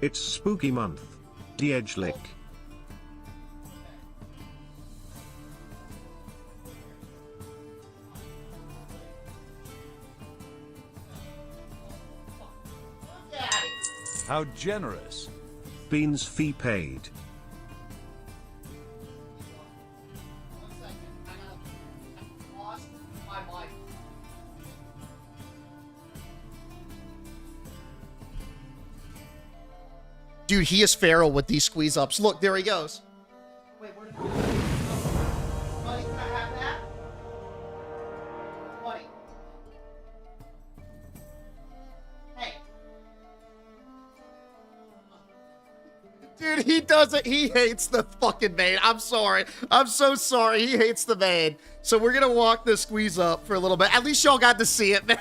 It's spooky month. The lick. How generous. Beans fee paid. Dude, he is feral with these squeeze ups. Look, there he goes. Wait, where did he go? Buddy, can I have that? Buddy. Hey. Dude, he doesn't. He hates the fucking main. I'm sorry. I'm so sorry. He hates the main. So we're going to walk the squeeze up for a little bit. At least y'all got to see it, man.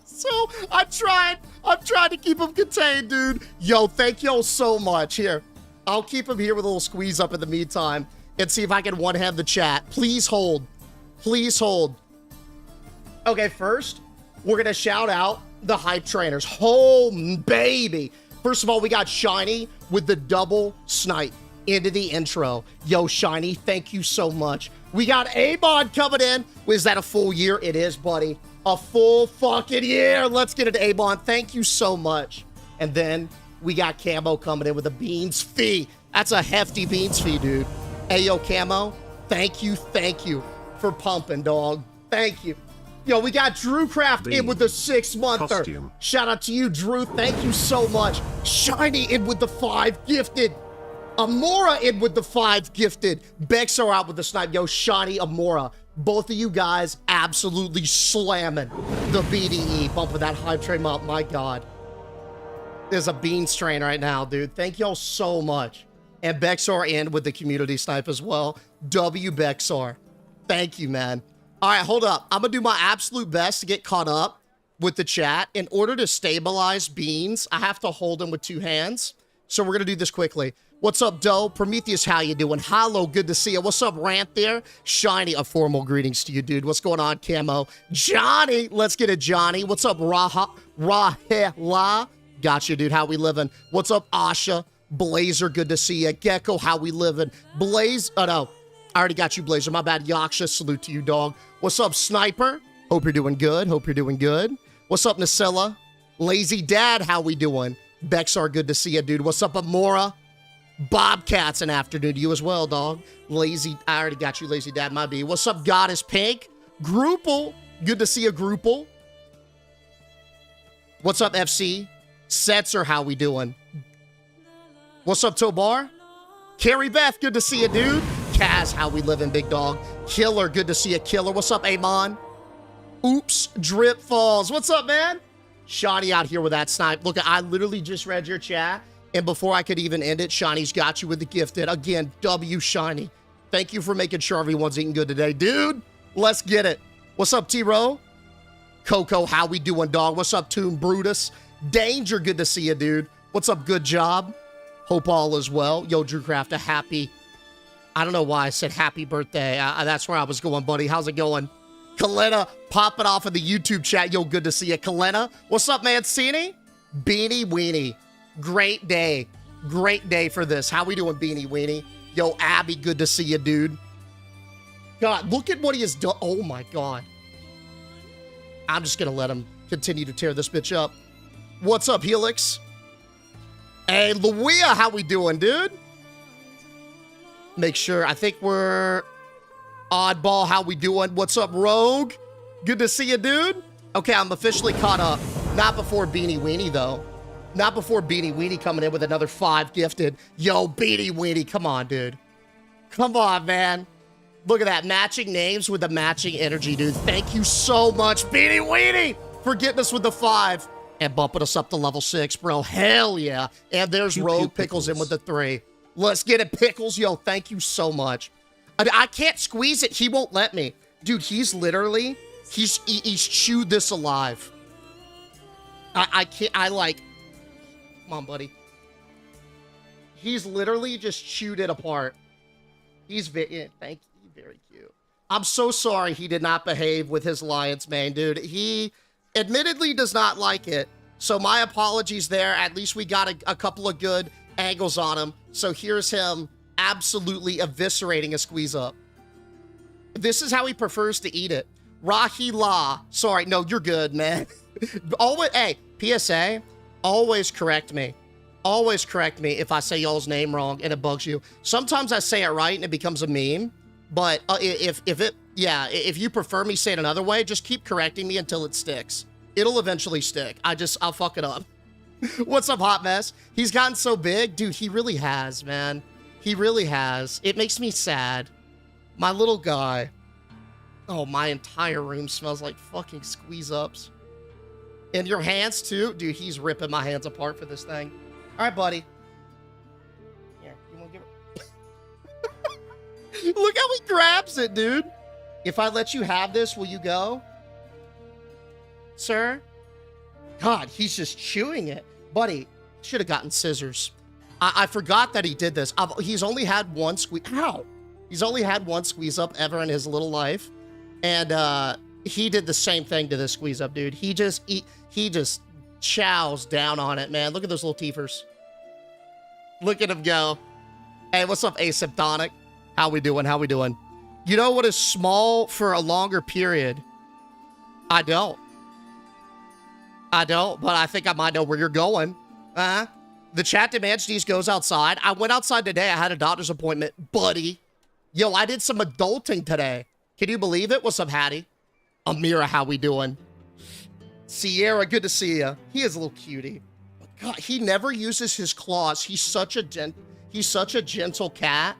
So I'm trying to keep him contained, dude. Yo, thank y'all so much. Here, I'll keep him here with a little squeeze up in the meantime and see if I can one-hand the chat. Please hold. Please hold. Okay, first, we're going to shout out the hype trainers. Oh, baby. First of all, we got Shiny with the double snipe into the intro. Yo, Shiny, thank you so much. We got A-Mod coming in. Is that a full year? It is, buddy. A full fucking year. Let's get it to A-Mod. Thank you so much. And then we got Camo coming in with a Beans fee. That's a hefty Beans fee, dude. Ayo, Camo, thank you for pumping, dog. Thank you. Yo, we got Drew Craft in with the 6-monther. Shout out to you, Drew. Thank you so much. Shiny in with the 5 gifted. Amora in with the 5 gifted. Bexar out with the snipe. Yo, Shiny, Amora. Both of you guys absolutely slamming the BDE. Bumping that hype train up. My God. There's a beans train right now, dude. Thank y'all so much. And Bexar in with the community snipe as well. W Bexar. Thank you, man. All right, hold up. I'm going to do my absolute best to get caught up with the chat. In order to stabilize Beans, I have to hold him with 2 hands. So we're going to do this quickly. What's up, Doe? Prometheus, how you doing? Hollow, good to see you. What's up, Rant there? Shiny, a formal greetings to you, dude. What's going on, Camo? Johnny, let's get it, Johnny. What's up, Rahela? Gotcha, dude. How we living? What's up, Asha? Blazer, good to see you. Gecko, how we living? Blaze, oh no, I already got you, Blazer. My bad, Yaksha. Salute to you, dog. What's up, Sniper? Hope you're doing good. Hope you're doing good. What's up, Nasilla? Lazy Dad, how we doing? Bexar, good to see you, dude. What's up, Amora? Bobcats, an afternoon to you as well, dog. Lazy, I already got you, Lazy Dad, my B. What's up, Goddess Pink? Grouple, good to see you, Grouple. What's up, FC? Setzer, how we doing? What's up, Tobar? Carrie Beth, good to see you, dude. Kaz, how we living, big dog. Killer, good to see you, Killer. What's up, Amon? Oops, Drip Falls. What's up, man? Shani out here with that snipe. Look, I literally just read your chat. And before I could even end it, Shini's got you with the gifted. Again, W Shiny. Thank you for making sure everyone's eating good today. Dude, let's get it. What's up, T-Row? Coco, how we doing, dog? What's up, Tomb Brutus? Danger, good to see you, dude. What's up, good job? Hope all is well. Yo, Drew Craft, a happy... I don't know why I said happy birthday. That's where I was going, buddy. How's it going? Kalena, popping off of the YouTube chat. Yo, good to see you. Kalena, what's up, Mancini? Beanie Weenie. Great day. Great day for this. How we doing, Beanie Weenie? Yo, Abby, good to see you, dude. God, look at what he has done. Oh, my God. I'm just going to let him continue to tear this bitch up. What's up, Helix? Hey, Luia, how we doing, dude? Make sure. I think we're... Oddball, how we doing? What's up, Rogue? Good to see you, dude. Okay, I'm officially caught up. Not before Beanie Weenie, though. Not before Beanie Weenie coming in with another 5 gifted. Yo, Beanie Weenie, come on, dude. Come on, man. Look at that. Matching names with the matching energy, dude. Thank you so much, Beanie Weenie, for getting us with the 5 and bumping us up to level 6, bro. Hell yeah. And there's Rogue Pickles in with the 3. Let's get it, Pickles. Yo, thank you so much. I can't squeeze it. He won't let me. Dude, he's literally, he's chewed this alive. I can't, come on, buddy. He's literally just chewed it apart. He's thank you, very cute. I'm so sorry he did not behave with his Lions, man, dude. He admittedly does not like it. So my apologies there. At least we got a couple of good angles on him. So here's him absolutely eviscerating a squeeze up. This is how he prefers to eat it. Rahi La. Sorry, no, you're good, man. Always, hey, PSA, always correct me. Always correct me if I say y'all's name wrong and it bugs you. Sometimes I say it right and it becomes a meme. But if you prefer me say it another way, just keep correcting me until it sticks. It'll eventually stick. I'll fuck it up. What's up, Hot Mess? He's gotten so big. Dude, he really has, man. He really has. It makes me sad. My little guy. Oh, my entire room smells like fucking squeeze-ups. And your hands, too? Dude, he's ripping my hands apart for this thing. All right, buddy. Here, you want to give it? Look how he grabs it, dude. If I let you have this, will you go? Sir? God, he's just chewing it. Buddy, should have gotten scissors. I forgot that he did this. He's only had one squeeze. Ow! He's only had one squeeze up ever in his little life. And he did the same thing to this squeeze up, dude. He just chows down on it, man. Look at those little teethers. Look at him go. Hey, what's up, Asymptotic? How we doing? How we doing? You know what is small for a longer period? I don't, but I think I might know where you're going. The chat demands these goes outside. I went outside today. I had a doctor's appointment, buddy. Yo, I did some adulting today. Can you believe it? What's up, Hattie? Amira, how we doing? Sierra, good to see you. He is a little cutie. God, he never uses his claws. He's such a gentle cat.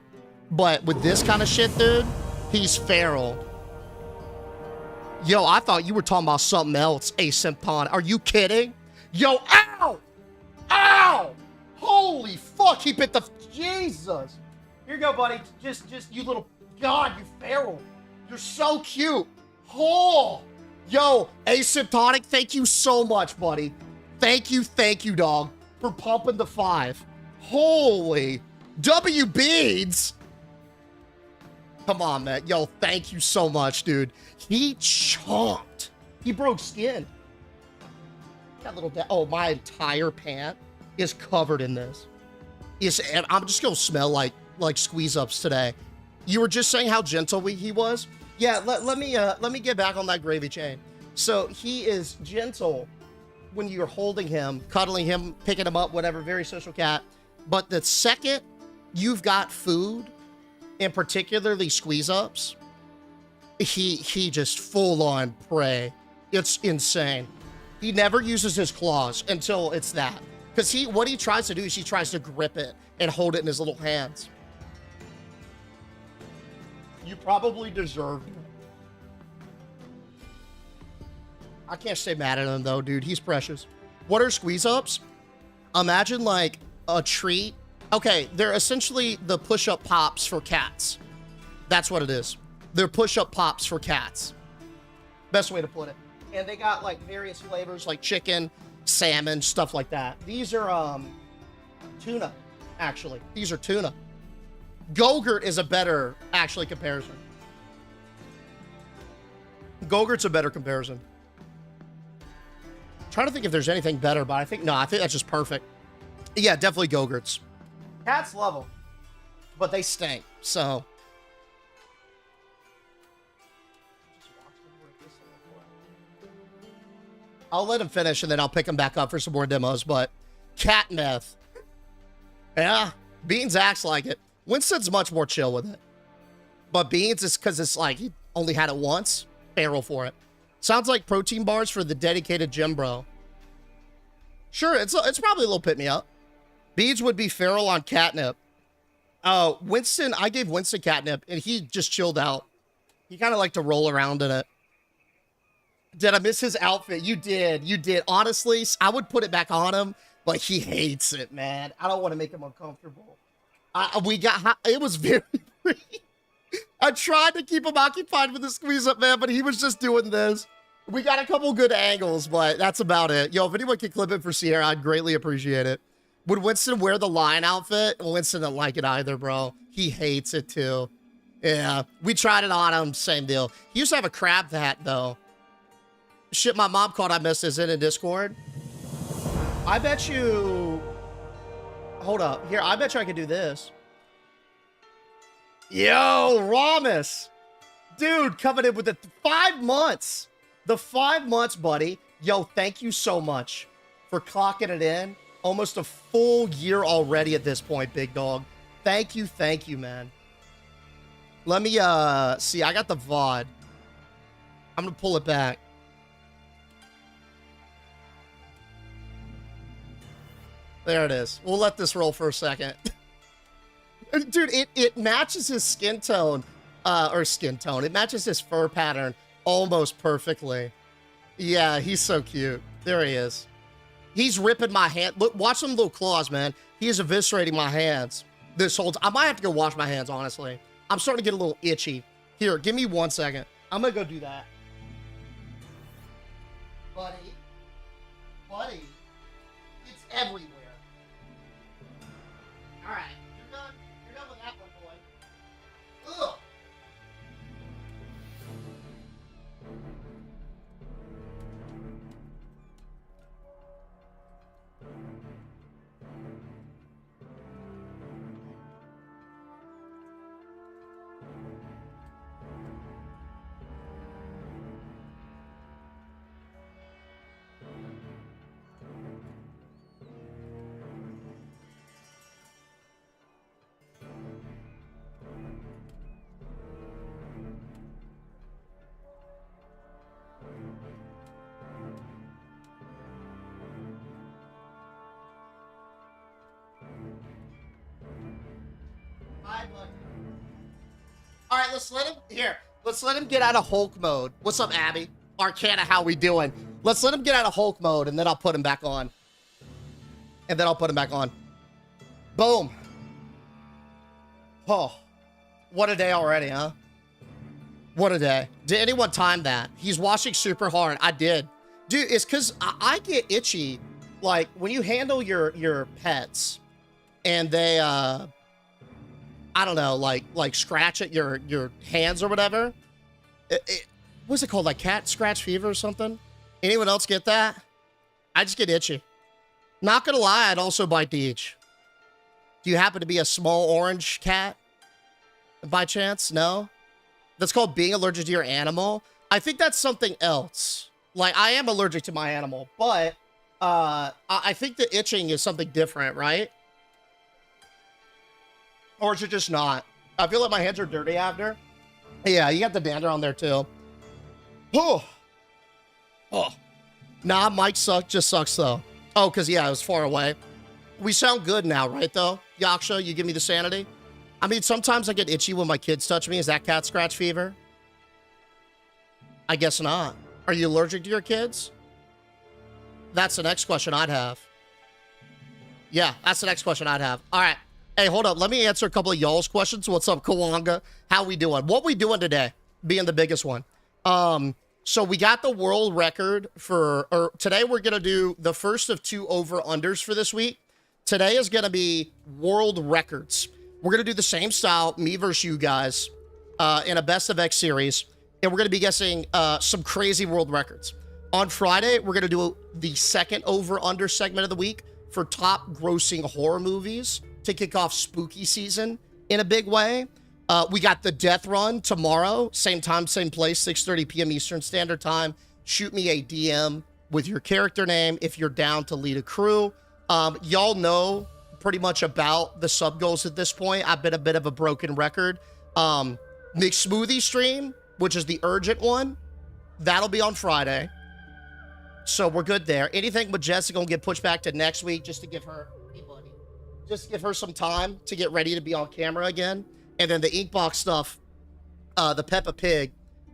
But with this kind of shit, dude, he's feral. Yo, I thought you were talking about something else, Asymptotic. Are you kidding? Yo, ow! Ow! Holy fuck, he bit the... Jesus. Here you go, buddy. Just, you little... God, you feral. You're so cute. Oh! Yo, Asymptotic, thank you so much, buddy. Thank you, dog, for pumping the 5. Holy... W Beads! Come on, man. Yo, thank you so much, dude. He chomped. He broke skin. That little... Oh, my entire pant is covered in this. I'm just gonna smell like squeeze-ups today. You were just saying how gentle he was? Yeah, let me get back on that gravy chain. So he is gentle when you're holding him, cuddling him, picking him up, whatever, very social cat. But the second you've got food, and particularly squeeze-ups, he just full-on prey. It's insane. He never uses his claws until it's that. Because what he tries to do is he tries to grip it and hold it in his little hands. You probably deserved it. I can't stay mad at him, though, dude. He's precious. What are squeeze-ups? Imagine, like, a treat. Okay, they're essentially the push-up pops for cats. That's what it is. They're push-up pops for cats. Best way to put it. And they got, like, various flavors, like chicken, salmon, stuff like that. These are, tuna, actually. These are tuna. Go-Gurt is a better, actually, comparison. Go-Gurt's a better comparison. Trying to think if there's anything better, but I think that's just perfect. Yeah, definitely Go-Gurts. Cats love them, but they stink, so. I'll let him finish, and then I'll pick him back up for some more demos, but cat meth. Yeah, Beans acts like it. Winston's much more chill with it. But Beans is because it's like he only had it once. Feral for it. Sounds like protein bars for the dedicated gym bro. Sure, it's probably a little pick-me-up. Beans would be feral on catnip. Oh, Winston, I gave Winston catnip, and he just chilled out. He kind of liked to roll around in it. Did I miss his outfit? You did. Honestly, I would put it back on him, but he hates it, man. I don't want to make him uncomfortable. It was very free. I tried to keep him occupied with the squeeze-up, man, but he was just doing this. We got a couple good angles, but that's about it. Yo, if anyone can clip it for Sierra, I'd greatly appreciate it. Would Winston wear the lion outfit? Winston didn't like it either, bro. He hates it, too. Yeah, we tried it on him. Same deal. He used to have a crab hat, though. Shit, my mom called I missed his in Discord. I bet you... Hold up. Here, I bet you I could do this. Yo, Ramus. Dude, coming in with the 5 months. The 5 months, buddy. Yo, thank you so much for clocking it in. Almost a full year already at this point, big dog. Thank you, man. Let me, see, I got the VOD. I'm gonna pull it back. There it is. We'll let this roll for a second. Dude, it matches his skin tone, It matches his fur pattern almost perfectly. Yeah, he's so cute. There he is. He's ripping my hand. Look, watch them little claws, man. He is eviscerating my hands this whole time. I might have to go wash my hands, honestly. I'm starting to get a little itchy. Here, give me 1 second. I'm gonna go do that. Buddy, it's everywhere. All right, you're done. You're done with that one, boy. Ugh. All right, let's let him get out of Hulk mode. What's up, Abby? Arcana, how we doing? Let's let him get out of Hulk mode, and then I'll put him back on. Boom. Oh, what a day already, huh? What a day. Did anyone time that? He's washing super hard. I did. Dude, it's because I get itchy. Like, when you handle your pets, and they, I don't know, like scratch at your hands or whatever. What's it called? Like cat scratch fever or something? Anyone else get that? I just get itchy. Not gonna lie, I'd also bite Deej. Do you happen to be a small orange cat? By chance? No? That's called being allergic to your animal. I think that's something else. Like, I am allergic to my animal, but I think the itching is something different, right? Or is it just not? I feel like my hands are dirty after. Yeah, you got the dander on there too. Oh. Nah, Mike just sucks though. Oh, because yeah, it was far away. We sound good now, right though? Yaksha, you give me the sanity? I mean, sometimes I get itchy when my kids touch me. Is that cat scratch fever? I guess not. Are you allergic to your kids? That's the next question I'd have. Yeah, that's the next question I'd have. All right. Hey, hold up. Let me answer a couple of y'all's questions. What's up, Kawanga? How we doing? What we doing today? Being the biggest one. So we got the world record for, today we're going to do the first of 2 over-unders for this week. Today is going to be world records. We're going to do the same style, me versus you guys, in a best of X series. And we're going to be guessing some crazy world records. On Friday, we're going to do the second over-under segment of the week for top grossing horror movies to kick off spooky season in a big way. We got the death run tomorrow, same time, same place, 6:30 p.m. Eastern Standard Time. Shoot me a DM with your character name if you're down to lead a crew. Y'all know pretty much about the sub goals at this point. I've been a bit of a broken record. Mixed smoothie stream, which is the urgent one, that'll be on Friday. So we're good there. Anything with Jessica gonna get pushed back to next week just to give her, hey buddy, just give her some time to get ready to be on camera again. And then the Inkbox stuff, the Peppa Pig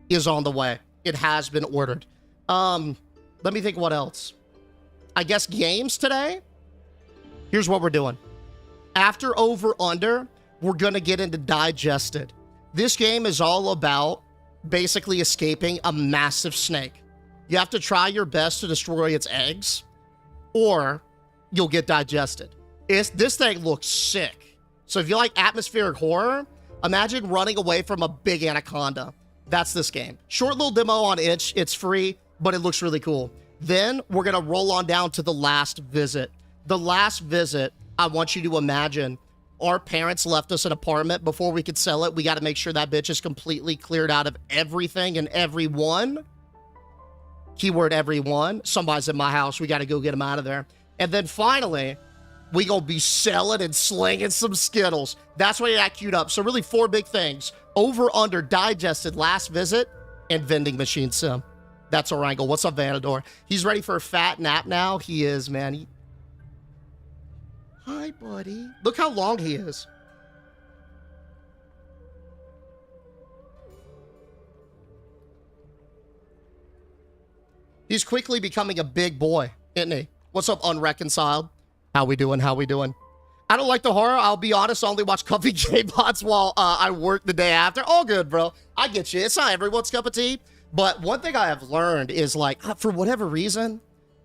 is on the way. It has been ordered. Let me think what else. I guess games today. Here's what we're doing. After over under, we're gonna get into digested. This game is all about basically escaping a massive snake. You have to try your best to destroy its eggs, or you'll get digested. This thing looks sick. So if you like atmospheric horror, imagine running away from a big anaconda. That's this game. Short little demo on itch. It's free, but it looks really cool. Then we're going to roll on down to the last visit. The last visit, I want you to imagine our parents left us an apartment before we could sell it. We got to make sure that bitch is completely cleared out of everything and everyone. Keyword everyone. Somebody's in my house. We got to go get them out of there. And then finally, we gonna be selling and slinging some Skittles. That's why you got queued up. So really 4 big things. Over, under, digested, last visit, and vending machine sim. That's our angle. What's up, Vanador? He's ready for a fat nap now. He is, man. Hi, buddy. Look how long he is. He's quickly becoming a big boy, isn't he? What's up, Unreconciled? How we doing? How we doing? I don't like the horror. I'll be honest. I only watch comfy K-bots while I work the day after. All good, bro. I get you. It's not everyone's cup of tea. But one thing I have learned is, like, for whatever reason,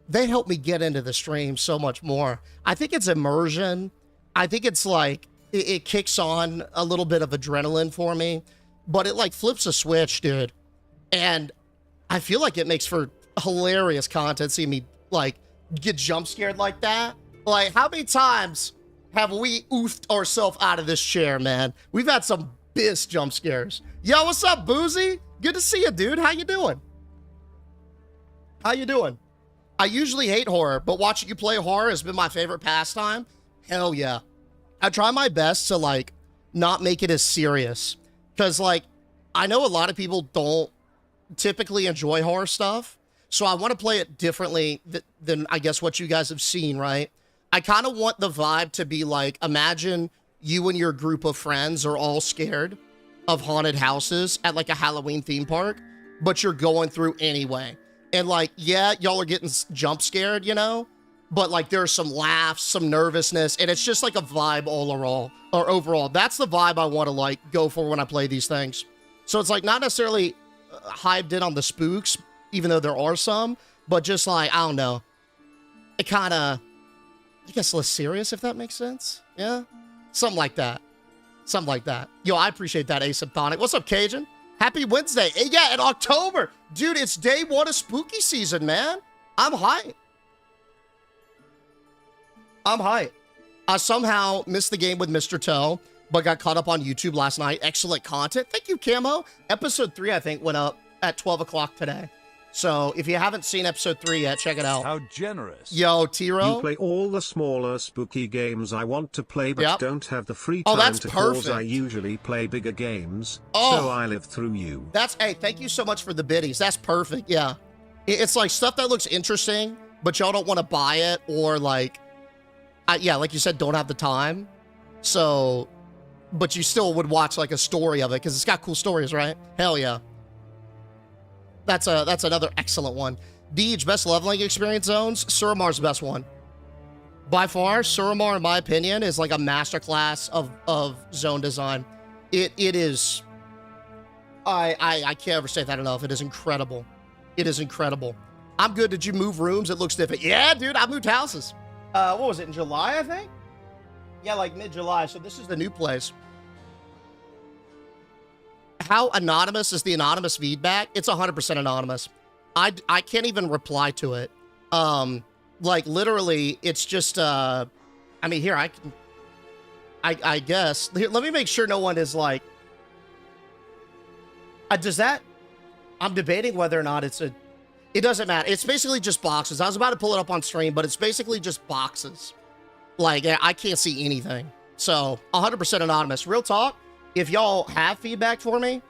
they help me get into the stream so much more. I think it's immersion. I think it's like, it kicks on a little bit of adrenaline for me. But it, like, flips a switch, dude. And I feel like it makes for hilarious content. See me, like, get jump scared like that. Like, how many times have we oofed ourselves out of this chair, man? We've had some biz jump scares. Yo, what's up, Boozy? Good to see you, dude. How you doing? How you doing? I usually hate horror, but watching you play horror has been my favorite pastime. Hell yeah. I try my best to, like, not make it as serious. Because, like, I know a lot of people don't typically enjoy horror stuff. So I want to play it differently than, I guess, what you guys have seen, right? I kind of want the vibe to be like, imagine you and your group of friends are all scared of haunted houses at like a Halloween theme park, but you're going through anyway. And like, yeah, y'all are getting jump scared, you know? But like there's some laughs, some nervousness, and it's just like a vibe overall. That's the vibe I want to like go for when I play these things. So it's like not necessarily hyped in on the spooks, even though there are some, but just like, I don't know. It kind of, I guess, less serious, if that makes sense. Yeah? Something like that. Something like that. Yo, I appreciate that, Asymptotic. What's up, Cajun? Happy Wednesday. Yeah, in October. Dude, it's day 1 of spooky season, man. I'm hyped. I'm hyped. I somehow missed the game with Mr. Toe, but got caught up on YouTube last night. Excellent content. Thank you, Camo. Episode 3, I think, went up at 12 o'clock today. So if you haven't seen episode 3 yet, check it out. How generous. Yo, Tiro. You play all the smaller spooky games I want to play, but don't have the free Oh, time that's to perfect. cause I usually play bigger games, Oh. so I live through you. That's, hey, thank you so much for the biddies. That's perfect, yeah. It's like stuff that looks interesting, but y'all don't want to buy it, or like, yeah, like you said, don't have the time. So, but you still would watch like a story of it, because it's got cool stories, right? Hell yeah. That's another excellent one. Deej, best leveling experience zones. Suramar's the best one. By far, Suramar, in my opinion, is like a masterclass of zone design. It is, I can't ever say that enough. It is incredible. It is incredible. I'm good. Did you move rooms? It looks different. Yeah, dude, I moved houses. What was it, in July, I think? Yeah, like mid-July. So this is the new place. How anonymous is the anonymous feedback? It's 100% anonymous. I can't even reply to it. Like literally, it's just, I mean, here, I guess, here, let me make sure no one is like, does that, I'm debating whether or not it doesn't matter. It's basically just boxes. I was about to pull it up on stream, but it's basically just boxes. Like, I can't see anything. So 100% anonymous. Real talk. If y'all have feedback for me,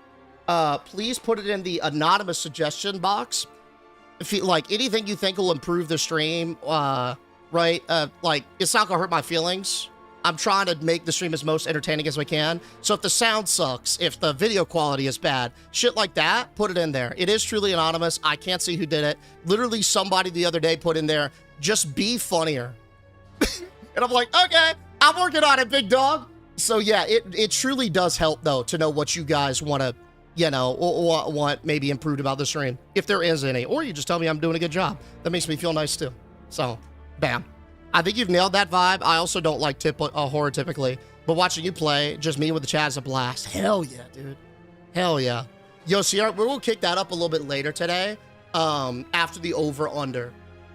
please put it in the anonymous suggestion box. If you, like, anything you think will improve the stream, right? Like, it's not gonna hurt my feelings. I'm trying to make the stream as most entertaining as we can. So if the sound sucks, if the video quality is bad, shit like that, put it in there. It is truly anonymous. I can't see who did it. Literally, somebody the other day put in there, just be funnier. And I'm like, okay, I'm working on it, big dog. So yeah, it truly does help though to know what you guys want to, you know, want maybe improved about the stream, if there is any, or you just tell me I'm doing a good job. That makes me feel nice too. So, bam. I think you've nailed that vibe. I also don't like horror typically, but watching you play, just me with the chat is a blast. Hell yeah, dude. Hell yeah. Yo, CR, we'll kick that up a little bit later today. after the over-under.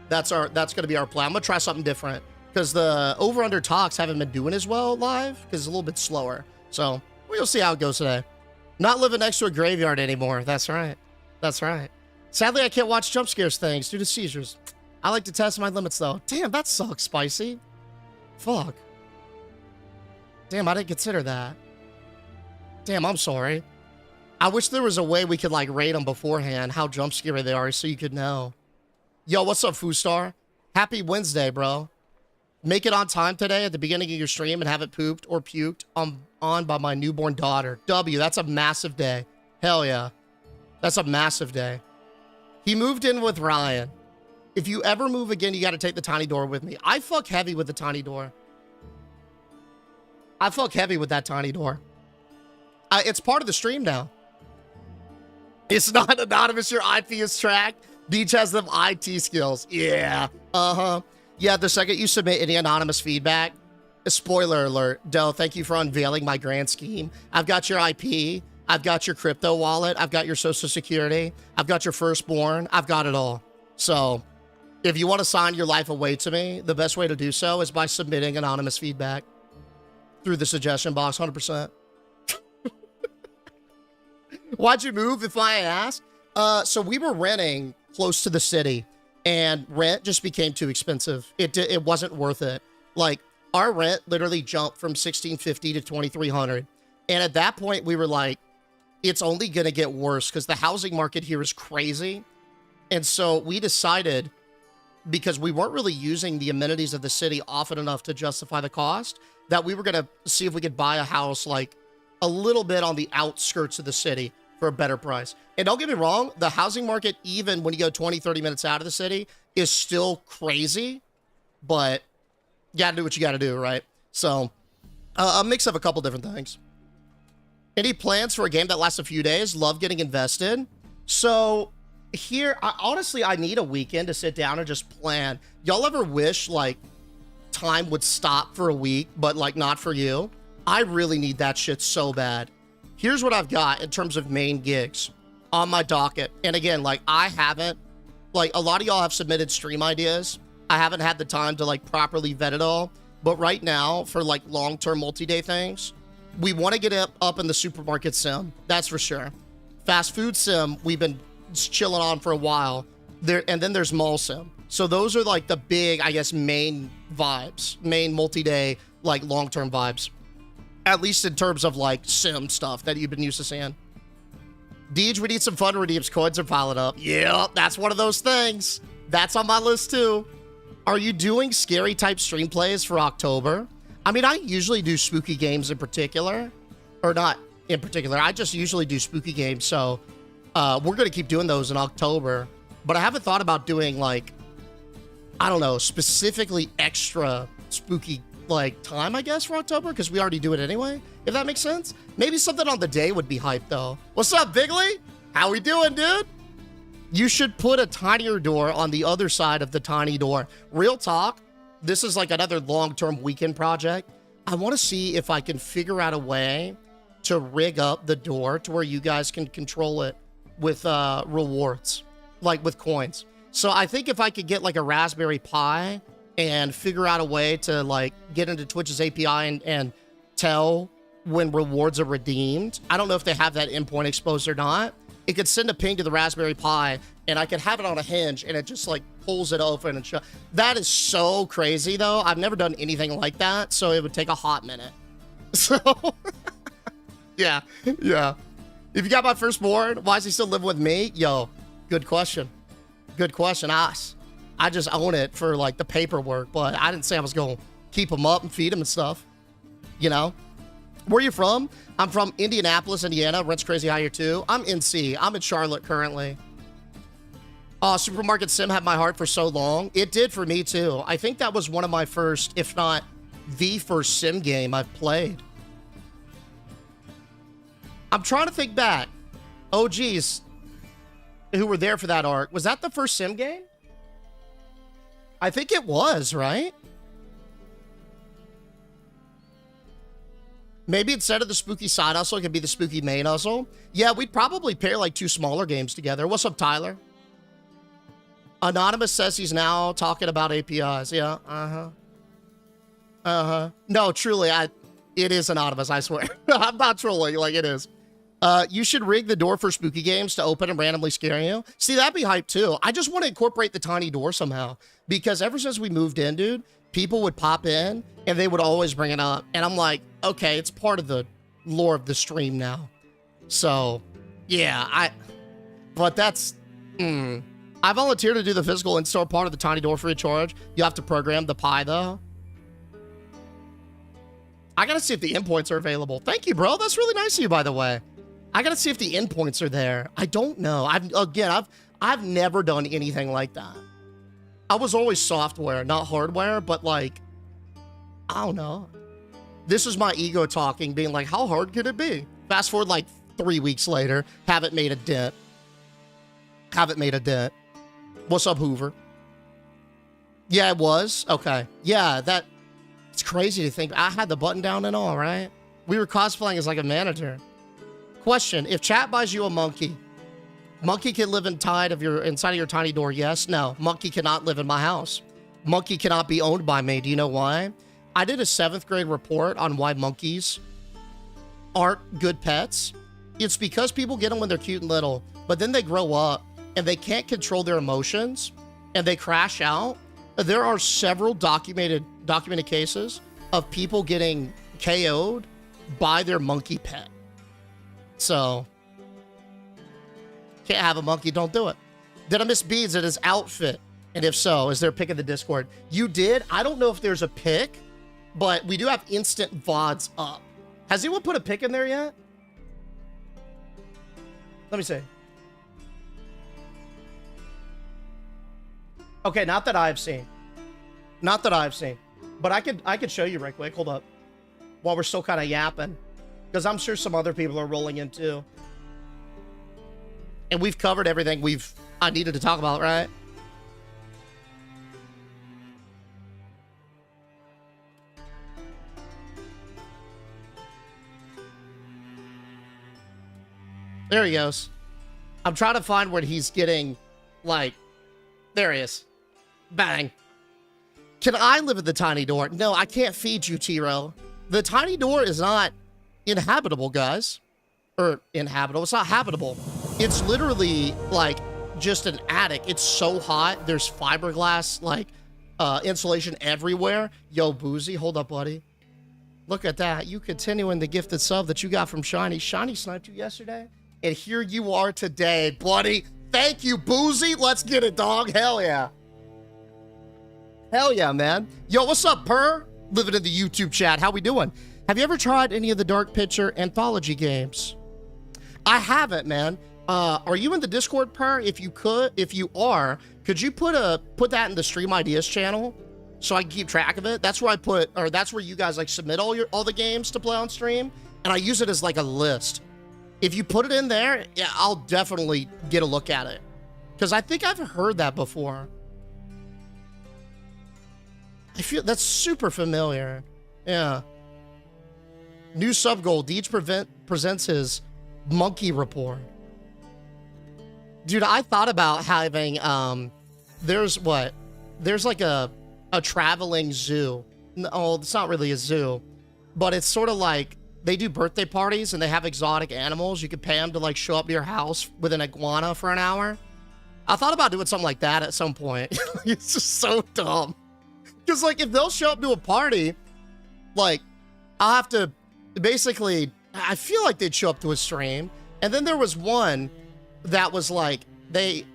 That's going to be our plan. I'm going to try something different because the over-under talks haven't been doing as well live because it's a little bit slower. So we'll see how it goes today. Not living next to a graveyard anymore. That's right. That's right. Sadly, I can't watch jump scares things due to seizures. I like to test my limits, though. Damn, that sucks, Spicy. Fuck. Damn, I didn't consider that. Damn, I'm sorry. I wish there was a way we could, like, rate them beforehand, how jump scary they are, so you could know. Yo, what's up, Foostar? Happy Wednesday, bro. Make it on time today at the beginning of your stream and have it pooped or puked on by my newborn daughter. W, that's a massive day. Hell yeah. That's a massive day. He moved in with Ryan. If you ever move again, you got to take the tiny door with me. I fuck heavy with the tiny door. I fuck heavy with that tiny door. It's part of the stream now. It's not anonymous. Your IP is tracked. Deej has them IT skills. Yeah. Uh-huh. Yeah, the second you submit any anonymous feedback, spoiler alert, Doe, thank you for unveiling my grand scheme. I've got your IP. I've got your crypto wallet. I've got your social security. I've got your firstborn. I've got it all. So if you want to sign your life away to me, the best way to do so is by submitting anonymous feedback through the suggestion box, 100%. Why'd you move, if I ask? So we were renting close to the city, and rent just became too expensive. It wasn't worth it. Like, our rent literally jumped from $1,650 to $2,300. And at that point, we were like, it's only going to get worse because the housing market here is crazy. And so we decided, because we weren't really using the amenities of the city often enough to justify the cost, that we were going to see if we could buy a house like a little bit on the outskirts of the city for a better price. And don't get me wrong, the housing market, even when you go 20, 30 minutes out of the city, is still crazy, but you gotta do what you gotta do, right? So, a mix of a couple different things. Any plans for a game that lasts a few days? Love getting invested. So, here, honestly, I need a weekend to sit down and just plan. Y'all ever wish, like, time would stop for a week, but, like, not for you? I really need that shit so bad. Here's what I've got in terms of main gigs on my docket. And again, like, I haven't, like, a lot of y'all have submitted stream ideas. I haven't had the time to, like, properly vet it all. But right now, for, like, long-term multi-day things, we want to get up in the supermarket sim. That's for sure. Fast food sim, we've been chilling on for a while. And then there's mall sim. So those are, like, the big, I guess, main vibes. Main multi-day, like, long-term vibes. At least in terms of, like, sim stuff that you've been used to seeing. Deej, we need some fun redeems. Coins are piling up. Yeah, that's one of those things. That's on my list, too. Are you doing scary type stream plays for October? I mean, I usually do spooky games in particular. Or not in particular. I just usually do spooky games. So we're going to keep doing those in October. But I haven't thought about doing, like, I don't know, specifically extra spooky like time, I guess, for October, because we already do it anyway, if that makes sense. Maybe something on the day would be hype, though. What's up, Bigley? How we doing, dude? You should put a tinier door on the other side of the tiny door. Real talk, this is like another long-term weekend project. I want to see if I can figure out a way to rig up the door to where you guys can control it with rewards, like with coins. So I think if I could get like a Raspberry Pi and figure out a way to, like, get into Twitch's API and tell when rewards are redeemed. I don't know if they have that endpoint exposed or not. It could send a ping to the Raspberry Pi, and I could have it on a hinge, and it just, like, pulls it open and shut. That is so crazy, though. I've never done anything like that, so it would take a hot minute. So, yeah. If you got my firstborn, why is he still living with me? Yo, good question. Good question. I just own it for, like, the paperwork, but I didn't say I was going to keep him up and feed him and stuff, you know? Where are you from? I'm from Indianapolis, Indiana. Rent's crazy high here, too. I'm NC. I'm in Charlotte currently. Supermarket Sim had my heart for so long. It did for me, too. I think that was one of my first, if not the first sim game I've played. I'm trying to think back. Oh, geez. Who were there for that arc. Was that the first sim game? I think it was, right? Maybe instead of the spooky side hustle, it could be the spooky main hustle. Yeah, we'd probably pair like two smaller games together. What's up, Tyler? Anonymous says he's now talking about APIs. Yeah. No, truly, it is anonymous, I swear. I'm not trolling, like it is. You should rig the door for spooky games to open and randomly scare you. See, that'd be hype too. I just want to incorporate the tiny door somehow, because ever since we moved in, dude, people would pop in and they would always bring it up. And I'm like, okay, it's part of the lore of the stream now. So, yeah, but that's, I volunteer to do the physical install part of the tiny door free of charge. You have to program the Pi though. I gotta see if the endpoints are available. Thank you, bro. That's really nice of you, by the way. I gotta see if the endpoints are there. I don't know. I've never done anything like that. I was always software, not hardware, but like, I don't know. This is my ego talking, being like, how hard could it be? Fast forward like 3 weeks later, haven't made a dent. Haven't made a dent. What's up, Hoover? Yeah, it was. Okay. Yeah, it's crazy to think. I had the button down and all, right? We were cosplaying as like a manager. Question, if chat buys you a monkey can live inside of your tiny door, yes? No, monkey cannot live in my house. Monkey cannot be owned by me. Do you know why? I did a 7th grade report on why monkeys aren't good pets. It's because people get them when they're cute and little, but then they grow up and they can't control their emotions and they crash out. There are several documented cases of people getting KO'd by their monkey pet. So, can't have a monkey, don't do it. Did I miss beads at his outfit? And if so, is there a pic in the Discord? You did? I don't know if there's a pic, but we do have instant VODs up. Has anyone put a pic in there yet? Let me see. Okay, not that I've seen. Not that I've seen. But I could show you right quick. Hold up. While we're still kind of yapping. Because I'm sure some other people are rolling in too. And we've covered everything I needed to talk about, right? There he goes. I'm trying to find where he's getting, like, there he is. Bang. Can I live at the tiny door? No, I can't feed you, Tiro. The tiny door is not inhabitable, guys. Or inhabitable. It's not habitable. It's literally, like, just an attic. It's so hot. There's fiberglass, like, insulation everywhere. Yo, Boozy, hold up, buddy. Look at that. You continuing the gifted sub that you got from Shiny. Shiny sniped you yesterday. And here you are today, buddy. Thank you, Boozy. Let's get it, dog. Hell yeah. Hell yeah, man. Yo, what's up, Purr? Living in the YouTube chat. How we doing? Have you ever tried any of the Dark Picture anthology games? I haven't, man. Are you in the Discord, Purr? If you are, could you put that in the Stream Ideas channel so I can keep track of it? That's where that's where you guys like submit all the games to play on stream, and I use it as like a list. If you put it in there, yeah, I'll definitely get a look at it. Because I think I've heard that before. I feel that's super familiar. Yeah. New sub goal. Deej presents his monkey report. Dude, I thought about having, there's like a traveling zoo. No, it's not really a zoo, but it's sort of like, they do birthday parties and they have exotic animals. You could pay them to like show up to your house with an iguana for an hour. I thought about doing something like that at some point. It's just so dumb. Because like if they'll show up to a party, like I'll have to basically, I feel like they'd show up to a stream. And then there was one that was like, they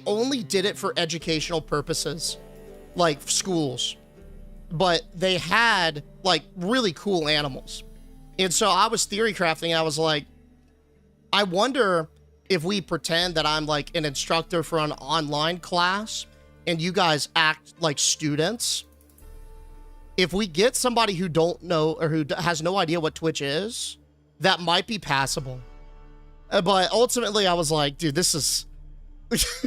only did it for educational purposes, like schools. But they had like really cool animals. And so I was theory crafting and I was like, I wonder if we pretend that I'm like an instructor for an online class and you guys act like students. If we get somebody who don't know or who has no idea what Twitch is, that might be passable. But ultimately I was like, dude, this is,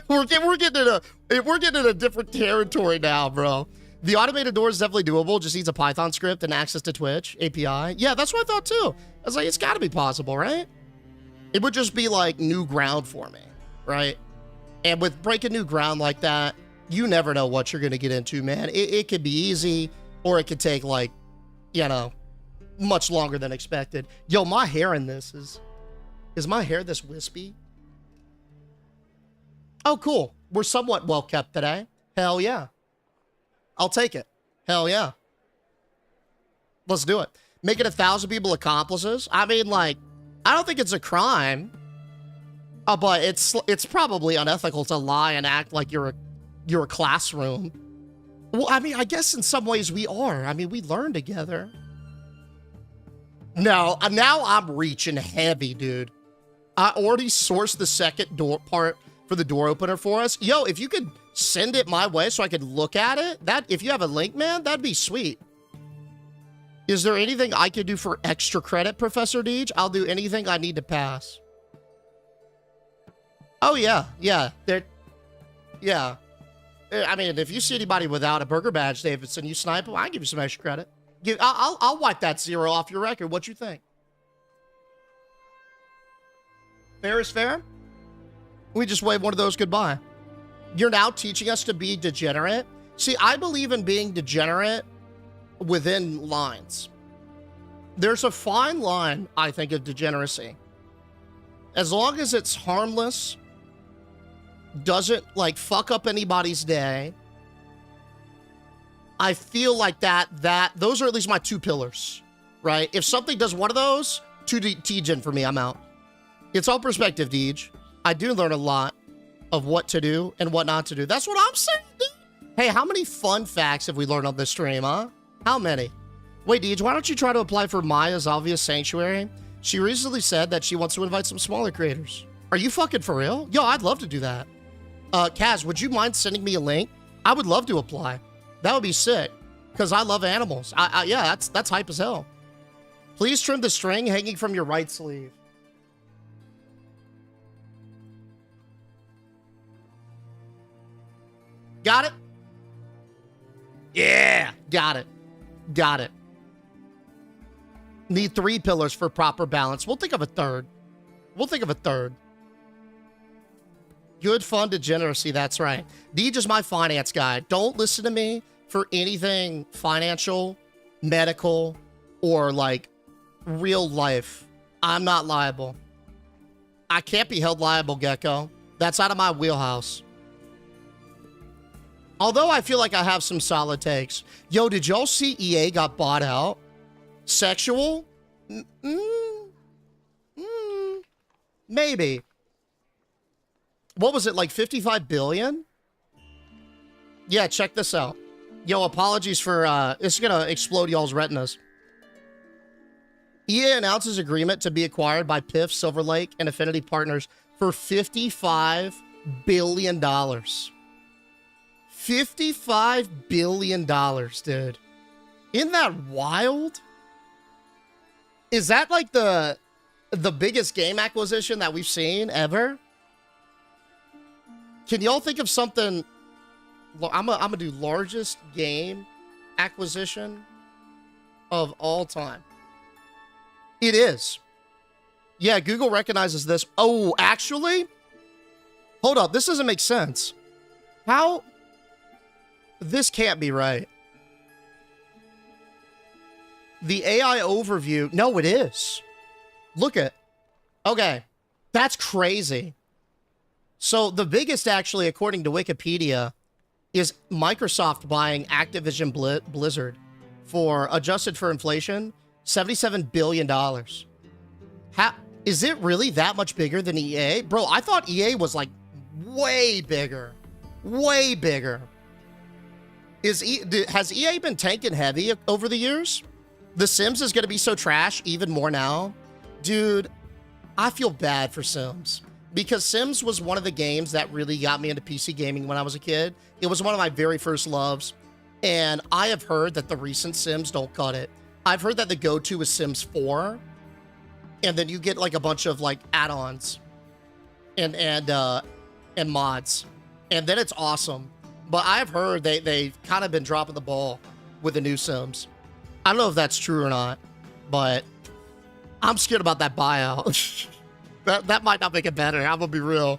we're getting in a different territory now, bro. The automated door is definitely doable. Just needs a Python script and access to Twitch API. Yeah, that's what I thought too. I was like, it's got to be possible, right? It would just be like new ground for me, right? And with breaking new ground like that, you never know what you're going to get into, man. It could be easy, or it could take, like, you know, much longer than expected. Yo, my hair in this is my hair this wispy? Oh, cool. We're somewhat well kept today. Hell yeah. I'll take it. Hell yeah. Let's do it. Making 1,000 people accomplices. I mean, like, I don't think it's a crime. But it's probably unethical to lie and act like you're a classroom. Well, I mean, I guess in some ways we are. I mean, we learn together. No, now I'm reaching heavy, dude. I already sourced the second door part for the door opener for us. Yo, if you could send it my way so I could look at it, if you have a link, man, that'd be sweet. Is there anything I could do for extra credit, Professor Deej? I'll do anything I need to pass. Oh, yeah. Yeah. Yeah. I mean, if you see anybody without a burger badge, Davidson, you snipe them, I'll give you some extra credit. I'll wipe that 0 off your record. What you think? Fair is fair? We just wave one of those goodbye. You're now teaching us to be degenerate? See, I believe in being degenerate within lines. There's a fine line, I think, of degeneracy. As long as it's harmless, doesn't, like, fuck up anybody's day, I feel like those are at least my 2 pillars, right? If something does one of those, 2 T-gen for me, I'm out. It's all perspective, Deej. I do learn a lot of what to do and what not to do. That's what I'm saying, dude. Hey, how many fun facts have we learned on this stream, huh? How many? Wait, Deej, why don't you try to apply for Maya's Obvious Sanctuary? She recently said that she wants to invite some smaller creators. Are you fucking for real? Yo, I'd love to do that. Kaz, would you mind sending me a link? I would love to apply. That would be sick, because I love animals. Yeah, that's hype as hell. Please trim the string hanging from your right sleeve. Got it? Yeah, got it. Got it. Need 3 pillars for proper balance. We'll think of a third. Good fun degeneracy, that's right. Deej is my finance guy. Don't listen to me for anything financial, medical, or, like, real life. I'm not liable. I can't be held liable, Gecko. That's out of my wheelhouse. Although I feel like I have some solid takes. Yo, did y'all see EA got bought out? Sexual? Maybe. What was it, like 55 billion? Yeah, check this out. Yo, apologies for, this is gonna explode y'all's retinas. EA announces agreement to be acquired by PIF, Silver Lake, and Affinity Partners for $55 billion. $55 billion, dude. Isn't that wild? Is that like the biggest game acquisition that we've seen ever? Can y'all think of something? I'm gonna do largest game acquisition of all time. It is. Yeah, Google recognizes this. Oh, actually? Hold up, this doesn't make sense. How? This can't be right. The AI overview. No, it is. Look at. Okay. That's crazy. So the biggest, actually, according to Wikipedia, is Microsoft buying Activision Blizzard for, adjusted for inflation, $77 billion. How, is it really that much bigger than EA? Bro, I thought EA was, like, way bigger. Way bigger. Has EA been tanking heavy over the years? The Sims is going to be so trash even more now. Dude, I feel bad for Sims. Because Sims was one of the games that really got me into PC gaming when I was a kid. It was one of my very first loves. And I have heard that the recent Sims don't cut it. I've heard that the go-to is Sims 4. And then you get like a bunch of like add-ons and mods. And then it's awesome. But I've heard they've kind of been dropping the ball with the new Sims. I don't know if that's true or not, but I'm scared about that buyout. that might not make it better. I'm gonna be real.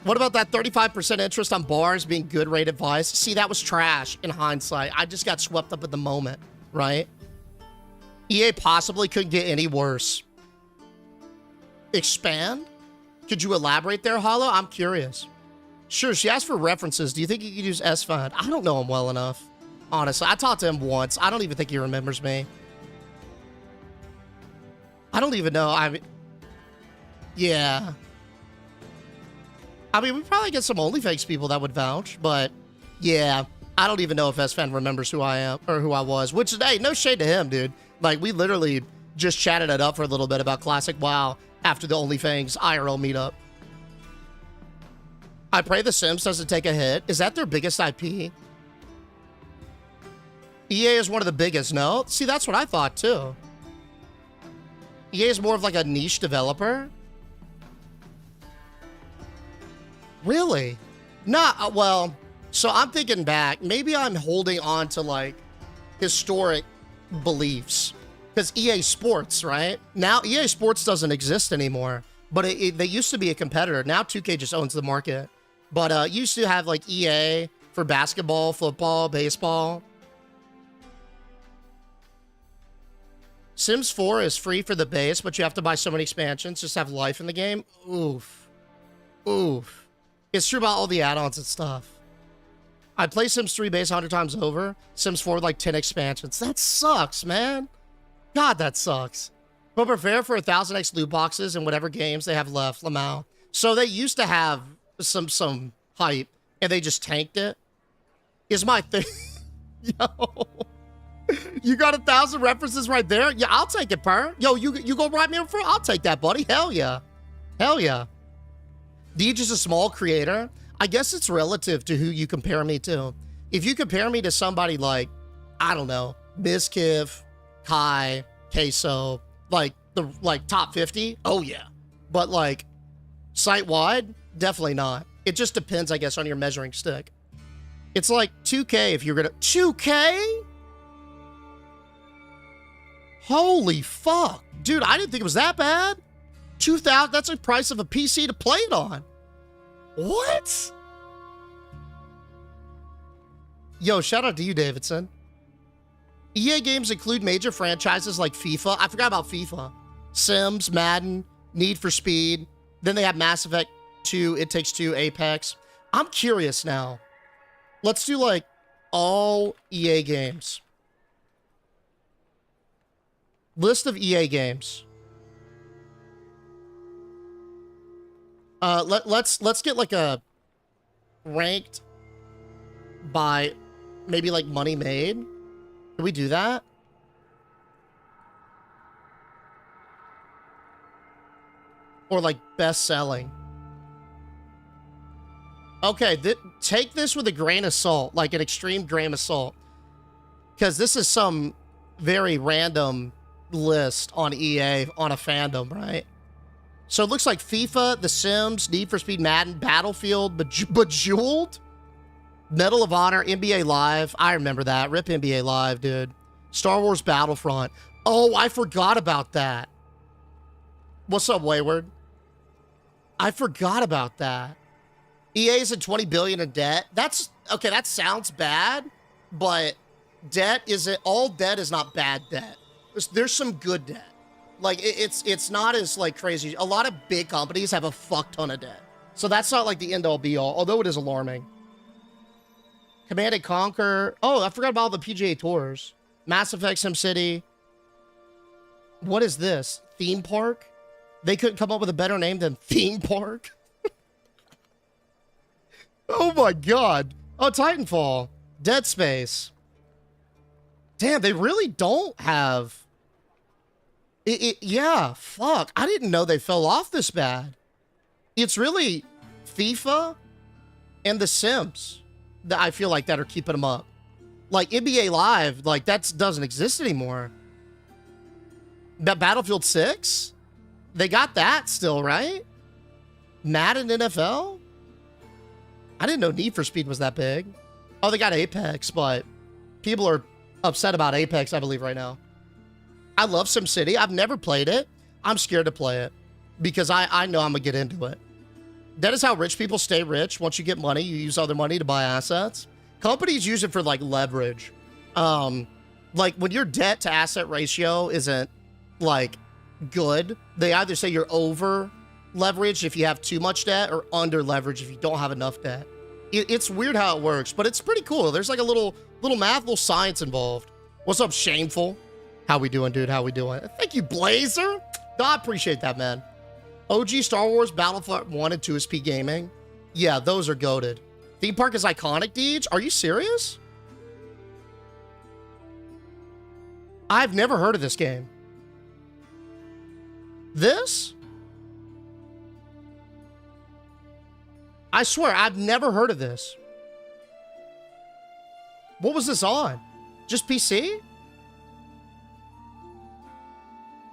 What about that 35% interest on bars being good rate advice? See, that was trash in hindsight. I just got swept up in the moment, right? EA possibly couldn't get any worse. Expand? Could you elaborate there, Hollow? I'm curious. Sure, she asked for references. Do you think you could use S-Fund? I don't know him well enough. Honestly, I talked to him once. I don't even think he remembers me. I don't even know. I mean, yeah. I mean, we probably get some OnlyFakes people that would vouch, but yeah, I don't even know if S-Fan remembers who I am or who I was, which, hey, no shade to him, dude. Like, we literally just chatted it up for a little bit about Classic WoW after the OnlyFangs IRL meetup. I pray The Sims doesn't take a hit. Is that their biggest IP? EA is one of the biggest, no? See, that's what I thought, too. EA is more of like a niche developer. Really? Nah, well, so I'm thinking back. Maybe I'm holding on to like historic beliefs. Because EA Sports, right? Now, EA Sports doesn't exist anymore. But they used to be a competitor. Now 2K just owns the market. But used to have like EA for basketball, football, baseball. Sims 4 is free for the base, but you have to buy so many expansions just to have life in the game. Oof. Oof. It's true about all the add-ons and stuff. I play Sims 3 base 100 times over. Sims 4 with like 10 expansions. That sucks, man. God, that sucks. But prepare for 1000x loot boxes and whatever games they have left, Lamau. So they used to have some hype, and they just tanked it. Is my thing. Yo. You got 1,000 references right there? Yeah, I'll take it, Per. Yo, you go write me for? I'll take that, buddy. Hell yeah. Hell yeah. Deej is a small creator. I guess it's relative to who you compare me to. If you compare me to somebody like, I don't know, Mizkiff, Kai, Queso, like top 50, oh yeah. But like site-wide, definitely not. It just depends, I guess, on your measuring stick. It's like 2K if you're gonna 2K? Holy fuck. Dude, I didn't think it was that bad. 2,000, that's the price of a PC to play it on. What? Yo, shout out to you, Davidson. EA games include major franchises like FIFA. I forgot about FIFA. Sims, Madden, Need for Speed. Then they have Mass Effect 2, It Takes Two, Apex. I'm curious now. Let's do like all EA games. List of EA games. Let's get like a ranked by maybe like money made. Can we do that? Or like best selling. Okay, take this with a grain of salt, like an extreme grain of salt. Because this is some very random list on EA on a fandom, right? So it looks like FIFA, The Sims, Need for Speed, Madden, Battlefield, Bejeweled, Medal of Honor, NBA Live. I remember that. Rip NBA Live, dude. Star Wars Battlefront. Oh, I forgot about that. What's up, Wayward? I forgot about that. EA's at $20 billion in debt. That's okay. That sounds bad, but debt isn't all debt is not bad debt. There's some good debt. Like it's not as like crazy. A lot of big companies have a fuck ton of debt, so that's not like the end all be all. Although it is alarming. Command and Conquer. Oh, I forgot about all the PGA Tours. Mass Effect, SimCity. What is this? Theme Park? They couldn't come up with a better name than Theme Park. Oh my god. Oh, Titanfall. Dead Space. Damn, they really don't have... Yeah, fuck. I didn't know they fell off this bad. It's really FIFA and The Sims that I feel like that are keeping them up. Like NBA Live, like that doesn't exist anymore. But Battlefield 6? They got that still, right? Madden NFL? I didn't know Need for Speed was that big. Oh, they got Apex, but people are upset about Apex, I believe, right now. I love SimCity. I've never played it. I'm scared to play it because I know I'm going to get into it. That is how rich people stay rich. Once you get money, you use other money to buy assets. Companies use it for like leverage. Like when your debt to asset ratio isn't like good, they either say you're over leveraged if you have too much debt or under leveraged if you don't have enough debt. It's weird how it works, but it's pretty cool. There's like a little math, little science involved. What's up, Shameful? How we doing, dude? How we doing? Thank you, Blazer. I appreciate that, man. OG Star Wars, Battlefront 1 and 2 SP Gaming. Yeah, those are goated. Theme park is iconic, Deej. Are you serious? I've never heard of this game. This? I swear, I've never heard of this. What was this on? Just PC?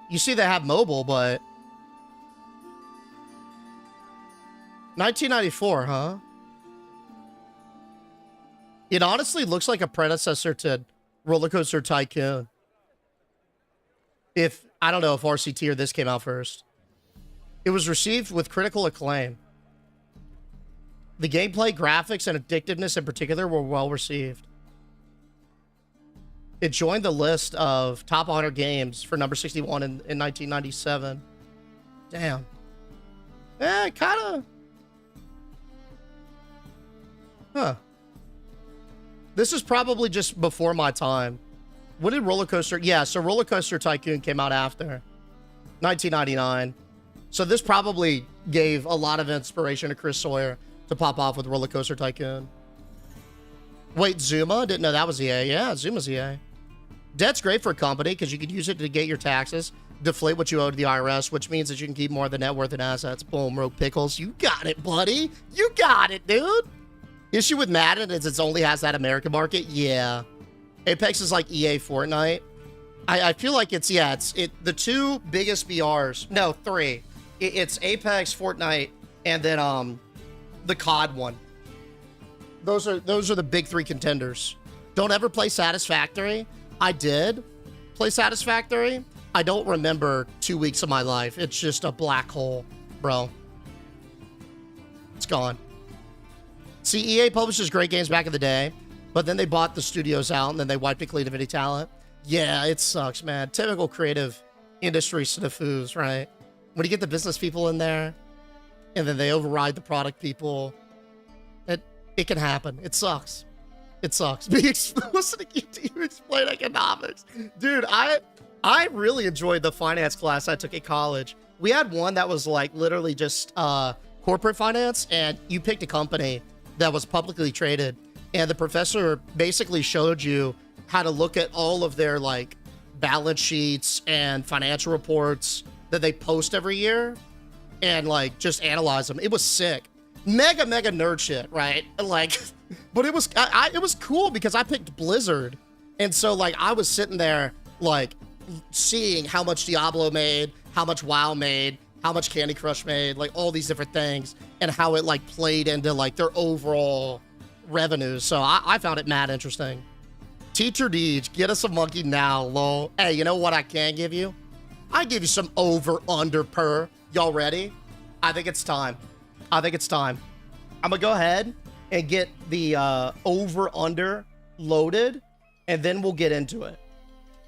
You see they have mobile, but... 1994, huh? It honestly looks like a predecessor to Roller Coaster Tycoon. I don't know if RCT or this came out first. It was received with critical acclaim. The gameplay, graphics, and addictiveness in particular were well received. It joined the list of top 100 games for number 61 in 1997. Damn. Kind of... Huh. This is probably just before my time. When did Roller Coaster... Yeah, so Roller Coaster Tycoon came out after. 1999. So this probably gave a lot of inspiration to Chris Sawyer to pop off with Roller Coaster Tycoon. Wait, Zuma? Didn't know that was EA. Yeah, Zuma's EA. Debt's great for a company because you could use it to get your taxes, deflate what you owe to the IRS, which means that you can keep more of the net worth and assets. Boom, Rogue Pickles. You got it, buddy. You got it, dude. Issue with Madden is it only has that American market. Yeah. Apex is like EA Fortnite. I feel like it's the two biggest BRs. No, three. It's Apex, Fortnite, and then the COD one. Those are the big three contenders. Don't ever play Satisfactory. I did play Satisfactory. I don't remember 2 weeks of my life. It's just a black hole, bro. It's gone. See, EA publishes great games back in the day, but then they bought the studios out and then they wiped it clean of any talent. Yeah, it sucks, man. Typical creative industry snafus, right? When you get the business people in there and then they override the product people, it can happen. It sucks. It sucks. Listening to you explain economics. Dude, I really enjoyed the finance class I took at college. We had one that was like literally just corporate finance, and you picked a company that was publicly traded, and the professor basically showed you how to look at all of their like balance sheets and financial reports that they post every year and like just analyze them. It was sick. Mega nerd shit, right? Like, but it was it was cool because I picked Blizzard, and so like I was sitting there like seeing how much Diablo made, how much WoW made, how much Candy Crush made, like all these different things, and how it like played into like their overall revenues. So I found it mad interesting. Teacher Deej, get us a monkey now, lol. Hey, you know what I can give you? I give you some over under per. Y'all ready? I think it's time. I'm gonna go ahead and get the over under loaded, and then we'll get into it.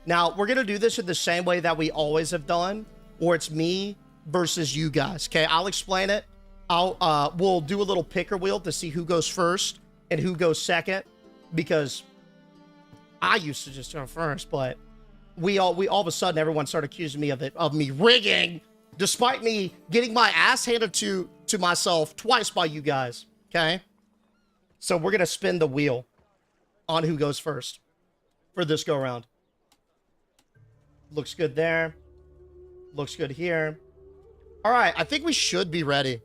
Now, we're gonna do this in the same way that we always have done, or it's me versus you guys. Okay, I'll explain it. We'll do a little picker wheel to see who goes first and who goes second, because I used to just go first, but we all of a sudden everyone started accusing me of me rigging, despite me getting my ass handed to myself twice by you guys. Okay, so we're gonna spin the wheel on who goes first for this go round. Looks good there. Looks good here. All right, I think we should be ready.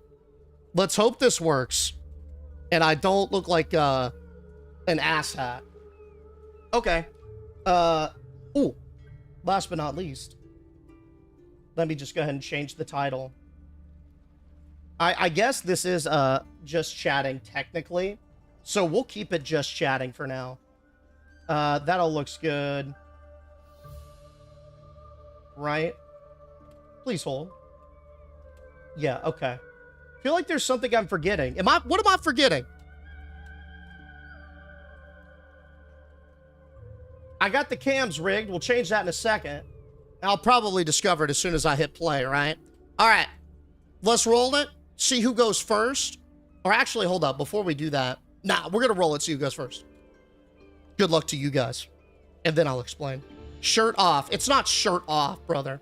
Let's hope this works and I don't look like an asshat. Okay. Ooh. Last but not least, let me just go ahead and change the title. I guess this is just chatting technically, so we'll keep it just chatting for now. That all looks good. Right? Please hold. Yeah, okay. feel like there's something I'm forgetting. What am I forgetting? I got the cams rigged. We'll change that in a second. I'll probably discover it as soon as I hit play, right? All right. Let's roll it. See who goes first. Or actually, hold up. Before we do that. Nah, we're going to roll it. See who goes first. Good luck to you guys. And then I'll explain. Shirt off. It's not shirt off, brother.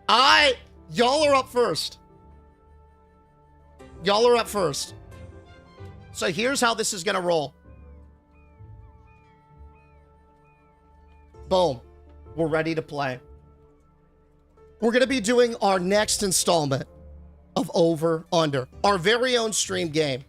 Y'all are up first. Y'all are up first. So here's how this is going to roll. Boom. We're ready to play. We're going to be doing our next installment of Over Under, our very own stream game.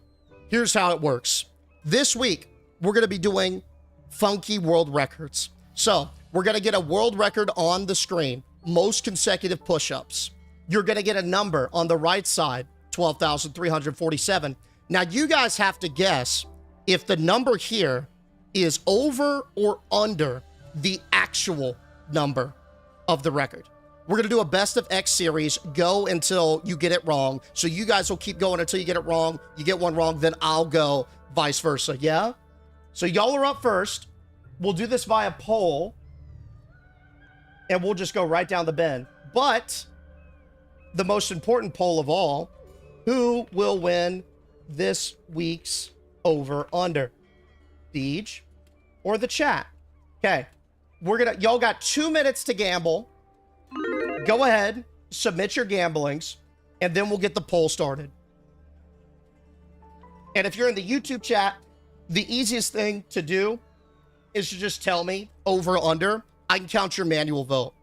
Here's how it works. This week, we're going to be doing funky world records. So we're going to get a world record on the screen, most consecutive push-ups. You're going to get a number on the right side, 12,347. Now, you guys have to guess if the number here is over or under the actual number of the record. We're going to do a best of X series. Go until you get it wrong. So you guys will keep going until you get it wrong. You get one wrong, then I'll go vice versa. Yeah? So y'all are up first. We'll do this via poll. And we'll just go right down the bend. But the most important poll of all, who will win this week's Over Under? Deej or the chat? Okay. Y'all got 2 minutes to gamble. Go ahead, submit your gamblings, and then we'll get the poll started. And if you're in the YouTube chat, the easiest thing to do is to just tell me over or under. I can count your manual vote.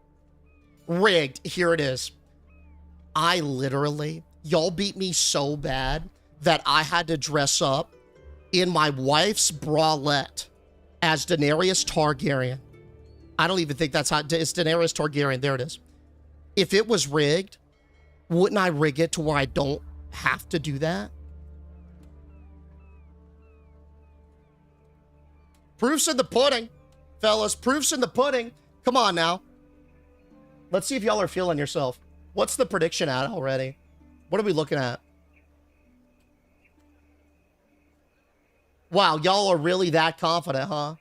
Rigged. Here it is. Y'all beat me so bad that I had to dress up in my wife's bralette as Daenerys Targaryen. I don't even think that's how it's Daenerys Targaryen. There it is. If it was rigged, wouldn't I rig it to where I don't have to do that? Proof's in the pudding, fellas. Proof's in the pudding. Come on now. Let's see if y'all are feeling yourself. What's the prediction at already? What are we looking at? Wow, y'all are really that confident, huh?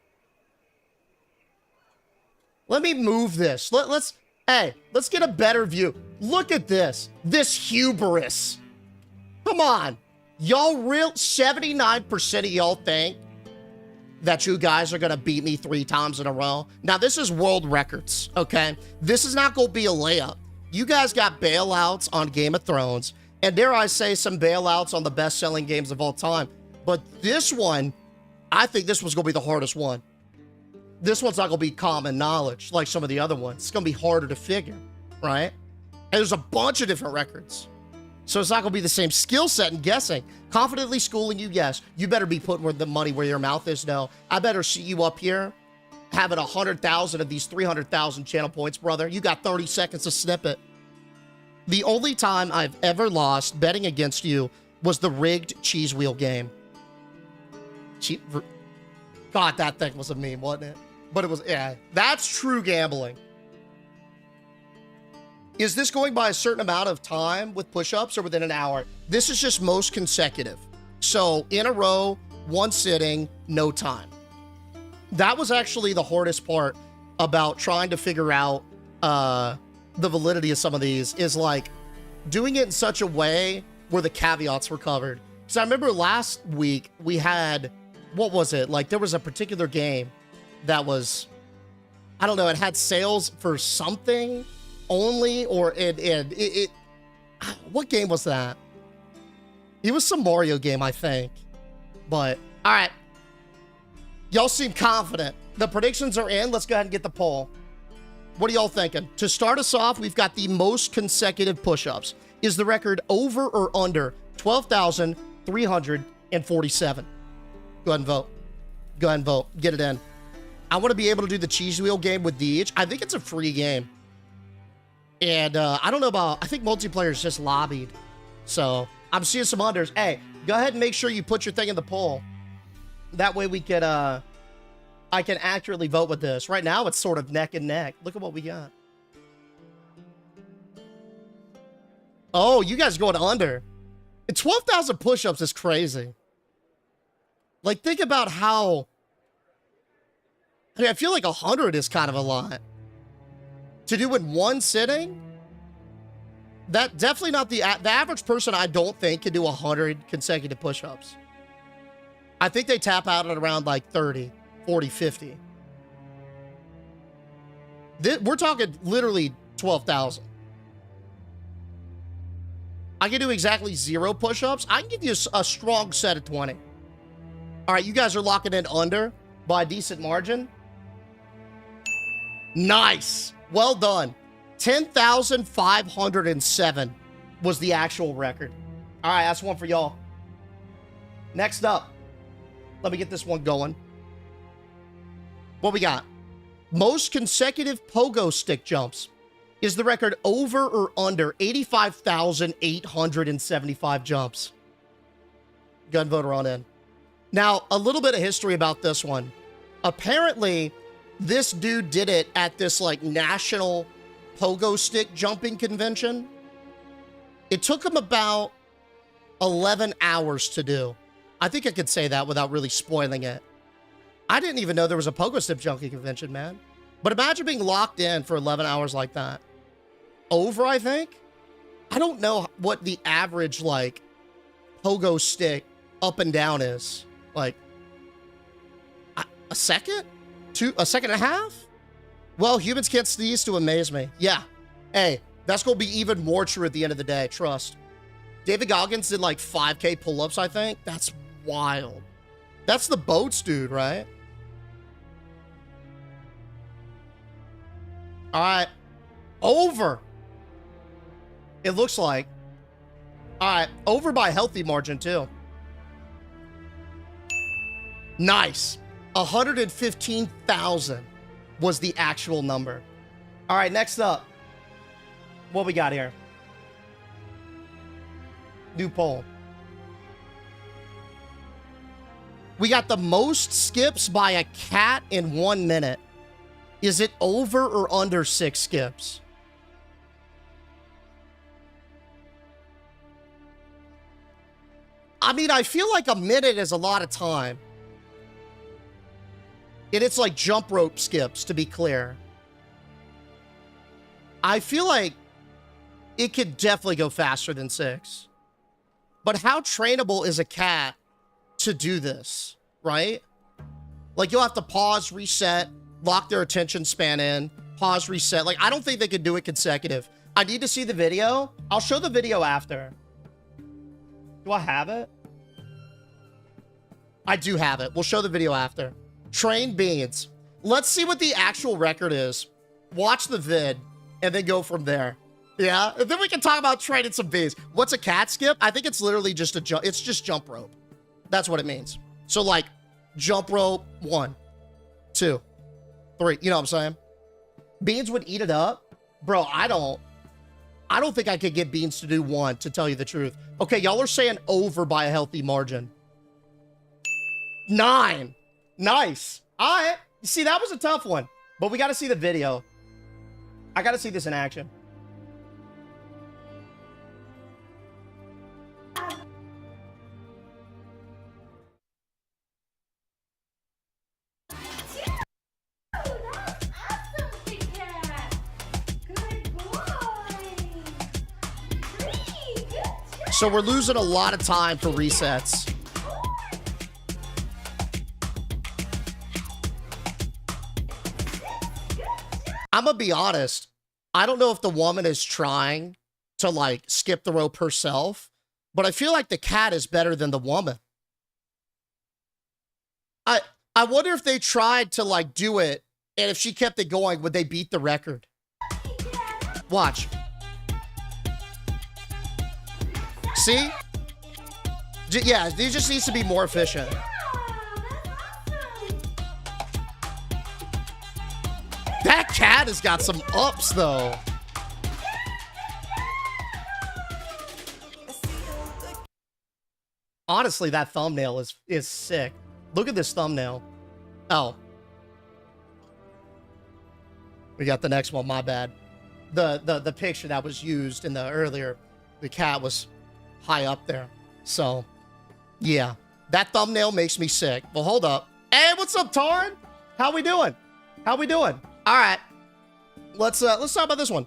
Let me move this. Let's get a better view. Look at this. This hubris. Come on. Y'all 79% of y'all think that you guys are going to beat me 3 times in a row. Now, this is world records, okay? This is not going to be a layup. You guys got bailouts on Game of Thrones, and dare I say some bailouts on the best-selling games of all time. But this one, I think this was going to be the hardest one. This one's not going to be common knowledge like some of the other ones. It's going to be harder to figure, right? And there's a bunch of different records. So it's not going to be the same skill set and guessing. Confidently schooling you, yes. You better be putting the money where your mouth is, no. I better see you up here having 100,000 of these 300,000 channel points, brother. You got 30 seconds to snip it. The only time I've ever lost betting against you was the rigged cheese wheel game. God, that thing was a meme, wasn't it? But it was, yeah, that's true gambling. Is this going by a certain amount of time with push-ups or within an hour? This is just most consecutive. So in a row, one sitting, no time. That was actually the hardest part about trying to figure out the validity of some of these, is like doing it in such a way where the caveats were covered. Because I remember last week we had, what was it? Like there was a particular game that was, I don't know, it had sales for something only, or it what game was that? It was some Mario game, I think. But all right, y'all seem confident. The predictions are in. Let's go ahead and get the poll. What are y'all thinking? To start us off, we've got the most consecutive push-ups. Is the record over or under 12,347? Go ahead and vote. Go ahead and vote. Get it in. I want to be able to do the cheese wheel game with Deej. I think it's a free game. And I don't know about, I think multiplayer is just lobbied. So I'm seeing some unders. Hey, go ahead and make sure you put your thing in the poll. That way we can, I can accurately vote with this. Right now it's sort of neck and neck. Look at what we got. Oh, you guys going under. And 12,000 push-ups is crazy. Like, think about how... I mean, I feel like 100 is kind of a lot. To do in one sitting? That definitely not the average person, I don't think, can do 100 consecutive push-ups. I think they tap out at around like 30, 40, 50. We're talking literally 12,000. I can do exactly 0 push-ups. I can give you a strong set of 20. All right, you guys are locking in under by a decent margin. Nice. Well done. 10,507 was the actual record. All right, that's one for y'all. Next up, let me get this one going. What we got? Most consecutive pogo stick jumps. Is the record over or under 85,875 jumps? Gun voter on in. Now, a little bit of history about this one. Apparently, this dude did it at this like national pogo stick jumping convention. It took him about 11 hours to do. I think I could say that without really spoiling it. I didn't even know there was a pogo stick jumping convention, man. But imagine being locked in for 11 hours like that. Over, I think? I don't know what the average, like, pogo stick up and down is. Like, a second? A second and a half? Well, humans can't cease to amaze me. Yeah. Hey, that's going to be even more true at the end of the day. Trust. David Goggins did like 5K pull-ups, I think. That's wild. That's the boats dude, right? All right. Over. It looks like. All right. Over by a healthy margin, too. Nice. 115,000 was the actual number. All right, next up. What we got here? New poll. We got the most skips by a cat in 1 minute. Is it over or under 6 skips? I mean, I feel like a minute is a lot of time. And it's like jump rope skips, to be clear. I feel like it could definitely go faster than 6. But how trainable is a cat to do this, right? Like, you'll have to pause, reset, lock their attention span in, pause, reset. Like, I don't think they could do it consecutive. I need to see the video. I'll show the video after. Do I have it? I do have it. We'll show the video after. Trained beans. Let's see what the actual record is. Watch the vid, and then go from there. Yeah? And then we can talk about training some beans. What's a cat skip? I think it's literally just a jump. It's just jump rope. That's what it means. So, like, jump rope, 1, 2, 3. You know what I'm saying? Beans would eat it up. Bro, I don't think I could get Beans to do 1, to tell you the truth. Okay, y'all are saying over by a healthy margin. 9. Nice. All right. You see, that was a tough one. But we got to see the video. I got to see this in action. So we're losing a lot of time for resets. I'm gonna be honest. I don't know if the woman is trying to, like, skip the rope herself, but I feel like the cat is better than the woman. I wonder if they tried to, like, do it, and if she kept it going, would they beat the record? Watch. See? Yeah, he just needs to be more efficient. That cat has got some ups, though. Honestly, that thumbnail is sick. Look at this thumbnail. Oh. We got the next one, my bad. The picture that was used in the earlier, the cat was high up there. So, yeah. That thumbnail makes me sick. Well, hold up. Hey, what's up, Tarn? How we doing? How we doing? All right. Let's talk about this one.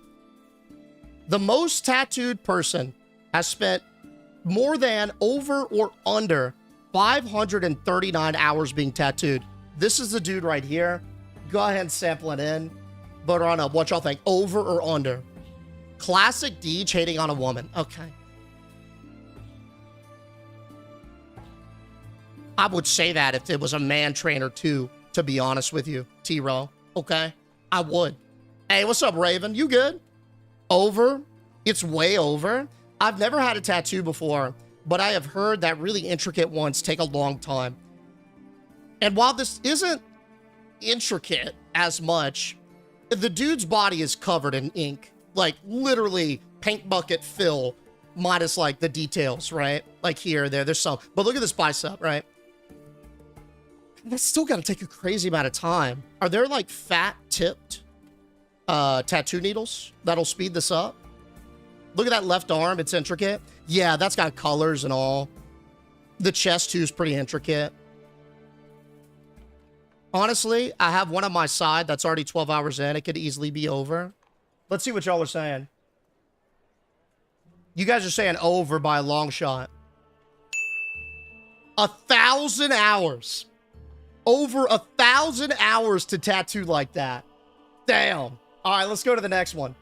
The most tattooed person has spent more than, over, or under 539 hours being tattooed. This is the dude right here. Go ahead and sample it in. Vote on up. What y'all think? Over or under? Classic Deej hating on a woman. Okay. I would say that if it was a man trainer too, to be honest with you, T-Row. Okay? I would. Hey, what's up, Raven? You good? Over? It's way over. I've never had a tattoo before, but I have heard that really intricate ones take a long time. And while this isn't intricate as much, the dude's body is covered in ink. Like, literally, paint bucket fill, minus, like, the details, right? Like, here, there's some. But look at this bicep, right? That's still got to take a crazy amount of time. Are there, like, fat-tipped tattoo needles that'll speed this up? Look at that left arm. It's intricate. Yeah, that's got colors and all. The chest, too, is pretty intricate. Honestly, I have one on my side that's already 12 hours in. It could easily be over. Let's see what y'all are saying. You guys are saying over by a long shot. 1,000 hours. Over 1,000 hours to tattoo like that. Damn. All right, let's go to the next one.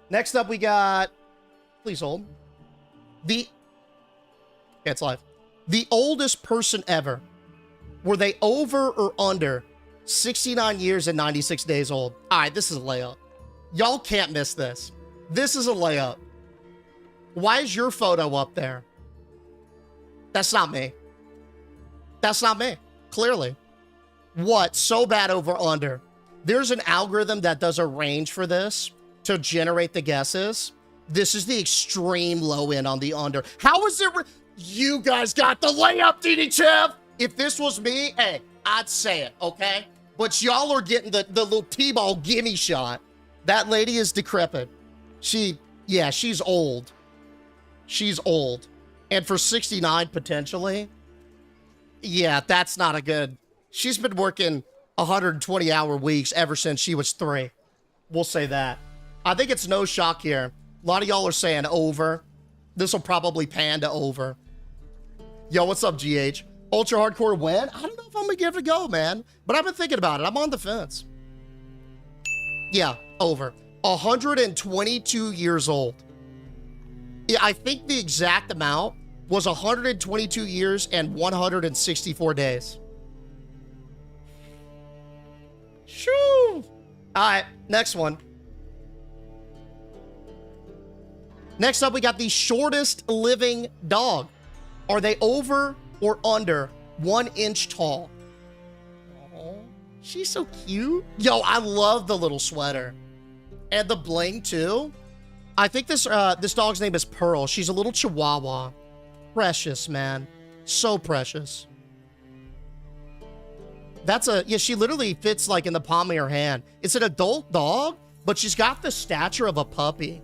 Next up, we got... Please hold. Yeah, it's live. The oldest person ever. Were they over or under 69 years and 96 days old? All right, this is a layup. Y'all can't miss this. This is a layup. Why is your photo up there? That's not me. That's not me. Clearly. What? So bad over under. There's an algorithm that does a range for this to generate the guesses. This is the extreme low end on the under. How is it? You guys got the layup, DD If this was me, hey, I'd say it, okay? But y'all are getting the little T-ball gimme shot. That lady is decrepit. She's old. She's old. And for 69 potentially, yeah, that's not a good... She's been working 120-hour weeks ever since she was 3. We'll say that. I think it's no shock here. A lot of y'all are saying over. This will probably pan to over. Yo, what's up, GH? Ultra hardcore win? I don't know if I'm gonna give it a go, man. But I've been thinking about it. I'm on the fence. Yeah, over. 122 years old. Yeah, I think the exact amount was 122 years and 164 days. Shoo! All right, next one. Next up, we got the shortest living dog. Are they over or under 1 inch tall? Oh, she's so cute. Yo, I love the little sweater. And the bling, too. I think this dog's name is Pearl. She's a little chihuahua. Precious, man. So precious. Yeah, she literally fits like in the palm of your hand. It's an adult dog, but she's got the stature of a puppy.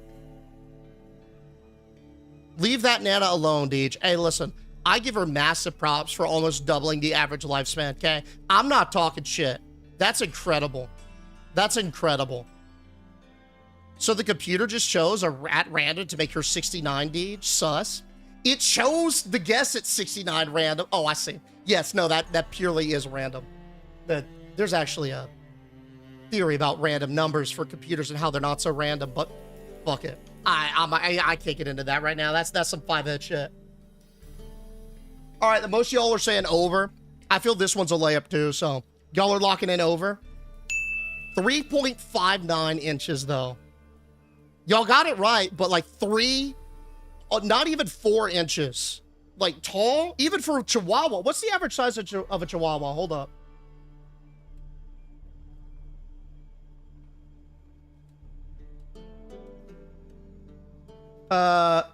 Leave that Nana alone, Deej. Hey, listen, I give her massive props for almost doubling the average lifespan, okay? I'm not talking shit. That's incredible. That's incredible. So the computer just chose at random to make her 69, Deej. Sus. It chose the guess at 69 random. Oh, I see. Yes, no, that purely is random. There's actually a theory about random numbers for computers and how they're not so random, but fuck it. I can't get into that right now. That's some 5-head shit. All right, the most y'all are saying over. I feel this one's a layup too, so y'all are locking in over. 3.59 inches though. Y'all got it right, but like not even 4 inches. Like tall, even for a Chihuahua. What's the average size of a Chihuahua? Hold up.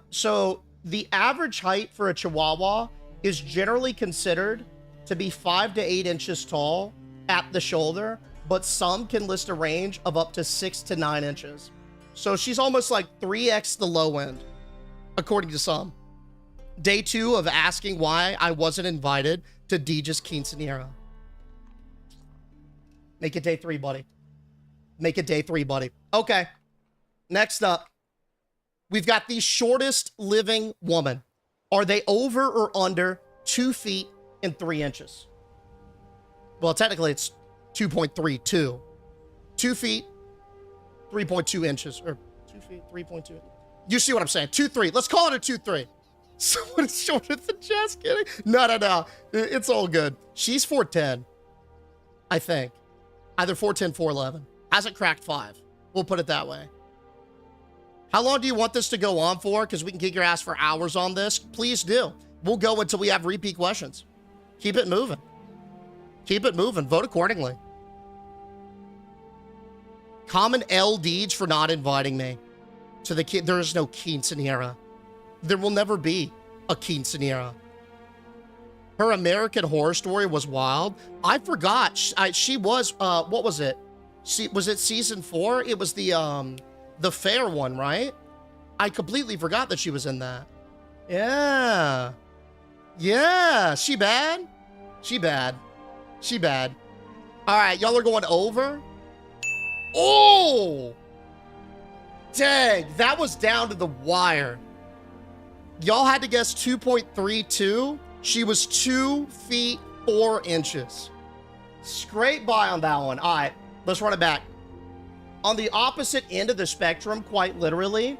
So the average height for a Chihuahua is generally considered to be 5 to 8 inches tall at the shoulder, but some can list a range of up to 6 to 9 inches. So she's almost like 3x the low end, according to some. Day 2 of asking why I wasn't invited to Deej's quinceanera. Make it day 3, buddy. Make it day 3, buddy. Okay. Next up, we've got the shortest living woman. Are they over or under 2 feet and 3 inches? Well, technically it's 2.32. 2 feet, 3.2 inches. Or 2 feet, 3.2. You see what I'm saying? 2'3". Let's call it a 2'3". Someone is shorter than Jess, kidding? No. It's all good. She's 4'10", I think. Either 4'10", 4'11". Hasn't cracked 5. We'll put it that way. How long do you want this to go on for? Because we can kick your ass for hours on this. Please do. We'll go until we have repeat questions. Keep it moving. Keep it moving. Vote accordingly. Common L Deej for not inviting me to the kid. There is no quinceanera. There will never be a quinceanera. Her American Horror Story was wild. I forgot. She was, what was it? Was it season 4? It was the fair one, right? I completely forgot that she was in that. Yeah. Yeah. She bad? She bad. She bad. All right. Y'all are going over. Oh! Dang. That was down to the wire. Y'all had to guess 2.32. She was 2 feet 4 inches. Scrape by on that one. All right. Let's run it back. On the opposite end of the spectrum, quite literally,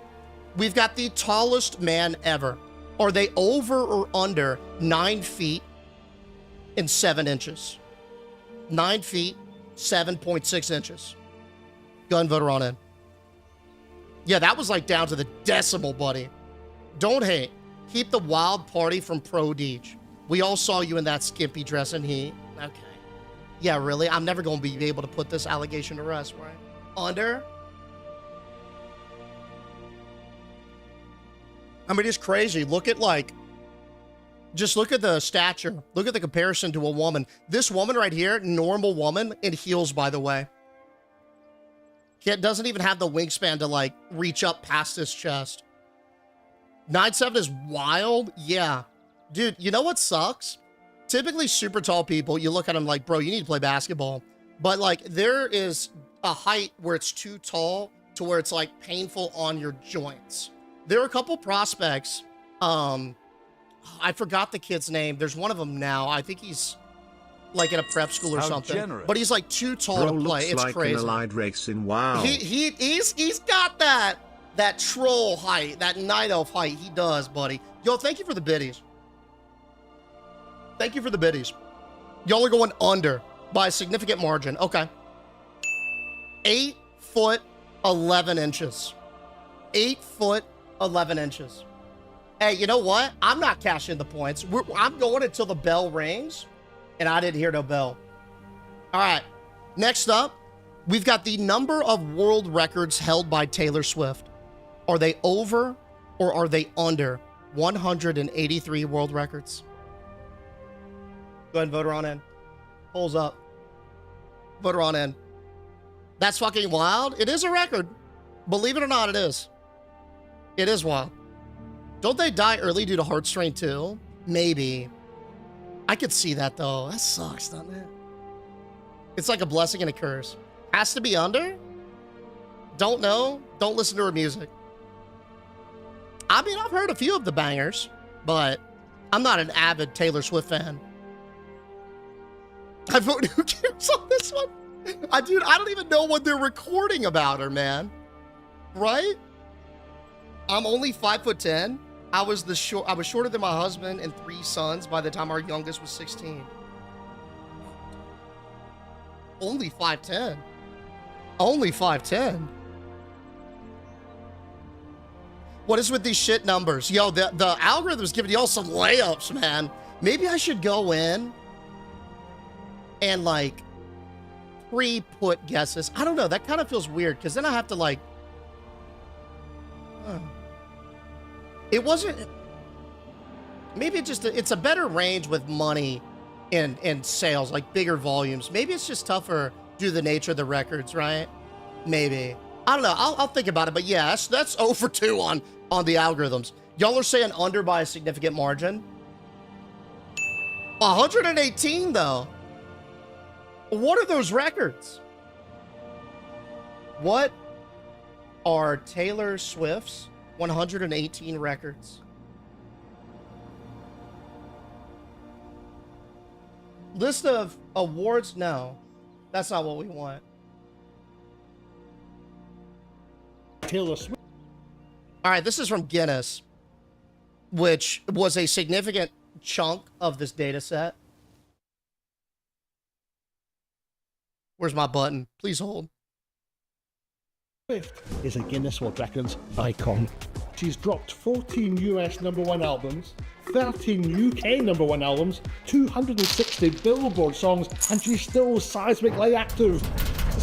we've got the tallest man ever. Are they over or under 9 feet and 7 inches? 9 feet, 7.6 inches. Go ahead and vote her on in. Yeah, that was like down to the decimal, buddy. Don't hate. Keep the wild party from Pro Deej. We all saw you in that skimpy dress and heat. Okay. Yeah, really? I'm never going to be able to put this allegation to rest, right? Under? I mean, it's crazy. Look at just look at the stature. Look at the comparison to a woman. This woman right here, normal woman, in heels, by the way. It doesn't even have the wingspan to reach up past his chest. 9'7" is wild. Yeah. Dude, you know what sucks? Typically super tall people, you look at them like, bro, you need to play basketball. But there is a height where it's too tall to where it's painful on your joints. There are a couple prospects. I forgot the kid's name. There's one of them now. I think he's in a prep school or something. Generous. But he's too tall to play. It's like crazy. An allied racing. Wow. He's got that troll height, that night elf height. He does, buddy. Yo, thank you for the biddies. Thank you for the biddies. Y'all are going under by a significant margin. Okay. 8 foot 11 inches. 8 foot 11 inches. Hey, you know what? I'm not cashing the points. I'm going until the bell rings, and I didn't hear no bell. All right. Next up, we've got the number of world records held by Taylor Swift. Are they over or are they under 183 world records? Go ahead and vote her on in. Polls up. Vote her on in. That's fucking wild. It is a record. Believe it or not, it is. It is wild. Don't they die early due to heart strain too? Maybe. I could see that though. That sucks, doesn't it? It's like a blessing and a curse. Has to be under? Don't know. Don't listen to her music. I mean, I've heard a few of the bangers, but I'm not an avid Taylor Swift fan. I vote who cares on this one? Dude, I don't even know what they're recording about her, man. Right? I'm only 5'10". I was shorter than my husband and 3 sons by the time our youngest was 16. Only 5'10". Only 5'10". What is with these shit numbers? Yo, the algorithm's giving y'all some layups, man. Maybe I should go in and pre-put guesses. I don't know. That kind of feels weird because then I have to it wasn't. Maybe it's a better range with money and sales, bigger volumes. Maybe it's just tougher due to the nature of the records, right? Maybe. I don't know. I'll think about it. But yeah, that's 0 for 2 on the algorithms. Y'all are saying under by a significant margin. 118 though. What are those records? What are Taylor Swift's 118 records? List of awards? No, that's not what we want. Taylor Swift. All right, this is from Guinness, which was a significant chunk of this data set. Where's my button? Please hold. Swift is a Guinness World Records icon. She's dropped 14 US #1 albums, 13 UK #1 albums, 260 Billboard songs, and she's still seismically active.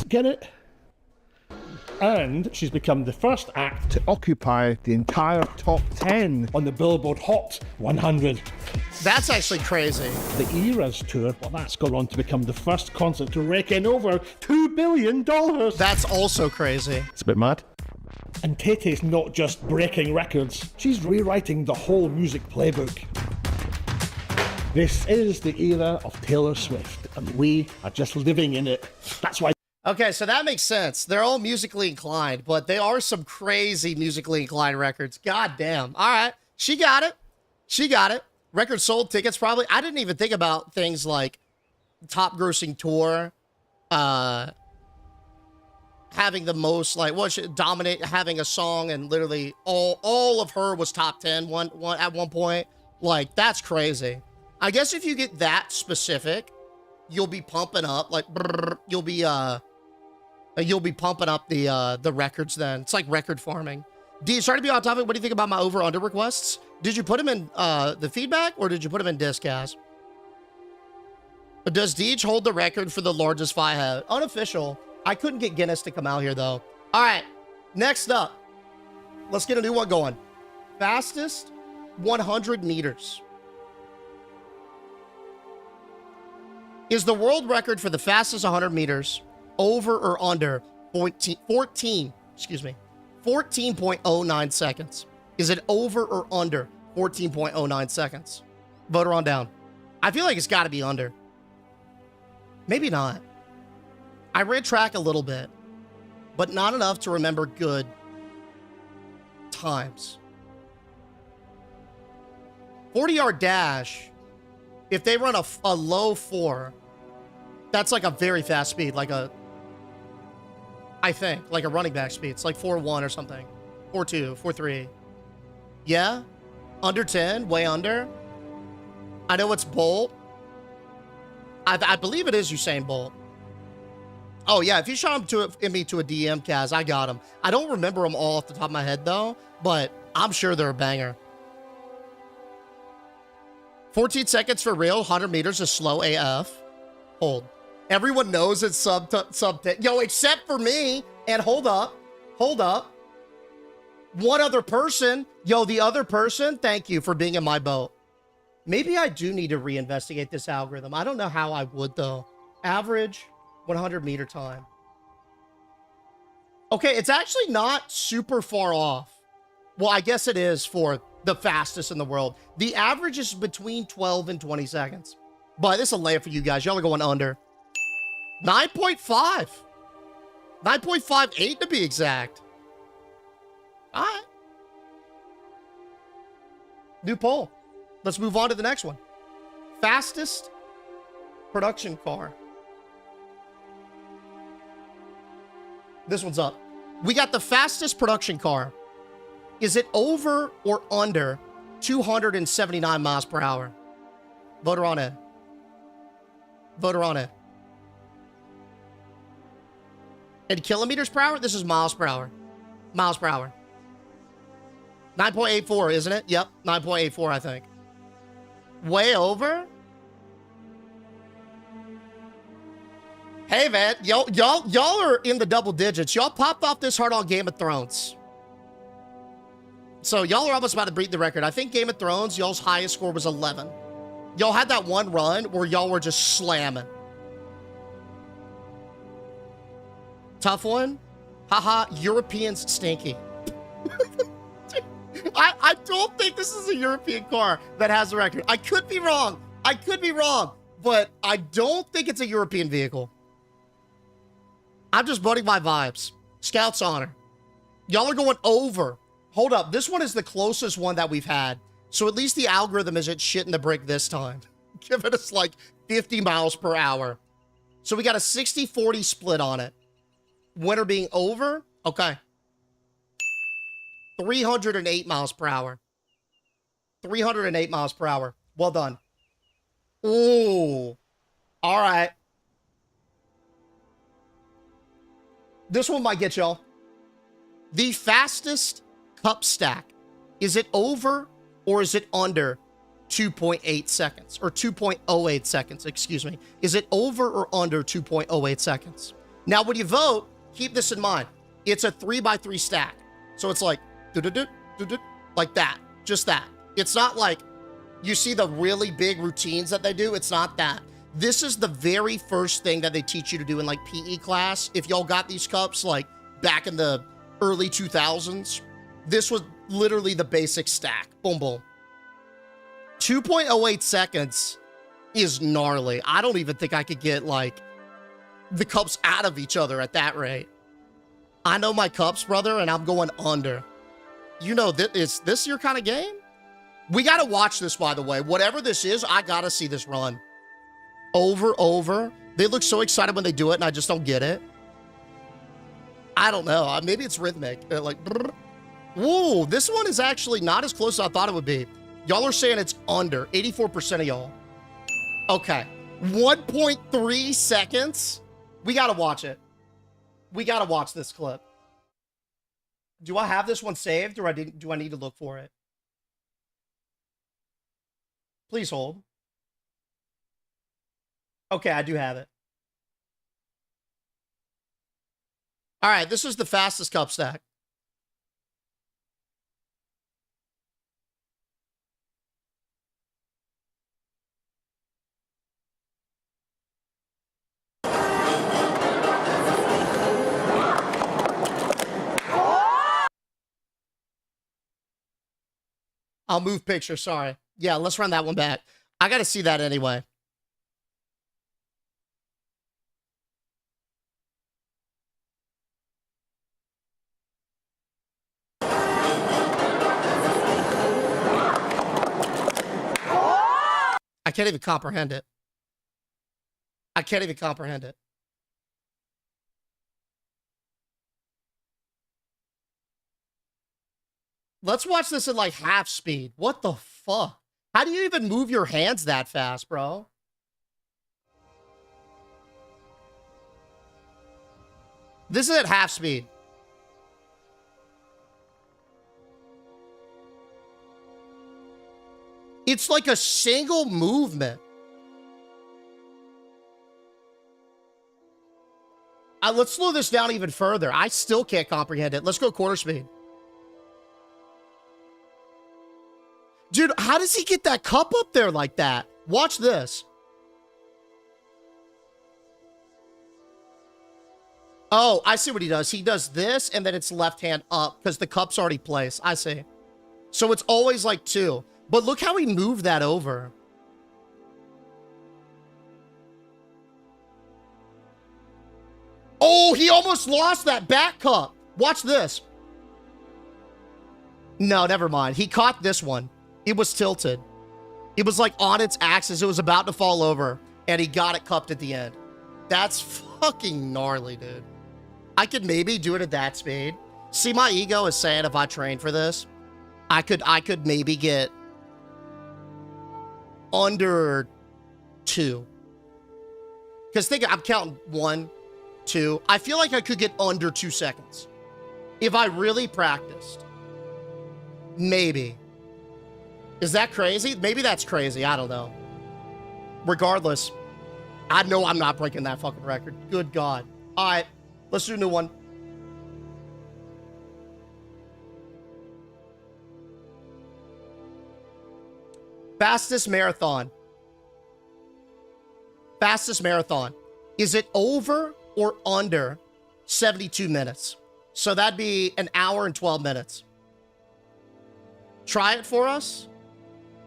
Get it? And she's become the first act to occupy the entire top 10 on the Billboard Hot 100. That's actually crazy. The Eras Tour, well, that's gone on to become the first concert to rake in over $2 billion. That's also crazy. It's a bit mad. And Tete's not just breaking records, she's rewriting the whole music playbook. This is the era of Taylor Swift, and we are just living in it. That's why. Okay, so that makes sense. They're all musically inclined, but they are some crazy musically inclined records. God damn. All right. She got it. She got it. Record sold tickets probably. I didn't even think about things like top grossing tour, having the most, like, what should dominate, having a song and literally all of her was top 10 at one point. Like, that's crazy. I guess if you get that specific, you'll be pumping up, like, you'll be pumping up the records then. It's like record farming. Sorry to be on topic. What do you think about my over-under requests? Did you put them in the feedback or did you put them in Discast? But does Deej hold the record for the largest fi head? Unofficial. I couldn't get Guinness to come out here though. All right, next up, let's get a new one going. Fastest 100 meters. Is the world record for the fastest 100 meters over or under 14.09 seconds? Is it over or under 14.09 seconds? Vote on down. I feel like it's got to be under. Maybe not. I ran track a little bit, but not enough to remember good times. 40-yard dash, if they run a low 4, that's like a very fast speed, I think, like a running back speed. It's like 4.1 or something. 4.2, 4.3. Yeah? Under 10, way under. I know it's Bolt. I believe it is Usain Bolt. Oh, yeah, if you shot me to a DM, Kaz, I got him. I don't remember them all off the top of my head, though, but I'm sure they're a banger. 14 seconds for real, 100 meters is slow AF. Hold. Everyone knows it's sub 10. Yo, except for me. And hold up. One other person. Yo, the other person, thank you for being in my boat. Maybe I do need to reinvestigate this algorithm. I don't know how I would, though. Average 100 meter time. Okay, it's actually not super far off. Well, I guess it is for the fastest in the world. The average is between 12 and 20 seconds. But this is a layup for you guys. Y'all are going under. 9.5. 9.58 to be exact. All right. New poll. Let's move on to the next one. Fastest production car. This one's up. We got the fastest production car. Is it over or under 279 miles per hour? Voter on it. Voter on it. In kilometers per hour? This is miles per hour. Miles per hour. 9.84, isn't it? Yep, 9.84, I think. Way over? Hey, man, y'all are in the double digits. Y'all popped off this hard on Game of Thrones. So y'all are almost about to beat the record. I think Game of Thrones, y'all's highest score was 11. Y'all had that one run where y'all were just slamming. Tough one. Haha, Europeans stinky. I don't think this is a European car that has a record. I could be wrong. I could be wrong, but I don't think it's a European vehicle. I'm just voting my vibes. Scout's honor. Y'all are going over. Hold up. This one is the closest one that we've had. So at least the algorithm isn't shitting the brick this time. Giving us like 50 miles per hour. So we got a 60-40 split on it. Winner being over. Okay. 308 miles per hour. 308 miles per hour. Well done. Ooh. All right. This one might get y'all. The fastest cup stack. Is it over or is it under 2.8 seconds? Or 2.08 seconds, excuse me. Is it over or under 2.08 seconds? Now, when you vote, keep this in mind. It's a 3x3 stack. So it's like, like that. Just that. It's not like you see the really big routines that they do. It's not that. This is the very first thing that they teach you to do in like PE class. If y'all got these cups like back in the early 2000s, this was literally the basic stack. Boom, boom. 2.08 seconds is gnarly. I don't even think I could get like the cups out of each other at that rate. I know my cups, brother, and I'm going under. You know, is this your kind of game? We got to watch this, by the way. Whatever this is, I got to see this run. Over. They look so excited when they do it, and I just don't get it. I don't know. Maybe it's rhythmic. Like, brrr. Whoa, this one is actually not as close as I thought it would be. Y'all are saying it's under. 84% of y'all. Okay. 1.3 seconds. We got to watch it. We got to watch this clip. Do I have this one saved, or do I need to look for it? Please hold. Okay, I do have it. All right, this is the fastest cup stack. I'll move picture, sorry. Yeah, let's run that one back. I got to see that anyway. I can't even comprehend it. I can't even comprehend it. Let's watch this at like half speed. What the fuck? How do you even move your hands that fast, bro? This is at half speed. It's like a single movement. Let's slow this down even further. I still can't comprehend it. Let's go quarter speed. Dude, how does he get that cup up there like that? Watch this. Oh, I see what he does. He does this, and then it's left hand up because the cup's already placed. I see. So it's always like two. But look how he moved that over. Oh, he almost lost that back cup. Watch this. No, never mind. He caught this one. It was tilted. It was like on its axis. It was about to fall over, and he got it cupped at the end. That's fucking gnarly, dude. I could maybe do it at that speed. See, my ego is saying if I train for this, I could maybe get under 2. Because think, I'm counting 1, 2. I feel like I could get under 2 seconds. If I really practiced. Maybe. Is that crazy? Maybe that's crazy. I don't know. Regardless, I know I'm not breaking that fucking record. Good God. All right, let's do a new one. Fastest marathon. Fastest marathon. Is it over or under 72 minutes? So that'd be an hour and 12 minutes. Try it for us.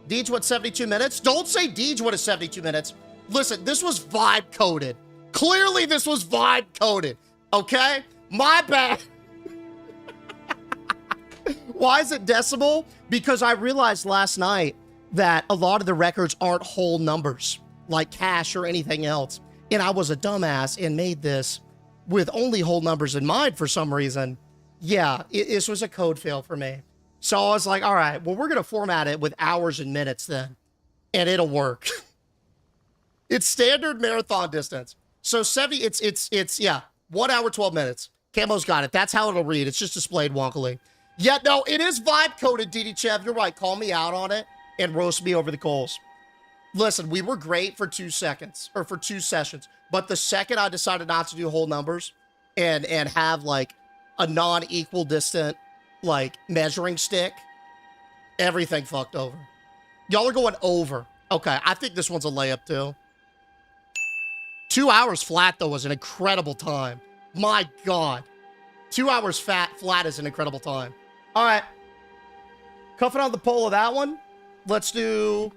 Deej, what, 72 minutes? Don't say Deej, what is 72 minutes. Listen, this was vibe coded. Clearly this was vibe coded. Okay? My bad. Why is it decimal? Because I realized last night that a lot of the records aren't whole numbers, like cash or anything else. And I was a dumbass and made this with only whole numbers in mind for some reason. Yeah, this was a code fail for me. So I was like, all right, well, we're going to format it with hours and minutes then, and it'll work. It's standard marathon distance. So 70, it's 1 hour, 12 minutes. Camo's got it. That's how it'll read. It's just displayed wonkily. Yeah, no, it is vibe coded, DD Chev. You're right. Call me out on it and roast me over the coals. Listen, we were great for 2 seconds, or for 2 sessions. But the second I decided not to do whole numbers and have like a non-equal distant like measuring stick, everything fucked over. Y'all are going over. Okay, I think this one's a layup too. 2 hours flat though was an incredible time. My God. 2 hours flat is an incredible time. All right. Cuffing on the pole of that one. Let's do...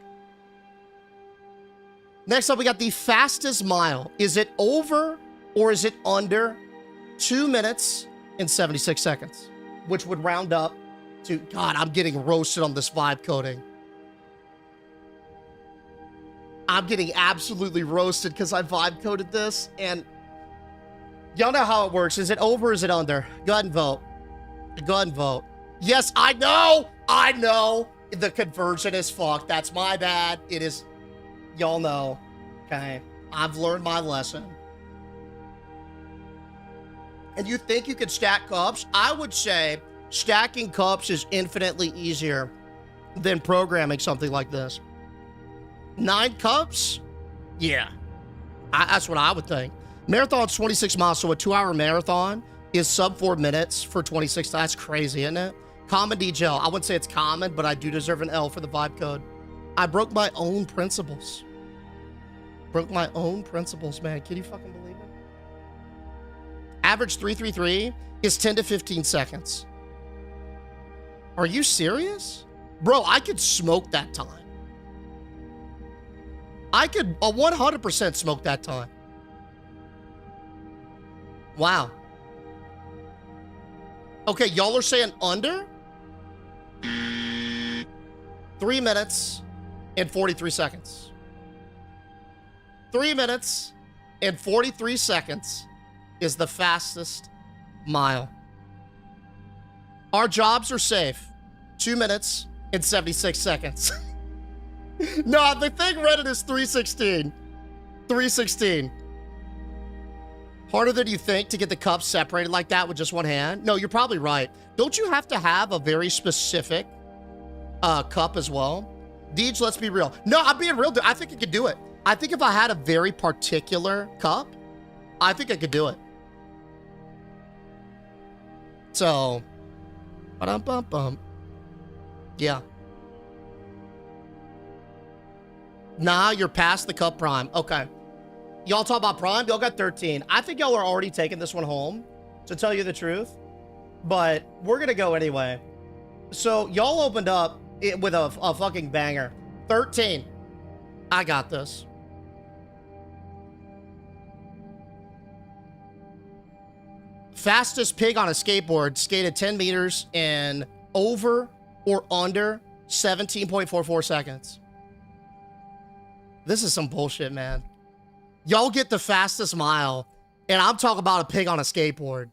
Next up, we got the fastest mile. Is it over or is it under 2 minutes and 76 seconds? Which would round up to... God, I'm getting roasted on this vibe coding. I'm getting absolutely roasted because I vibe coded this. And y'all know how it works. Is it over or is it under? Go ahead and vote. Go ahead and vote. Yes, I know. I know. The conversion is fucked. That's my bad. It is... Y'all know. Okay. I've learned my lesson. And you think you could stack cups? I would say stacking cups is infinitely easier than programming something like this. 9 cups? Yeah. That's what I would think. Marathon's 26 miles, so a 2-hour marathon is sub 4 minutes for 26. That's crazy, isn't it? Common DGL. I wouldn't say it's common, but I do deserve an L for the vibe code. I broke my own principles. Broke my own principles, man. Can you fucking believe it? Average 333 is 10 to 15 seconds. Are you serious? Bro, I could smoke that time. I could 100% smoke that time. Wow. Okay, y'all are saying under? 3 minutes and 43 seconds. 3 minutes and 43 seconds is the fastest mile. Our jobs are safe. 2 minutes and 76 seconds. No, the thing Reddit is 316. 316. Harder than you think to get the cups separated like that with just one hand? No, you're probably right. Don't you have to have a very specific cup as well? Deej, let's be real. No, I'm being real. I think I could do it. I think if I had a very particular cup, I think I could do it. So, ba-dum-bum-bum. Yeah. Nah, you're past the cup prime. Okay. Y'all talk about prime? Y'all got 13. I think y'all are already taking this one home, to tell you the truth. But we're going to go anyway. So, y'all opened up with a fucking banger. 13. I got this. Fastest pig on a skateboard skated 10 meters in over or under 17.44 seconds. This is some bullshit, man. Y'all get the fastest mile, and I'm talking about a pig on a skateboard.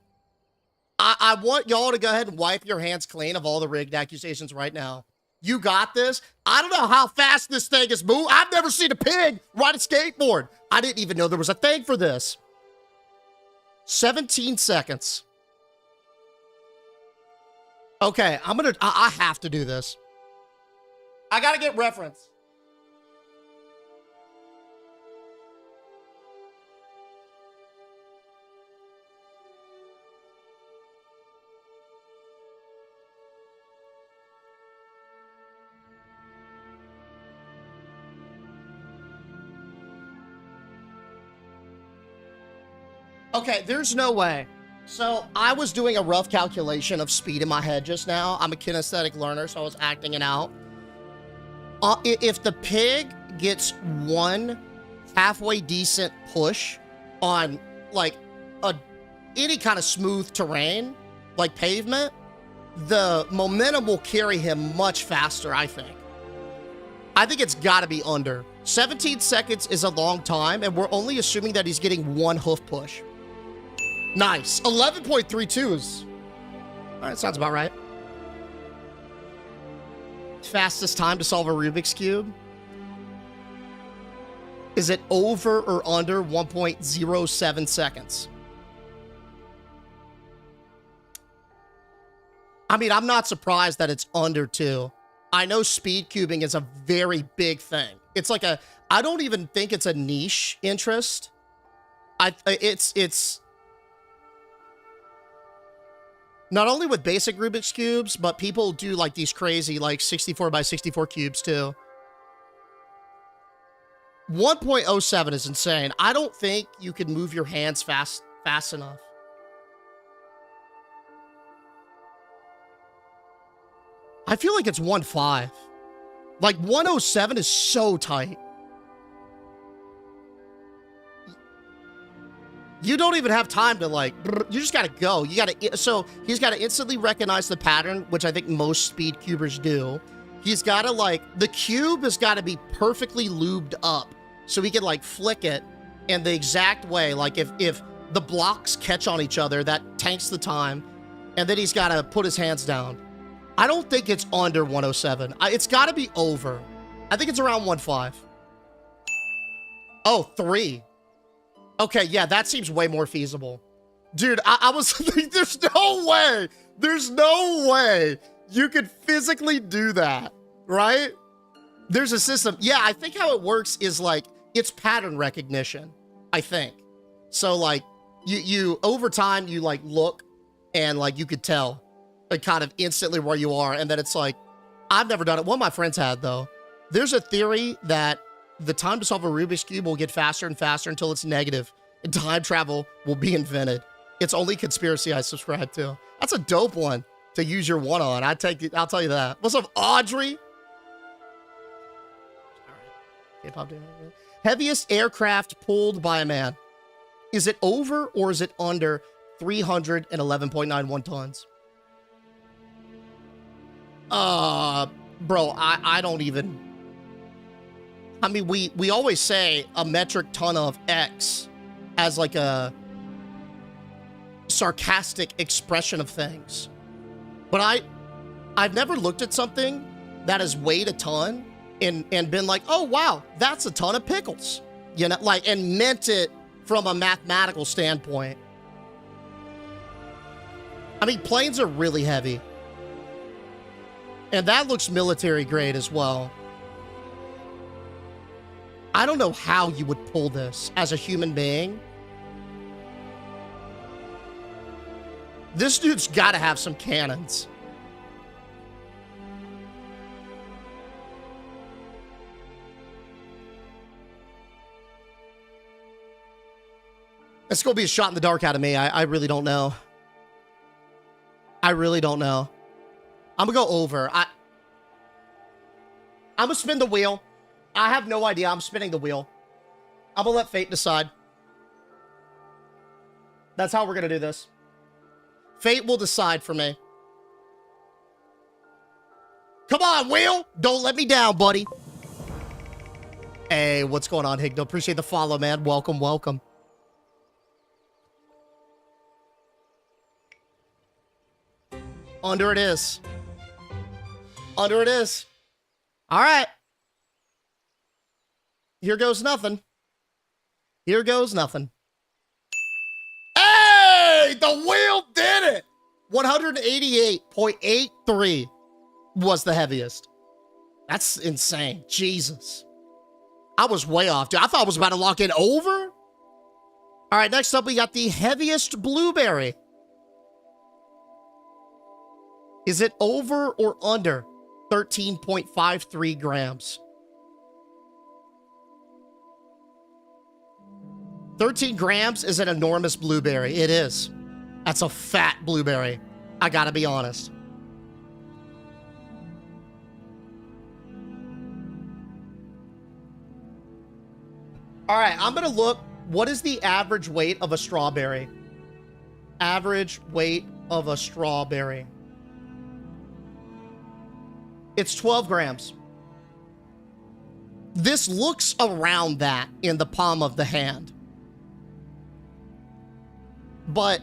I want y'all to go ahead and wipe your hands clean of all the rigged accusations right now. You got this. I don't know how fast this thing is moving. I've never seen a pig ride a skateboard. I didn't even know there was a thing for this. 17 seconds. Okay, I have to do this. I gotta get reference. Okay, there's no way. So I was doing a rough calculation of speed in my head just now. I'm a kinesthetic learner, so I was acting it out. If the pig gets one halfway decent push on like any kind of smooth terrain, like pavement, the momentum will carry him much faster, I think. I think it's got to be under. 17 seconds is a long time, and we're only assuming that he's getting one hoof push. Nice. 11.32 is... All right, sounds about right. Fastest time to solve a Rubik's Cube. Is it over or under 1.07 seconds? I mean, I'm not surprised that it's under 2. I know speed cubing is a very big thing. It's like a... I don't even think it's a niche interest. It's not only with basic Rubik's Cubes, but people do like these crazy like 64 by 64 cubes too. 1.07 is insane. I don't think you could move your hands fast enough. I feel like it's 1.5. Like 107 is so tight. You don't even have time to like, you just gotta go. You gotta, so he's gotta instantly recognize the pattern, which I think most speed cubers do. He's gotta like, the cube has gotta be perfectly lubed up so he can like flick it in the exact way. Like if the blocks catch on each other, that tanks the time. And then he's gotta put his hands down. I don't think it's under 107. It's gotta be over. I think it's around 1.5. Oh, 3. Okay, yeah, that seems way more feasible. Dude, I was like, there's no way. There's no way you could physically do that, right? There's a system. Yeah, I think how it works is like, it's pattern recognition, I think. So like, you over time, you like look and like you could tell like kind of instantly where you are. And then it's like, I've never done it. One of my friends had though. There's a theory that the time to solve a Rubik's Cube will get faster and faster until it's negative, and time travel will be invented. It's only conspiracy I subscribe to. That's a dope one to use your one on. I'll tell you that. What's up, Audrey? All right. Heaviest aircraft pulled by a man. Is it over or is it under 311.91 tons? Bro, I don't even... I mean, we always say a metric ton of X as like a sarcastic expression of things. But I've never looked at something that has weighed a ton and been like, oh, wow, that's a ton of pickles. You know, like, and meant it from a mathematical standpoint. I mean, planes are really heavy. And that looks military grade as well. I don't know how you would pull this as a human being. This dude's got to have some cannons. It's going to be a shot in the dark out of me. I really don't know. I really don't know. I'm going to go over. I'm going to spin the wheel. I have no idea. I'm spinning the wheel. I'm going to let fate decide. That's how we're going to do this. Fate will decide for me. Come on, wheel. Don't let me down, buddy. Hey, what's going on, Higdo? Appreciate the follow, man. Welcome, welcome. Under it is. Under it is. All right. Here goes nothing. Here goes nothing. Hey! The wheel did it! 188.83 was the heaviest. That's insane. Jesus. I was way off, dude. I thought I was about to lock in over. All right, next up, we got the heaviest blueberry. Is it over or under 13.53 grams? 13 grams is an enormous blueberry. It is. That's a fat blueberry. I gotta be honest. All right, I'm gonna look. What is the average weight of a strawberry? Average weight of a strawberry. It's 12 grams. This looks around that in the palm of the hand. But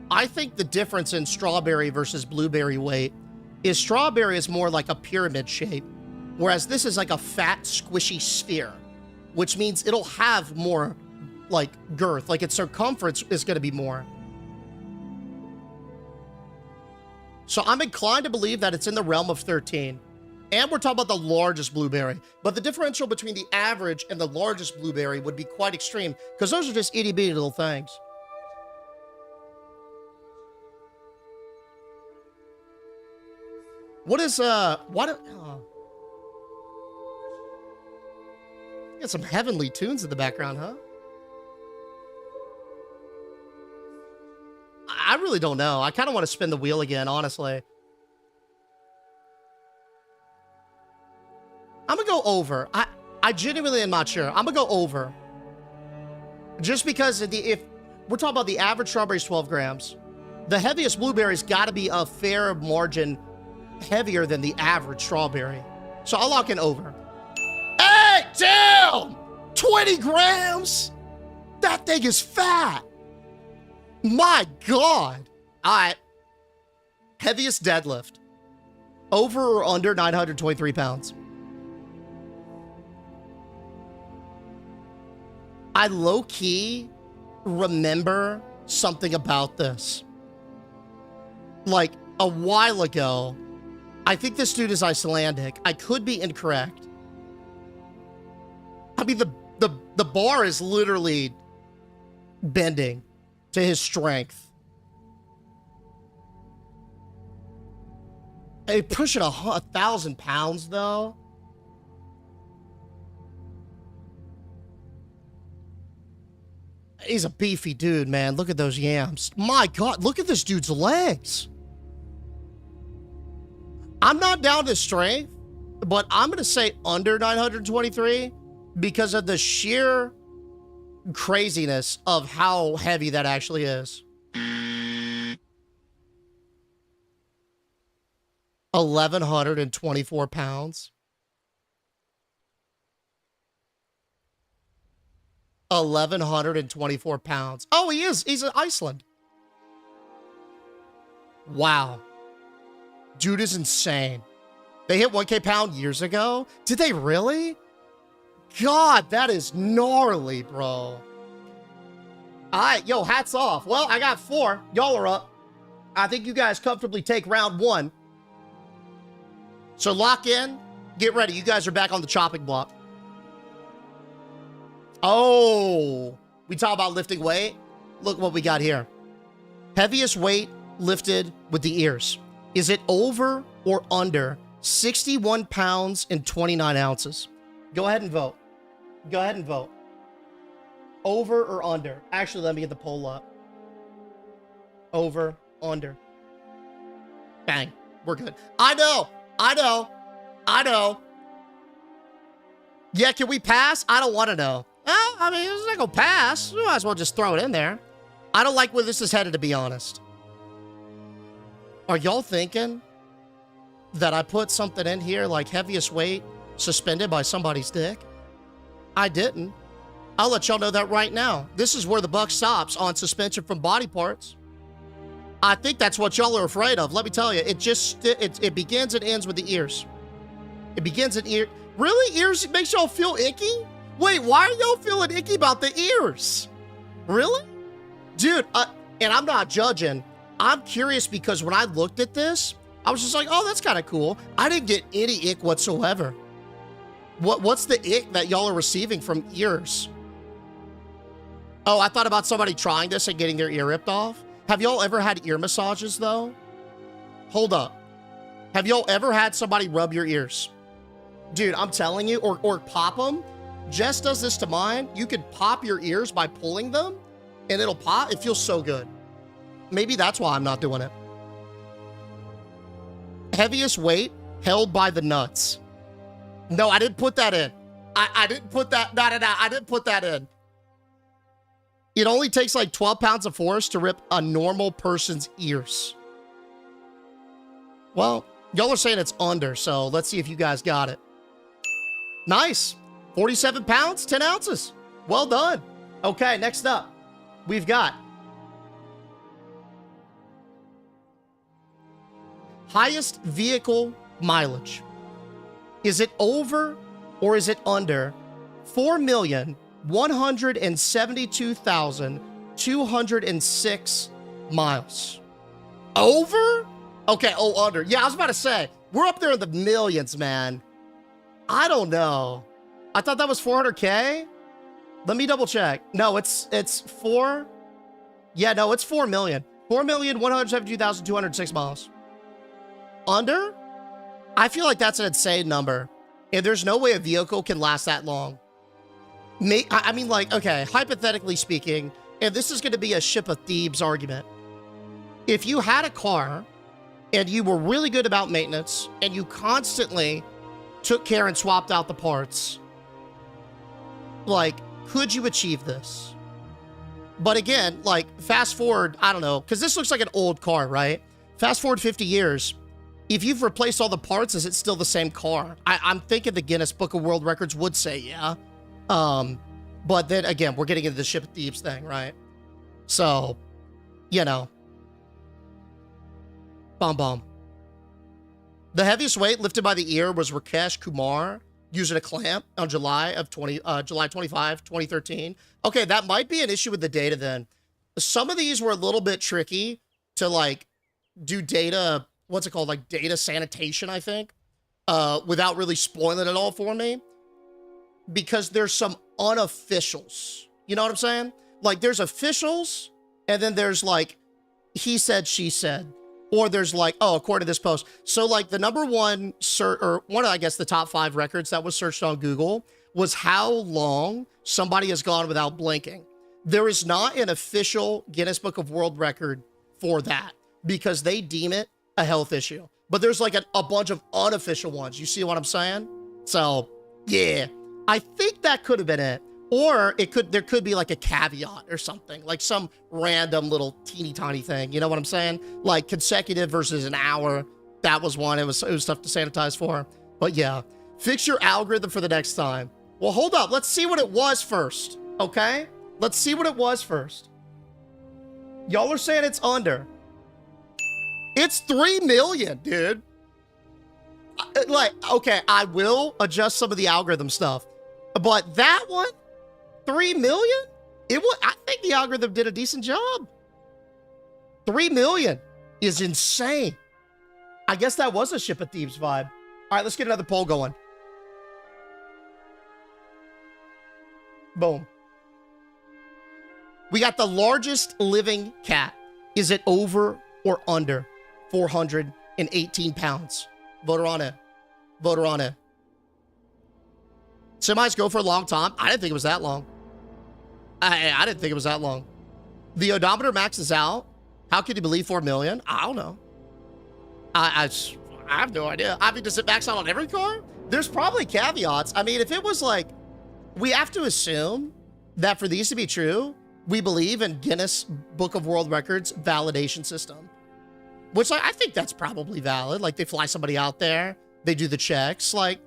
I think the difference in strawberry versus blueberry weight is strawberry is more like a pyramid shape, whereas this is like a fat, squishy sphere, which means it'll have more like girth, like its circumference is going to be more. So I'm inclined to believe that it's in the realm of 13. And we're talking about the largest blueberry. But the differential between the average and the largest blueberry would be quite extreme, because those are just itty bitty little things. What is, what? Got some heavenly tunes in the background, huh? I really don't know. I kind of want to spin the wheel again, honestly. I'm going to go over. I genuinely am not sure. I'm going to go over. Just because if we're talking about the average strawberry is 12 grams, the heaviest blueberry's got to be a fair margin heavier than the average strawberry. So I'll lock in over. Hey, damn! 20 grams? That thing is fat. My God. All right. Heaviest deadlift. Over or under 923 pounds? I low-key remember something about this. Like, a while ago, I think this dude is Icelandic. I could be incorrect. I mean, the bar is literally bending to his strength. Hey, pushing 1,000 pounds, though. He's a beefy dude, man. Look at those yams. My God, look at this dude's legs. I'm not down to strength, but I'm going to say under 923 because of the sheer craziness of how heavy that actually is. 1,124 pounds. 1,124 pounds. Oh, he is. He's in Iceland. Wow. Dude is insane. They hit 1K pound years ago? Did they really? God, that is gnarly, bro. All right, yo, hats off. Well, I got 4. Y'all are up. I think you guys comfortably take round 1. So lock in. Get ready. You guys are back on the chopping block. Oh, we talk about lifting weight. Look what we got here. Heaviest weight lifted with the ears. Is it over or under 61 pounds and 29 ounces? Go ahead and vote. Go ahead and vote. Over or under? Actually, let me get the poll up. Over, under. Bang. We're good. I know. Yeah, can we pass? I don't want to know. I mean, it's not gonna pass. You might as well just throw it in there. I don't like where this is headed, to be honest. Are y'all thinking that I put something in here like heaviest weight suspended by somebody's dick? I didn't. I'll let y'all know that right now. This is where the buck stops on suspension from body parts. I think that's what y'all are afraid of. Let me tell you, it begins and ends with the ears. It begins in ear. Really? Ears makes y'all feel icky? Wait, why are y'all feeling icky about the ears? Really? Dude, and I'm not judging. I'm curious because when I looked at this, I was just like, oh, that's kind of cool. I didn't get any ick whatsoever. What's the ick that y'all are receiving from ears? Oh, I thought about somebody trying this and getting their ear ripped off. Have y'all ever had ear massages, though? Hold up. Have y'all ever had somebody rub your ears? Dude, I'm telling you, or pop them. Jess does this to mine. You could pop your ears by pulling them, and it'll pop. It feels so good. Maybe that's why I'm not doing it. Heaviest weight held by the nuts. No, I didn't put that in. I didn't put that. No, I didn't put that in. It only takes like 12 pounds of force to rip a normal person's ears. Well, y'all are saying it's under, so let's see if you guys got it. Nice. 47 pounds, 10 ounces. Well done. Okay, next up, we've got highest vehicle mileage. Is it over or is it under 4,172,206 miles? Over? Okay, oh, under. Yeah, I was about to say, we're up there in the millions, man. I don't know. I thought that was 400K. Let me double check. No, it's 4. Yeah, no, it's 4 million. 4,172,206 miles. Under? I feel like that's an insane number. And there's no way a vehicle can last that long. I mean, like, okay, hypothetically speaking, and this is going to be a ship of thieves argument. If you had a car and you were really good about maintenance and you constantly took care and swapped out the parts, like, could you achieve this? But again, like, fast forward, I don't know, because this looks like an old car, right? Fast forward 50 years. If you've replaced all the parts, is it still the same car? I'm thinking the Guinness Book of World Records would say yeah. But then again, we're getting into the ship of thieves thing, right? So, you know. Bum. The heaviest weight lifted by the ear was Rakesh Kumar using a clamp on July 25, 2013. Okay, that might be an issue with the data then. Some of these were a little bit tricky to like do data, what's it called? Like data sanitation, I think, without really spoiling it all for me. Because there's some unofficials. You know what I'm saying? Like there's officials and then there's like he said, she said. Or there's like, oh, according to this post. So like the number one search, or one of, I guess, the top 5 records that was searched on Google was how long somebody has gone without blinking. There is not an official Guinness Book of World Record for that because they deem it a health issue. But there's like a bunch of unofficial ones. You see what I'm saying? So yeah, I think that could have been it. Or there could be like a caveat or something, like some random little teeny tiny thing. You know what I'm saying? Like consecutive versus an hour. That was one. It was tough to sanitize for. But yeah, fix your algorithm for the next time. Well, hold up. Let's see what it was first. Okay? Let's see what it was first. Y'all are saying it's under. It's 3 million, dude. Like, okay, I will adjust some of the algorithm stuff. But that one? 3 million? I think the algorithm did a decent job. 3 million is insane. I guess that was a ship of thieves vibe. All right, let's get another poll going. Boom. We got the largest living cat. Is it over or under 418 pounds? Voter on it. Voter on it. Semis go for a long time. I didn't think it was that long. I didn't think it was that long. The odometer maxes out. How could you believe 4 million? I don't know. I have no idea. I mean, does it max out on every car? There's probably caveats. I mean, if it was like, we have to assume that for these to be true, we believe in Guinness Book of World Records validation system, which I think that's probably valid. Like they fly somebody out there, they do the checks. Like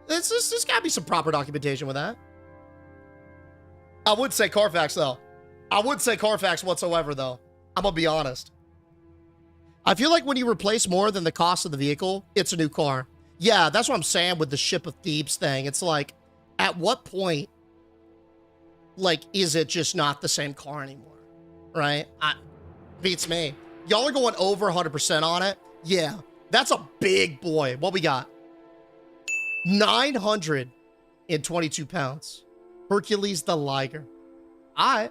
there's gotta be some proper documentation with that. I would say Carfax though. I wouldn't say Carfax whatsoever though. I'm gonna be honest. I feel like when you replace more than the cost of the vehicle, it's a new car. Yeah, that's what I'm saying with the ship of thieves thing. It's like, at what point, like, is it just not the same car anymore? Right? Beats me. Y'all are going over 100% on it. Yeah, that's a big boy. What we got? 922 pounds. Hercules the Liger. All right.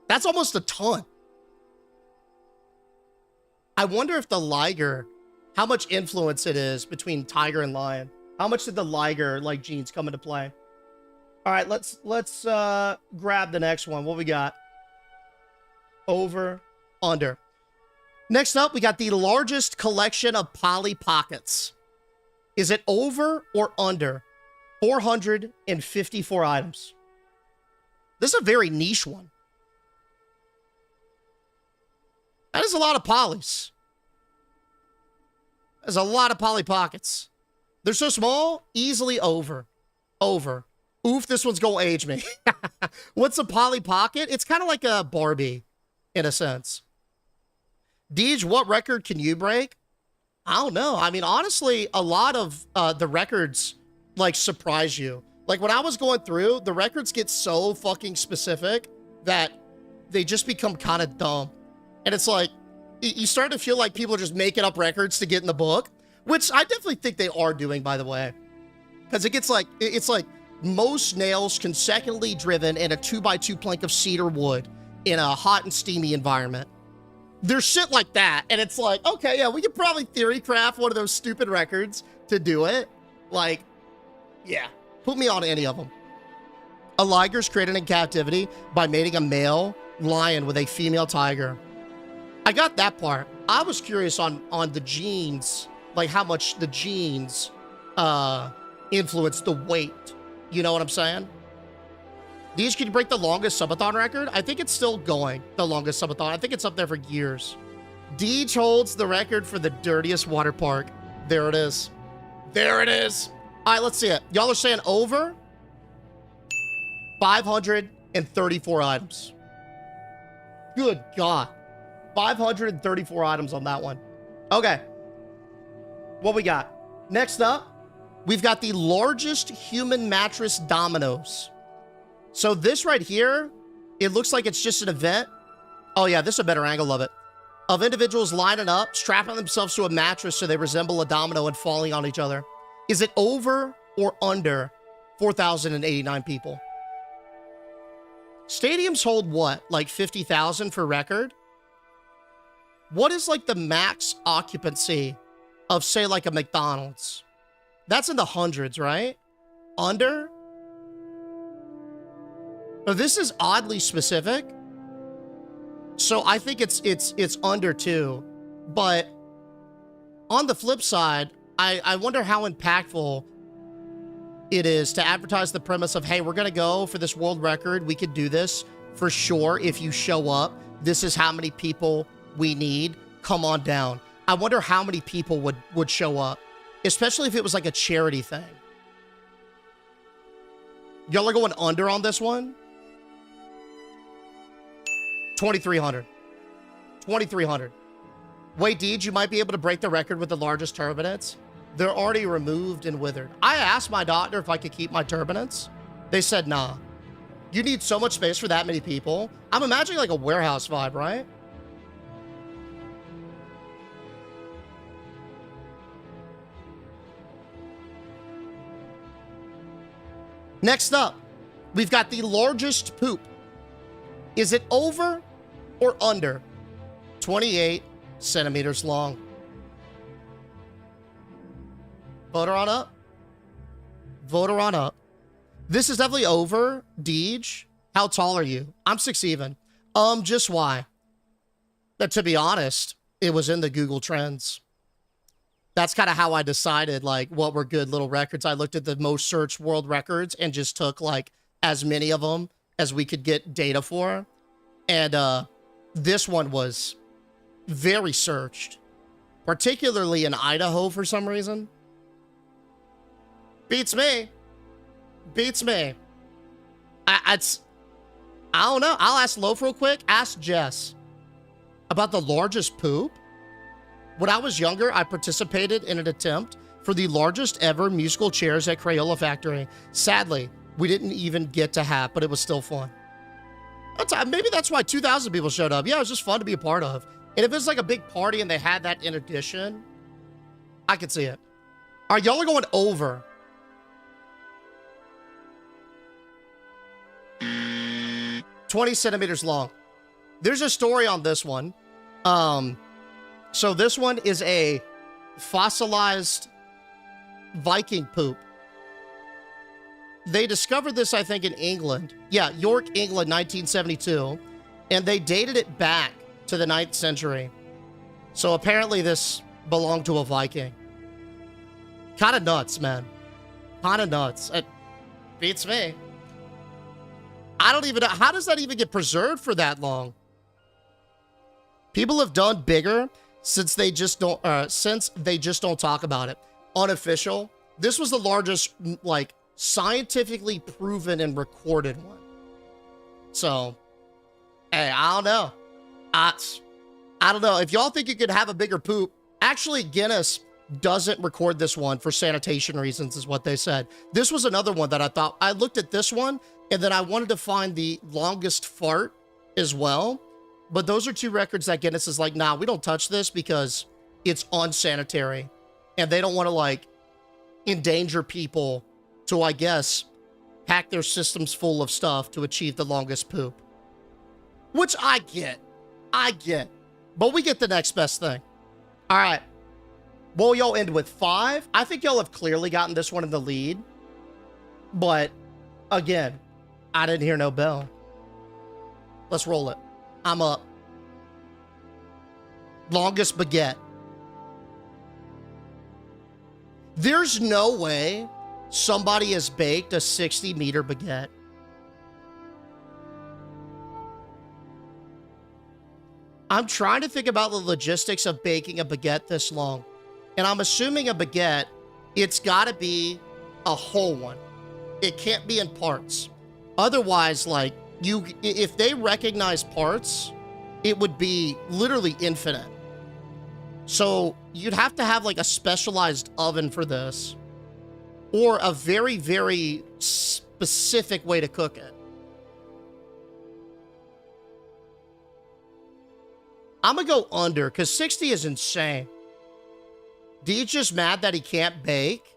That's almost a ton. I wonder if the Liger, how much influence it is between Tiger and Lion. How much did the Liger, like, genes come into play? All right, let's grab the next one. What we got? Over, under. Next up, we got the largest collection of Polly Pockets. Is it over or under 454 items? This is a very niche one. That is a lot of Pollys. There's a lot of Polly Pockets. They're so small, easily over. Over. Oof, this one's gonna age me. What's a Polly Pocket? It's kind of like a Barbie, in a sense. Deej, what record can you break? I don't know. I mean, honestly, a lot of the records, like, surprise you. Like, when I was going through, the records get so fucking specific that they just become kind of dumb. And it's like, you start to feel like people are just making up records to get in the book, which I definitely think they are doing, by the way. Because it gets like, it's like most nails consecutively driven in a 2x2 plank of cedar wood in a hot and steamy environment. There's shit like that, and it's like, okay, yeah, we could probably theory craft one of those stupid records to do it. Like, yeah, put me on any of them. A liger's created in captivity by mating a male lion with a female tiger. I got that part. I was curious on the genes, like how much the genes influence the weight. You know what I'm saying? These, can you break the longest subathon record? I think it's still going, the longest subathon. I think it's up there for years. Deej holds the record for the dirtiest water park. There it is. There it is. All right, let's see it. Y'all are saying over 534 items. Good God. 534 items on that one. Okay. What we got? Next up, we've got the largest human mattress dominoes. So this right here, it looks like it's just an event. Oh yeah, this is a better angle of it. Of individuals lining up, strapping themselves to a mattress so they resemble a domino and falling on each other. Is it over or under 4,089 people? Stadiums hold what? Like 50,000 for record? What is like the max occupancy of, say, like a McDonald's? That's in the hundreds, right? Under? Now, this is oddly specific. So I think it's under 2. But on the flip side, I wonder how impactful it is to advertise the premise of, hey, we're going to go for this world record. We could do this for sure if you show up. This is how many people we need. Come on down. I wonder how many people would show up, especially if it was like a charity thing. Y'all are going under on this one? 2,300. 2,300. Wait, Deej, you might be able to break the record with the largest turbinates. They're already removed and withered. I asked my doctor if I could keep my turbinates. They said, nah. You need so much space for that many people. I'm imagining like a warehouse vibe, right? Next up, we've got the largest poop. Is it over or under 28 centimeters long? Voter on up. Voter on up. This is definitely over. Deej, how tall are you? I'm 6 even. Just why? That, to be honest, it was in the Google Trends. That's kind of how I decided, like, what were good little records. I looked at the most searched world records and just took, like, as many of them as we could get data for. And this one was very searched, particularly in Idaho for some reason. Beats me. Beats me. I don't know. I'll ask Loaf real quick. Ask Jess about the largest poop. When I was younger, I participated in an attempt for the largest ever musical chairs at Crayola Factory. Sadly, we didn't even get to have, but it was still fun. Maybe that's why 2,000 people showed up. Yeah, it was just fun to be a part of. And if it's like a big party and they had that in addition, I could see it. All right, y'all are going over. "20 centimeters long." There's a story on this one. So this one is a fossilized Viking poop. They discovered this, I think, in England. Yeah, York, England, 1972. And they dated it back to the 9th century. So apparently this belonged to a Viking. Kind of nuts, man. Kind of nuts. It beats me. I don't even know. How does that even get preserved for that long? People have done bigger since they just don't talk about it. Unofficial. This was the largest, like, scientifically proven and recorded one. So, hey, I don't know. I don't know. If y'all think you could have a bigger poop, actually Guinness doesn't record this one for sanitation reasons is what they said. This was another one that I looked at this one and then I wanted to find the longest fart as well. But those are two records that Guinness is like, nah, we don't touch this because it's unsanitary. And they don't want to, like, endanger people to, I guess, pack their systems full of stuff to achieve the longest poop. Which I get. But we get the next best thing. All right. Well, y'all end with 5. I think y'all have clearly gotten this one in the lead. But, again, I didn't hear no bell. Let's roll it. I'm up. Longest baguette. There's no way somebody has baked a 60-meter baguette. I'm trying to think about the logistics of baking a baguette this long. And I'm assuming a baguette, it's got to be a whole one. It can't be in parts. Otherwise, like, if they recognize parts, it would be literally infinite. So you'd have to have like a specialized oven for this, or a very, very specific way to cook it. I'm gonna go under because 60 is insane. Dee's just mad that he can't bake.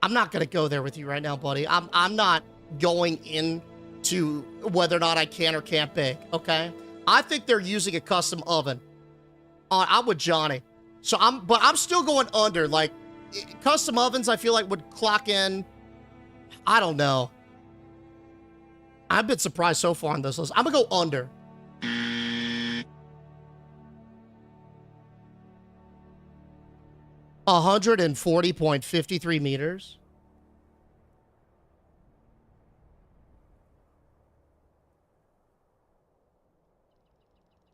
I'm not gonna go there with you right now, buddy. I'm not going into whether or not I can or can't bake, okay? I think they're using a custom oven. I'm with Johnny. But I'm still going under. Like, custom ovens, I feel like would clock in. I don't know. I've been surprised so far on this list. I'm gonna go under. $140.53 meters.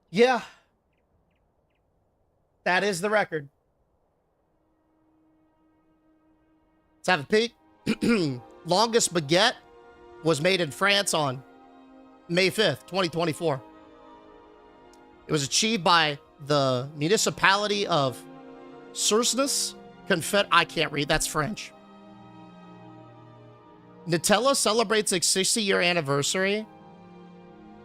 Yeah. That is the record. Let's have a peek. Longest baguette was made in France on May 5th, 2024. It was achieved by the municipality of Sursnes. I can't read, that's French. Nutella celebrates its 60-year anniversary,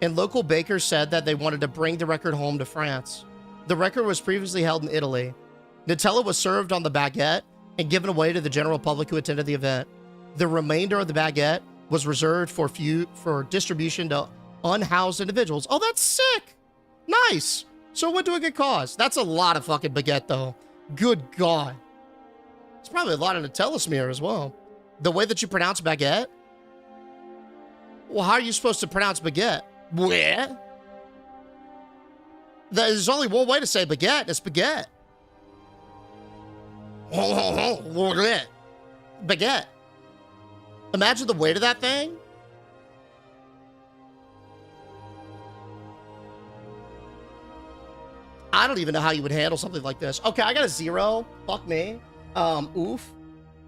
and local bakers said that they wanted to bring the record home to France. The record was previously held in Italy. Nutella was served on the baguette and given away to the general public who attended the event. The remainder of the baguette was reserved for distribution to unhoused individuals. Oh, that's sick. Nice. So it went to a good cause. That's a lot of fucking baguette, though. Good God. It's probably a lot of Nutella smear as well. The way that you pronounce baguette? Well, how are you supposed to pronounce baguette? Bleh. There's only one way to say baguette. It's baguette. Baguette. Imagine the weight of that thing. I don't even know how you would handle something like this. Okay, I got a 0. Fuck me. Oof.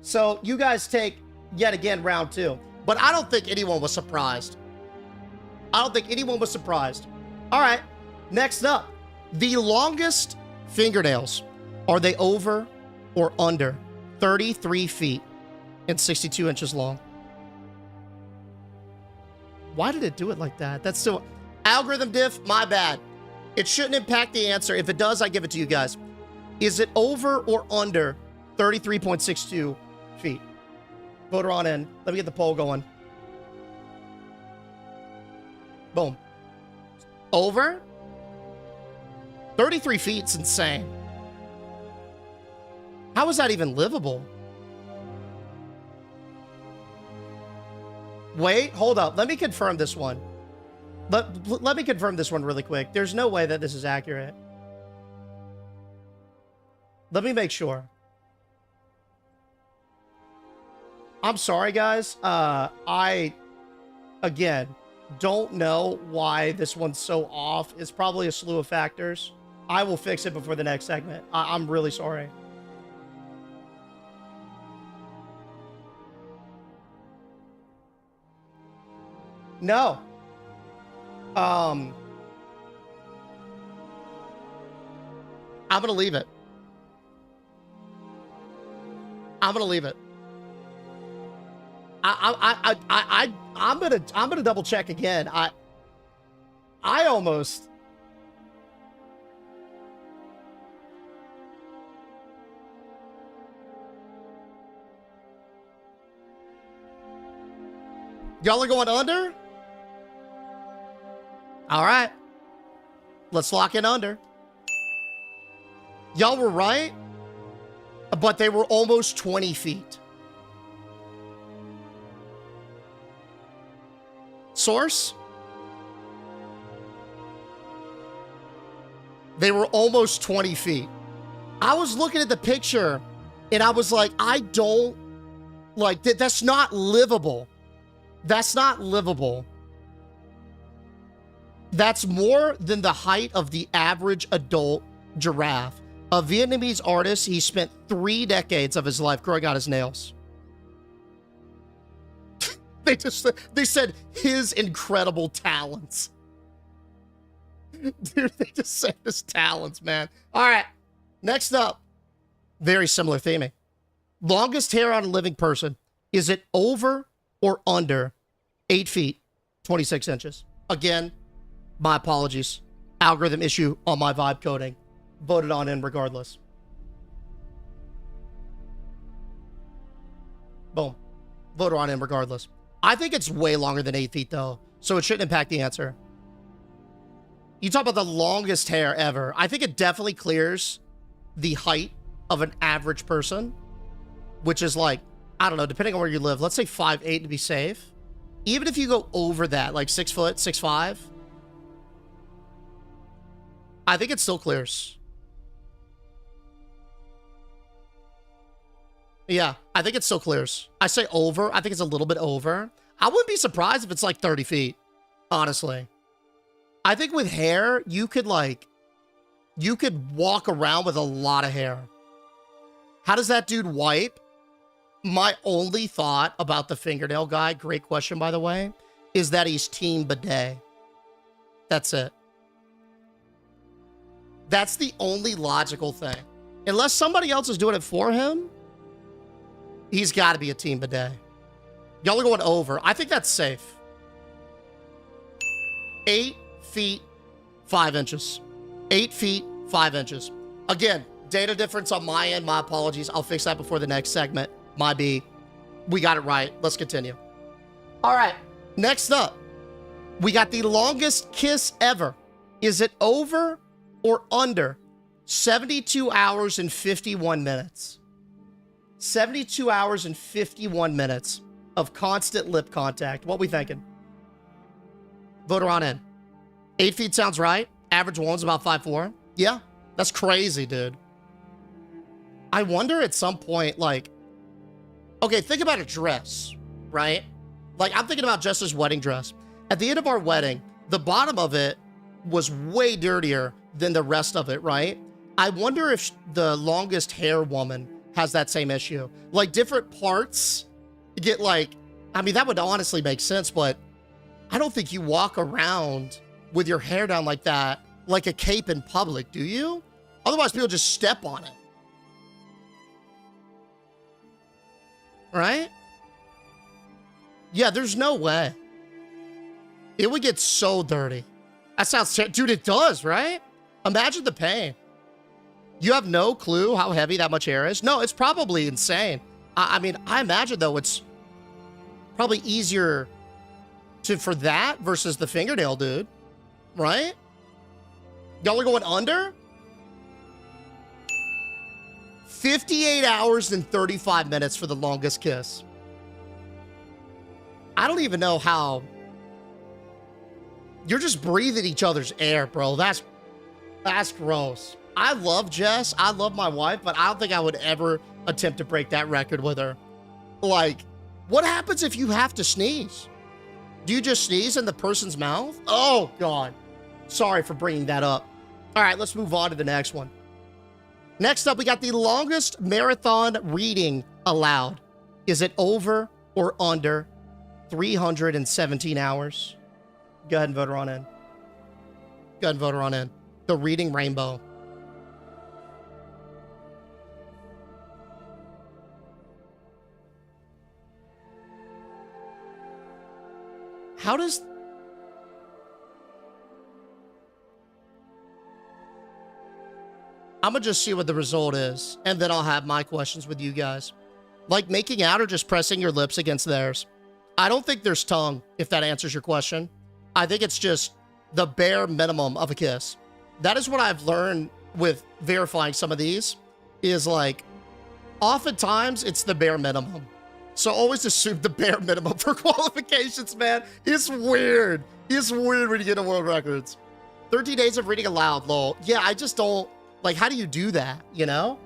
So you guys take, yet again, round 2. But I don't think anyone was surprised. All right, next up. The longest fingernails. Are they over or under 33 feet and 62 inches long? Why did it do it like that? That's still... Algorithm diff, my bad. It shouldn't impact the answer. If it does, I give it to you guys. Is it over or under 33.62 feet? Vote her on in. Let me get the poll going. Boom. Over? 33 feet's insane. How is that even livable? Wait, hold up. Let me confirm this one. Let me confirm this one really quick. There's no way that this is accurate. Let me make sure. I'm sorry, guys. I, again, don't know why this one's so off. It's probably a slew of factors. I will fix it before the next segment. I'm really sorry. No. I'm gonna leave it. I'm gonna leave it. I'm gonna double check again. I almost. Y'all are going under? All right. Let's lock in under. Y'all were right, but they were almost 20 feet. Source? They were almost 20 feet. I was looking at the picture and I was like, I don't like that. That's not livable. That's not livable. That's more than the height of the average adult giraffe. A Vietnamese artist, he spent 3 decades of his life growing out his nails. They said his incredible talents. Dude, they just said his talents, man. All right, next up, very similar theming. Longest hair on a living person. Is it over or under 8 feet, 26 inches? Again, my apologies. Algorithm issue on my vibe coding. Voted on in regardless. Boom. Voted on in regardless. I think it's way longer than 8 feet, though, so it shouldn't impact the answer. You talk about the longest hair ever. I think it definitely clears the height of an average person, which is like, I don't know, depending on where you live, let's say 5'8" to be safe. Even if you go over that, like 6 foot, 6'5", I think it still clears. Yeah, I think it still clears. I say over. I think it's a little bit over. I wouldn't be surprised if it's like 30 feet, honestly. I think with hair, you could walk around with a lot of hair. How does that dude wipe? My only thought about the fingernail guy, great question, by the way, is that he's team bidet. That's it. That's the only logical thing. Unless somebody else is doing it for him, he's got to be a team bidet. Y'all are going over. I think that's safe. 8 feet, 5 inches. 8 feet, 5 inches. Again, data difference on my end. My apologies. I'll fix that before the next segment. My B. We got it right. Let's continue. All right. Next up, we got the longest kiss ever. Is it over or under 72 hours and 51 minutes? 72 hours and 51 minutes of constant lip contact. What we thinking? Voter on in. 8 feet sounds right. Average one's about 5'4". Yeah, that's crazy, dude. I wonder at some point, like, okay, think about a dress, right? Like, I'm thinking about Jess's wedding dress. At the end of our wedding, the bottom of it was way dirtier than the rest of it, right? I wonder if the longest hair woman has that same issue. Like, different parts get like, I mean, that would honestly make sense, but I don't think you walk around with your hair down like that, like a cape in public, do you? Otherwise, people just step on it. Right? Yeah, there's no way. It would get so dirty. That sounds, dude, it does, right? Imagine the pain. You have no clue how heavy that much hair is? No, it's probably insane. I mean, I imagine, though, it's probably easier for that versus the fingernail, dude. Right? Y'all are going under? 58 hours and 35 minutes for the longest kiss. I don't even know how. You're just breathing each other's air, bro. That's gross. I love Jess. I love my wife, but I don't think I would ever attempt to break that record with her. Like, what happens if you have to sneeze? Do you just sneeze in the person's mouth? Oh, God. Sorry for bringing that up. All right, let's move on to the next one. Next up, we got the longest marathon reading allowed. Is it over or under 317 hours? Go ahead and vote her on in. Go ahead and vote her on in. The reading rainbow. How does... I'm gonna just see what the result is, and then I'll have my questions with you guys. Like making out or just pressing your lips against theirs? I don't think there's tongue, if that answers your question. I think it's just the bare minimum of a kiss. That is what I've learned with verifying some of these, is like, oftentimes it's the bare minimum. So always assume the bare minimum for qualifications, man. It's weird. It's weird when you get to world records. 13 days of reading aloud, lol. Yeah, I just don't, like, how do you do that, you know?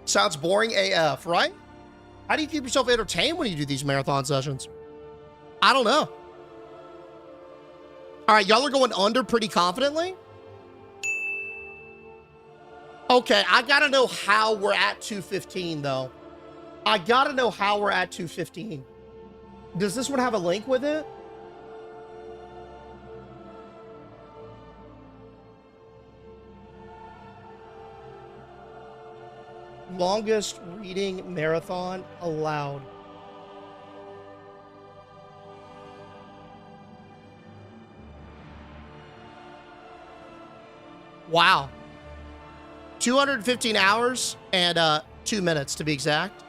Sounds boring AF, right? How do you keep yourself entertained when you do these marathon sessions? I don't know. All right, y'all are going under pretty confidently? Okay, I gotta know how we're at 215, though. I gotta know how we're at 215. Does this one have a link with it? Longest reading marathon allowed. Wow. 215 hours and 2 minutes to be exact.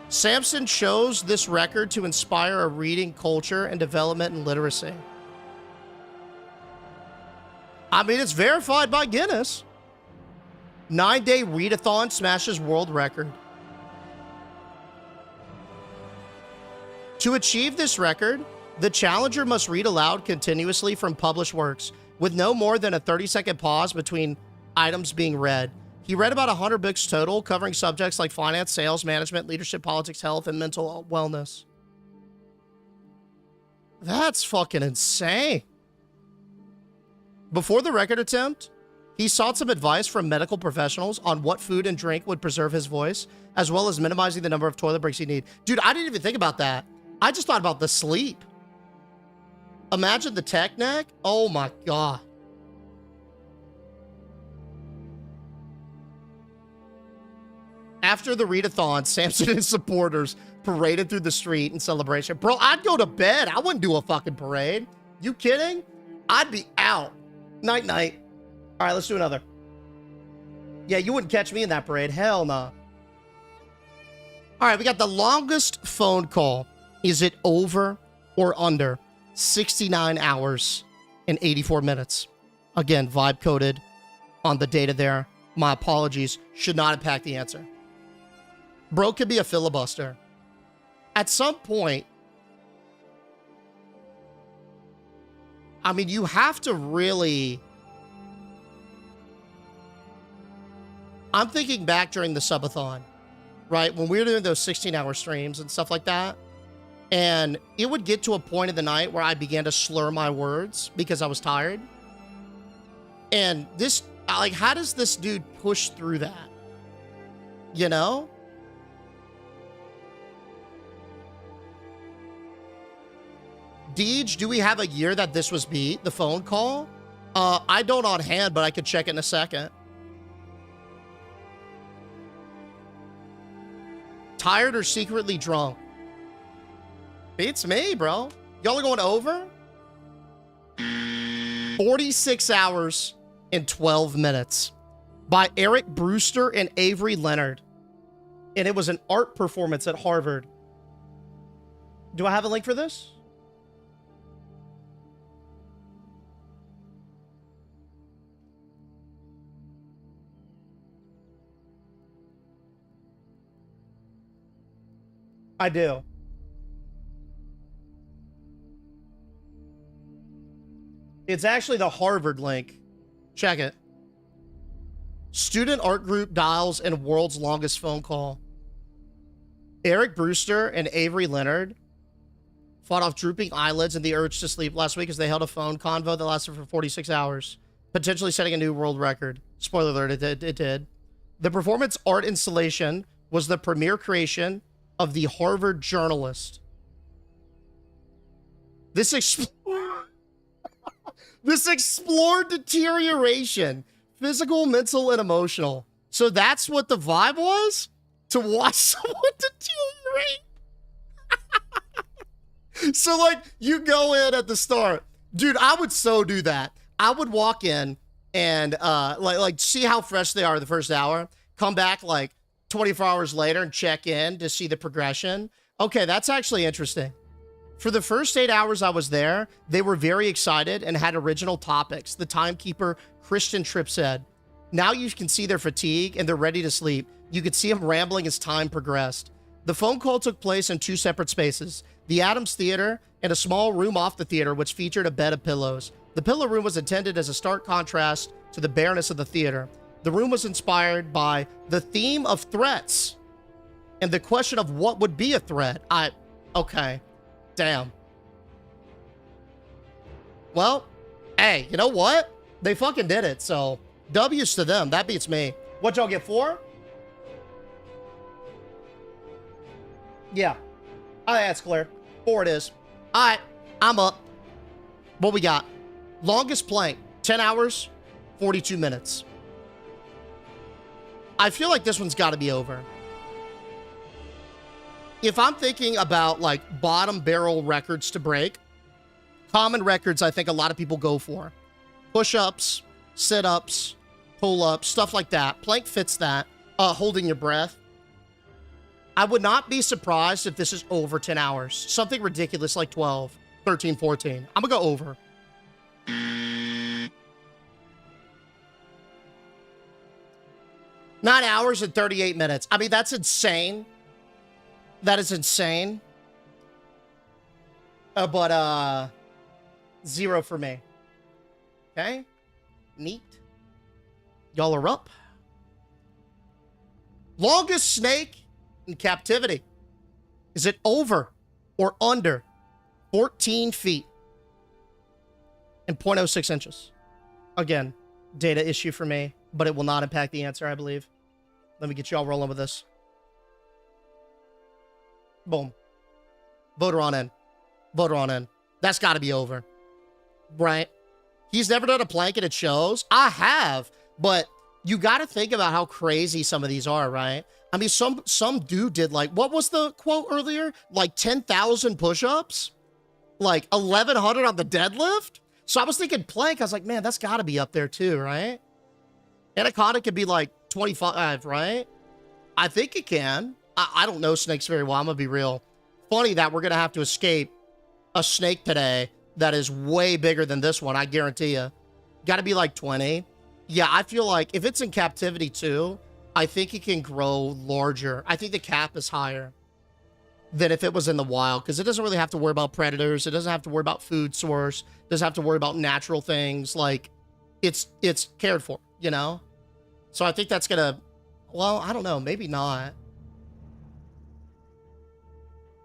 Samson chose this record to inspire a reading culture and development in literacy. I mean, it's verified by Guinness. 9-day readathon smashes world record. To achieve this record, the challenger must read aloud continuously from published works, with no more than a 30-second pause between items being read. He read about 100 books total, covering subjects like finance, sales, management, leadership, politics, health, and mental wellness. That's fucking insane. Before the record attempt, he sought some advice from medical professionals on what food and drink would preserve his voice, as well as minimizing the number of toilet breaks he needed. Dude, I didn't even think about that. I just thought about the sleep. Imagine the tech neck. Oh my God. After the readathon, Samson and his supporters paraded through the street in celebration. Bro, I'd go to bed. I wouldn't do a fucking parade. You kidding? I'd be out. Night, night. All right, let's do another. Yeah, you wouldn't catch me in that parade. Hell no. All right, we got the longest phone call. Is it over or under 69 hours and 84 minutes? Again, vibe coded on the data there. My apologies. Should not impact the answer. Bro could be a filibuster. At some point, I mean, you have to really... I'm thinking back during the subathon, right? When we were doing those 16-hour streams and stuff like that. And it would get to a point in the night where I began to slur my words because I was tired. And this, like, how does this dude push through that? You know? Deej, do we have a year that this was beat, the phone call? I don't on hand, but I could check it in a second. Tired or secretly drunk? Beats me, bro. Y'all are going over? 46 hours and 12 minutes by Eric Brewster and Avery Leonard. And it was an art performance at Harvard. Do I have a link for this? I do. It's actually the Harvard link. Check it. Student art group dials in world's longest phone call. Eric Brewster and Avery Leonard fought off drooping eyelids and the urge to sleep last week as they held a phone convo that lasted for 46 hours, potentially setting a new world record. Spoiler alert, it did. The performance art installation was the premiere creation of the Harvard journalist. This explored deterioration, physical, mental, and emotional. So that's what the vibe was? To watch someone deteriorate? So, like, you go in at the start. Dude, I would so do that. I would walk in and, like see how fresh they are the first hour. Come back, like, 24 hours later and check in to see the progression. Okay, that's actually interesting. For the first 8 hours I was there, they were very excited and had original topics. The timekeeper, Christian Tripp, said, now you can see their fatigue and they're ready to sleep. You could see them rambling as time progressed. The phone call took place in 2 separate spaces, the Adams Theater and a small room off the theater, which featured a bed of pillows. The pillow room was intended as a stark contrast to the bareness of the theater. The room was inspired by the theme of threats and the question of what would be a threat. Okay. Damn. Well, hey, you know what? They fucking did it, so W's to them. That beats me. What y'all get, 4? Yeah. I think that's clear. 4 it is. All right, I'm up. What we got? Longest plank, 10 hours, 42 minutes. I feel like this one's got to be over. If I'm thinking about, like, bottom barrel records to break, common records I think a lot of people go for. Push-ups, sit-ups, pull-ups, stuff like that. Plank fits that. Holding your breath. I would not be surprised if this is over 10 hours. Something ridiculous like 12, 13, 14. I'm gonna go over. Nine hours and 38 minutes. I mean, that's insane. That is insane. But 0 for me. Okay. Neat. Y'all are up. Longest snake in captivity. Is it over or under 14 feet and 0.06 inches? Again, data issue for me, but it will not impact the answer, I believe. Let me get y'all rolling with this. Boom. Voter on in. Voter on in. That's got to be over. Right? He's never done a plank and it shows. I have, but you got to think about how crazy some of these are, right? I mean, some dude did, like, what was the quote earlier? Like 10,000 push-ups? Like 1,100 on the deadlift? So I was thinking plank. I was like, man, that's got to be up there too, right? Anaconda could be like 25, right? I think it can. I don't know snakes very well. I'm going to be real. Funny that we're going to have to escape a snake today that is way bigger than this one, I guarantee you. Got to be like 20. Yeah, I feel like if it's in captivity too, I think it can grow larger. I think the cap is higher than if it was in the wild, because it doesn't really have to worry about predators. It doesn't have to worry about food source. It doesn't have to worry about natural things. Like, it's cared for, you know? So I think that's going to, well, I don't know. Maybe not.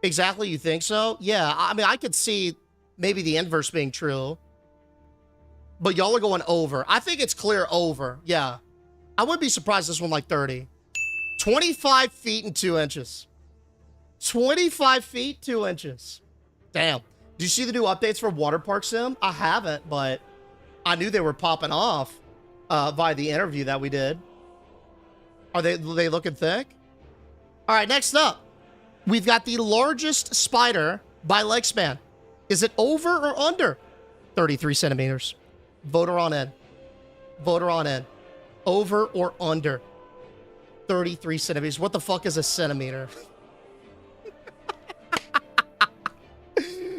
Exactly, you think so? Yeah, I mean, I could see maybe the inverse being true. But y'all are going over. I think it's clear over. Yeah. I wouldn't be surprised this one like 30. 25 feet and 2 inches. 25 feet, 2 inches. Damn. Do you see the new updates for Water Park Sim? I haven't, but I knew they were popping off by the interview that we did. Are they looking thick? All right, next up. We've got the largest spider by leg span. Is it over or under 33 centimeters? Voter on in. Voter on in. Over or under 33 centimeters? What the fuck is a centimeter?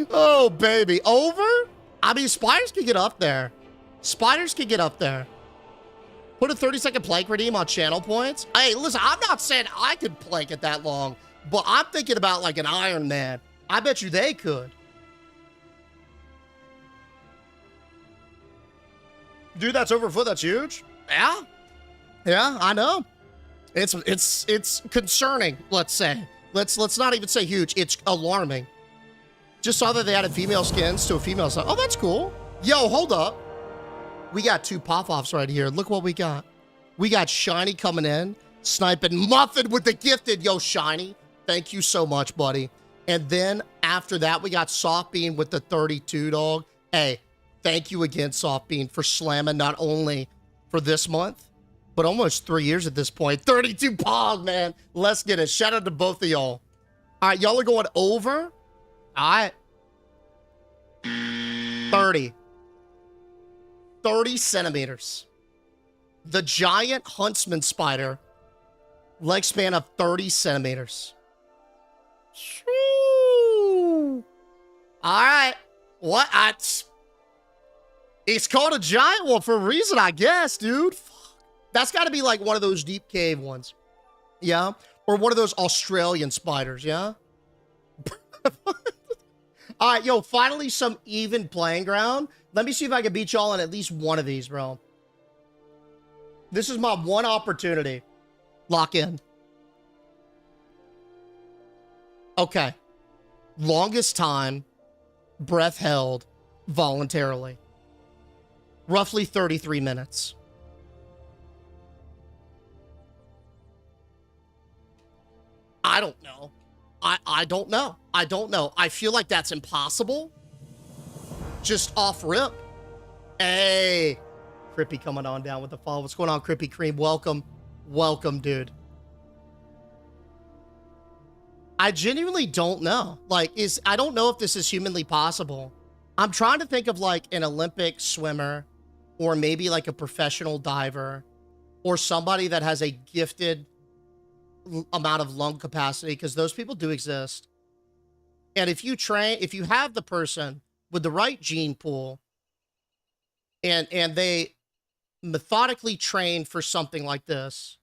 Oh, baby. Over? I mean, spiders can get up there. Spiders can get up there. Put a 30-second plank redeem on channel points. Hey, listen, I'm not saying I could plank it that long, but I'm thinking about like an Iron Man. I bet you they could. Dude, that's over a foot. That's huge. Yeah. Yeah, I know. It's concerning, let's say. Let's not even say huge. It's alarming. Just saw that they added female skins to a female side. Oh, that's cool. Yo, hold up. We got 2 pop-offs right here. Look what we got. We got Shiny coming in, sniping Muffin with the gifted. Yo, Shiny, thank you so much, buddy. And then after that, we got Soft Bean with the 32, dog. Hey, thank you again, Soft Bean, for slamming not only for this month, but almost 3 years at this point. 32 Pog, man. Let's get it. Shout out to both of y'all. All right, y'all are going over. All right. 30 centimeters. The giant huntsman spider, leg span of 30 centimeters. Shoo. All right. What? It's called a giant one for a reason, I guess, dude. That's got to be like one of those deep cave ones. Yeah? Or one of those Australian spiders, yeah? All right, yo, finally some even playing ground. Let me see if I can beat y'all on at least one of these, bro. This is my one opportunity. Lock in. Okay. Longest time, breath held voluntarily. Roughly 33 minutes. I don't know. I don't know. I don't know. I feel like that's impossible. Just off rip. Hey. Crippy coming on down with the follow. What's going on, Crippy Cream? Welcome. Welcome, dude. I genuinely don't know. Like, I don't know if this is humanly possible. I'm trying to think of like an Olympic swimmer or maybe like a professional diver or somebody that has a gifted amount of lung capacity, because those people do exist. And if you have the person with the right gene pool and they methodically train for something like this,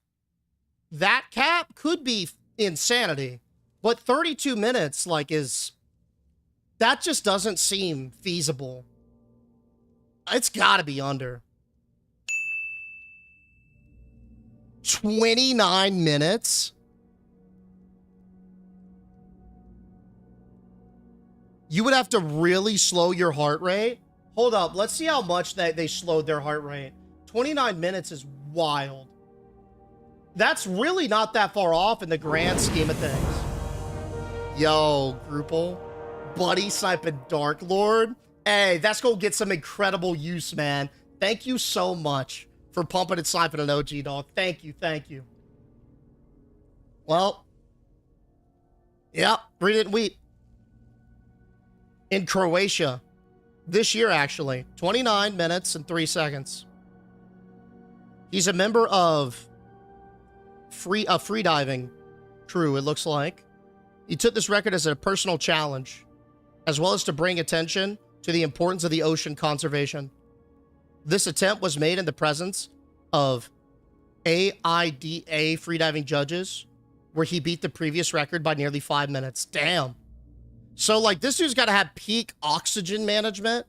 that cap could be insanity. But 32 minutes, like, that just doesn't seem feasible. It's gotta be under 29 minutes. You would have to really slow your heart rate. Hold up. Let's see how much they slowed their heart rate. 29 minutes is wild. That's really not that far off in the grand scheme of things. Yo, Gruple. Buddy sniping Dark Lord. Hey, that's gonna get some incredible use, man. Thank you so much for pumping and sniping an OG, dog. Thank you, thank you. Well, yep, read it and weep. In Croatia, this year actually, 29 minutes and 3 seconds. He's a member of a freediving crew, it looks like. He took this record as a personal challenge, as well as to bring attention to the importance of the ocean conservation. This attempt was made in the presence of AIDA freediving judges, where he beat the previous record by nearly 5 minutes. Damn. So, like, this dude's got to have peak oxygen management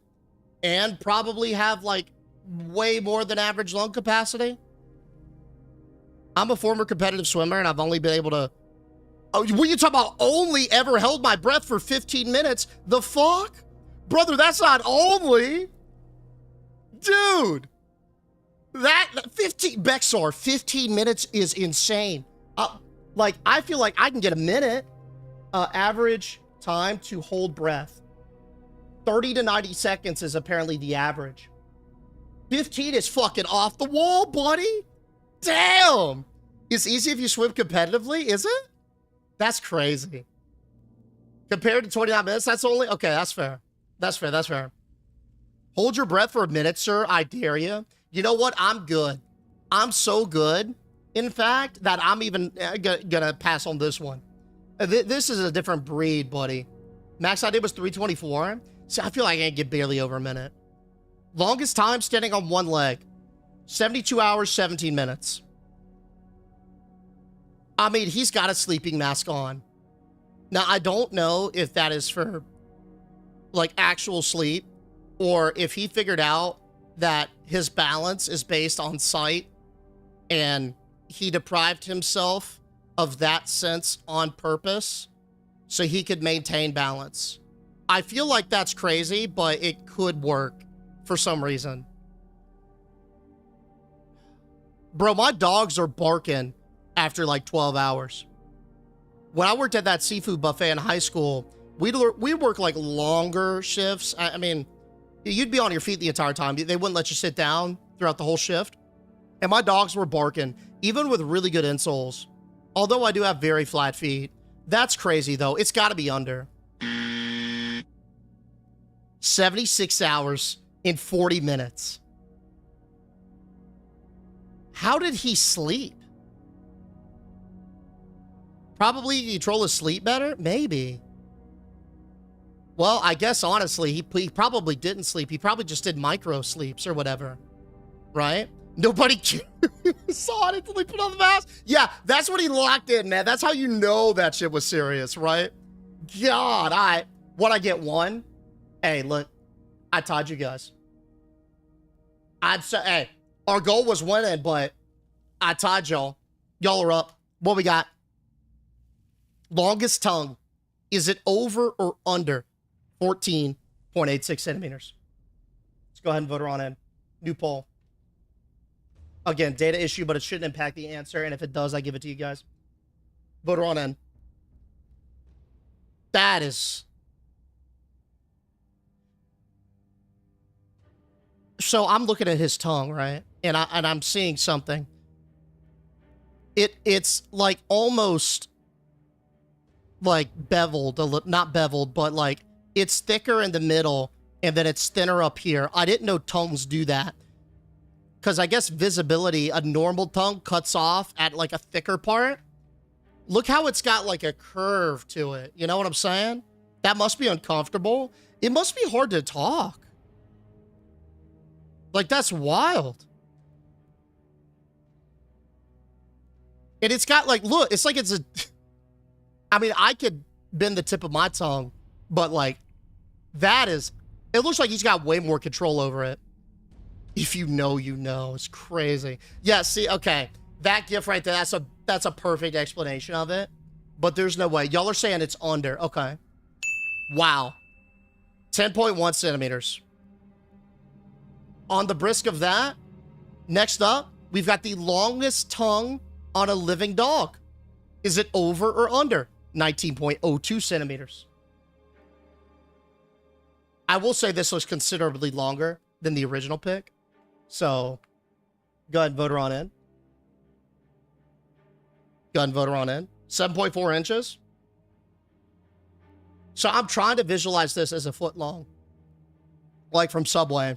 and probably have, like, way more than average lung capacity. I'm a former competitive swimmer, and I've only been able to... Oh, what are you talking about? Only ever held my breath for 15 minutes? The fuck? Brother, that's not only. Dude. That 15... Bexar, 15 minutes is insane. Like, I feel like I can get a minute. Average time to hold breath. 30 to 90 seconds is apparently the average. 15 is fucking off the wall, buddy. Damn. It's easy if you swim competitively, is it? That's crazy. Compared to 29 minutes, that's only... Okay, that's fair. That's fair, that's fair. Hold your breath for a minute, sir. I dare you. You know what? I'm good. I'm so good, in fact, that I'm even gonna pass on this one. This is a different breed, buddy. Max I did was 324. So I feel like I can get barely over a minute. Longest time standing on one leg. 72 hours, 17 minutes. I mean, he's got a sleeping mask on. Now, I don't know if that is for, like, actual sleep, or if he figured out that his balance is based on sight, and he deprived himself of that sense on purpose so he could maintain balance. I feel like that's crazy, but it could work for some reason. Bro, my dogs are barking after like 12 hours. When I worked at that seafood buffet in high school, we'd work like longer shifts. I mean, you'd be on your feet the entire time. They wouldn't let you sit down throughout the whole shift. And my dogs were barking, even with really good insoles. Although I do have very flat feet. That's crazy, though. It's got to be under 76 hours in 40 minutes. How did he sleep? Probably control his sleep better? Maybe. Well, I guess, honestly, he probably didn't sleep. He probably just did micro sleeps or whatever. Right? Nobody saw it until he put on the mask. Yeah, that's what he locked in, man. That's how you know that shit was serious, right? God, what I get one? Hey, look, I told you guys. Hey, our goal was winning, but I told y'all. Y'all are up. What we got? Longest tongue. Is it over or under 14.86 centimeters? Let's go ahead and vote her on in. New poll. Again, data issue, but it shouldn't impact the answer. And if it does, I give it to you guys. Vote her on in. That is... So I'm looking at his tongue, right? And I'm seeing something. It's like almost like beveled, not beveled, but like it's thicker in the middle and then it's thinner up here. I didn't know tongues do that. Because I guess visibility, a normal tongue cuts off at like a thicker part. Look how it's got like a curve to it. You know what I'm saying? That must be uncomfortable. It must be hard to talk. Like, that's wild. And it's got like, look, it's like it's a... I mean, I could bend the tip of my tongue, but like, that is... It looks like he's got way more control over it. If you know, you know. It's crazy. Yeah, see, okay. That gif right there, that's a perfect explanation of it. But there's no way. Y'all are saying it's under. Okay. Wow. 10.1 centimeters. On the brisk of that, next up, we've got the longest tongue on a living dog. Is it over or under 19.02 centimeters? I will say this was considerably longer than the original pick. So, go ahead and vote her on in. Go ahead and vote her on in. 7.4 inches. So, I'm trying to visualize this as a foot long. Like from Subway.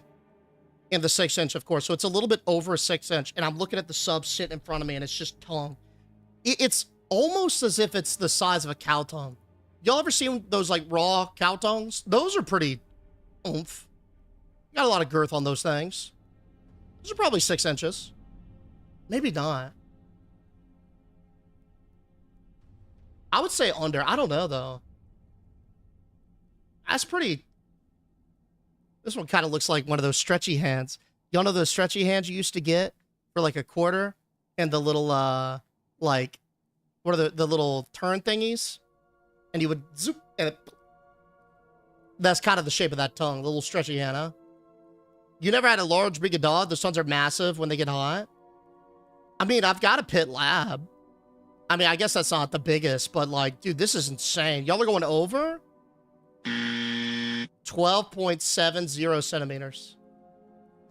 In the 6 inch, of course. So, it's a little bit over a 6 inch. And I'm looking at the sub sitting in front of me and it's just tongue. It's almost as if it's the size of a cow tongue. Y'all ever seen those like raw cow tongues? Those are pretty oomph. Got a lot of girth on those things. Those are probably 6 inches. Maybe not. I would say under. I don't know, though. That's pretty... This one kind of looks like one of those stretchy hands. Y'all know those stretchy hands you used to get for like a quarter? And the little, like... What are the little turn thingies? And you would zoop, and it... That's kind of the shape of that tongue. The little stretchy hand, huh? You never had a large, big dog? Those ones are massive when they get hot. I mean, I've got a pit lab. I mean, I guess that's not the biggest, but like, dude, this is insane. Y'all are going over? 12.70 centimeters.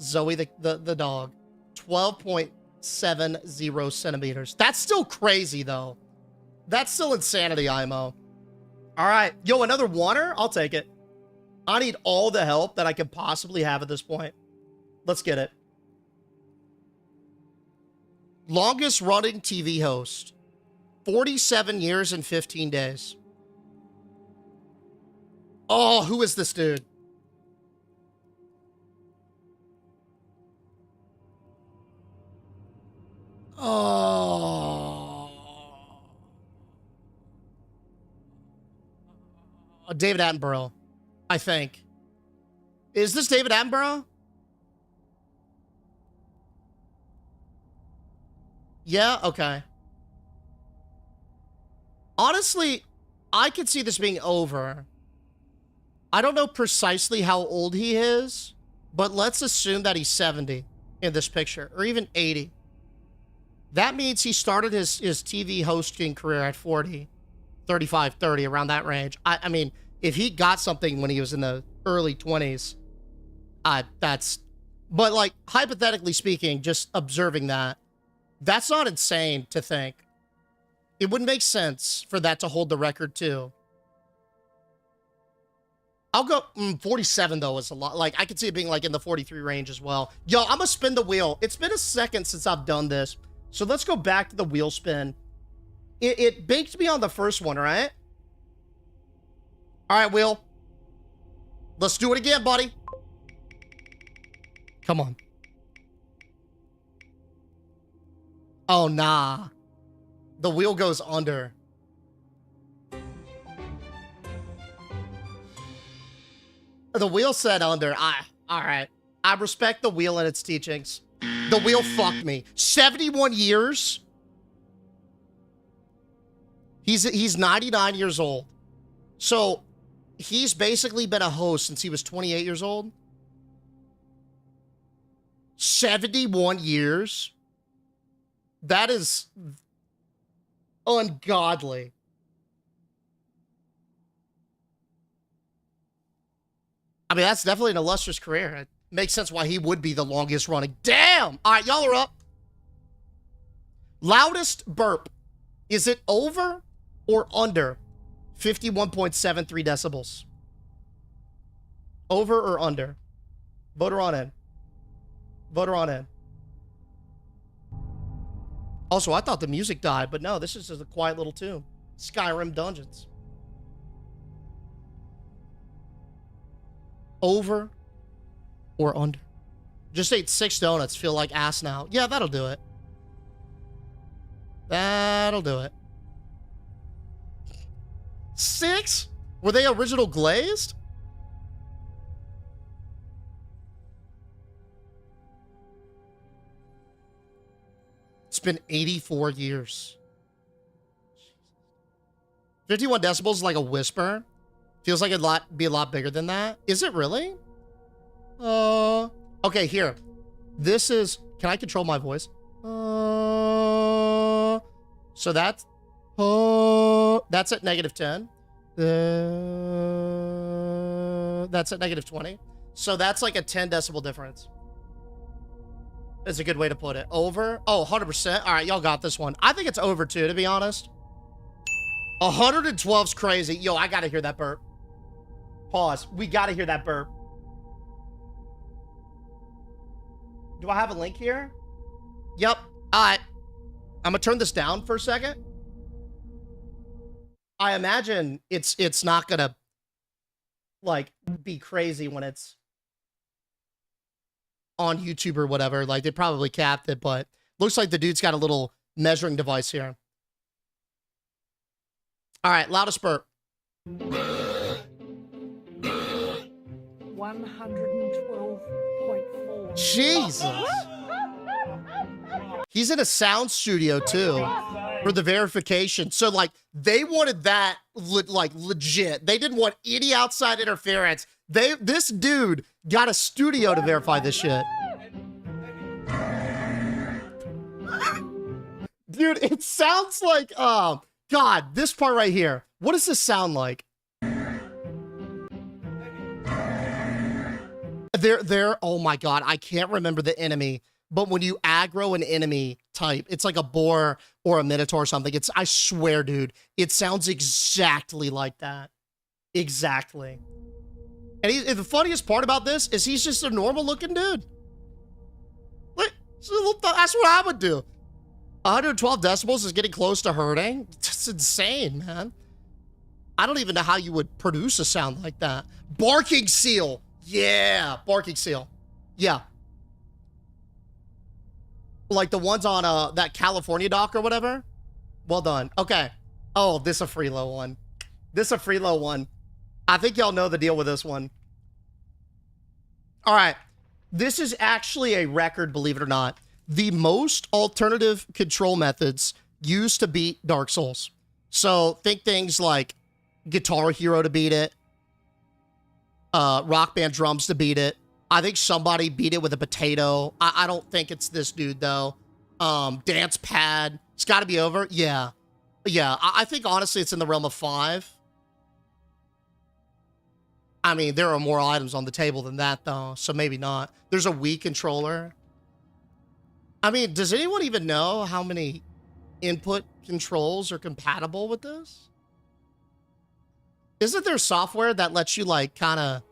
Zoe, the dog. 12.70 centimeters. That's still crazy, though. That's still insanity, IMO. All right. Yo, another oneer? I'll take it. I need all the help that I could possibly have at this point. Let's get it. Longest running TV host. 47 years and 15 days. Oh, who is this dude? Oh. David Attenborough, I think. Is this David Attenborough? Yeah, okay. Honestly, I could see this being over. I don't know precisely how old he is, but let's assume that he's 70 in this picture, or even 80. That means he started his TV hosting career at 40, 35, 30, around that range. I mean, if he got something when he was in the early 20s, that's... But, like, hypothetically speaking, just observing that, that's not insane to think. It wouldn't make sense for that to hold the record, too. I'll go 47, though, is a lot. Like, I could see it being, like, in the 43 range as well. Yo, I'm gonna spin the wheel. It's been a second since I've done this. So let's go back to the wheel spin. It baked me on the first one, all right? All right, wheel. Let's do it again, buddy. Come on. Oh, nah. The wheel goes under. The wheel said under. All right. I respect the wheel and its teachings. The wheel fucked me. 71 years. He's 99 years old. So he's basically been a host since he was 28 years old. 71 years. That is ungodly. I mean, that's definitely an illustrious career. It makes sense why he would be the longest running. Damn! All right, y'all are up. Loudest burp. Is it over or under 51.73 decibels? Over or under? Voter on in. Voter on in. Also, I thought the music died, but no, this is just a quiet little tune. Skyrim Dungeons. Over or under? Just ate 6 donuts, feel like ass now. Yeah, that'll do it. That'll do it. 6? Were they original glazed? It's been 84 years. 51 decibels is like a whisper. Feels like it'd be a lot bigger than that. Is it really? Okay, here. This is... Can I control my voice? So that's... that's at -10. That's at -20. So that's like a 10 decibel difference. Is a good way to put it. Over? Oh, 100%. All right, y'all got this one. I think it's over, too, to be honest. 112's crazy. Yo, I gotta hear that burp. Pause. We gotta hear that burp. Do I have a link here? Yep. All right. I'm gonna turn this down for a second. I imagine it's not gonna, like, be crazy when it's on YouTube or whatever. Like, they probably capped it, but looks like the dude's got a little measuring device here. All right, loudest burp. 112.4. Jesus. He's in a sound studio, too, for the verification. So, like, they wanted that, legit. They didn't want any outside interference. This dude got a studio to verify this shit. Dude, it sounds like, God, this part right here. What does this sound like? Oh my God, I can't remember the enemy, but when you aggro an enemy type, it's like a boar or a minotaur or something. I swear, dude, it sounds exactly like that. Exactly. And the funniest part about this is he's just a normal looking dude. Like, that's what I would do. 112 decibels is getting close to hurting. It's insane, man. I don't even know how you would produce a sound like that. Barking seal. Yeah, barking seal. Yeah. Like the ones on that California dock or whatever. Well done. Okay. Oh, this a freelo one. This a freelo one. I think y'all know the deal with this one. All right. This is actually a record, believe it or not. the most alternative control methods used to beat Dark Souls. So think things like Guitar Hero to beat it, Rock Band Drums to beat it. I think somebody beat it with a potato. I don't think it's this dude, though. Dance Pad. It's got to be over. Yeah. Yeah, I think, honestly, it's in the realm of 5. I mean, there are more items on the table than that, though, so maybe not. There's a Wii controller. I mean, does anyone even know how many input controls are compatible with this? Isn't there software that lets you, like, kind of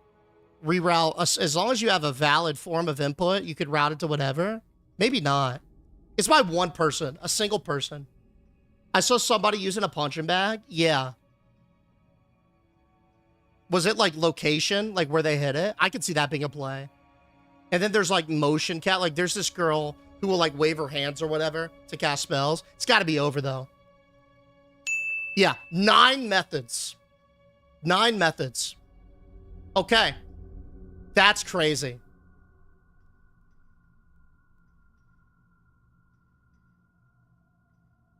reroute? As long as you have a valid form of input, you could route it to whatever? Maybe not. It's by one person, a single person. I saw somebody using a punching bag. Yeah. Was it like location, like where they hit it? I could see that being a play. And then there's like motion cat. Like there's this girl who will like wave her hands or whatever to cast spells. It's got to be over though. Yeah, 9 methods. 9 methods. Okay. That's crazy.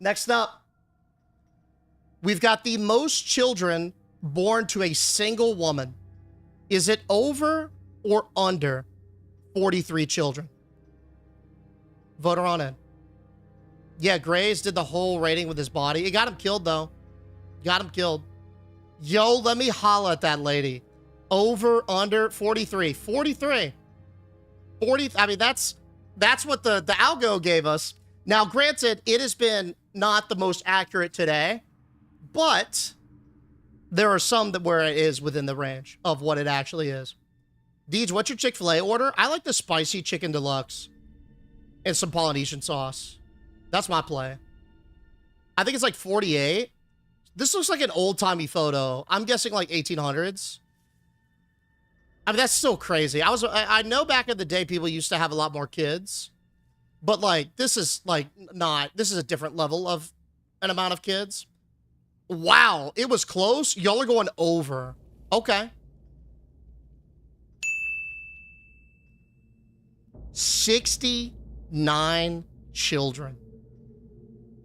Next up, we've got the most children born to a single woman. Is it over or under 43 children? Vote her on in. Yeah, Graves did the whole rating with his body. It got him killed, though. Got him killed. Yo, let me holla at that lady. Over, under, 43. 43. 40, I mean, that's what the algo gave us. Now, granted, it has been not the most accurate today, but there are some that where it is within the range of what it actually is. Deej, what's your Chick-fil-A order? I like the spicy chicken deluxe and some Polynesian sauce. That's my play. I think it's like 48. This looks like an old-timey photo. I'm guessing like 1800s. I mean, that's still crazy. I know back in the day people used to have a lot more kids, but like this is like not. This is a different level of an amount of kids. Wow, it was close. Y'all are going over. Okay. 69 children.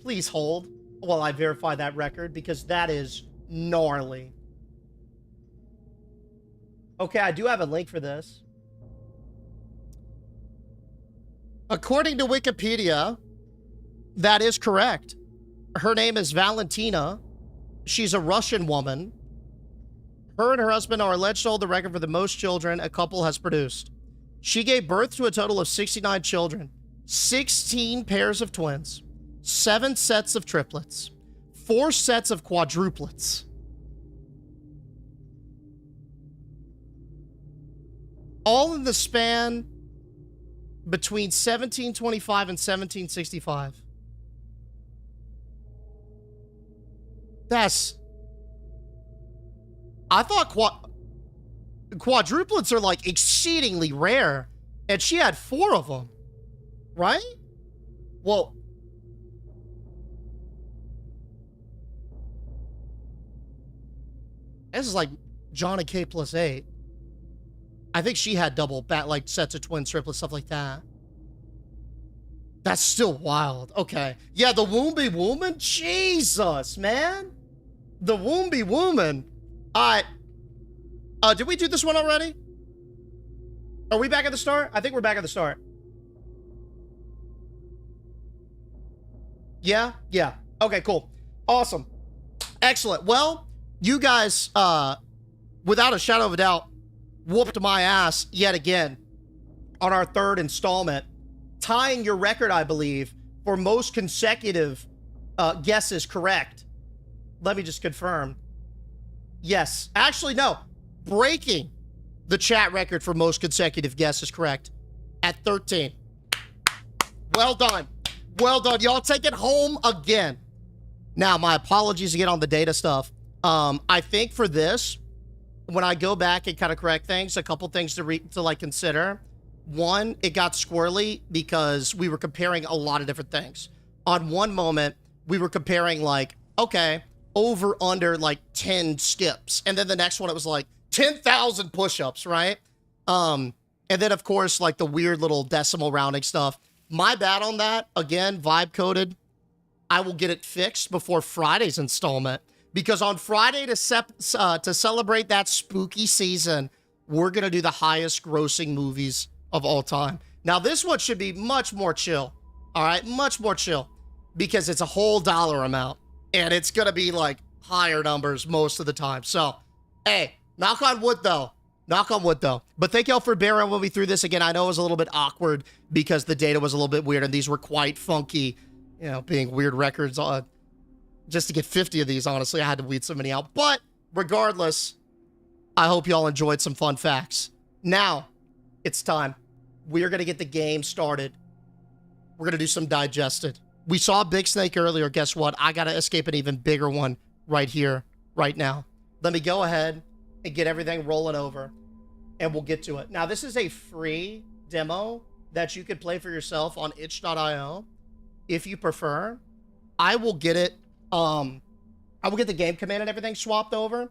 Please hold while I verify that record because that is gnarly. Okay, I do have a link for this. According to Wikipedia, that is correct. Her name is Valentina. She's a Russian woman. Her and her husband are alleged to hold the record for the most children a couple has produced. She gave birth to a total of 69 children, 16 pairs of twins, 7 sets of triplets, 4 sets of quadruplets. All in the span between 1725 and 1765. I thought quadruplets are like exceedingly rare, and she had 4 of them, right? Well, this is like Johnny K plus 8. I think she had double bat, like sets of twin triplets, stuff like that. That's still wild. Okay. Yeah, the Woomby Woman? Jesus, man. The Woomby Woman. All right. Did we do this one already? Are we back at the start? I think we're back at the start. Yeah? Yeah. Okay, cool. Awesome. Excellent. Well, you guys, without a shadow of a doubt, whooped my ass yet again on our 3rd installment, tying your record, I believe, for most consecutive guesses correct. Let me just confirm. Yes. Actually, no. Breaking the chat record for most consecutive guesses correct at 13. Well done. Well done. Y'all take it home again. Now, my apologies again on the data stuff. I think for this, when I go back and kind of correct things, a couple things to like consider. One, it got squirrely because we were comparing a lot of different things. On one moment, we were comparing like, okay, over under like 10 skips. And then the next one, it was like 10,000 push-ups, right? And then of course, like the weird little decimal rounding stuff. My bad on that. Again, vibe coded. I will get it fixed before Friday's installment. Because on Friday, to celebrate that spooky season, we're going to do the highest grossing movies of all time. Now, this one should be much more chill. All right? Much more chill. Because it's a whole dollar amount. And it's going to be like higher numbers most of the time. So, hey, knock on wood though. Knock on wood though. But thank y'all for bearing with me through this again. I know it was a little bit awkward because the data was a little bit weird and these were quite funky, you know, being weird records. Just to get 50 of these, honestly, I had to weed so many out. But regardless, I hope y'all enjoyed some fun facts. Now, it's time. We're going to get the game started. We're going to do some digested. We saw a big snake earlier. Guess what? I got to escape an even bigger one right here, right now. Let me go ahead and get everything rolling over, and we'll get to it. Now, this is a free demo that you could play for yourself on itch.io if you prefer. I will get it. I will get the game command and everything swapped over.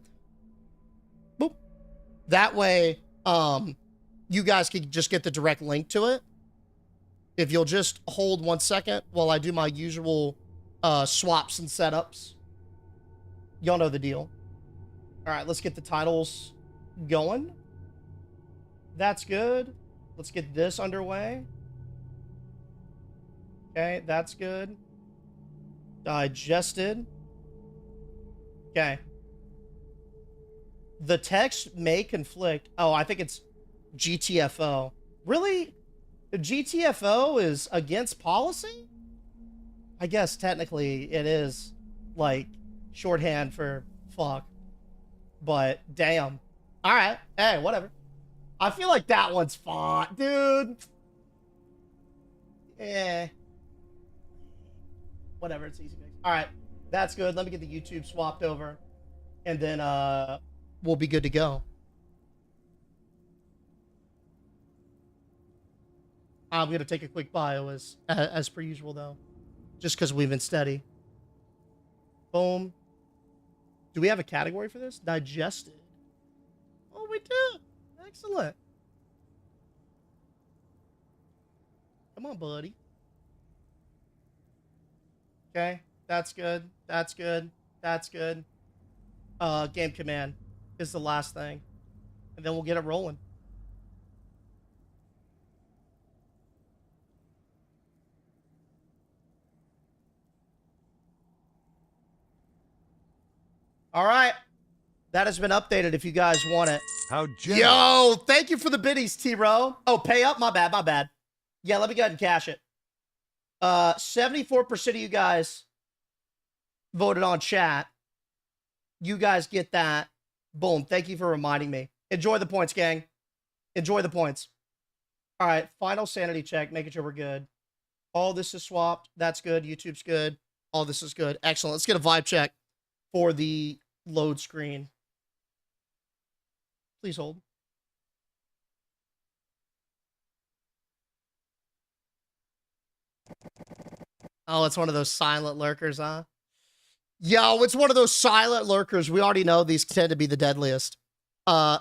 Boop. That way, you guys can just get the direct link to it. If you'll just hold 1 second while I do my usual swaps and setups. Y'all know the deal. All right, let's get the titles going. That's good. Let's get this underway. Okay, that's good. Digested. Okay. The text may conflict. Oh, I think it's GTFO. Really? The GTFO is against policy? I guess technically it is like shorthand for fuck. But damn. All right. Hey, whatever. I feel like that one's fine, dude. Eh. Whatever, it's easy fix. All right, that's good. Let me get the YouTube swapped over, and then we'll be good to go. I'm gonna take a quick bio as per usual though, just because we've been steady. Boom. Do we have a category for this? Digested. Oh, we do. Excellent. Come on, buddy. Okay, that's good. That's good. That's good. Game command is the last thing. And then we'll get it rolling. All right. That has been updated if you guys want it. How generous. Yo, thank you for the biddies, T-Row. Oh, pay up? My bad, my bad. Yeah, let me go ahead and cash it. 74% of you guys voted on chat. You guys get that. Boom. Thank you for reminding me. Enjoy the points, gang. Enjoy the points. All right. Final sanity check. Making sure we're good. All this is swapped. That's good. YouTube's good. All this is good. Excellent. Let's get a vibe check for the load screen. Please hold. Oh, it's one of those silent lurkers, huh? Yo, it's one of those silent lurkers. We already know these tend to be the deadliest. Game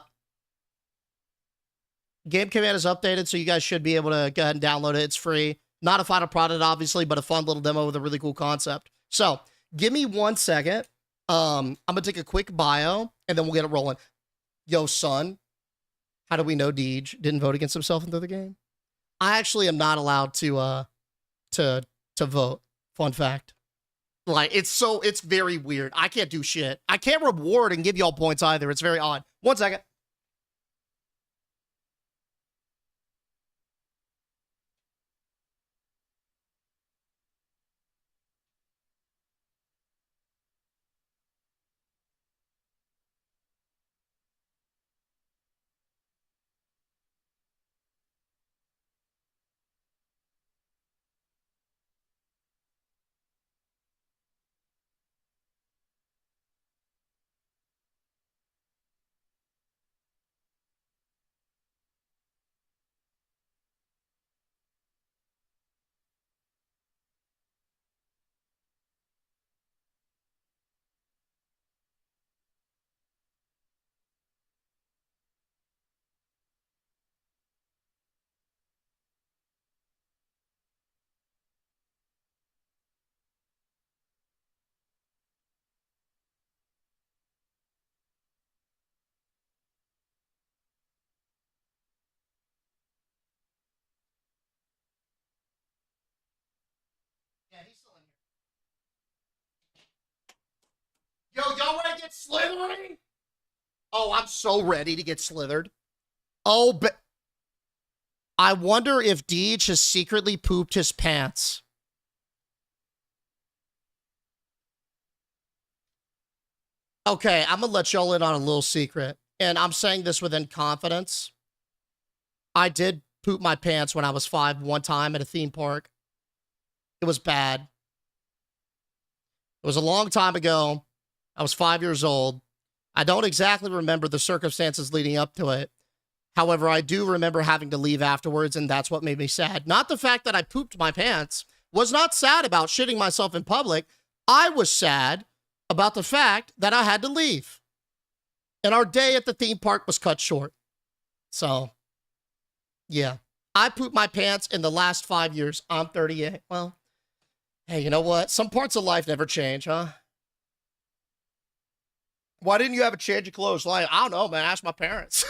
command is updated, so you guys should be able to go ahead and download it. It's free. Not a final product, obviously, but a fun little demo with a really cool concept. So, give me 1 second. I'm going to take a quick bio, and then we'll get it rolling. Yo, son, how do we know Deej didn't vote against himself into the game? I actually am not allowed to vote. Fun fact. Like, it's very weird. I can't do shit. I can't reward and give y'all points either. It's very odd. 1 second. slithery? Oh, I'm so ready to get slithered. Oh, but I wonder if Deej has secretly pooped his pants. Okay, I'm gonna let y'all in on a little secret. And I'm saying this within confidence. I did poop my pants when I was 5 one time at a theme park. It was bad. It was a long time ago. I was 5 years old. I don't exactly remember the circumstances leading up to it. However, I do remember having to leave afterwards, and that's what made me sad. Not the fact that I pooped my pants. Was not sad about shitting myself in public. I was sad about the fact that I had to leave. And our day at the theme park was cut short. So, yeah. I pooped my pants in the last 5 years. I'm 38. Well, hey, you know what? Some parts of life never change, huh? Why didn't you have a change of clothes? Like, I don't know, man. Ask my parents.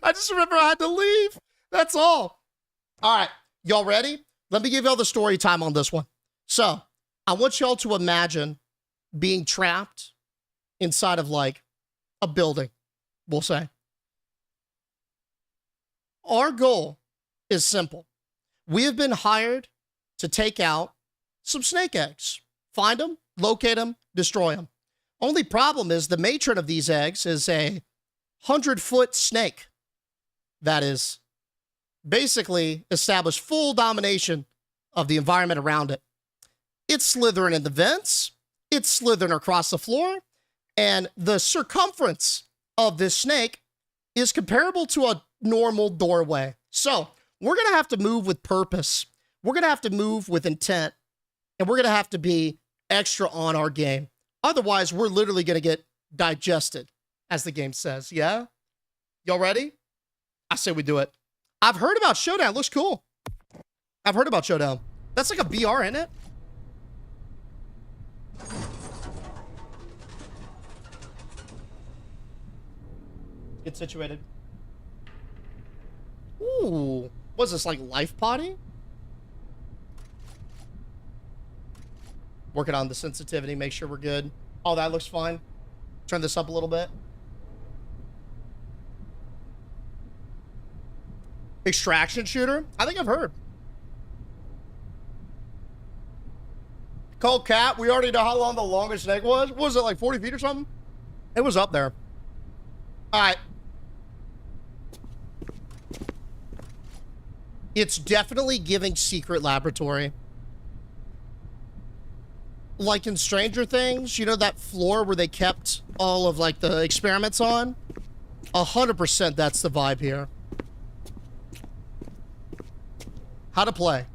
I just remember I had to leave. That's all. All right. Y'all ready? Let me give y'all the story time on this one. So, I want y'all to imagine being trapped inside of like a building, we'll say. Our goal is simple. We have been hired to take out some snake eggs. Find them, locate them, destroy them. Only problem is the matron of these eggs is a 100-foot snake that is basically established full domination of the environment around it. It's slithering in the vents, it's slithering across the floor, and the circumference of this snake is comparable to a normal doorway. So we're going to have to move with purpose. We're going to have to move with intent, and we're going to have to be extra on our game. Otherwise, we're literally going to get digested, as the game says. Yeah? Y'all ready? I say we do it. I've heard about Showdown. Looks cool. I've heard about Showdown. That's like a BR, isn't it? Get situated. Ooh. What's this, like life potty? Working on the sensitivity, make sure we're good. Oh, that looks fine. Turn this up a little bit. Extraction shooter? I think I've heard. Cold Cat, we already know how long the longest snake was. What was it, like 40 feet or something? It was up there. All right. It's definitely giving secret laboratory. Like in Stranger Things, you know that floor where they kept all of like the experiments on? 100% that's the vibe here. How to play.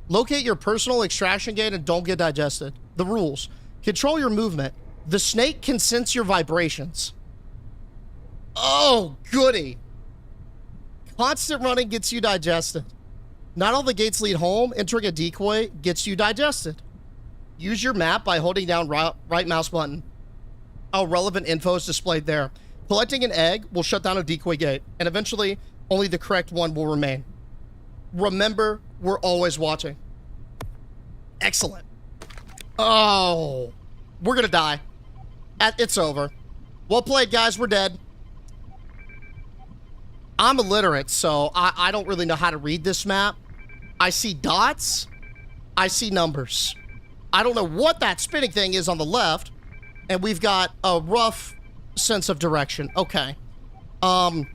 Locate your personal extraction gate and don't get digested. The rules. Control your movement. The snake can sense your vibrations. Oh, goody. Constant running gets you digested. Not all the gates lead home. Entering a decoy gets you digested. Use your map by holding down right mouse button. Oh, relevant info is displayed there. Collecting an egg will shut down a decoy gate, and eventually only the correct one will remain. Remember, we're always watching. Excellent. Oh, we're gonna die. It's over. Well played, guys. We're dead. I'm illiterate, so I don't really know how to read this map. I see dots. I see numbers. I don't know what that spinning thing is on the left, and we've got a rough sense of direction. Okay. I'm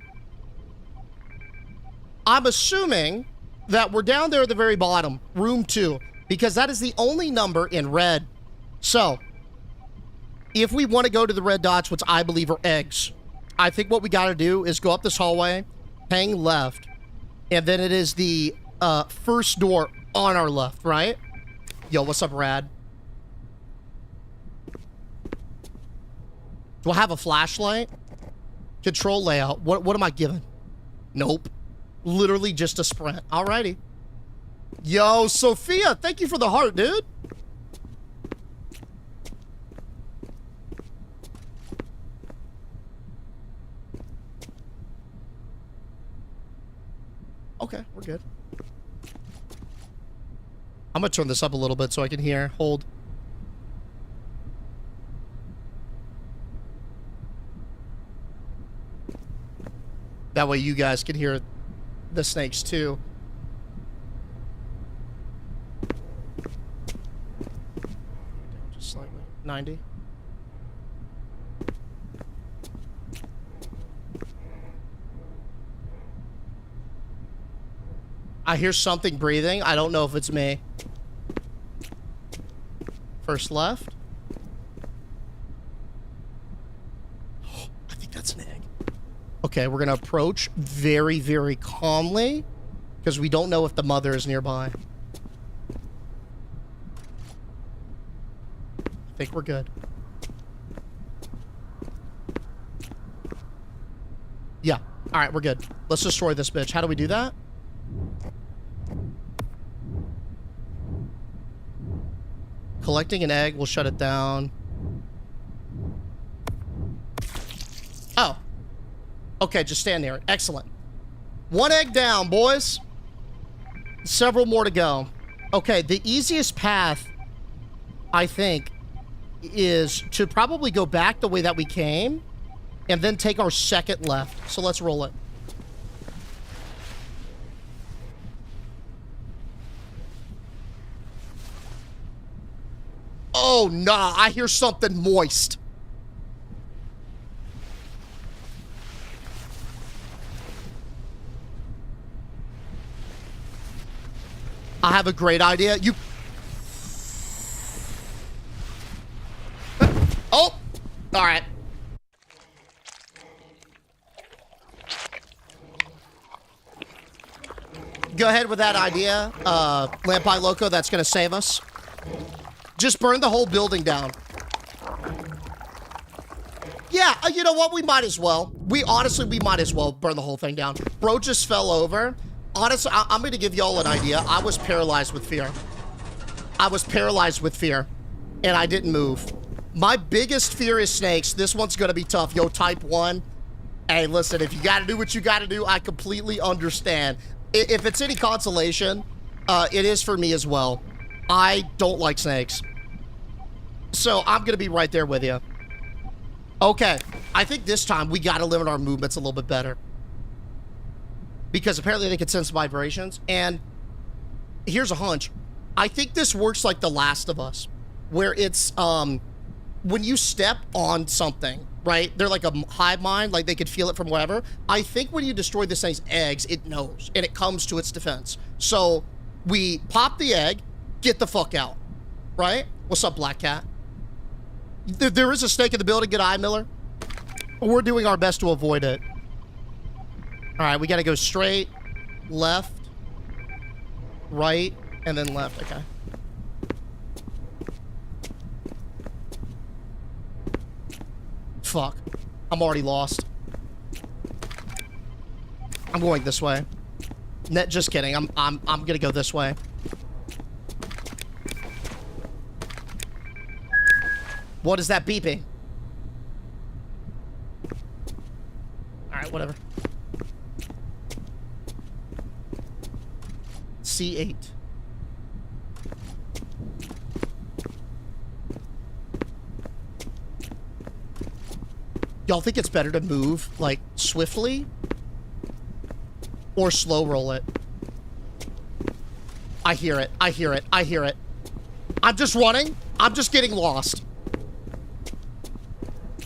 assuming that we're down there at the very bottom, room 2, because that is the only number in red. So, if we want to go to the red dots, which I believe are eggs, I think what we got to do is go up this hallway, hang left, and then it is the first door on our left, right? Yo, what's up, Rad? Do I have a flashlight? Control layout. What am I given? Nope. Literally just a sprint. Alrighty. Yo, Sophia, thank you for the heart, dude. Okay, we're good. I'm gonna turn this up a little bit so I can hear. Hold. That way you guys can hear the snakes too. Just slightly. 90. I hear something breathing. I don't know if it's me. First left. Oh, I think that's an egg. Okay, we're gonna approach very, very calmly because we don't know if the mother is nearby. I think we're good. Yeah. All right, we're good. Let's destroy this bitch. How do we do that? Collecting an egg will shut it down. Oh. Okay, just stand there. Excellent. One egg down, boys. Several more to go. Okay, the easiest path, I think, is to probably go back the way that we came and then take our second left. So let's roll it. Oh, nah, I hear something moist. I have a great idea. You... Oh! Alright. Go ahead with that idea, Lampi Loco, that's gonna save us. Just burn the whole building down. Yeah, you know what? We might as well. We might as well burn the whole thing down. Bro just fell over. Honestly, I'm going to give y'all an idea. I was paralyzed with fear. I was paralyzed with fear, and I didn't move. My biggest fear is snakes. This one's going to be tough. Yo, type 1. Hey, listen, if you got to do what you got to do, I completely understand. If it's any consolation, it is for me as well. I don't like snakes. So I'm going to be right there with you. Okay. I think this time we got to limit our movements a little bit better. Because apparently they can sense vibrations. And here's a hunch. I think this works like The Last of Us. Where it's, when you step on something, right? They're like a hive mind, like they could feel it from wherever. I think when you destroy this thing's eggs, it knows. And it comes to its defense. So we pop the egg, get the fuck out. Right? What's up, Black Cat? There is a snake in the building. Good eye, Miller. We're doing our best to avoid it. All right, we got to go straight, left, right, and then left. Okay. Fuck. I'm already lost. I'm going this way. Just kidding. I'm gonna go this way. What is that beeping? All right, whatever. C8. Y'all think it's better to move, like, swiftly? Or slow roll it? I hear it. I hear it. I hear it. I'm just running. I'm just getting lost.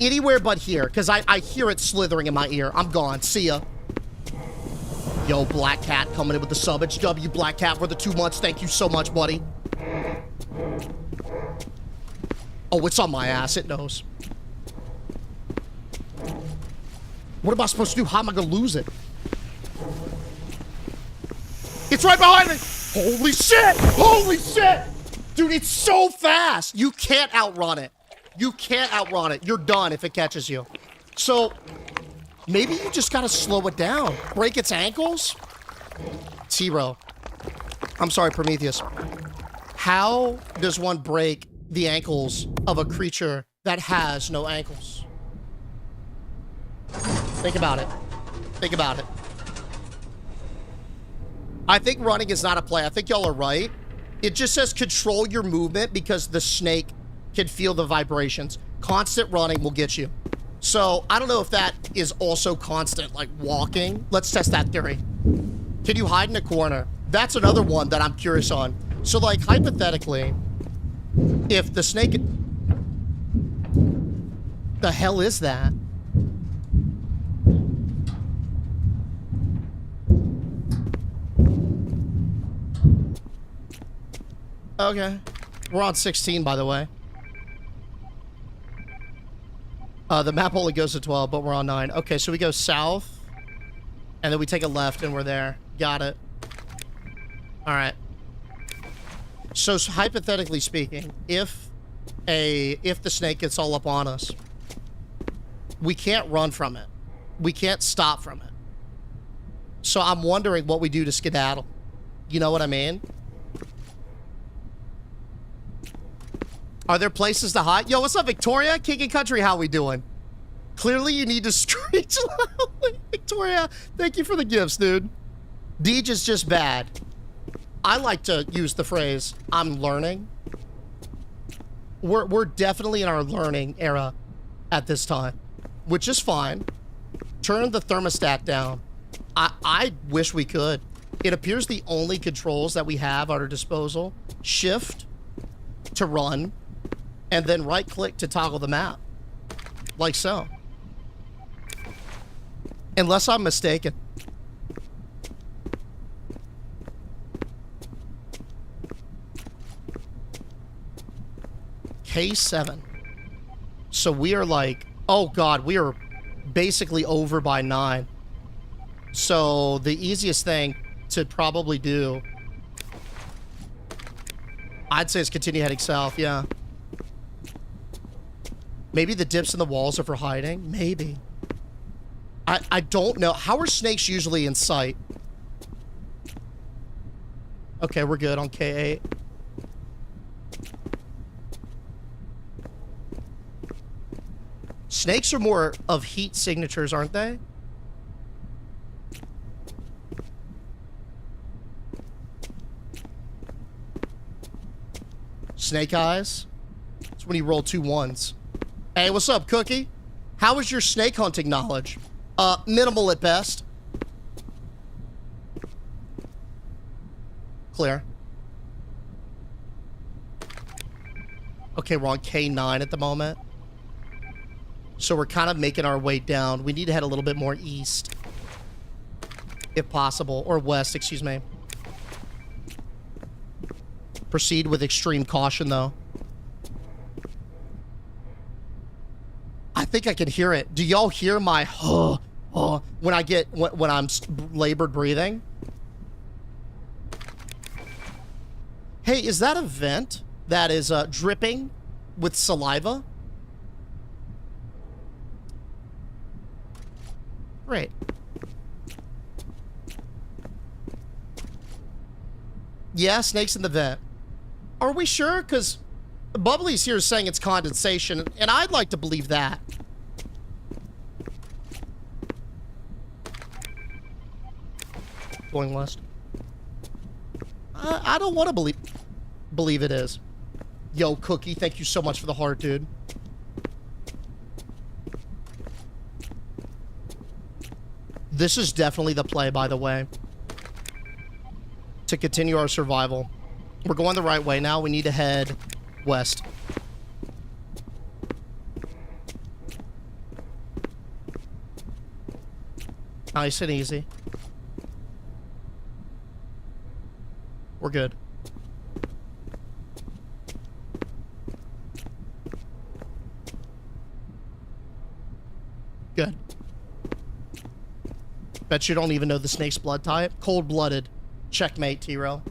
Anywhere but here, because I hear it slithering in my ear. I'm gone. See ya. Yo, Black Cat coming in with the sub. It's W Black Cat for the 2 months. Thank you so much, buddy. Oh, it's on my ass. It knows. What am I supposed to do? How am I going to lose it? It's right behind me. Holy shit. Holy shit. Dude, it's so fast. You can't outrun it. You can't outrun it. You're done if it catches you. So, maybe you just gotta slow it down. Break its ankles? T-Row. I'm sorry, Prometheus. How does one break the ankles of a creature that has no ankles? Think about it. Think about it. I think running is not a play. I think y'all are right. It just says control your movement because the snake can feel the vibrations. Constant running will get you. So I don't know if that is also constant, like walking. Let's test that theory. Can you hide in a corner? That's another one that I'm curious on. So like hypothetically, if the snake... The hell is that? Okay. We're on 16, by the way. The map only goes to 12, but we're on 9. Okay, so we go south, and then we take a left, and we're there. Got it. All right. So hypothetically speaking, if the snake gets all up on us, we can't run from it. We can't stop from it. So I'm wondering what we do to skedaddle. You know what I mean? Are there places to hide? Yo, what's up, Victoria? King and Country, how we doing? Clearly you need to screech loudly. Victoria, thank you for the gifts, dude. Deej is just bad. I like to use the phrase, I'm learning. We're definitely in our learning era at this time, which is fine. Turn the thermostat down. I wish we could. It appears the only controls that we have at our disposal, shift to run, and then right-click to toggle the map. Like so. Unless I'm mistaken. K7. So we are like... Oh, God, we are basically over by 9. So the easiest thing to probably do... I'd say is continue heading south, yeah. Maybe the dips in the walls are for hiding? Maybe. I don't know. How are snakes usually in sight? Okay, we're good on K8. Snakes are more of heat signatures, aren't they? Snake eyes? It's when you roll 2 1s. Hey, what's up, Cookie? How is your snake hunting knowledge? Minimal at best. Clear. Okay, we're on K9 at the moment. So we're kind of making our way down. We need to head a little bit more east. If possible. Or west, excuse me. Proceed with extreme caution, though. I think I can hear it. Do y'all hear my when I get when I'm labored breathing? Hey, is that a vent that is dripping with saliva? Great. Yeah, snakes in the vent. Are we sure? Because Bubbly's here saying it's condensation, and I'd like to believe that. Going west. I don't want to believe it is. Yo, Cookie, thank you so much for the heart, dude. This is definitely the play, by the way. To continue our survival. We're going the right way now. We need to head west. Nice and easy. We're good. Good. Bet you don't even know the snake's blood type. Cold-blooded. Checkmate, T-Rail.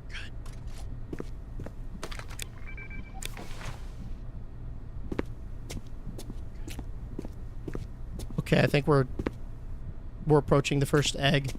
Good. Okay, I think we're approaching the first egg.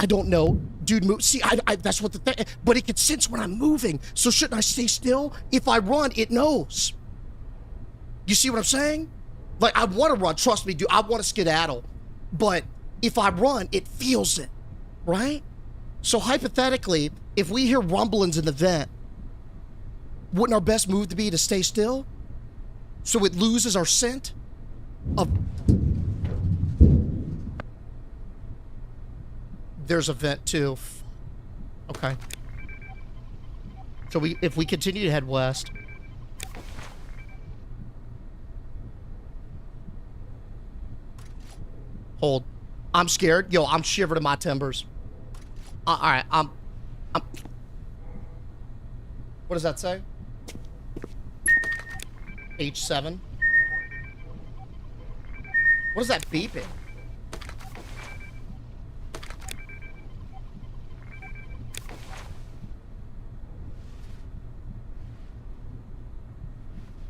I don't know. Dude, move. See, that's what the thing... But it can sense when I'm moving. So shouldn't I stay still? If I run, it knows. You see what I'm saying? Like, I want to run. Trust me, dude. I want to skedaddle. But if I run, it feels it. Right? So hypothetically, if we hear rumblings in the vent, wouldn't our best move to be to stay still? So it loses our scent of... There's a vent too. Okay. So if we continue to head west. Hold. I'm scared. Yo, I'm shivered in my timbers. All right, I'm... What does that say? H7. What is that beeping?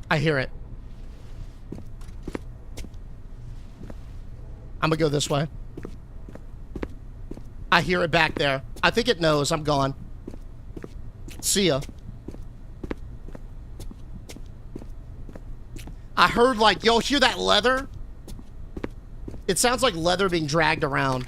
I hear it. I'm gonna go this way. I hear it back there. I think it knows I'm gone. See ya. I heard like, yo, hear that leather? It sounds like leather being dragged around.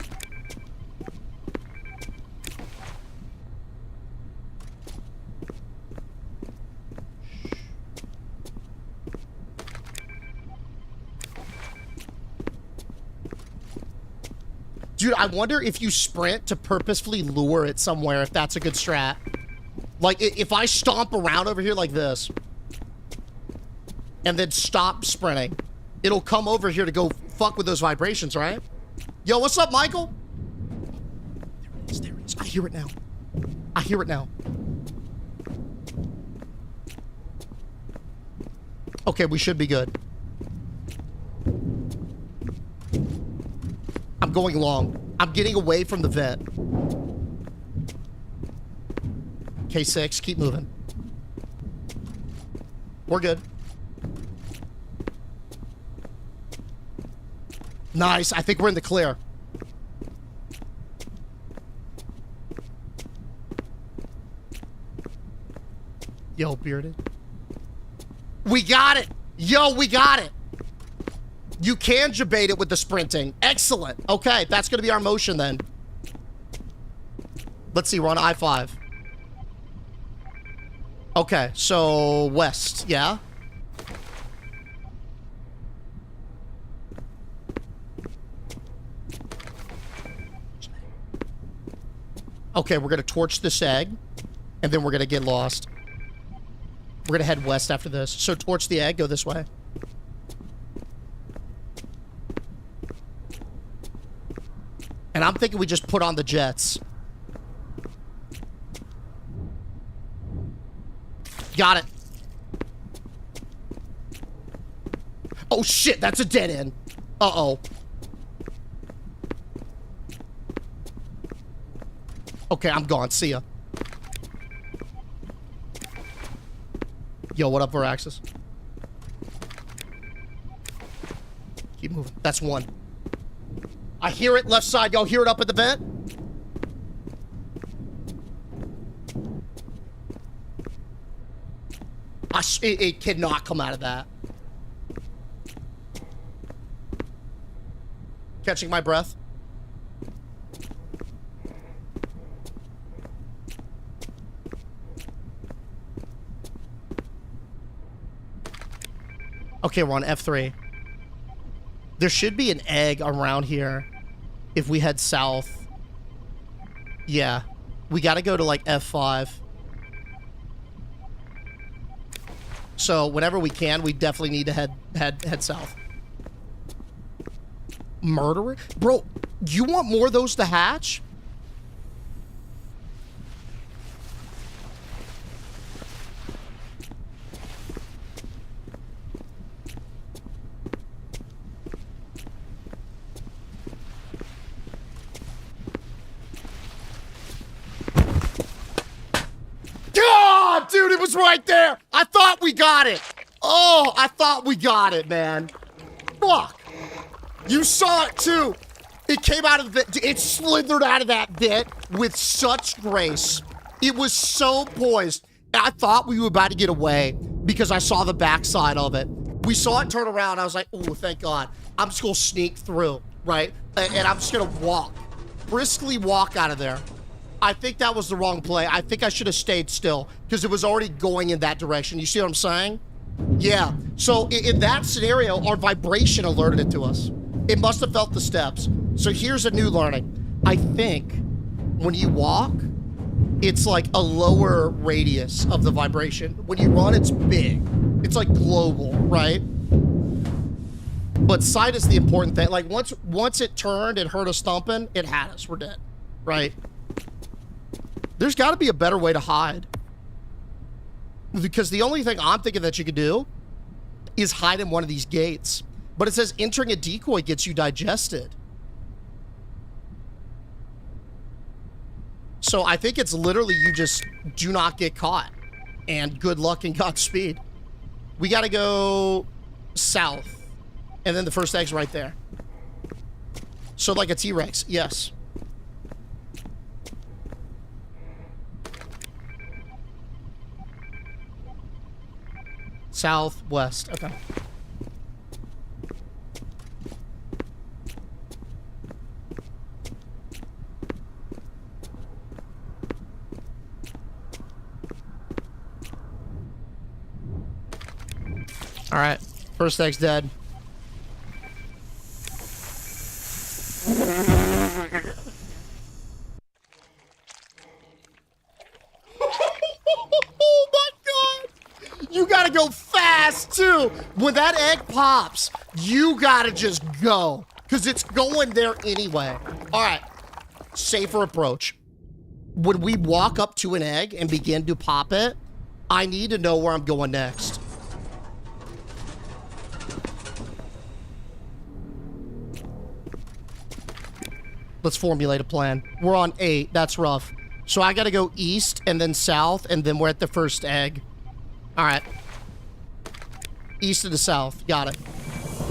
Dude, I wonder if you sprint to purposefully lure it somewhere, if that's a good strat. Like, if I stomp around over here like this, and then stop sprinting, it'll come over here to go fuck with those vibrations, right? Yo, what's up, Michael? There it is, there it is. I hear it now. I hear it now. Okay, we should be good. I'm going long. I'm getting away from the vent. K6, keep moving. We're good. Nice, I think we're in the clear. Yo, Bearded. We got it! Yo, we got it! You can debate it with the sprinting. Excellent. Okay, that's going to be our motion then. Let's see, we're on I-5. Okay, so west, yeah? Okay, we're going to torch this egg, and then we're going to get lost. We're going to head west after this. So torch the egg, go this way. And I'm thinking we just put on the jets. Got it. Oh shit, that's a dead end. Uh-oh. Okay, I'm gone. See ya. Yo, what up, Veraxis? Keep moving. That's one. I hear it left side. Y'all hear it up at the vent? It cannot come out of that. Catching my breath. Okay, we're on F3. There should be an egg around here if we head south. Yeah. We gotta go to like F5. So whenever we can, we definitely need to head south. Murderer? Bro, you want more of those to hatch? God, dude, it was right there. I thought we got it. Oh, I thought we got it, man. Fuck. You saw it too. It came out of the vent. It slithered out of that vent with such grace. It was so poised. I thought we were about to get away because I saw the backside of it. We saw it turn around. I was like, oh, thank God. I'm just going to sneak through, right? And I'm just going to walk, briskly walk out of there. I think that was the wrong play. I think I should have stayed still because it was already going in that direction. You see what I'm saying? Yeah. So in that scenario, our vibration alerted it to us. It must have felt the steps. So here's a new learning. I think when you walk, it's like a lower radius of the vibration. When you run, it's big. It's like global, right? But sight is the important thing. Like once it turned and heard us thumping, it had us. We're dead, right? There's got to be a better way to hide. Because the only thing I'm thinking that you could do is hide in one of these gates. But it says entering a decoy gets you digested. So I think it's literally you just do not get caught. And good luck and Godspeed. We got to go south. And then the first egg's right there. So like a T-Rex, yes. Southwest, okay. All right, first egg's dead. Oh my God! You gotta go fast too. When that egg pops, you gotta just go because it's going there anyway. All right, safer approach. When we walk up to an egg and begin to pop it, I need to know where I'm going next. Let's formulate a plan. We're on 8. That's rough. So I gotta go east and then south, and then we're at the first egg. All right. East to the south. Got it.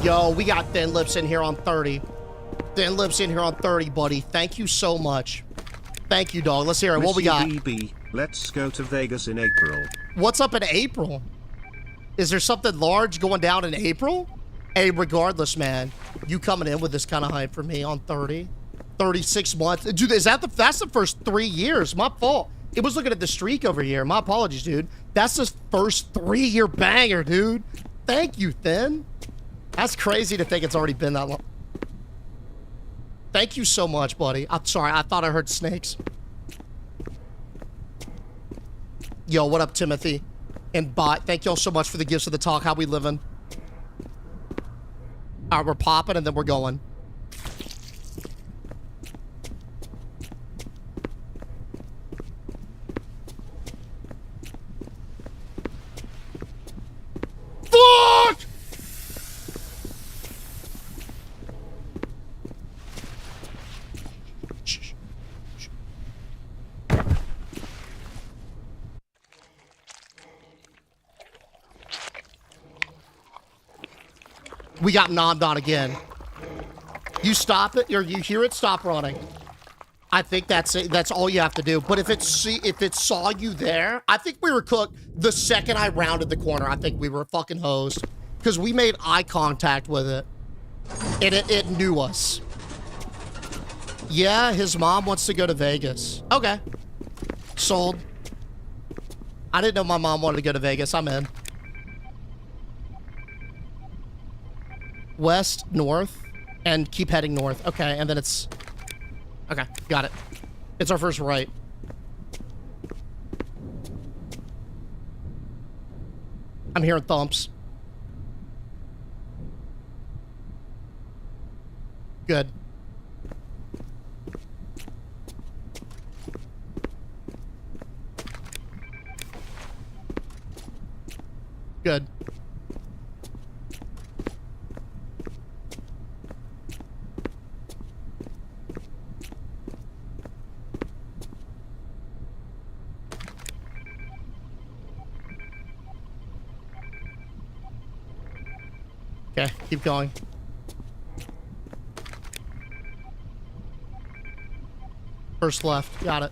Yo, we got Thin Lips in here on 30. Thin Lips in here on 30, buddy. Thank you so much. Thank you, dog. Let's hear it. What we got? BB, let's go to Vegas in April. What's up in April? Is there something large going down in April? Hey, regardless, man. You coming in with this kind of hype for me on 30? 36 months. Dude, that's the first 3 years. My fault. It was looking at the streak over here. My apologies, dude. That's the first 3-year banger, dude. Thank you, Thin. That's crazy to think it's already been that long. Thank you so much, buddy. I'm sorry. I thought I heard snakes. Yo, what up, Timothy? And Bot, thank y'all so much for the gifts of the talk. How we living? All right, we're popping and then we're going. Fuck! We got nommed on again. You stop it, or you hear it, stop running. I think that's it. That's all you have to do. But if it saw you there, I think we were cooked the second I rounded the corner. I think we were fucking hosed because we made eye contact with it, and it knew us. Yeah, his mom wants to go to Vegas. Okay, sold. I didn't know my mom wanted to go to Vegas. I'm in. West, north, and keep heading north. Okay, and then it's... Okay, got it. It's our first right. I'm hearing thumps. Good. Good. Okay, keep going. First left. Got it.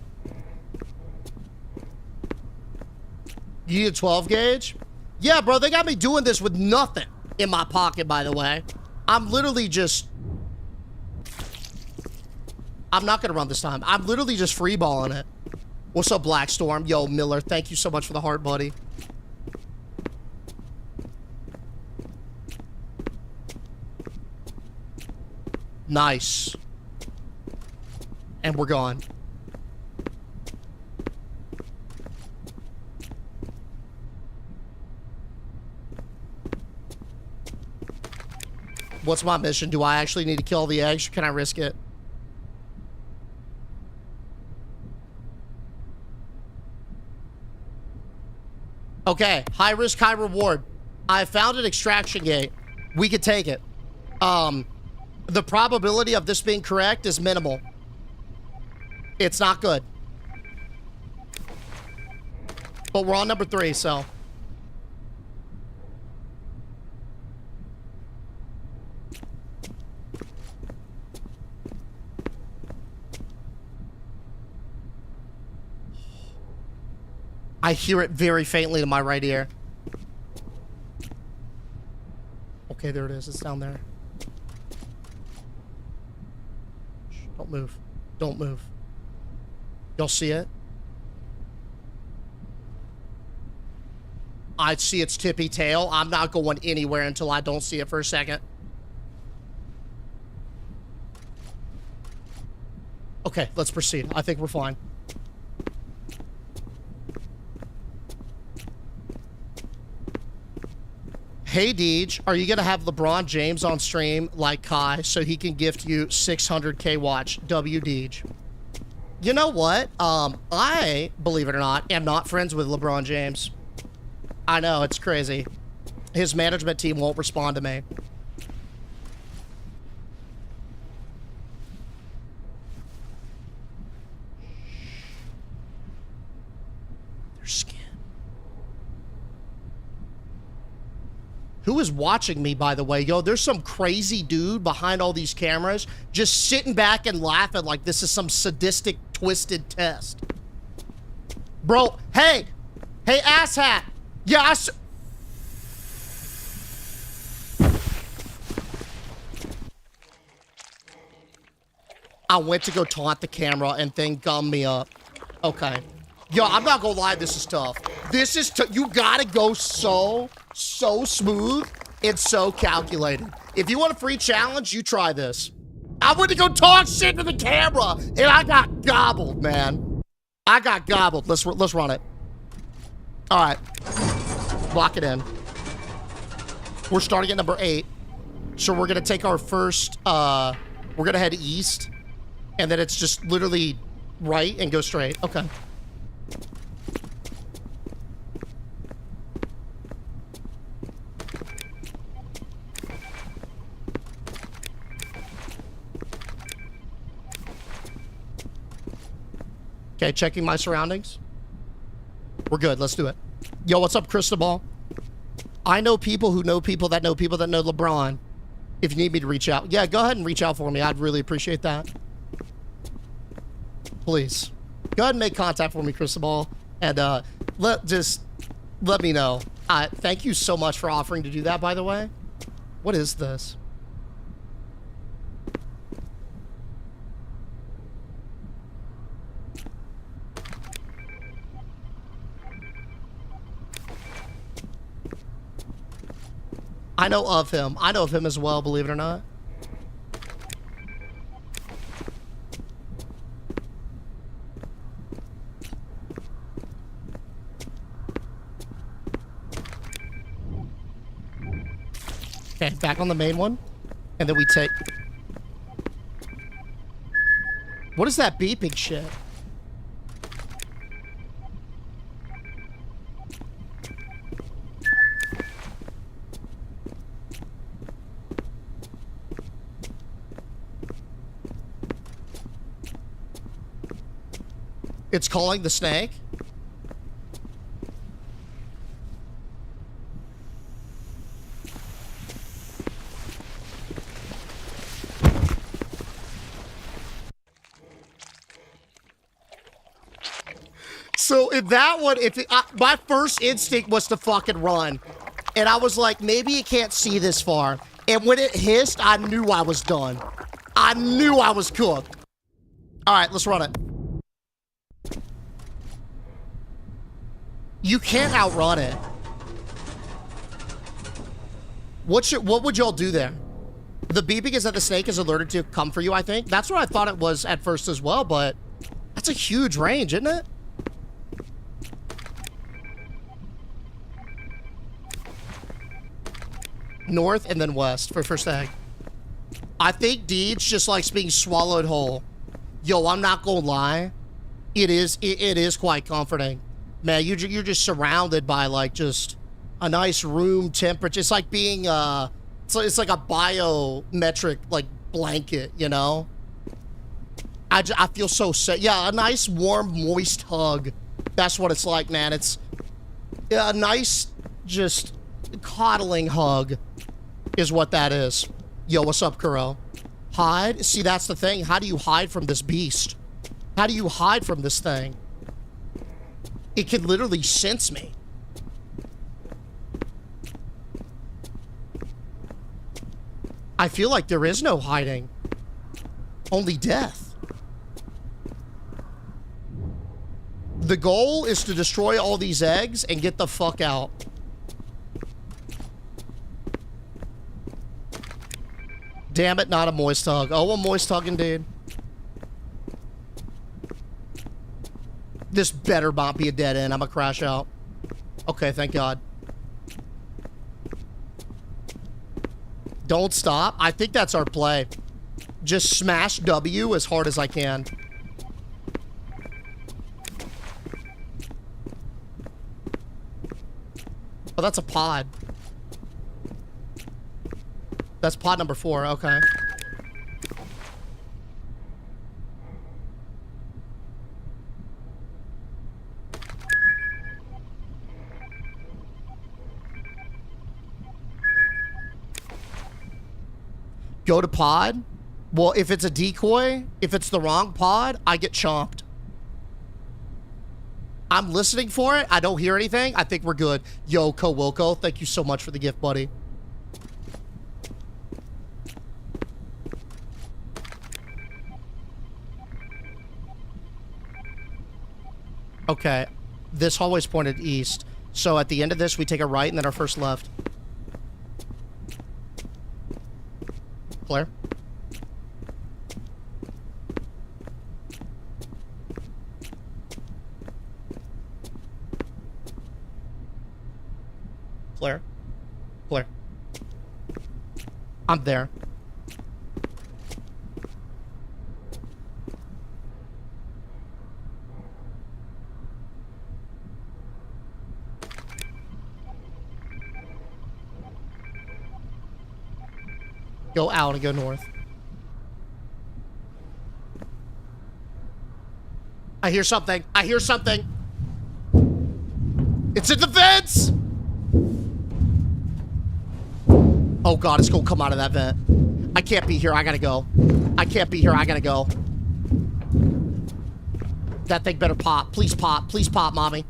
You need a 12 gauge? Yeah, bro, they got me doing this with nothing in my pocket, by the way. I'm literally just... I'm not gonna run this time. I'm literally just freeballing it. What's up, Black Storm? Yo, Miller, thank you so much for the heart, buddy. Nice. And we're gone. What's my mission? Do I actually need to kill the eggs, or can I risk it? Okay, high risk, high reward. I found an extraction gate. We could take it. The probability of this being correct is minimal. It's not good. But we're on number 3, so... I hear it very faintly to my right ear. Okay, there it is. It's down there. Shh, don't move. Don't move. Y'all see it? I see its tippy tail. I'm not going anywhere until I don't see it for a second. Okay, let's proceed. I think we're fine. Hey, Deej, are you going to have LeBron James on stream like Kai so he can gift you 600K watch? W Deej. You know what? I, believe it or not, am not friends with LeBron James. I know, it's crazy. His management team won't respond to me. Their skin. Who is watching me, by the way? Yo, there's some crazy dude behind all these cameras just sitting back and laughing like this is some sadistic, twisted test. Bro, hey! Hey, asshat! Yeah, I went to go taunt the camera and then gummed me up. Okay. Yo, I'm not gonna lie, this is tough. This is you gotta go so smooth and so calculated. If you want a free challenge, you try this. I went to go talk shit to the camera and I got gobbled, man. I got gobbled. Let's run it. All right. Lock it in. We're starting at number 8. So we're gonna take our first, we're gonna head east. And then it's just literally right and go straight. Okay. Okay, checking my surroundings. We're good. Let's do it. Yo, what's up, Cristobal? I know people who know people that know people that know LeBron. If you need me to reach out. Yeah, go ahead and reach out for me. I'd really appreciate that. Please. Go ahead and make contact for me, Cristobal. And let me know. Thank you so much for offering to do that, by the way. What is this? I know of him. I know of him as well, believe it or not. Okay, back on the main one. And then we take... What is that beeping shit? It's calling the snake? So if that one, my first instinct was to fucking run. And I was like, maybe it can't see this far. And when it hissed, I knew I was done. I knew I was cooked. All right, let's run it. You can't outrun it. What would y'all do there? The beeping is that the snake is alerted to come for you, I think. That's what I thought it was at first as well, but that's a huge range, isn't it? North and then west for first egg. I think Deeds just likes being swallowed whole. Yo, I'm not gonna lie. It is quite comforting. Man, you're just surrounded by like just a nice room temperature. It's like being it's like a biometric like blanket, you know? I feel so safe. Yeah, a nice warm moist hug. That's what it's like, man. It's a nice just coddling hug is what that is. Yo, what's up, Kuro? Hide? See, that's the thing. How do you hide from this beast? How do you hide from this thing? It can literally sense me. I feel like there is no hiding. Only death. The goal is to destroy all these eggs and get the fuck out. Damn it, not a moist hug. Oh, a moist hug indeed. This better not be a dead end. I'm gonna crash out. Okay, thank God. Don't stop. I think that's our play. Just smash W as hard as I can. Oh, that's a pod. That's pod number 4, okay. Go to pod? Well, if it's a decoy, if it's the wrong pod, I get chomped. I'm listening for it. I don't hear anything. I think we're good. Yo, Wilco, thank you so much for the gift, buddy. Okay, this hallway's pointed east. So at the end of this, we take a right and then our first left. Claire? Claire? Claire? I'm there. Go out and go north. I hear something. I hear something. It's in the vents! Oh God, it's gonna come out of that vent. I can't be here. I gotta go. I can't be here. I gotta go. That thing better pop. Please pop. Please pop, mommy.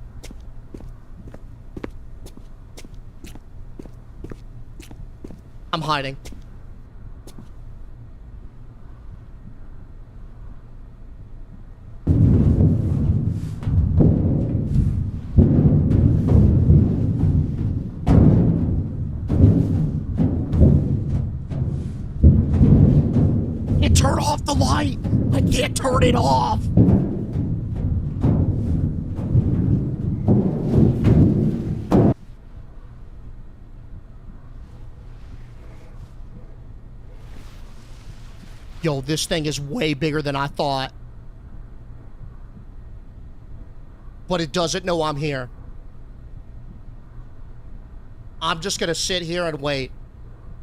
I'm hiding. Turn off the light! I can't turn it off! Yo, this thing is way bigger than I thought. But it doesn't know I'm here. I'm just gonna sit here and wait.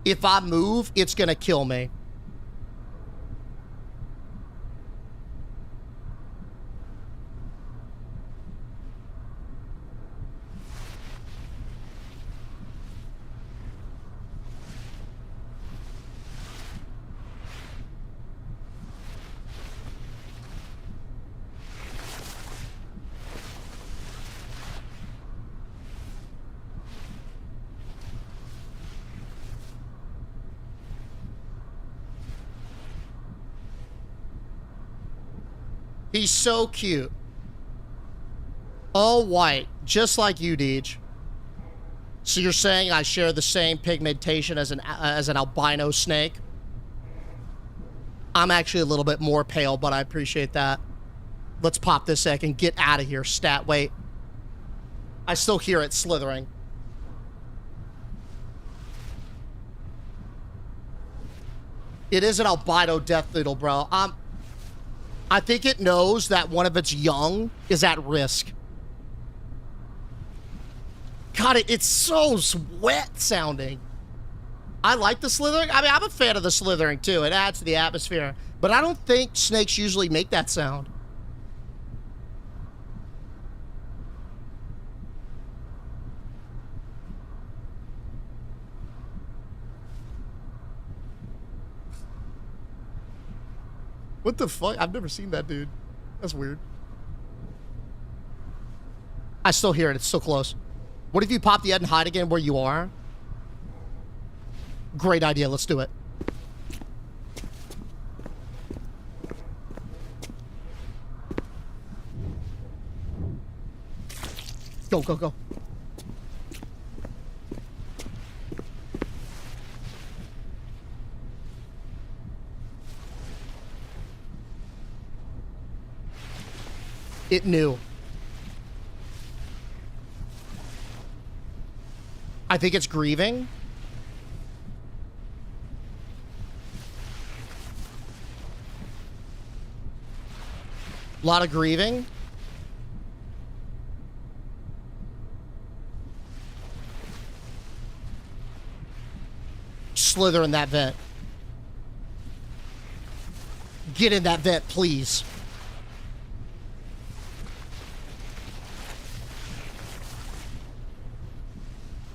If I move, it's gonna kill me. He's so cute. All white, just like you, Deej. So you're saying I share the same pigmentation as an albino snake? I'm actually a little bit more pale, but I appreciate that. Let's pop this sec and get out of here, stat. Wait. I still hear it slithering. It is an albino death noodle, bro. I think it knows that one of its young is at risk. God, it's so wet sounding. I like the slithering. I mean, I'm a fan of the slithering too. It adds to the atmosphere. But I don't think snakes usually make that sound. What the fuck? I've never seen that, dude. That's weird. I still hear it. It's so close. What if you pop the head and hide again where you are? Great idea. Let's do it. Go, go, go. It knew. I think it's grieving. A lot of grieving. Slither in that vent. Get in that vent, please.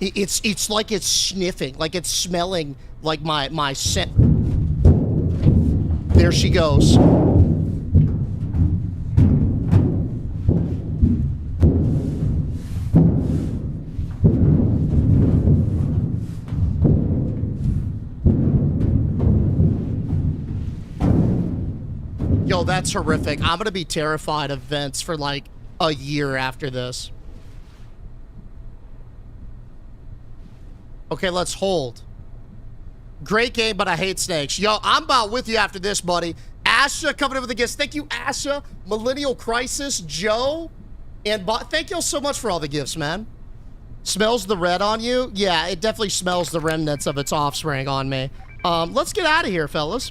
It's like it's sniffing, like it's smelling like my scent. There she goes. Yo, that's horrific. I'm gonna be terrified of vents for like a year after this. Okay, let's hold. Great game, but I hate snakes. Yo, I'm about with you after this, buddy. Asha coming in with the gifts. Thank you, Asha. Millennial Crisis, Joe, and thank y'all so much for all the gifts, man. Smells the red on you? Yeah, it definitely smells the remnants of its offspring on me. Let's get out of here, fellas.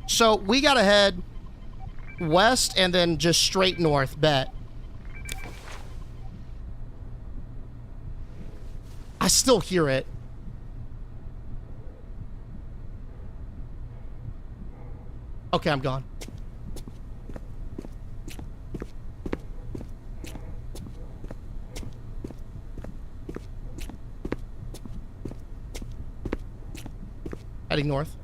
So we gotta head west and then just straight north, bet. I still hear it. Okay, I'm gone. Heading north.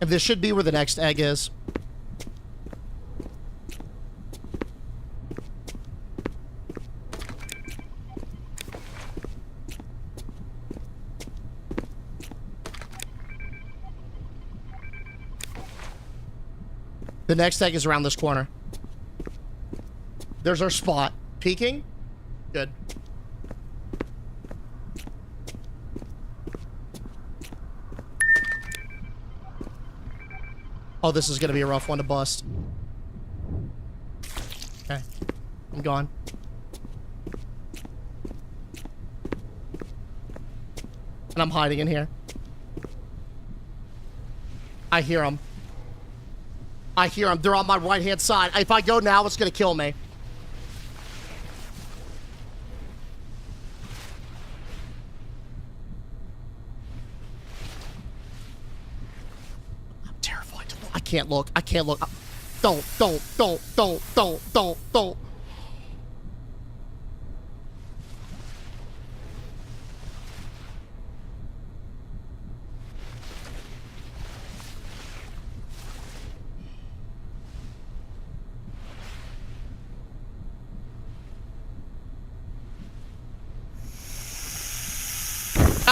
And this should be where the next egg is. The next egg is around this corner. There's our spot. Peeking? Good. Oh, this is gonna be a rough one to bust. Okay. I'm gone. And I'm hiding in here. I hear them. I hear them. They're on my right-hand side. If I go now, it's gonna kill me. I'm terrified to look. I can't look. I can't look. Don't.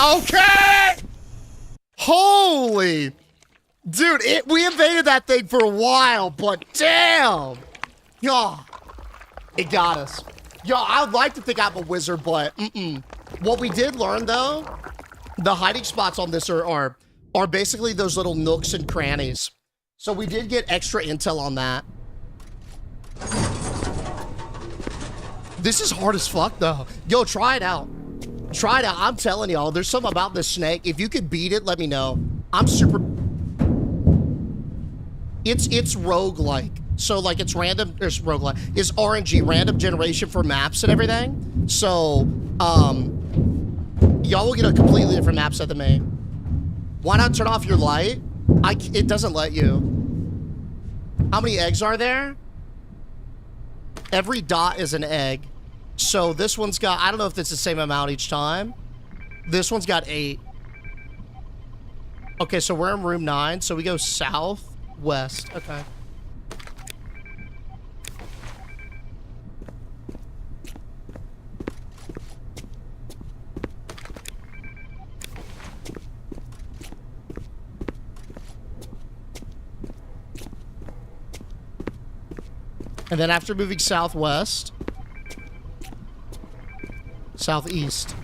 Okay! Holy! Dude, we invaded that thing for a while, but damn! Yo, it got us. Yo, I would like to think I'm a wizard, but What we did learn, though, the hiding spots on this are basically those little nooks and crannies. So we did get extra intel on that. This is hard as fuck, though. Yo, try it out. Try it out. I'm telling y'all, there's something about this snake. If you could beat it, let me know. I'm super... It's roguelike. So, like, it's random... There's roguelike. It's RNG, random generation for maps and everything. So, y'all will get a completely different map set than me. Why not turn off your light? It doesn't let you. How many eggs are there? Every dot is an egg. So this one's got, I don't know if it's the same amount each time. This one's got 8. Okay, so we're in room 9. So we go southwest. Okay. And then after moving southwest, southeast.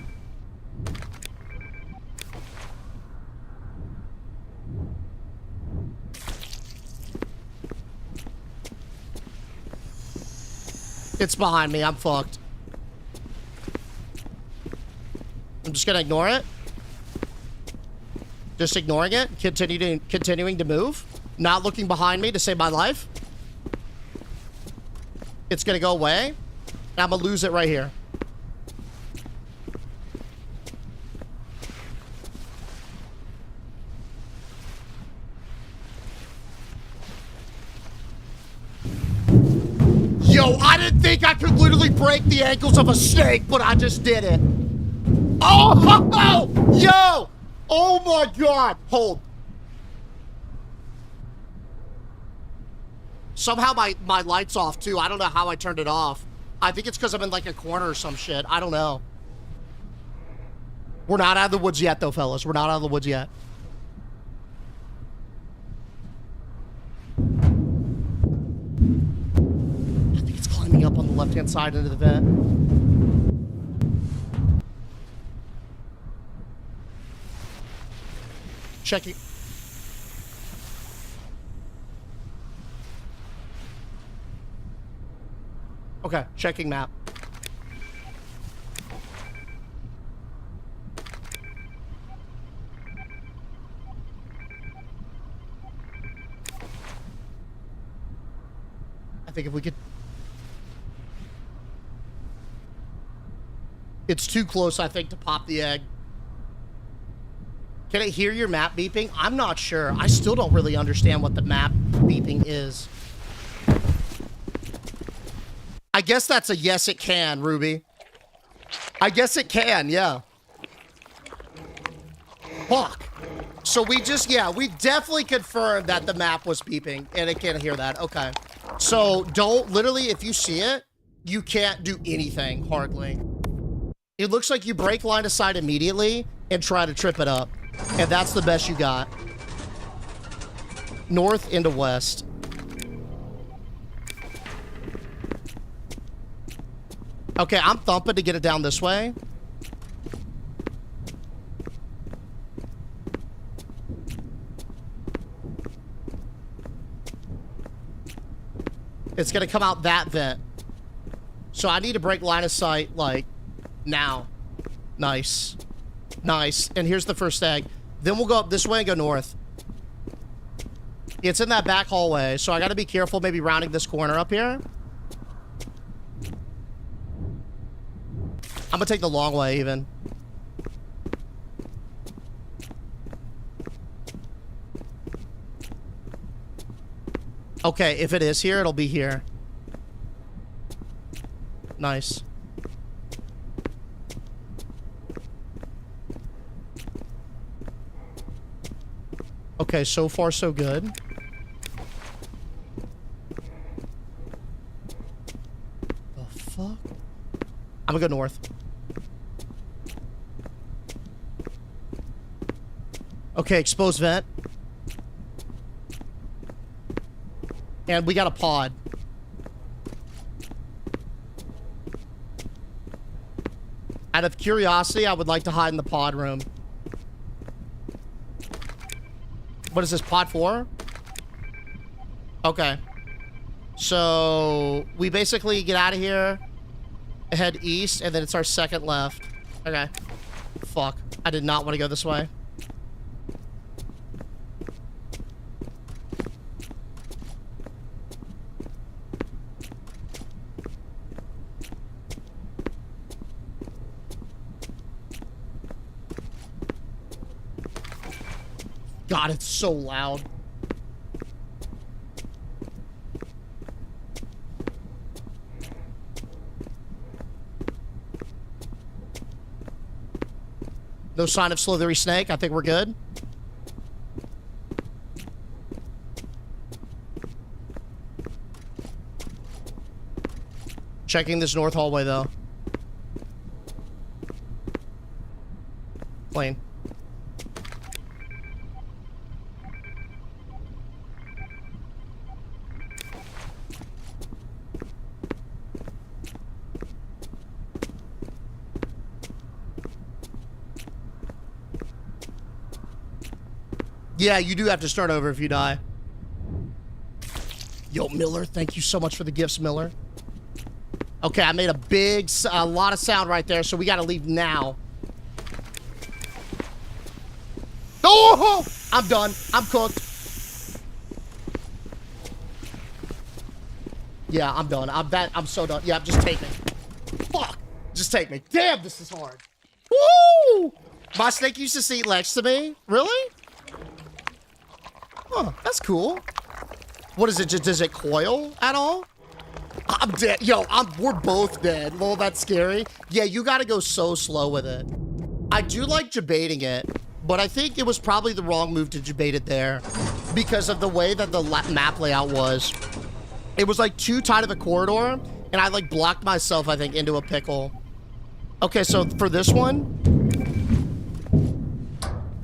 It's behind me. I'm fucked. I'm just gonna ignore it. Just ignoring it. Continuing to move. Not looking behind me to save my life. It's gonna go away. And I'm gonna lose it right here. Yo, I didn't think I could literally break the ankles of a snake, but I just did it. Oh, yo! Oh my God! Hold. Somehow my light's off too. I don't know how I turned it off. I think it's because I'm in like a corner or some shit. I don't know. We're not out of the woods yet though, fellas. We're not out of the woods yet. I think it's climbing up on the left-hand side into the vent. Checking. Okay, checking map. I think if we could... It's too close, I think, to pop the egg. Can I hear your map beeping? I'm not sure. I still don't really understand what the map beeping is. I guess that's a yes, it can, Ruby. I guess it can, yeah. Fuck. So we just, yeah, we definitely confirmed that the map was beeping, and it can't hear that. Okay. So don't, literally, if you see it, you can't do anything, hardly. It looks like you break line of sight immediately and try to trip it up. And that's the best you got. North into west. Okay, I'm thumping to get it down this way. It's gonna come out that vent. So I need to break line of sight, like, now. Nice. Nice. And here's the first egg. Then we'll go up this way and go north. It's in that back hallway, so I gotta be careful maybe rounding this corner up here. I'm gonna take the long way, even. Okay, if it is here, it'll be here. Nice. Okay, so far so good. The fuck? I'm gonna go north. Okay, exposed vent. And we got a pod. Out of curiosity, I would like to hide in the pod room. What is this, pod 4? Okay. So, we basically get out of here, head east, and then it's our second left. Okay. Fuck. I did not want to go this way. God, it's so loud. No sign of slithery snake. I think we're good. Checking this north hallway, though. Plane. Yeah, you do have to start over if you die. Yo, Miller, thank you so much for the gifts, Miller. Okay, I made a lot of sound right there, so we gotta leave now. Oh! I'm done. I'm cooked. Yeah, I'm done. I'm so done. Yeah, just take me. Fuck. Just take me. Damn, this is hard. Woo! My snake used to sit next to me. Really? Huh, that's cool. What is it? Just does it coil at all? I'm dead. Yo, we're both dead. Well, that's scary. Yeah, you gotta go so slow with it. I do like debating it, but I think it was probably the wrong move to debate it there because of the way that the map layout was. It was like too tight of a corridor, and I like blocked myself, I think, into a pickle. Okay, so for this one,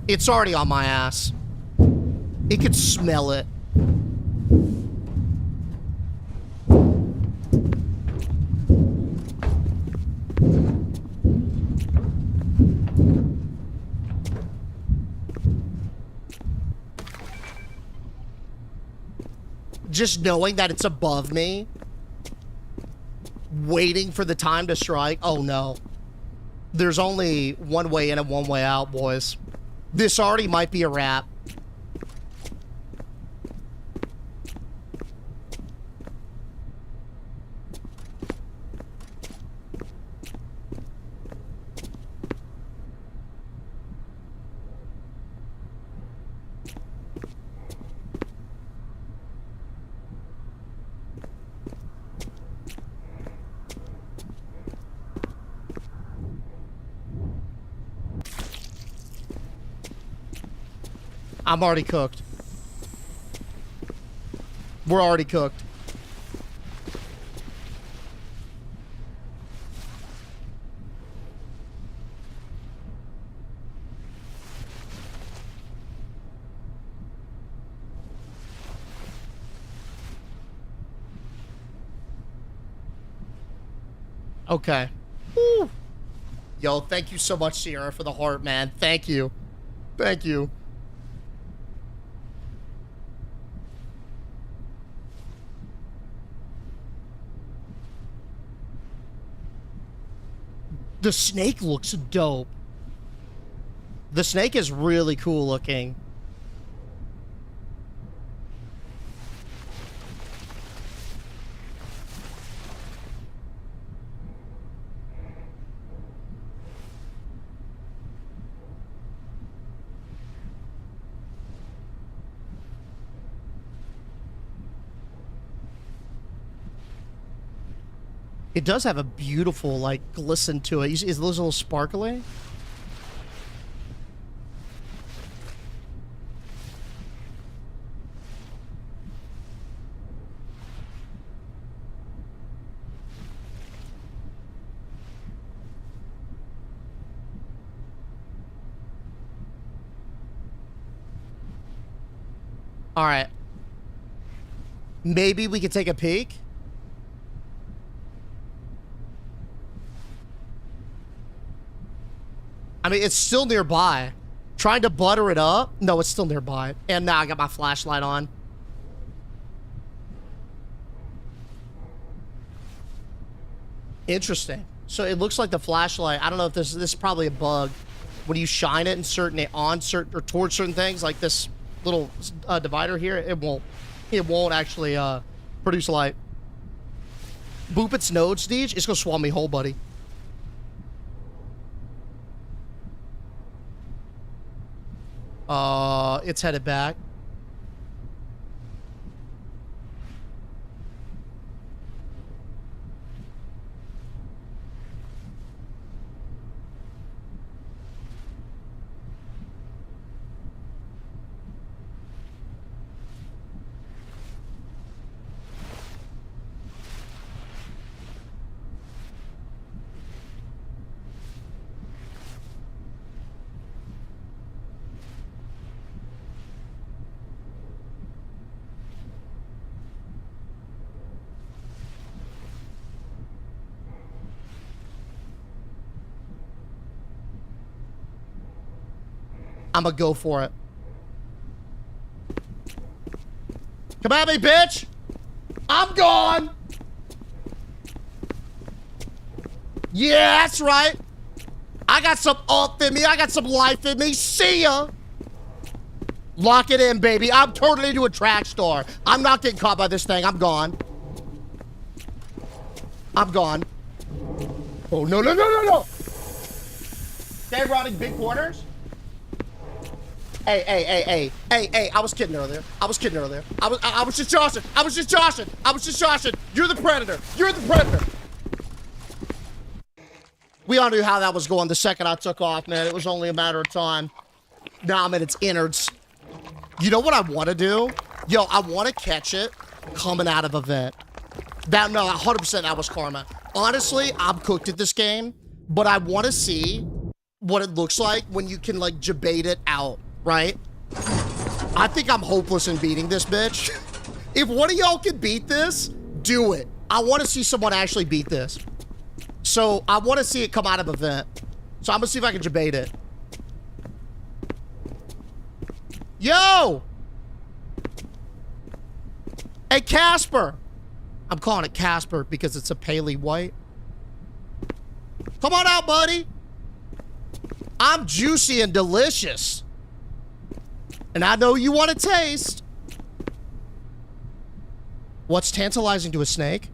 it's already on my ass. It could smell it. Just knowing that it's above me, waiting for the time to strike. Oh no. There's only one way in and one way out, boys. This already might be a wrap. I'm already cooked. We're already cooked. Okay. Woo. Yo, thank you so much, Sierra, for the heart, man. Thank you. Thank you. The snake looks dope. The snake is really cool looking. It does have a beautiful, like, glisten to it. Is those a little sparkly? All right. Maybe we could take a peek. I mean, it's still nearby. Trying to butter it up. No, it's still nearby. And now I got my flashlight on. Interesting. So it looks like the flashlight. I don't know if this is probably a bug. When you shine it in or towards certain things, like this little divider here, it won't actually produce light. Boop its nose, Deej. It's gonna swallow me whole, buddy. It's headed back. I'm gonna go for it. Come at me, bitch! I'm gone! Yeah, that's right. I got some oomph in me. I got some life in me. See ya! Lock it in, baby. I'm turning into a track star. I'm not getting caught by this thing. I'm gone. I'm gone. Oh, no, no, no, no, no! They're running big corners? Hey, I was kidding earlier. I was just joshing. You're the predator. We all knew how that was going the second I took off, man. It was only a matter of time. Now I'm in its innards. You know what I want to do? Yo, I want to catch it coming out of a vent. No, 100% that was karma. Honestly, I'm cooked at this game, but I want to see what it looks like when you can, like, jabate it out. Right? I think I'm hopeless in beating this bitch. If one of y'all can beat this, do it. I want to see someone actually beat this. So I want to see it come out of a vent. So I'm gonna see if I can debate it. Yo! Hey, Casper! I'm calling it Casper because it's a paley white. Come on out, buddy! I'm juicy and delicious. And I know you want to taste. What's tantalizing to a snake?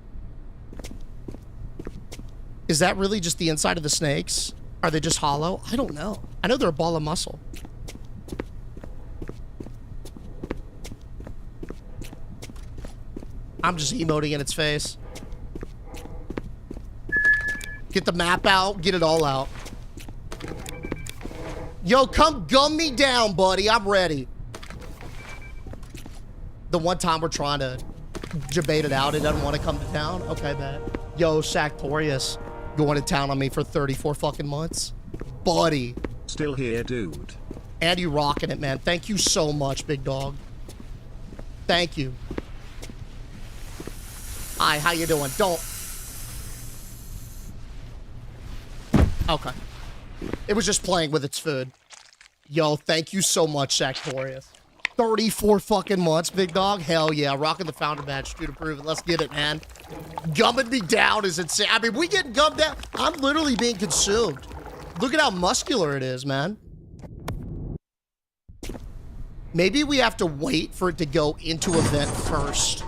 Is that really just the inside of the snakes? Are they just hollow? I don't know. I know they're a ball of muscle. I'm just emoting in its face. Get the map out. Get it all out. Yo, come gum me down, buddy. I'm ready. The one time we're trying to debate it out, it doesn't want to come to town. Okay, bet. Yo, Sactorius, going to town on me for 34 fucking months. Buddy. Still here, dude. And you rocking it, man. Thank you so much, big dog. Thank you. Hi, how you doing? Don't. Okay. It was just playing with its food. Yo, thank you so much, Sactorius. 34 fucking months, big dog. Hell yeah, rocking the founder badge. Dude, approve it. Let's get it, man. Gumming me down is insane. I mean, we get gummed down. I'm literally being consumed. Look at how muscular it is, man. Maybe we have to wait for it to go into a vent first.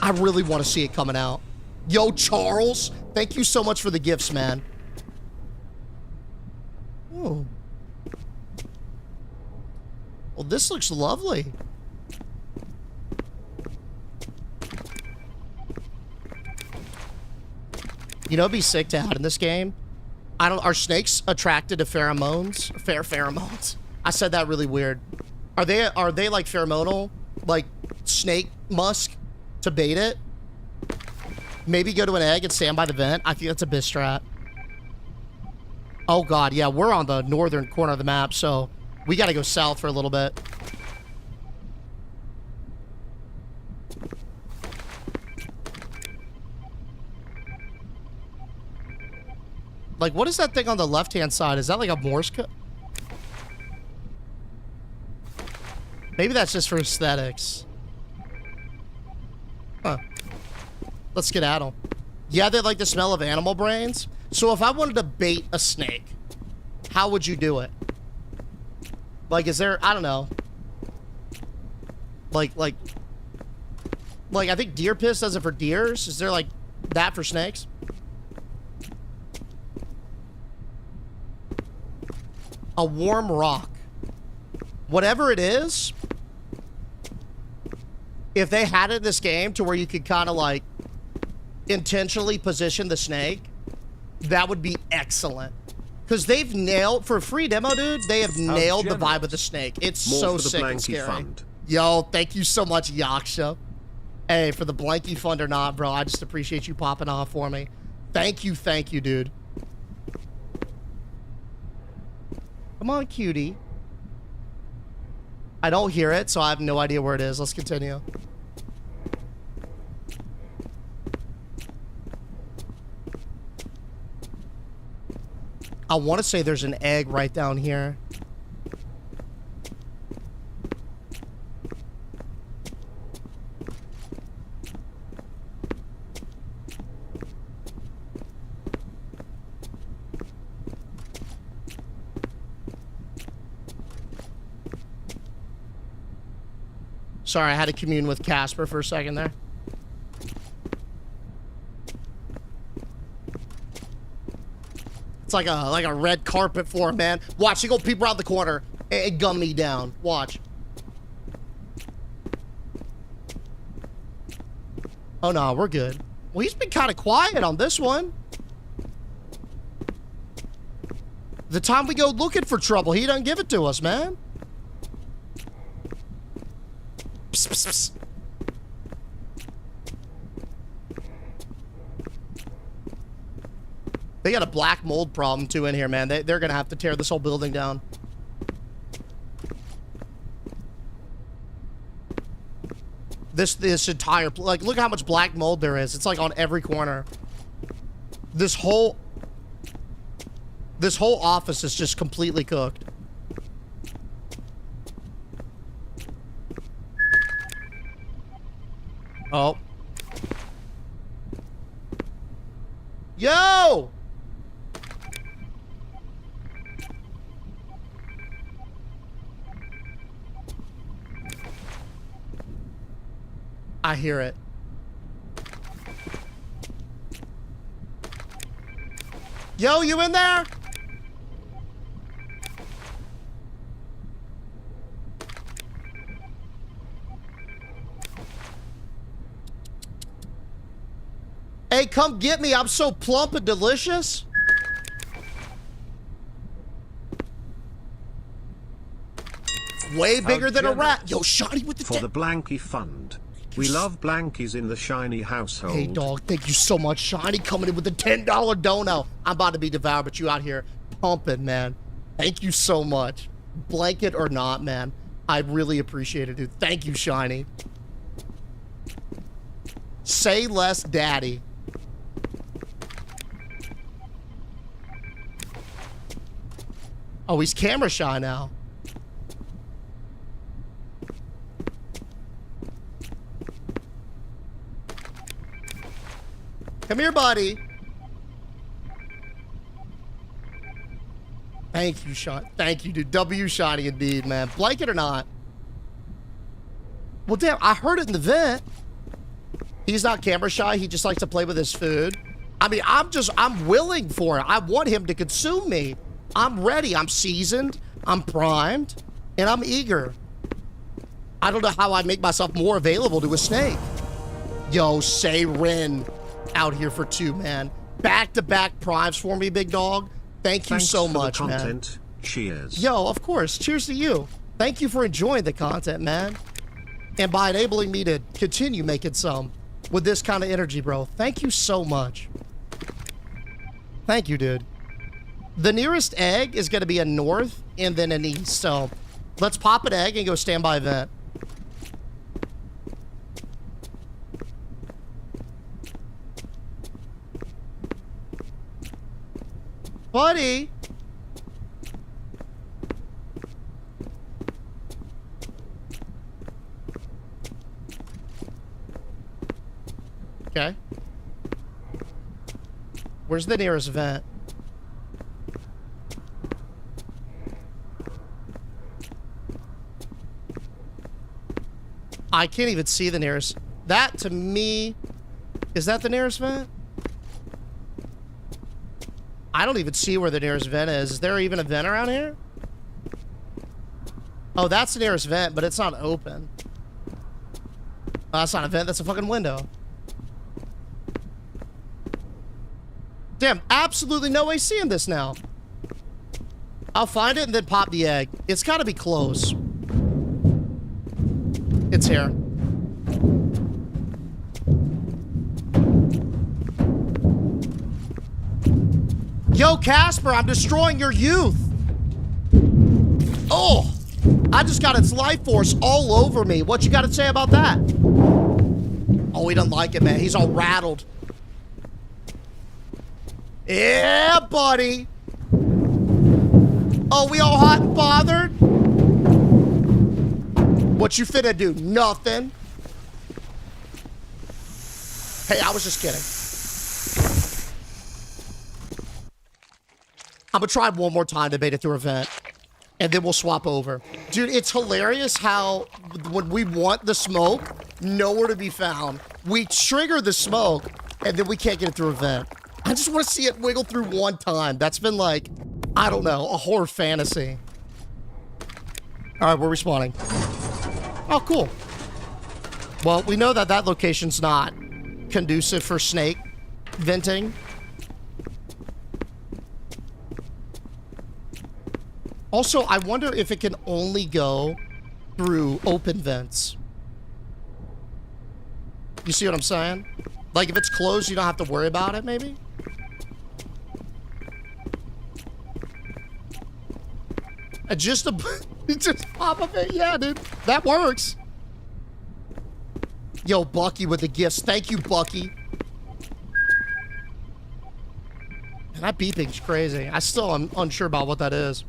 I really want to see it coming out. Yo, Charles, thank you so much for the gifts, man. Oh. Well, this looks lovely. You know, it'd be sick to add in this game. Are snakes attracted to pheromones? Pheromones. I said that really weird. Are they like pheromonal? Like snake musk to bait it? Maybe go to an egg and stand by the vent. I think that's a bit strat. Oh god, yeah, we're on the northern corner of the map, so we gotta go south for a little bit. Like, what is that thing on the left-hand side? Is that like a Morse code? Maybe that's just for aesthetics. Huh. Let's get at them. Yeah, they like the smell of animal brains. So if I wanted to bait a snake, how would you do it? Like, is there, I don't know. Like, I think deer piss does it for deers. Is there, like, that for snakes? A warm rock. Whatever it is, if they had it in this game to where you could kind of, like, intentionally position the snake, that would be excellent. Because they've nailed, for a free demo, dude, they have nailed the vibe of the snake. It's More so for the sick and Blanky scary. Fund. Yo, thank you so much, Yaksha. Hey, for the Blanky Fund or not, bro, I just appreciate you popping off for me. Thank you, dude. Come on, cutie. I don't hear it, so I have no idea where it is. Let's continue. I want to say there's an egg right down here. Sorry, I had to commune with Casper for a second there. It's like a red carpet for him, man. Watch, he go peep around the corner and gun me down. Watch. Oh no, we're good. Well, he's been kind of quiet on this one. The time we go looking for trouble, he doesn't give it to us, man. Psst, psst, psst. They got a black mold problem too in here, man. They're gonna have to tear this whole building down. This entire, like, look how much black mold there is. It's like on every corner. This whole office is just completely cooked. Oh. Yo! I hear it. Yo, you in there? Hey, come get me. I'm so plump and delicious. Way bigger than a rat. Yo, Shiny with the For the Blanky Fund. We love Blankies in the Shiny household. Hey, dog, thank you so much. Shiny coming in with a $10 dono. I'm about to be devoured, but you out here pumping, man. Thank you so much. Blanket or not, man. I really appreciate it, dude. Thank you, Shiny. Say less, daddy. Oh, he's camera shy now. Come here, buddy. Thank you, Sean. Thank you, dude. W Shiny indeed, man. Blanket or not? Well, damn, I heard it in the vent. He's not camera shy. He just likes to play with his food. I mean, I'm willing for it. I want him to consume me. I'm ready. I'm seasoned. I'm primed. And I'm eager. I don't know how I make myself more available to a snake. Yo, say Ren. Out here for 2, man. Back-to-back primes for me, big dog. Thank you so much, man. Content. Cheers. Yo, of course. Cheers to you. Thank you for enjoying the content, man. And by enabling me to continue making some with this kind of energy, bro. Thank you so much. Thank you, dude. The nearest egg is going to be a north and then an east. So let's pop an egg and go standby vent. Buddy. Okay. Where's the nearest vent? I can't even see the nearest. That, to me... Is that the nearest vent? I don't even see where the nearest vent is. Is there even a vent around here? Oh, that's the nearest vent, but it's not open. Oh, that's not a vent. That's a fucking window. Damn, absolutely no way seeing this now. I'll find it and then pop the egg. It's gotta be close. It's here. Yo, Casper, I'm destroying your youth. Oh, I just got its life force all over me. What you gotta say about that? Oh, he doesn't like it, man. He's all rattled. Yeah, buddy. Oh, we all hot and bothered? What you finna do? Nothing. Hey, I was just kidding. I'm gonna try one more time to bait it through a vent. And then we'll swap over. Dude, it's hilarious how when we want the smoke, nowhere to be found. We trigger the smoke, and then we can't get it through a vent. I just want to see it wiggle through one time. That's been like, I don't know, a horror fantasy. All right, we're respawning. Oh, cool. Well, we know that that location's not conducive for snake venting. Also, I wonder if it can only go through open vents. You see what I'm saying? Like, if it's closed, you don't have to worry about it, maybe? Just pop up it. Yeah, dude. That works. Yo, Bucky with the gifts. Thank you, Bucky. Man, that beeping's crazy. I still am unsure about what that is.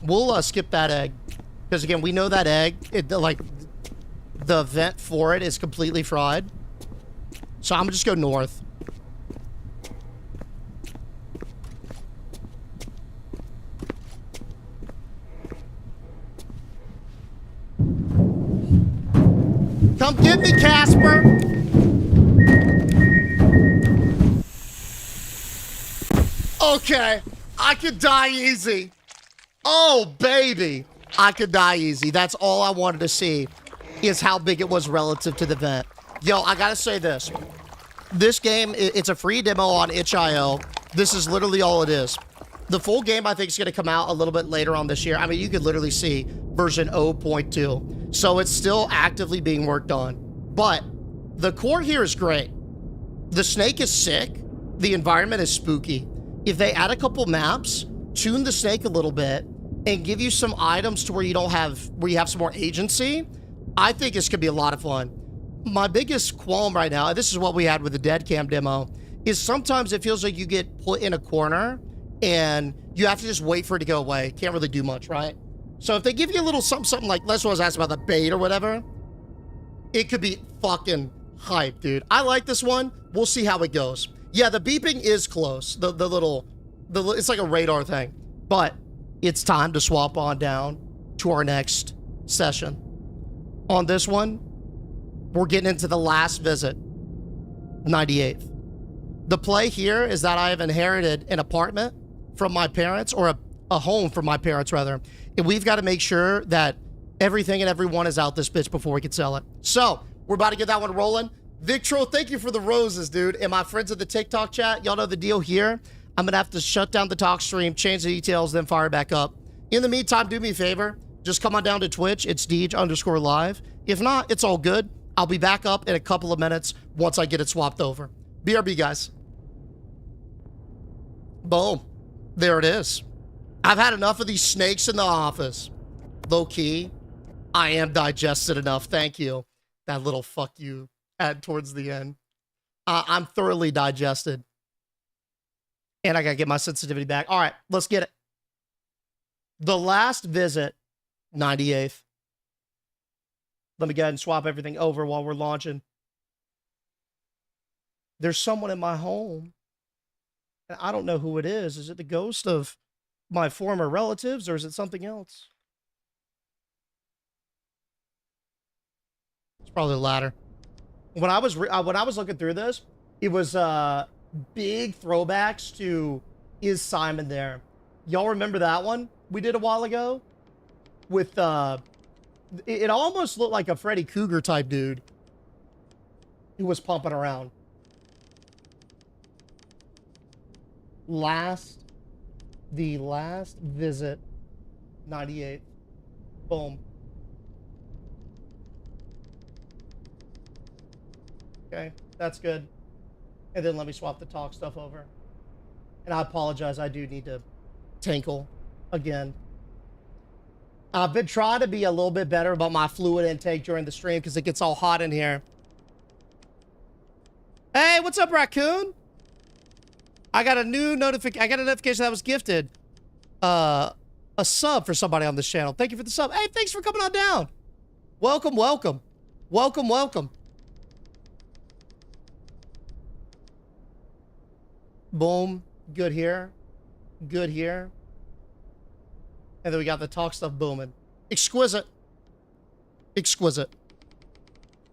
We'll skip that egg. Because, again, we know that egg, the vent for it is completely fried. So I'm gonna just go north. Come get me, Casper! Okay, I could die easy. Oh, baby. I could die easy. That's all I wanted to see, is how big it was relative to the vent. Yo, I gotta say this. This game, it's a free demo on itch.io. This is literally all it is. The full game, I think, is gonna come out a little bit later on this year. I mean, you could literally see version 0.2. So it's still actively being worked on. But the core here is great. The snake is sick. The environment is spooky. If they add a couple maps, tune the snake a little bit, and give you some items to where you have some more agency, I think this could be a lot of fun. My biggest qualm right now, and this is what we had with the Dead Cam demo, is sometimes it feels like you get put in a corner and you have to just wait for it to go away. Can't really do much, right? So if they give you a little something like, let's was asked about the bait or whatever, it could be fucking hype, dude. I like this one. We'll see how it goes. Yeah, the beeping is close. It's like a radar thing. But it's time to swap on down to our next session. On this one, we're getting into the last visit, 98th. The play here is that I have inherited an apartment from my parents, or a home from my parents, rather. And we've got to make sure that everything and everyone is out this bitch before we can sell it. So, we're about to get that one rolling. Victro, thank you for the roses, dude. And my friends at the TikTok chat, y'all know the deal here. I'm going to have to shut down the talk stream, change the details, then fire it back up. In the meantime, do me a favor. Just come on down to Twitch. It's Deej_live. If not, it's all good. I'll be back up in a couple of minutes once I get it swapped over. BRB, guys. Boom. There it is. I've had enough of these snakes in the office. Low key, I am digested enough. Thank you. That little fuck you at towards the end. I'm thoroughly digested. And I gotta get my sensitivity back. All right, let's get it. The last visit, 98th. Let me go ahead and swap everything over while we're launching. There's someone in my home, and I don't know who it is. Is it the ghost of my former relatives, or is it something else? It's probably the latter. When I was looking through this, it was big throwbacks to Is Simon There? Y'all remember that one we did a while ago? With it almost looked like a Freddy Krueger type dude who was pumping around. The last visit, 98. Boom. Okay, that's good. And then let me swap the talk stuff over. And I apologize, I do need to tinkle again. I've been trying to be a little bit better about my fluid intake during the stream because it gets all hot in here. Hey, what's up, Raccoon? I got a notification that I was gifted a sub for somebody on this channel. Thank you for the sub. Hey, thanks for coming on down. Welcome, welcome. Welcome, welcome. Boom. Good here. Good here. And then we got the talk stuff booming. Exquisite. Exquisite.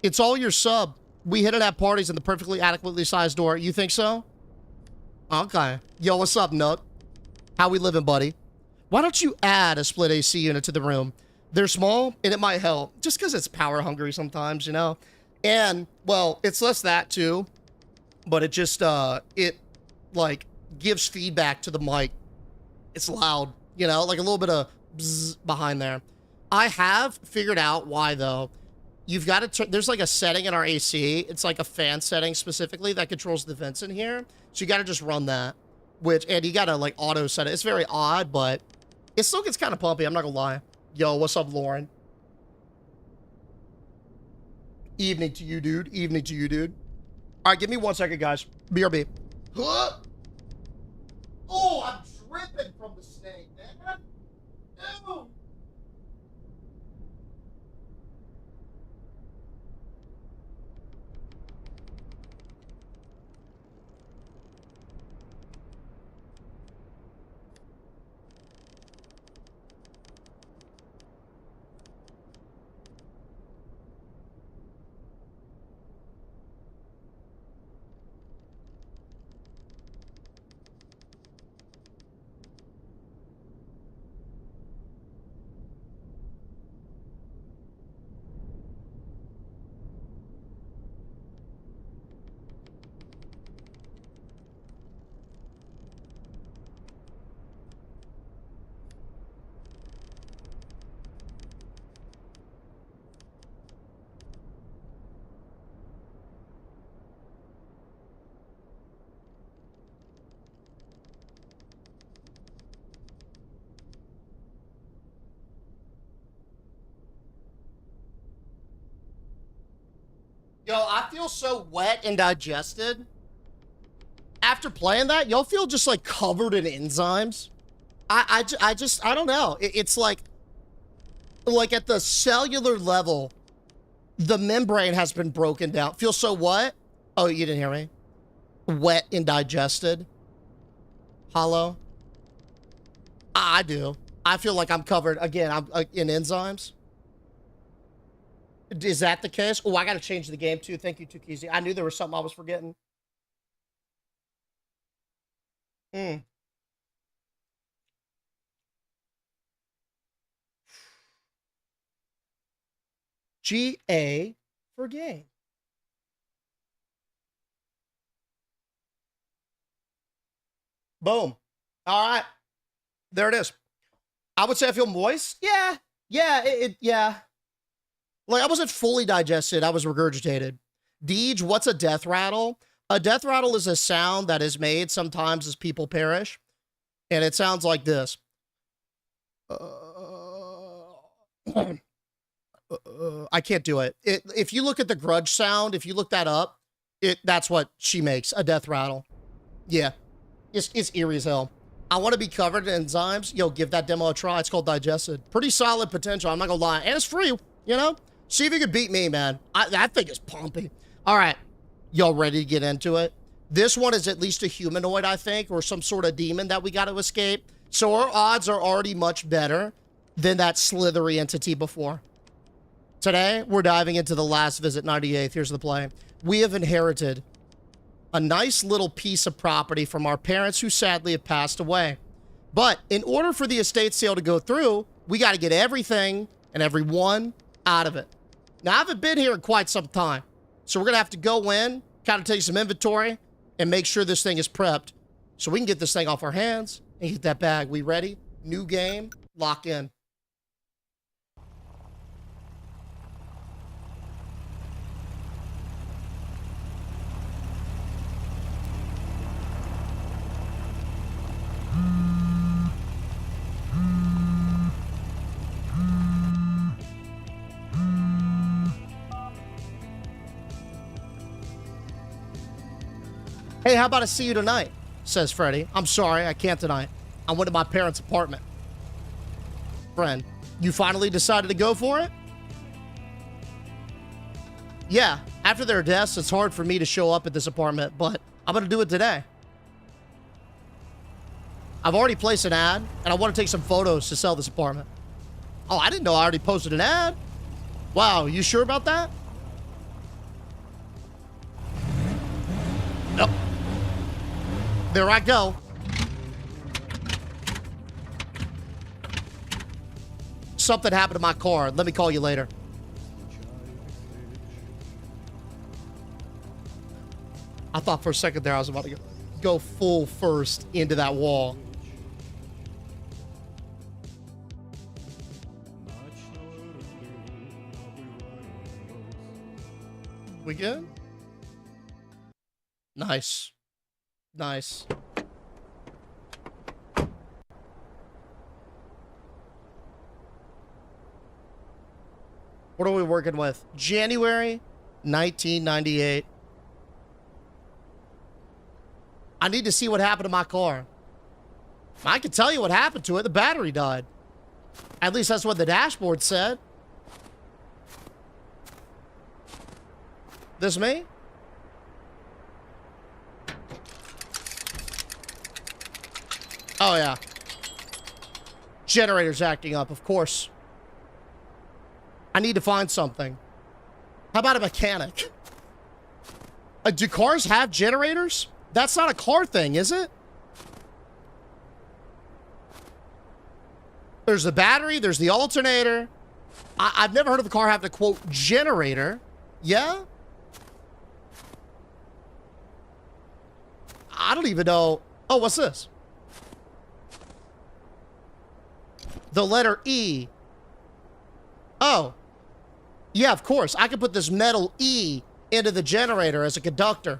It's all your sub. We hit it at parties in the perfectly adequately sized door. You think so? Okay. Yo, what's up, Nut? How we living, buddy? Why don't you add a split AC unit to the room? They're small, and it might help. Just because it's power hungry sometimes, you know? And, well, it's less that, too. But it just, it, like, gives feedback to the mic. It's loud, you know? Like a little bit of bzzz behind there. I have figured out why, though. You've got to, there's like a setting in our AC. It's like a fan setting specifically that controls the vents in here. So you got to just run that, and you got to like auto set it. It's very odd, but it still gets kind of pumpy. I'm not gonna lie. Yo, what's up, Lauren? Evening to you, dude. Evening to you, dude. All right, give me 1 second, guys. BRB. Huh? Oh, I'm dripping from the snake, man. Ew. Yo, I feel so wet and digested. After playing that, y'all feel just like covered in enzymes. I don't know. It's like at the cellular level, the membrane has been broken down. Feels so what? Oh, you didn't hear me? Wet and digested. Hollow. I do. I feel like I'm covered again. I'm in enzymes. Is that the case? Oh, I got to change the game too. Thank you, Tukizi. I knew there was something I was forgetting. GA for game. Boom. All right. There it is. I would say I feel moist. Yeah. Yeah. Yeah. Like, I wasn't fully digested. I was regurgitated. Deej, what's a death rattle? A death rattle is a sound that is made sometimes as people perish. And it sounds like this. I can't do it. If you look at the grudge sound, if you look that up, that's what she makes, a death rattle. Yeah, it's eerie as hell. I want to be covered in enzymes. Yo, give that demo a try. It's called Digested. Pretty solid potential, I'm not gonna lie. And it's free, you know? See if you can beat me, man. That thing is pumping. All right, y'all ready to get into it? This one is at least a humanoid, I think, or some sort of demon that we got to escape. So our odds are already much better than that slithery entity before. Today, we're diving into the last visit 98th. Here's the play. We have inherited a nice little piece of property from our parents who sadly have passed away. But in order for the estate sale to go through, we got to get everything and everyone out of it. Now, I haven't been here in quite some time, so we're going to have to go in, kind of take some inventory, and make sure this thing is prepped so we can get this thing off our hands and get that bag. We ready? New game, lock in. Hey, how about I see you tonight? Says Freddy. I'm sorry, I can't tonight. I went to my parents' apartment. Friend, you finally decided to go for it? Yeah, after their deaths, it's hard for me to show up at this apartment, but I'm gonna do it today. I've already placed an ad, and I want to take some photos to sell this apartment. Oh, I didn't know I already posted an ad. Wow, you sure about that? Nope. There I go. Something happened to my car. Let me call you later. I thought for a second there I was about to go full first into that wall. We good? Nice. Nice. What are we working with? January 1998. I need to see what happened to my car. I can tell you what happened to it. The battery died. At least that's what the dashboard said. This me? Oh, yeah. Generator's acting up, of course. I need to find something. How about a mechanic? Do cars have generators? That's not a car thing, is it? There's the battery, there's the alternator. I've never heard of a car having a, quote, generator. Yeah? I don't even know. Oh, what's this? The letter E. Oh. Yeah, of course. I can put this metal E into the generator as a conductor.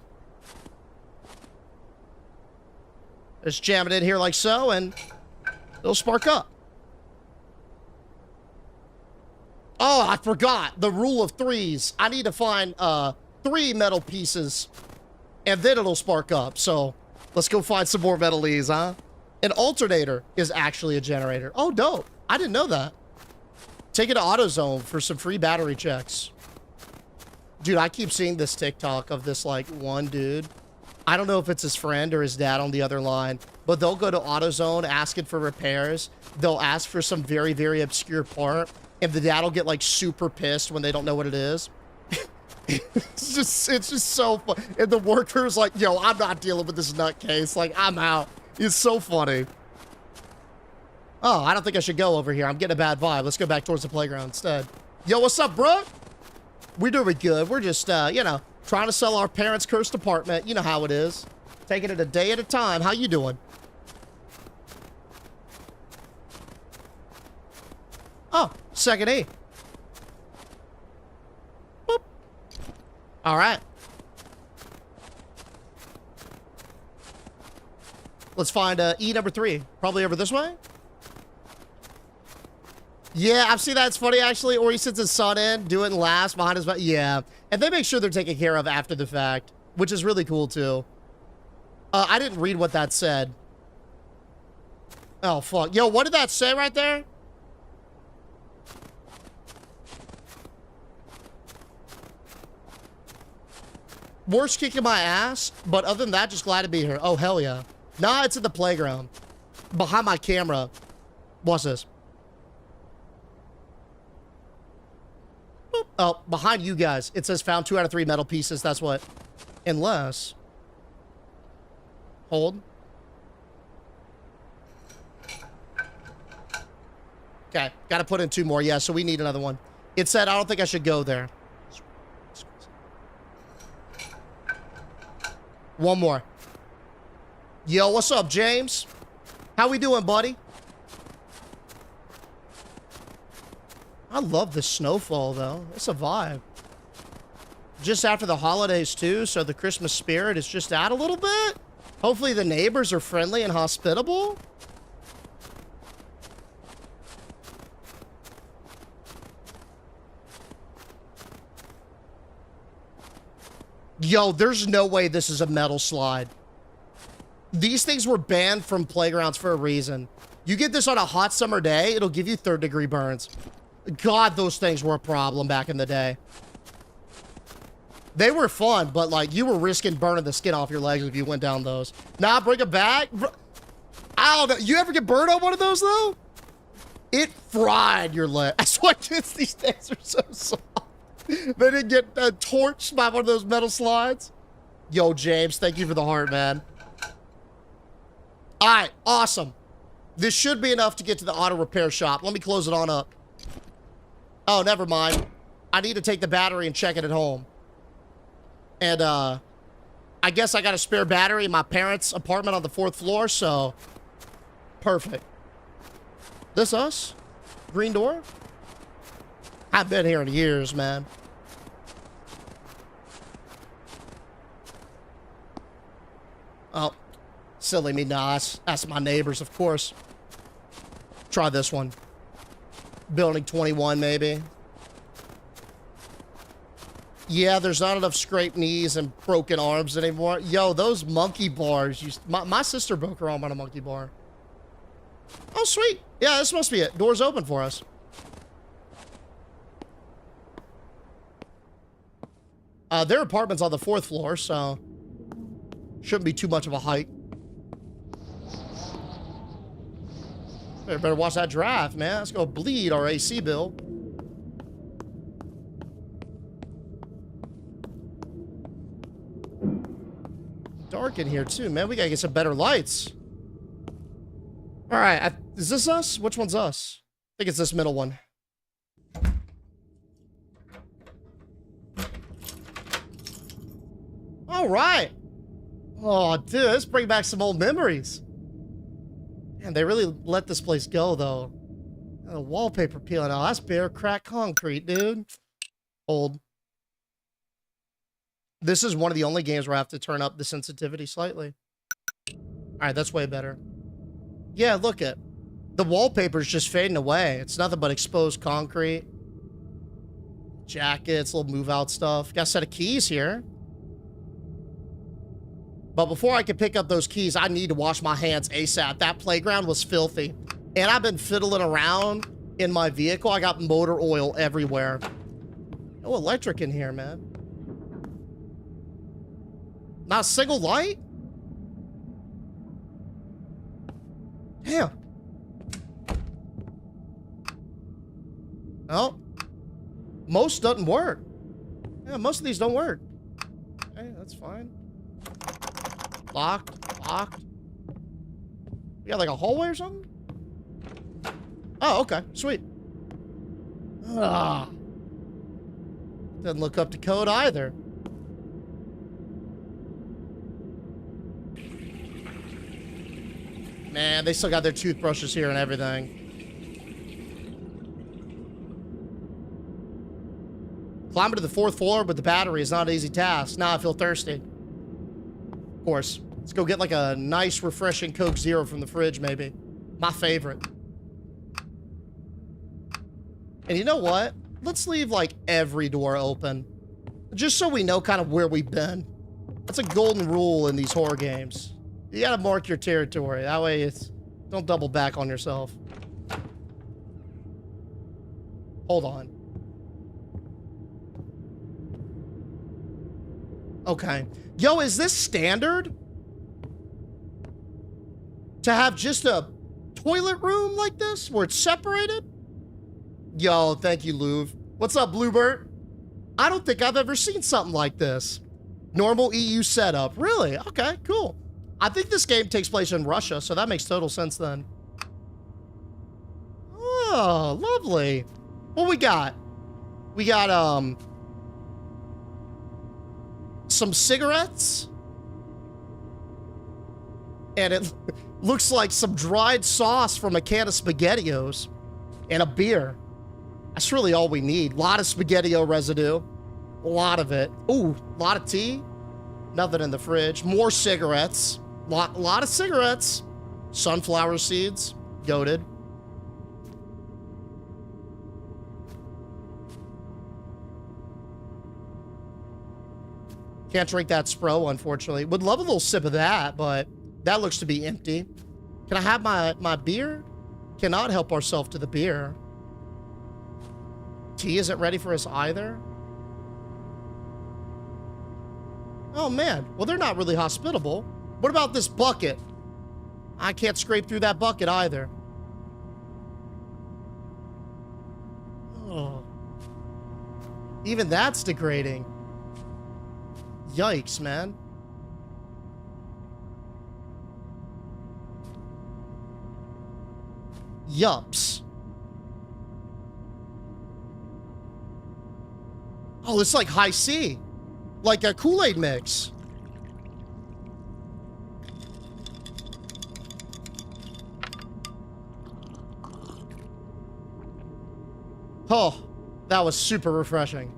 Just jam it in here like so, and it'll spark up. Oh, I forgot. The rule of threes. I need to find 3 metal pieces, and then it'll spark up. So, let's go find some more metal E's, huh? An alternator is actually a generator. Oh, dope. I didn't know that. Take it to AutoZone for some free battery checks. Dude, I keep seeing this TikTok of this, like, one dude. I don't know if it's his friend or his dad on the other line, but they'll go to AutoZone asking for repairs. They'll ask for some very, very obscure part, and the dad will get, like, super pissed when they don't know what it is. It's just so fun. And the worker's like, yo, I'm not dealing with this nutcase. Like, I'm out. It's so funny. Oh, I don't think I should go over here. I'm getting a bad vibe. Let's go back towards the playground instead. Yo, what's up, bro? We're doing good. We're just, you know, trying to sell our parents' cursed apartment. You know how it is. Taking it a day at a time. How you doing? Oh, second E. Boop. All right. Let's find E number 3. Probably over this way. Yeah, I've seen that. It's funny, actually. Or he sends his son in, do it last behind his back. Yeah. And they make sure they're taken care of after the fact, which is really cool, too. I didn't read what that said. Oh, fuck. Yo, what did that say right there? Worst kicking my ass, but other than that, just glad to be here. Oh, hell yeah. Nah, it's in the playground. Behind my camera. What's this? Boop. Oh, behind you guys. It says found 2 out of 3 metal pieces. That's what. Unless. Hold. Okay. Got to put in 2 more. Yeah, so we need another one. It said, I don't think I should go there. One more. Yo, what's up, James? How we doing, buddy? I love the snowfall, though. It's a vibe. Just after the holidays, too, so the Christmas spirit is just out a little bit. Hopefully the neighbors are friendly and hospitable. Yo, there's no way this is a metal slide. These things were banned from playgrounds for a reason. You get this on a hot summer day, it'll give you 3rd-degree burns. God, those things were a problem back in the day. They were fun, but, like, you were risking burning the skin off your legs if you went down those. Nah, bring it back. I don't know. You ever get burned on one of those, though? It fried your leg. That's why kids these days are so soft. They didn't get torched by one of those metal slides. Yo, James, thank you for the heart, man. All right, awesome. This should be enough to get to the auto repair shop. Let me close it on up. Oh, never mind. I need to take the battery and check it at home. And, I guess I got a spare battery in my parents' apartment on the 4th floor, so... Perfect. This us? Green door? I've been here in years, man. Oh, silly me, Nas. That's my neighbors, of course. Try this one. Building 21, maybe. Yeah, there's not enough scraped knees and broken arms anymore. Yo, those monkey bars. My sister broke her arm on a monkey bar. Oh, sweet. Yeah, this must be it. Door's open for us. Their apartment's on the 4th floor, so shouldn't be too much of a hike. Better watch that draft, man. Let's go bleed our AC bill. Dark in here, too, man. We gotta get some better lights. All right. Is this us? Which one's us? I think it's this middle one. All right. Oh, dude, let's bring back some old memories. Man, they really let this place go, though. The wallpaper peeling out. That's bare cracked concrete, dude. Old. This is one of the only games where I have to turn up the sensitivity slightly. All right, that's way better. Yeah, look at the wallpaper's just fading away. It's nothing but exposed concrete. Jackets, little move-out stuff. Got a set of keys here. But before I can pick up those keys, I need to wash my hands ASAP. That playground was filthy. And I've been fiddling around in my vehicle. I got motor oil everywhere. No electric in here, man. Not a single light? Damn. Oh. Most doesn't work. Yeah, most of these don't work. Okay, that's fine. Locked. Locked. You got like a hallway or something? Oh, okay. Sweet. Ah. Doesn't look up to code either. Man, they still got their toothbrushes here and everything. Climbing to the 4th floor with the battery is not an easy task. Now I feel thirsty. Of course. Let's go get like a nice, refreshing Coke Zero from the fridge, maybe. My favorite. And you know what? Let's leave, like, every door open. Just so we know kind of where we've been. That's a golden rule in these horror games. You gotta mark your territory. That way it's... Don't double back on yourself. Hold on. Okay. Yo, is this standard? To have just a toilet room like this? Where it's separated? Yo, thank you, Louv. What's up, Bluebird? I don't think I've ever seen something like this. Normal EU setup. Really? Okay, cool. I think this game takes place in Russia, so that makes total sense then. Oh, lovely. What we got? We got, some cigarettes. And it looks like some dried sauce from a can of SpaghettiOs. And a beer. That's really all we need. A lot of SpaghettiO residue. A lot of it. Ooh, a lot of tea. Nothing in the fridge. More cigarettes. Lot of cigarettes. Sunflower seeds. Goated. Can't drink that Spro, unfortunately. Would love a little sip of that, but that looks to be empty. Can I have my beer? Cannot help ourselves to the beer. Tea isn't ready for us either. Oh, man. Well, they're not really hospitable. What about this bucket? I can't scrape through that bucket either. Oh. Even that's degrading. Yikes, man. Yups. Oh, it's like high C. Like a Kool-Aid mix. Oh, that was super refreshing.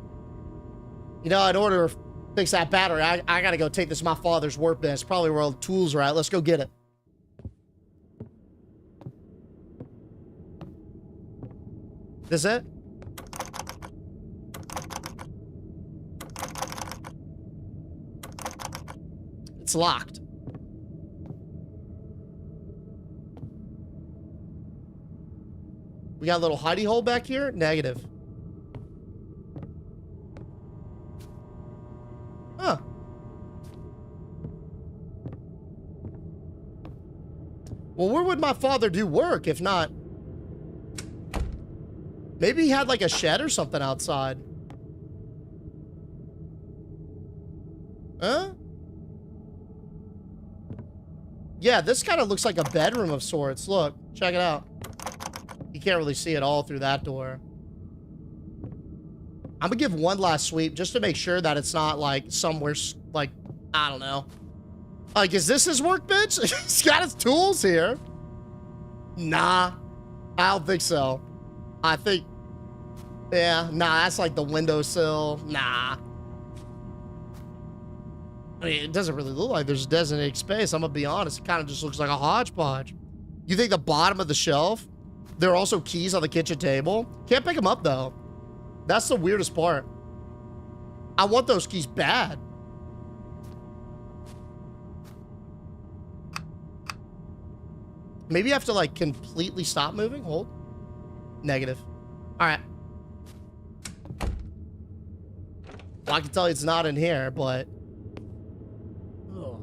You know, in order to fix that battery, I gotta go take this to my father's workbench. It's probably where all the tools are at. Let's go get it. This it? It's locked. We got a little hidey hole back here? Negative. Huh. Well, where would my father do work if not? Maybe he had like a shed or something outside. Huh? Yeah, this kind of looks like a bedroom of sorts. Look, check it out. You can't really see it all through that door. I'm gonna give one last sweep just to make sure that it's not like somewhere like, I don't know. Like, is this his workbench? He's got his tools here. Nah, I don't think so. I think, yeah, nah, that's like the windowsill. Nah. I mean, it doesn't really look like there's designated space. I'm gonna be honest. It kind of just looks like a hodgepodge. You think the bottom of the shelf? There are also keys on the kitchen table. Can't pick them up, though. That's the weirdest part. I want those keys bad. Maybe you have to, like, completely stop moving. Hold. Negative. All right. Well, I can tell you it's not in here, but... Ugh.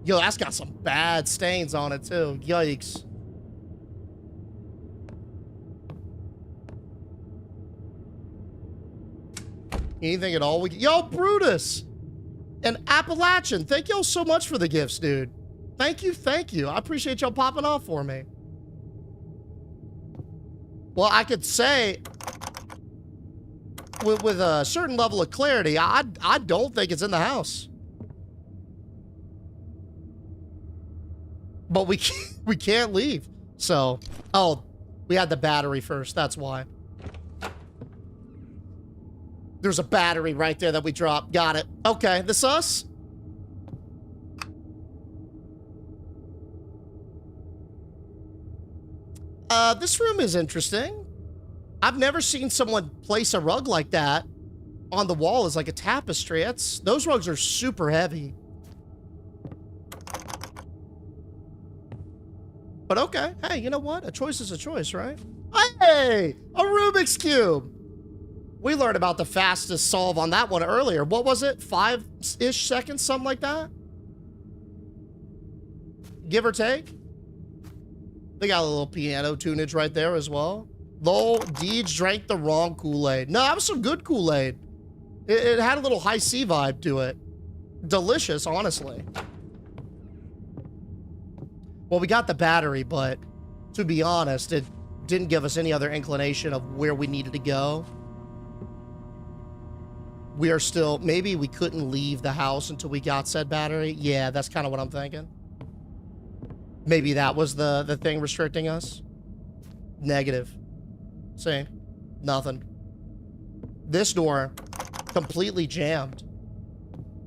Yo, that's got some bad stains on it, too. Yikes. Anything at all? Yo, Brutus! And Appalachian, thank y'all so much for the gifts, dude. Thank you, thank you. I appreciate y'all popping off for me. Well, I could say, with a certain level of clarity, I don't think it's in the house. But we can't leave. So, oh, we had the battery first, that's why. There's a battery right there that we dropped. Got it. Okay, this us? This room is interesting. I've never seen someone place a rug like that on the wall as like a tapestry. Those rugs are super heavy. But okay, hey, you know what? A choice is a choice, right? Hey, a Rubik's Cube. We learned about the fastest solve on that one earlier. What was it? 5-ish seconds, something like that? Give or take? They got a little piano tunage right there as well. Lol, Deej drank the wrong Kool-Aid. No, that was some good Kool-Aid. It had a little high C vibe to it. Delicious, honestly. Well, we got the battery, but to be honest, it didn't give us any other inclination of where we needed to go. We are still, maybe we couldn't leave the house until we got said battery. Yeah, that's kind of what I'm thinking. Maybe that was the thing restricting us. Negative. See, nothing. This door, completely jammed.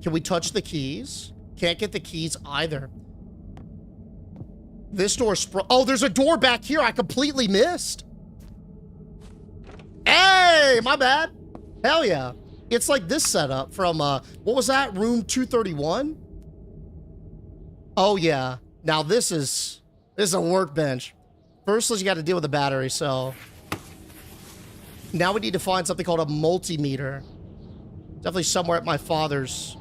Can we touch the keys? Can't get the keys either. This door, oh, there's a door back here I completely missed. Hey, my bad. Hell yeah. It's like this setup from, what was that? Room 231? Oh yeah. Now this is a workbench. First, you got to deal with the battery, so. Now we need to find something called a multimeter. Definitely somewhere at my father's.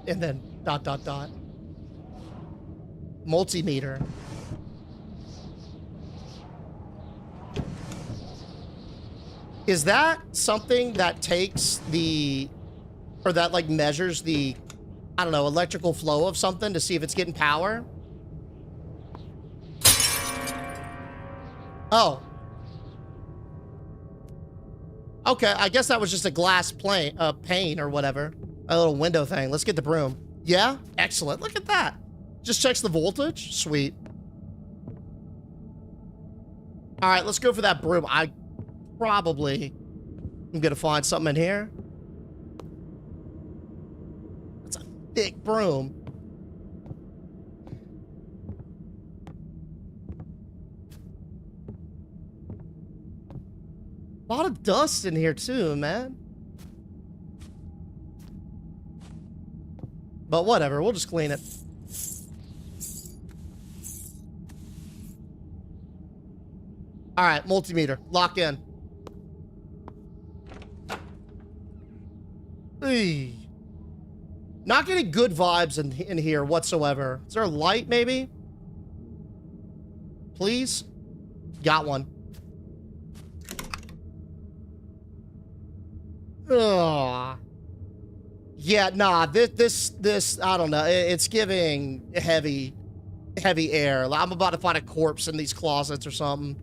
And then dot, dot, dot. Multimeter. Is that something that takes the, or that like measures the, I don't know, electrical flow of something to see if it's getting power? Oh. Okay, I guess that was just a glass pane or whatever. A little window thing. Let's get the broom. Yeah? Excellent. Look at that. Just checks the voltage. Sweet. All right, let's go for that broom. I probably am gonna find something in here. It's a thick broom. A lot of dust in here too, man. But whatever, we'll just clean it. All right, multimeter, lock in. Eey. Not getting good vibes in here whatsoever. Is there a light, maybe? Please? Got one. Ugh. Yeah, nah, this, I don't know. It's giving heavy air. I'm about to find a corpse in these closets or something.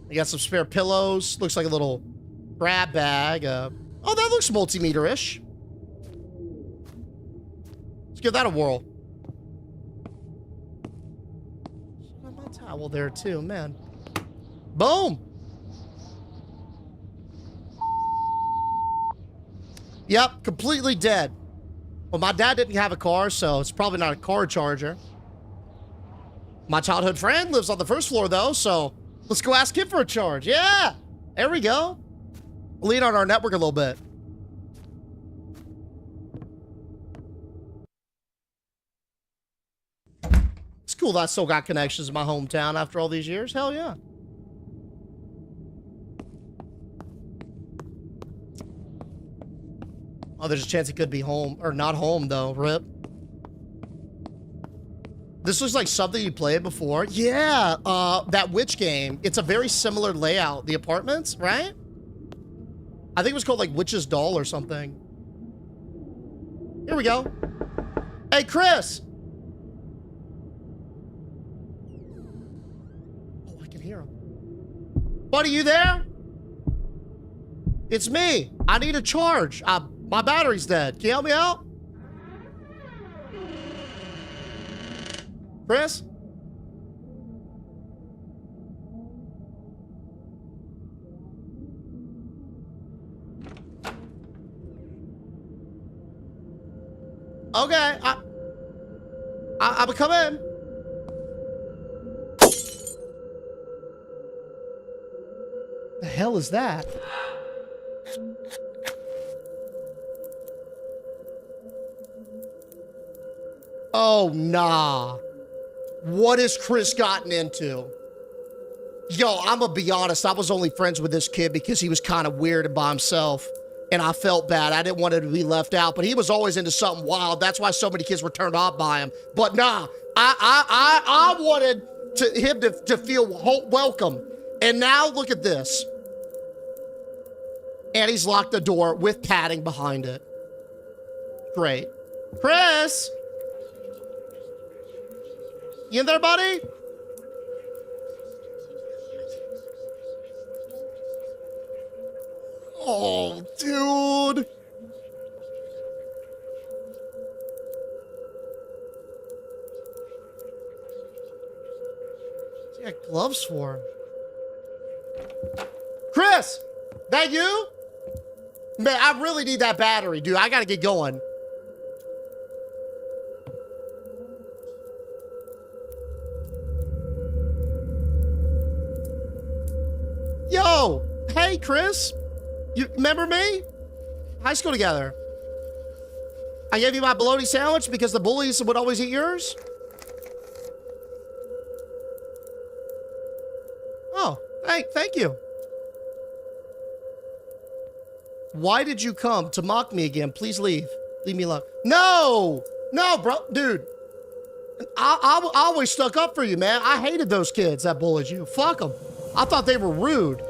I got some spare pillows. Looks like a little grab bag. Oh, that looks multimeter-ish. Let's give that a whirl. Got my towel there too, man. Boom. Yep, completely dead. Well, my dad didn't have a car, so it's probably not a car charger. My childhood friend lives on the first floor, though, so let's go ask him for a charge. Yeah, there we go. Lean on our network a little bit. It's cool that I still got connections in my hometown after all these years. Hell yeah. Oh, there's a chance it could be home, or not home, though. RIP. This was like something you played before. Yeah, that witch game. It's a very similar layout. The apartments, right? I think it was called like Witch's Doll or something. Here we go. Hey, Chris. Oh, I can hear him. Buddy, you there? It's me. I need a charge. My battery's dead. Can you help me out? Chris? Okay, I'm gonna come in. The hell is that? Oh, nah. What has Chris gotten into? Yo, I'm gonna be honest. I was only friends with this kid because he was kind of weird and by himself. And I felt bad. I didn't want him to be left out. But he was always into something wild. That's why so many kids were turned off by him. But nah, I wanted him to feel welcome. And now look at this. And he's locked the door with padding behind it. Great. Chris! You in there, buddy? Oh, dude. He got gloves for him. Chris! That you? Man, I really need that battery, dude. I gotta get going. Yo! Hey, Chris! You remember me? High school together. I gave you my bologna sandwich because the bullies would always eat yours? Oh, hey, thank you. Why did you come to mock me again? Please leave. Leave me alone. No! No, bro. Dude. I always stuck up for you, man. I hated those kids that bullied you. Fuck them. I thought they were rude.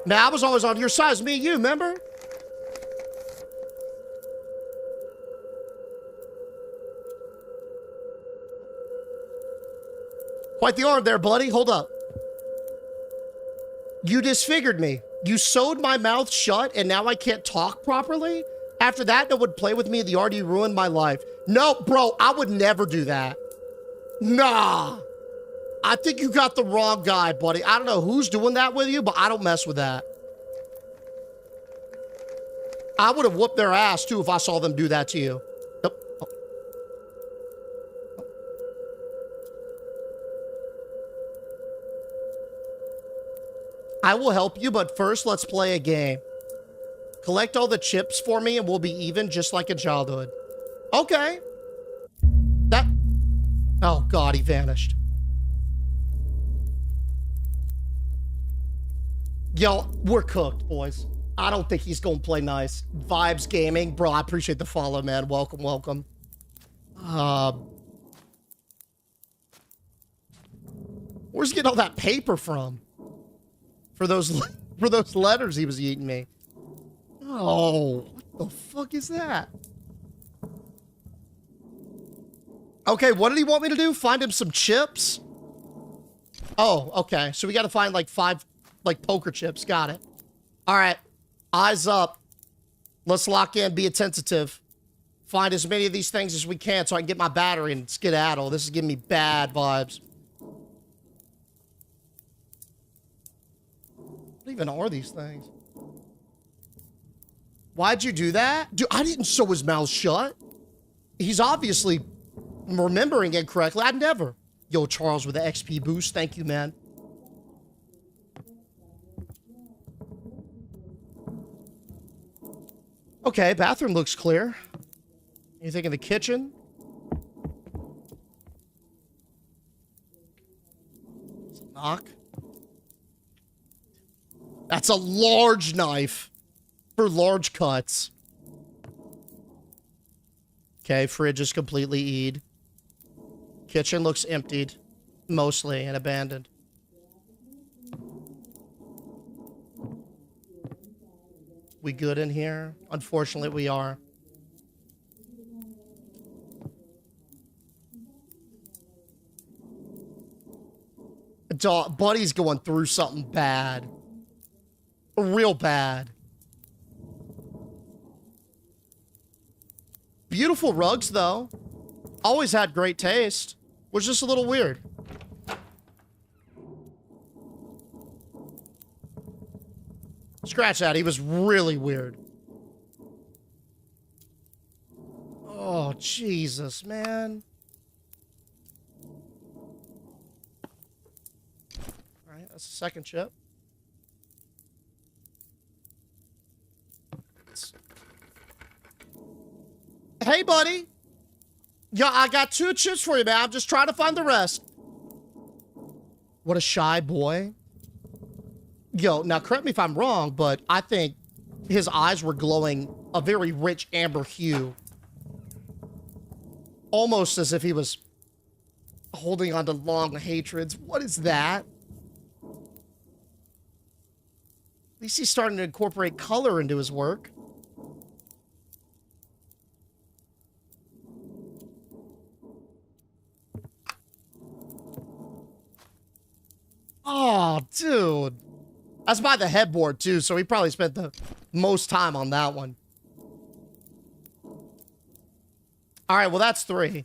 Now, I was always on your side. It's me and you, remember? Quite the arm there, buddy. Hold up. You disfigured me. You sewed my mouth shut, and now I can't talk properly? After that, no one would play with me in the yard. You ruined my life. No, bro, I would never do that. Nah. I think you got the wrong guy, buddy. I don't know who's doing that with you, but I don't mess with that. I would have whooped their ass, too, if I saw them do that to you. Nope. Oh. I will help you, but first, let's play a game. Collect all the chips for me, and we'll be even, just like in childhood. Okay. That... Oh, God, he vanished. Yo, we're cooked, boys. I don't think he's gonna play nice. Vibes Gaming. Bro, I appreciate the follow, man. Welcome, welcome. Where's he getting all that paper from? For those letters he was eating me. Oh, what the fuck is that? Okay, what did he want me to do? Find him some chips? Oh, okay. So we gotta find like 5... like poker chips. Got it. All right. Eyes up. Let's lock in. Be attentive. Find as many of these things as we can so I can get my battery and skedaddle. This is giving me bad vibes. What even are these things? Why'd you do that? Dude, I didn't sew his mouth shut. He's obviously remembering incorrectly. I'd never. Yo, Charles with the XP boost. Thank you, man. Okay, bathroom looks clear. Anything in the kitchen? Knock. That's a large knife for large cuts. Okay, fridge is completely E'd. Kitchen looks emptied, mostly, and abandoned. We good in here? Unfortunately, we are. Buddy's going through something bad. Real bad. Beautiful rugs, though. Always had great taste. Was just a little weird. Scratch that. He was really weird. Oh, Jesus, man. All right, that's the second chip. Hey, buddy. Yo, I got 2 chips for you, man. I'm just trying to find the rest. What a shy boy. Yo, now correct me if I'm wrong, but I think his eyes were glowing a very rich amber hue. Almost as if he was holding on to long hatreds. What is that? At least he's starting to incorporate color into his work. Oh, dude. That's by the headboard, too, so he probably spent the most time on that one. All right, well, that's 3.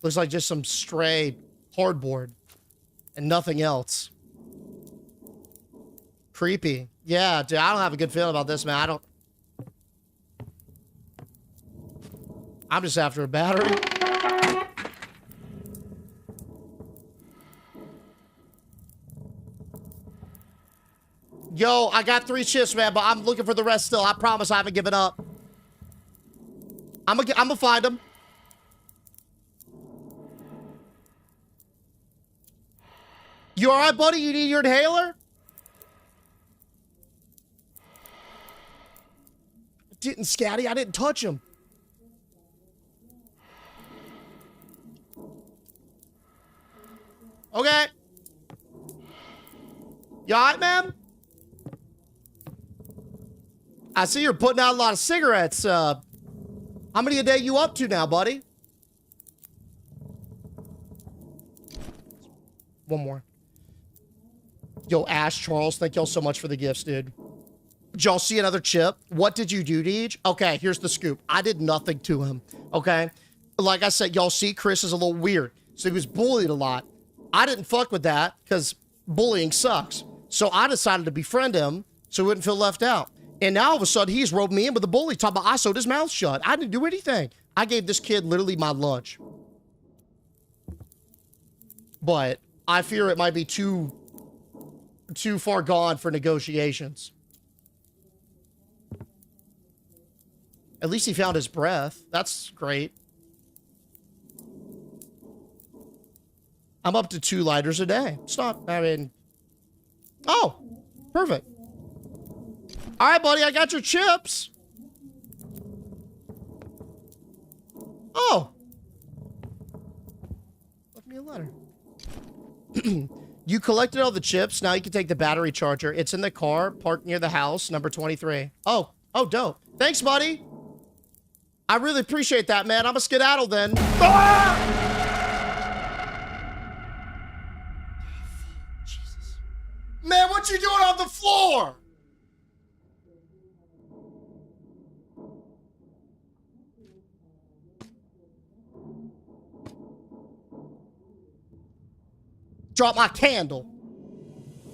Looks like just some stray cardboard and nothing else. Creepy. Yeah, dude, I don't have a good feeling about this, man. I'm just after a battery. Yo, I got 3 chips, man, but I'm looking for the rest still. I promise I haven't given up. I'm gonna find them. You all right, buddy? You need your inhaler? Didn't, Scatty. I didn't touch him. Okay. You all right, man? I see you're putting out a lot of cigarettes. How many a day you up to now, buddy? One more. Yo, Ash, Charles, thank y'all so much for the gifts, dude. Did y'all see another chip? What did you do, Deej? Okay, here's the scoop. I did nothing to him, okay? Like I said, y'all see Chris is a little weird. So he was bullied a lot. I didn't fuck with that because bullying sucks. So I decided to befriend him so he wouldn't feel left out. And now all of a sudden he's roped me in with a bully talking about I sewed his mouth shut. I didn't do anything. I gave this kid literally my lunch. But I fear it might be too far gone for negotiations. At least he found his breath. That's great. I'm up to 2 lighters a day. Stop. I mean, oh, perfect. All right, buddy, I got your chips. Oh. Left me a letter. You collected all the chips. Now you can take the battery charger. It's in the car, parked near the house, number 23. Oh, dope. Thanks, buddy. I really appreciate that, man. I'm a skedaddle then. Ah! Jesus. Man, what you doing on the floor? Drop my candle.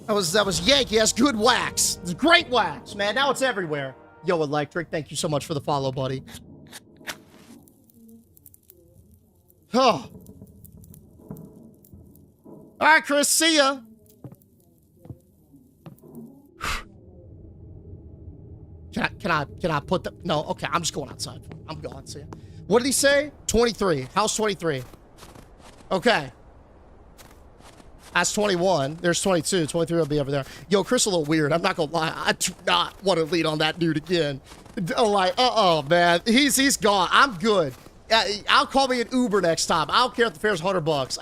That was Yankee. That's good wax. It's great wax, man. Now it's everywhere. Yo, Electric, thank you so much for the follow, buddy. Oh. All right, Chris, see ya. Can I put the... No, okay, I'm just going outside. I'm going, see ya. What did he say? 23. House 23. Okay. That's 21. There's 22. 23 will be over there. Yo, Chris a little weird. I'm not gonna lie. I do not want to lead on that dude again. Like, man. He's gone. I'm good. I'll call me an Uber next time. I don't care if the fare's $100.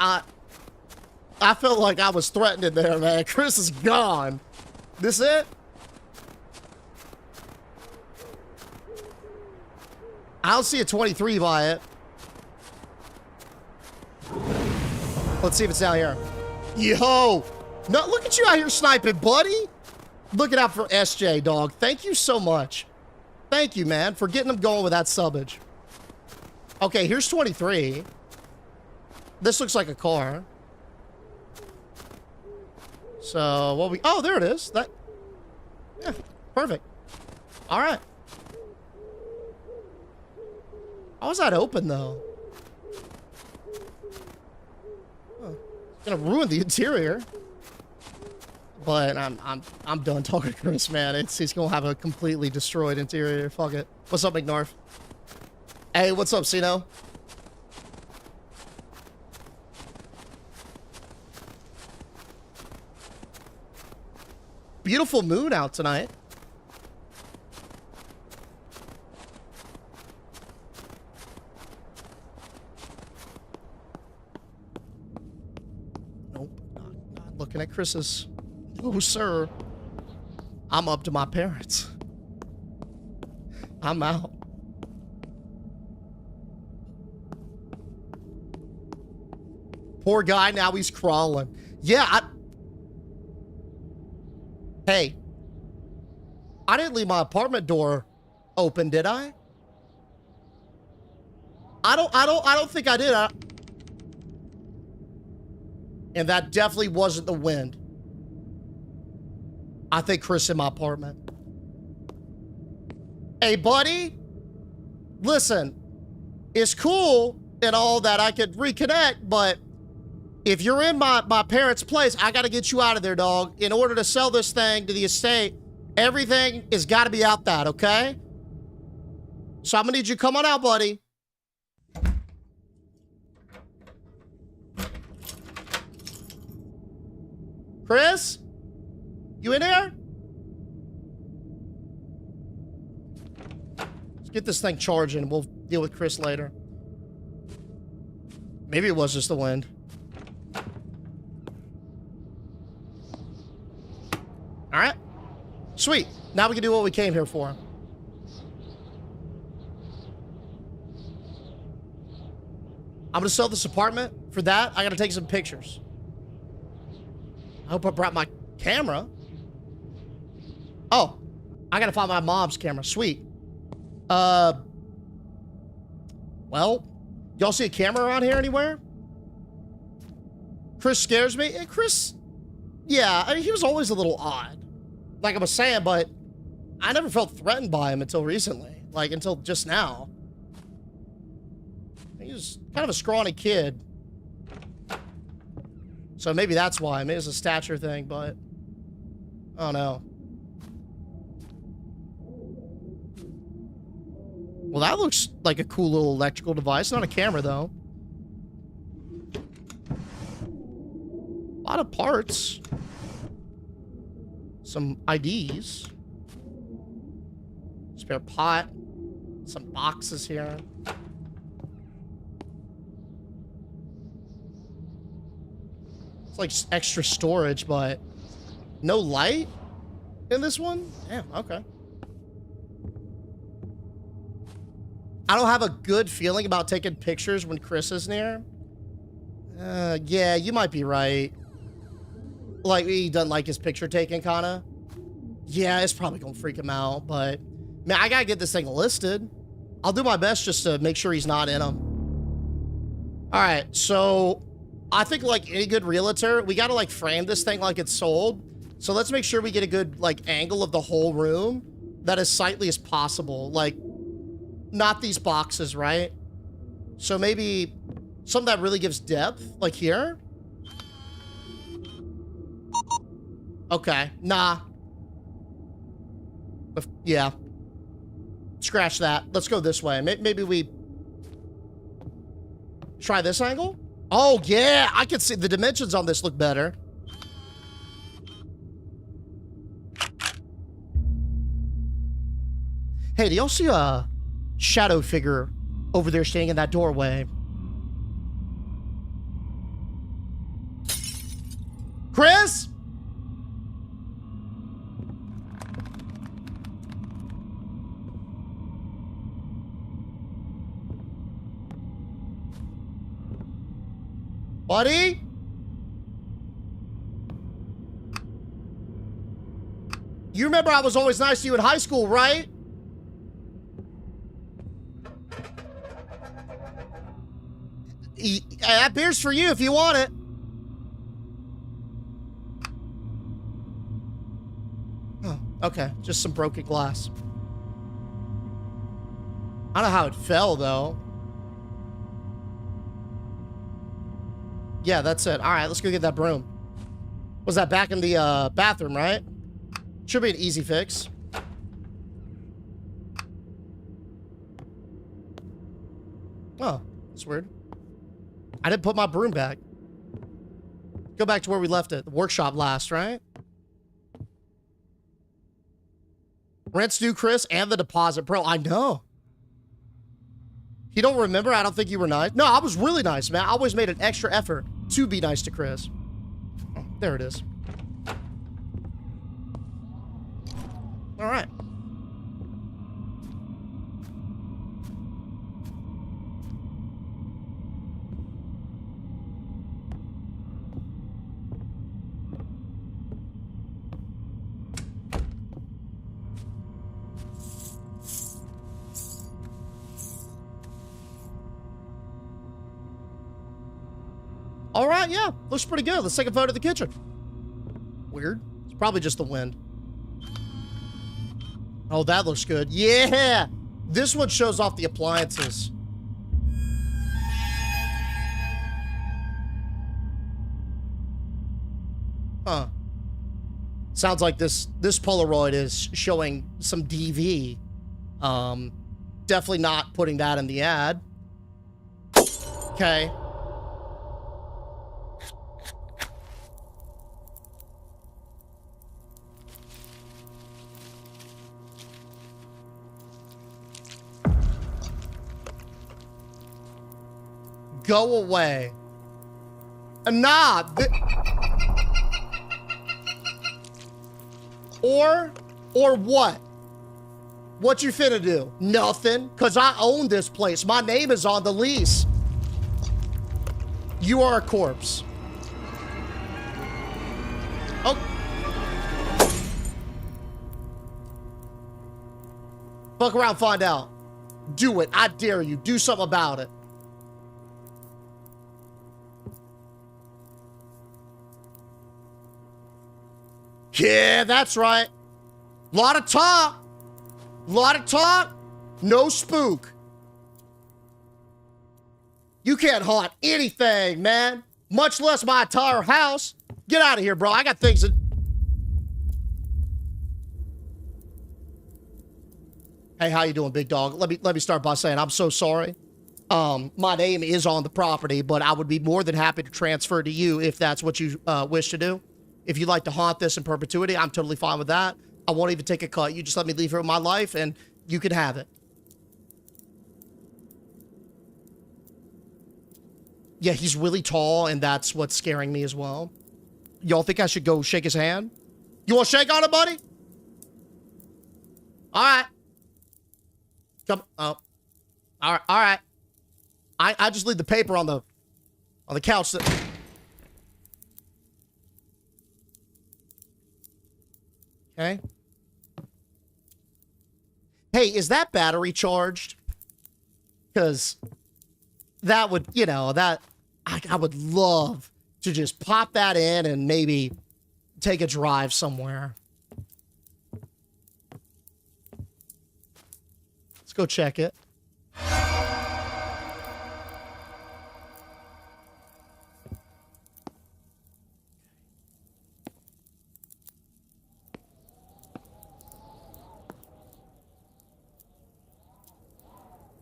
I felt like I was threatened there, man. Chris is gone. This it? I don't see a 23 by it. Let's see if it's down here. Yo! No, look at you out here sniping, buddy! Looking out for SJ, dog. Thank you so much. Thank you, man, for getting them going with that subbage. Okay, here's 23. This looks like a car. So, what we... Oh, there it is. That... Yeah, perfect. Alright. How was that open, though? Gonna ruin the interior. But I'm done talking to Chris, man. He's gonna have a completely destroyed interior. Fuck it. What's up, McNarf? Hey, what's up, Sino? Beautiful moon out tonight. Nope, not looking at Chris's. No, sir. I'm up to my parents. I'm out. Poor guy, now he's crawling. Yeah, Hey, I didn't leave my apartment door open, did I? I don't think I did. And that definitely wasn't the wind. I think Chris in my apartment. Hey, buddy. Listen, it's cool and all that I could reconnect, but if you're in my parents' place, I got to get you out of there, dog. In order to sell this thing to the estate, everything has got to be out that, okay? So I'm going to need you to come on out, buddy. Chris? You in there? Let's get this thing charging. We'll deal with Chris later. Maybe it was just the wind. All right. Sweet. Now we can do what we came here for. I'm going to sell this apartment. For that, I got to take some pictures. I hope I brought my camera. Oh, I got to find my mom's camera. Sweet. Well, y'all see a camera around here anywhere? Chris scares me. And Chris, yeah, I mean, he was always a little odd. Like I was saying, but I never felt threatened by him until recently. Like, until just now. He was kind of a scrawny kid. So maybe that's why. Maybe it's a stature thing, but I don't know. Well, that looks like a cool little electrical device. Not a camera, though. A lot of parts. Some IDs. Spare pot. Some boxes here. It's like extra storage, but no light in this one? Damn, okay. I don't have a good feeling about taking pictures when Chris is near. Yeah, you might be right. Like, he doesn't like his picture taken, kinda. Yeah, it's probably gonna freak him out, but man, I gotta get this thing listed. I'll do my best just to make sure he's not in them. All right, so I think like any good realtor, we gotta like frame this thing like it's sold. So let's make sure we get a good like angle of the whole room that as sightly as possible. Like, not these boxes, right? So maybe something that really gives depth, like here. Okay, nah. Yeah. Scratch that. Let's go this way. Maybe we try this angle? Oh, yeah. I can see the dimensions on this look better. Hey, do y'all see a shadow figure over there standing in that doorway? Chris? Buddy? You remember I was always nice to you in high school, right? That beer's for you if you want it. Oh, okay. Just some broken glass. I don't know how it fell, though. Yeah, that's it. All right, let's go get that broom. Was that back in the bathroom, right? Should be an easy fix. Oh, that's weird. I didn't put my broom back. Go back to where we left it. The workshop last, right? Rent's due, Chris, and the deposit. Bro, I know. You don't remember? I don't think you were nice. No, I was really nice, man. I always made an extra effort to be nice to Chris. Oh, there it is. All right. All right, yeah, looks pretty good. Let's take a photo of the kitchen. Weird. It's probably just the wind. Oh, that looks good. Yeah! This one shows off the appliances. Huh. Sounds like this Polaroid is showing some DV. Definitely not putting that in the ad. Okay. Go away. Nah. Or what? What you finna do? Nothing. Because I own this place. My name is on the lease. You are a corpse. Oh. Fuck around, find out. Do it. I dare you. Do something about it. Yeah, that's right. Lot of talk. Lot of talk. No spook. You can't haunt anything, man. Much less my entire house. Get out of here, bro. I got things that... Hey, how you doing, big dog? Let me start by saying I'm so sorry. My name is on the property, but I would be more than happy to transfer to you if that's what you wish to do. If you'd like to haunt this in perpetuity, I'm totally fine with that. I won't even take a cut. You just let me leave here with my life, and you can have it. Yeah, he's really tall, and that's what's scaring me as well. Y'all think I should go shake his hand? You want to shake on it, buddy? All right. Come. Oh. All right. All right. I just leave the paper on the couch. Okay. Hey, is that battery charged? Because that would, you know, that I would love to just pop that in and maybe take a drive somewhere. Let's go check it.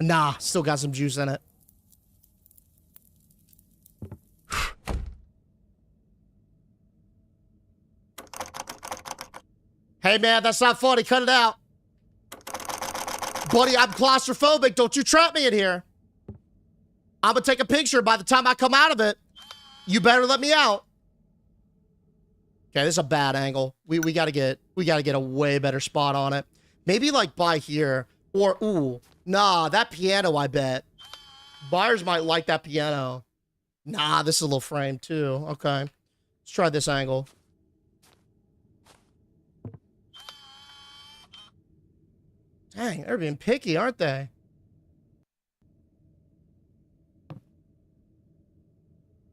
Nah, still got some juice in it. Hey, man, that's not funny. Cut it out. Buddy, I'm claustrophobic. Don't you trap me in here. I'm gonna take a picture by the time I come out of it. You better let me out. Okay, this is a bad angle. We gotta get a way better spot on it. Maybe like by here. Or, ooh. Nah, that piano, I bet. Buyers might like that piano. Nah, this is a little frame too. Okay. Let's try this angle. Dang, they're being picky, aren't they?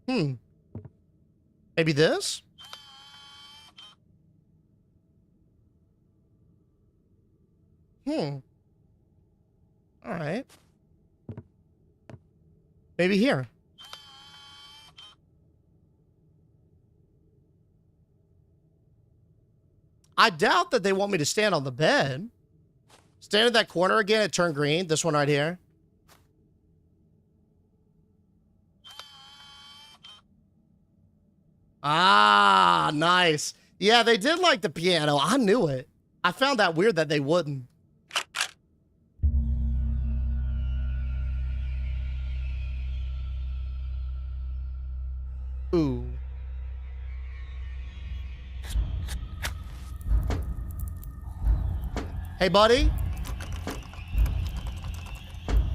Maybe this? All right. Maybe here. I doubt that they want me to stand on the bed. Stand in that corner again. It turned green. This one right here. Ah, nice. Yeah, they did like the piano. I knew it. I found that weird that they wouldn't. Ooh. Hey, buddy.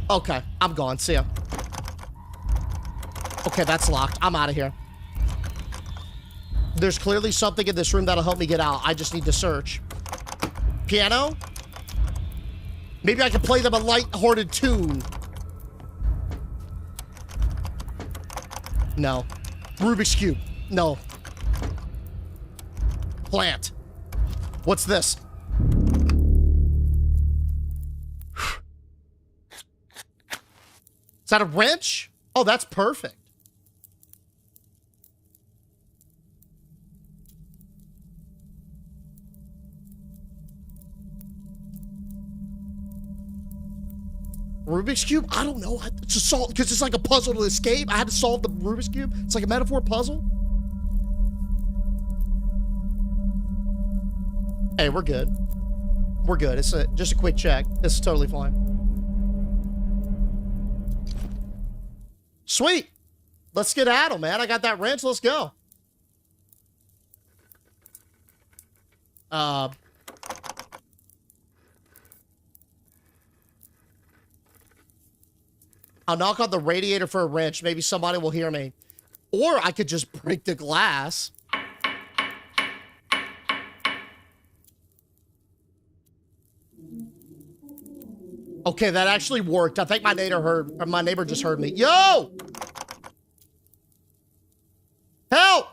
Okay, I'm gone. See ya. Okay, that's locked. I'm out of here. There's clearly something in this room that'll help me get out. I just need to search. Piano? Maybe I can play them a light-hearted tune. No. Rubik's Cube. No. Plant. What's this? Is that a wrench? Oh, that's perfect. Rubik's Cube? I don't know. It's a solve because it's like a puzzle to escape. I had to solve the Rubik's Cube. It's like a metaphor puzzle. Hey, we're good. We're good. It's just a quick check. This is totally fine. Sweet. Let's get at 'em, man. I got that wrench. Let's go. I'll knock on the radiator for a wrench. Maybe somebody will hear me. Or I could just break the glass. Okay, that actually worked. I think my neighbor just heard me. Yo! Help!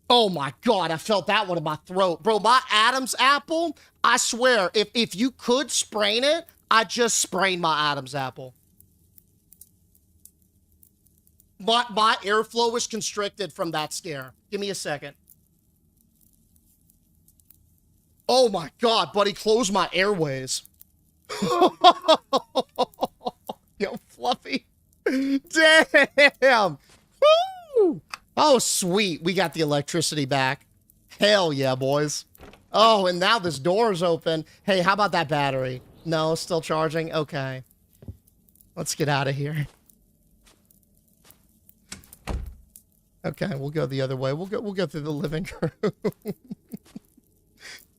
Oh my God, I felt that one in my throat. Bro, my Adam's apple, I swear, if you could sprain it, I just sprained my Adam's apple. My airflow was constricted from that scare. Give me a second. Oh my God, buddy, close my airways. Yo, Fluffy. Damn. Woo! Oh, sweet. We got the electricity back. Hell yeah, boys. Oh, and now this door is open. Hey, how about that battery? No, still charging? Okay. Let's get out of here. Okay, we'll go the other way. We'll go through the living room. I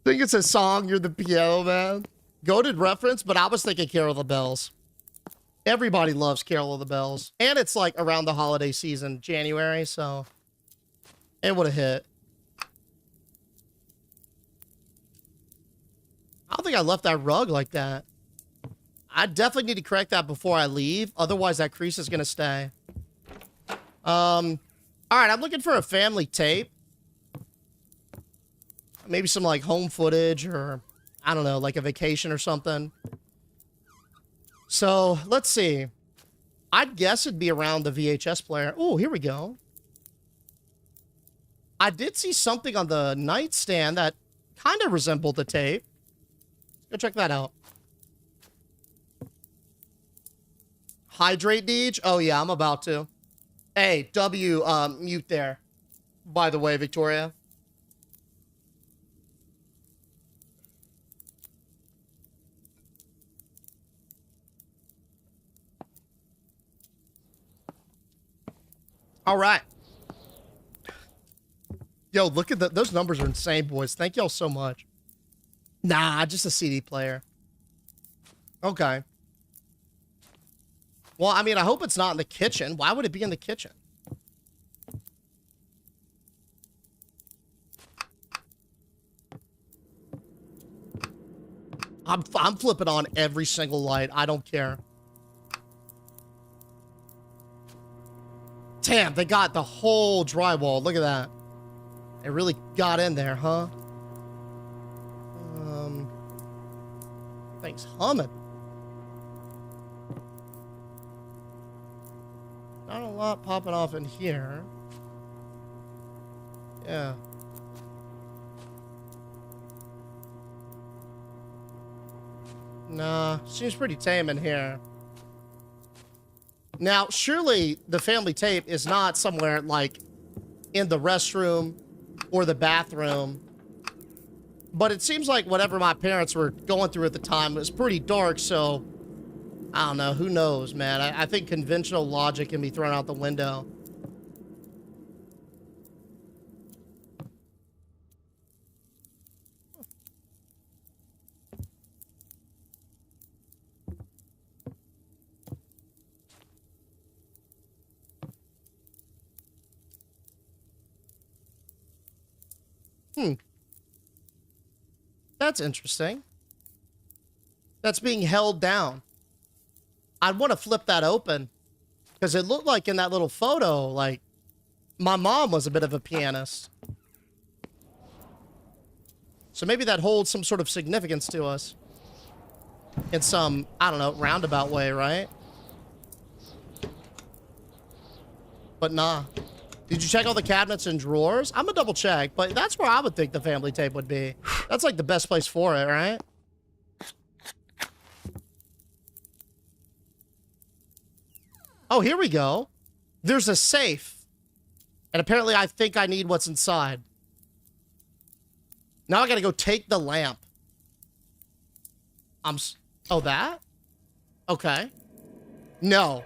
think it's a song, You're the Piano Man. Goated reference, but I was thinking Carol of the Bells. Everybody loves Carol of the Bells. And it's like around the holiday season, January, so it would have hit. I don't think I left that rug like that. I definitely need to correct that before I leave. Otherwise, that crease is going to stay. All right, I'm looking for a family tape. Maybe some like home footage or I don't know, like a vacation or something. So, let's see. I'd guess it'd be around the VHS player. Oh, here we go. I did see something on the nightstand that kind of resembled the tape. Go check that out. Hydrate, Deej? Oh, yeah, I'm about to. Hey, W, mute there. By the way, Victoria. All right. Yo, look at those numbers are insane, boys. Thank y'all so much. Nah, just a CD player. Okay. Well, I mean, I hope it's not in the kitchen. Why would it be in the kitchen? I'm flipping on every single light. I don't care. Damn, they got the whole drywall. Look at that. It really got in there, huh? Thing's humming. Not a lot popping off in here. Yeah. Nah, seems pretty tame in here. Now, surely the family tape is not somewhere like in the restroom or the bathroom. But it seems like whatever my parents were going through at the time was pretty dark, so I don't know. Who knows, man? I think conventional logic can be thrown out the window. That's interesting. That's being held down. I'd want to flip that open because it looked like in that little photo, like my mom was a bit of a pianist. So maybe that holds some sort of significance to us in some, I don't know, roundabout way, right? But nah. Did you check all the cabinets and drawers? I'm gonna double check, but that's where I would think the family tape would be. That's like the best place for it, right? Oh, here we go. There's a safe. And apparently I think I need what's inside. Now I gotta go take the lamp. Oh, that? Okay. No.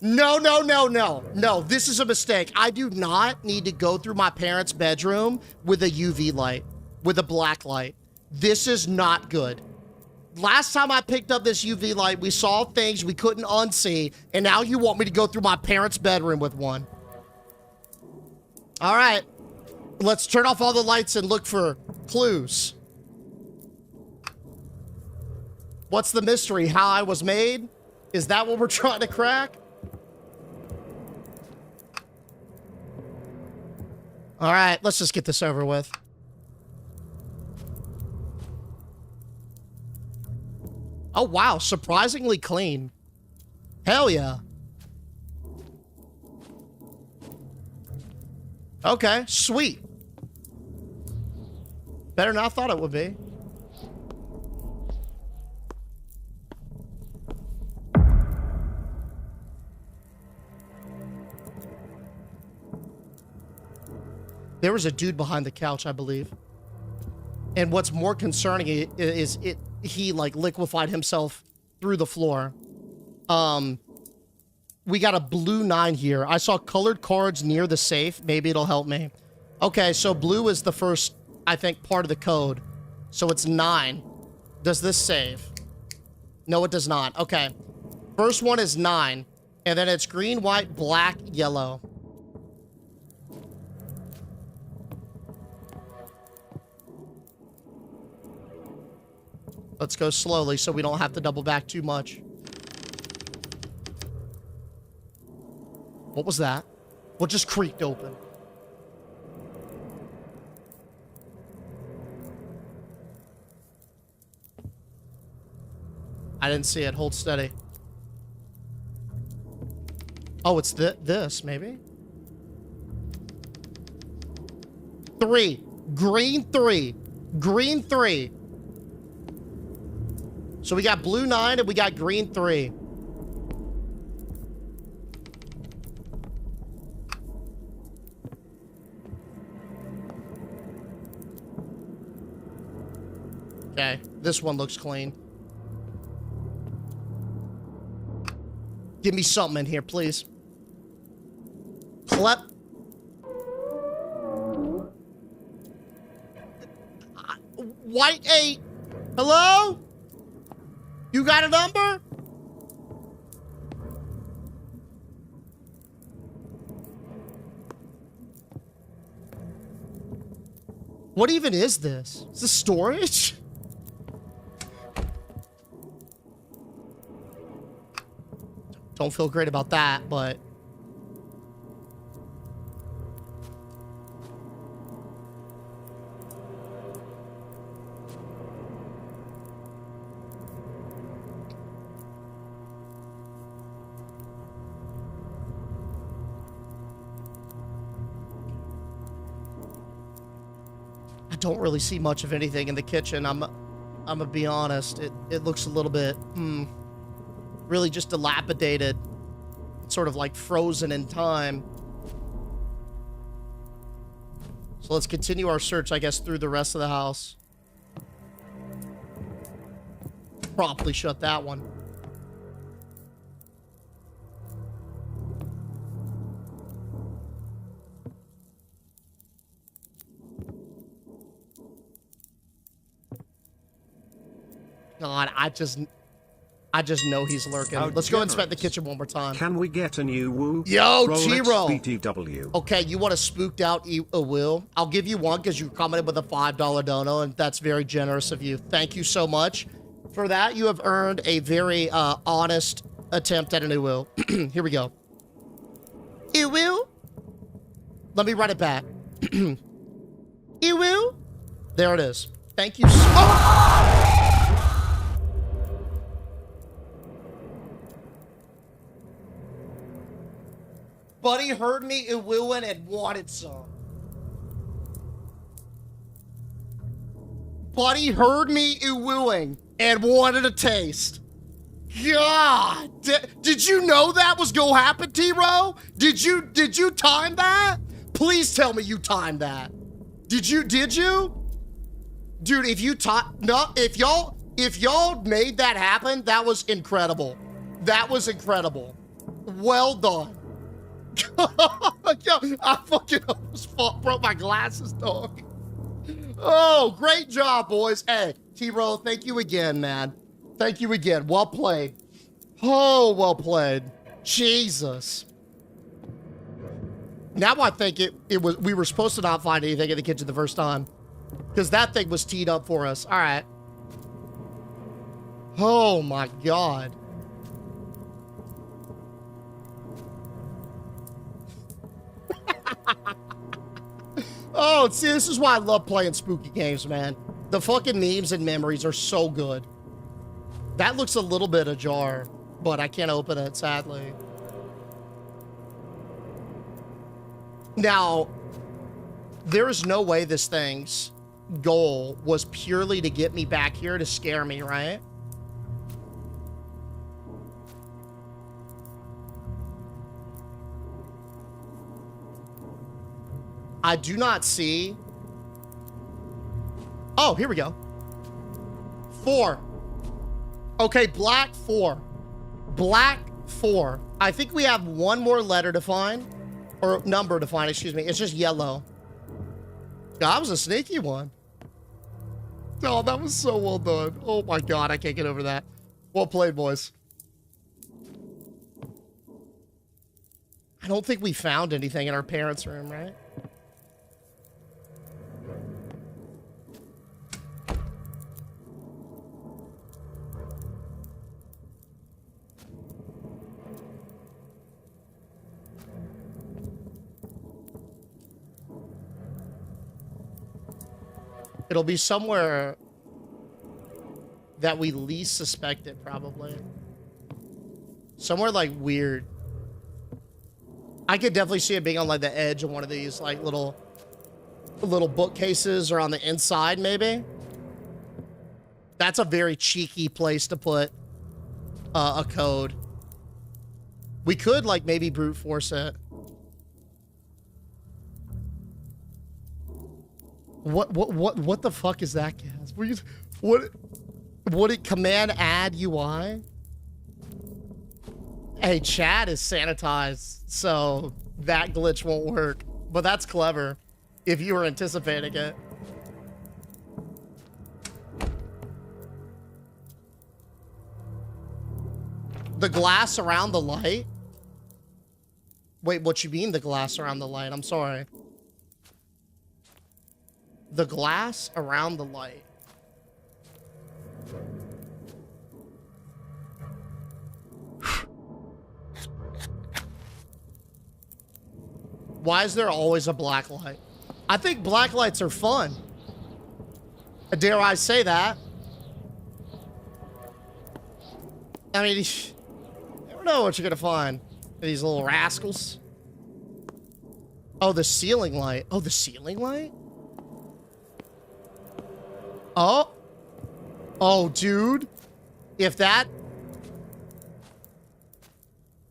No, no, no, no. No, this is a mistake. I do not need to go through my parents' bedroom with a UV light, with a black light. This is not good. Last time I picked up this UV light, we saw things we couldn't unsee, and now you want me to go through my parents' bedroom with one. All right. Let's turn off all the lights and look for clues. What's the mystery? How I was made? Is that what we're trying to crack? All right, let's just get this over with. Oh, wow, surprisingly clean. Hell yeah. Okay, sweet. Better than I thought it would be. There was a dude behind the couch, I believe. And what's more concerning is he like liquefied himself through the floor. We got a blue 9 here. I saw colored cards near the safe. Maybe it'll help me. Okay, so blue is the first, I think, part of the code. So it's 9. Does this save? No, it does not. Okay. First one is 9. And then it's green, white, black, yellow. Let's go slowly so we don't have to double back too much. What was that? What just creaked open? I didn't see it. Hold steady. Oh, it's this, maybe? 3. Green 3. Green 3. So we got blue 9 and we got green 3. Okay, this one looks clean. Give me something in here, please. Clep. White 8. Hello? You got a number? What even is this? Is this storage? Don't feel great about that, but... don't really see much of anything in the kitchen. I'm gonna be honest. It looks a little bit, really just dilapidated. Sort of like frozen in time. So let's continue our search, I guess, through the rest of the house. Promptly shut that one. God, I just know he's lurking. Let's go inspect the kitchen one more time. Can we get a new woo? Yo, Rolex T-Row. BTW. Okay, you want a spooked out will? I'll give you one because you commented with a $5 dono, and that's very generous of you. Thank you so much for that. You have earned a very honest attempt at an will. Here we go. Will? Let me write it back. Will? There it is. Thank you so Buddy heard me wooing and wanted some. Buddy heard me wooing and wanted a taste. God, did you know that was gonna happen, T-Row? Did you time that? Please tell me you timed that. Did you? Dude, if y'all made that happen, that was incredible. That was incredible. Well done. Yo, I fucking almost broke my glasses, dog. Oh, great job, boys. Hey, T-Row, thank you again, man. Thank you again. Well played. Oh, well played. Jesus. Now I think we were supposed to not find anything in the kitchen the first time. Because that thing was teed up for us. All right. Oh, my God. Oh, see, this is why I love playing spooky games, man. The fucking memes and memories are so good. That looks a little bit ajar, but I can't open it, sadly. Now, there is no way this thing's goal was purely to get me back here to scare me, right? I do not see. Oh, here we go. 4. Okay, black 4. Black 4. I think we have one more letter to find. Or number to find, excuse me. It's just yellow. That was a sneaky one. Oh, that was so well done. Oh my God, I can't get over that. Well played, boys. I don't think we found anything in our parents' room, right? It'll be somewhere that we least suspected, probably. Somewhere, like, weird. I could definitely see it being on, like, the edge of one of these, like, little bookcases or on the inside, maybe. That's a very cheeky place to put a code. We could, like, maybe brute force it. What the fuck is that, Gaz? What did command add UI? Hey, chat is sanitized, so that glitch won't work. But that's clever, if you were anticipating it. The glass around the light? Wait, what you mean the glass around the light? I'm sorry. The glass around the light. Why is there always a black light? I think black lights are fun. Dare I say that? I mean, you never know what you're gonna find. These little rascals. Oh, the ceiling light. Oh, the ceiling light? Oh. Oh, dude. If that...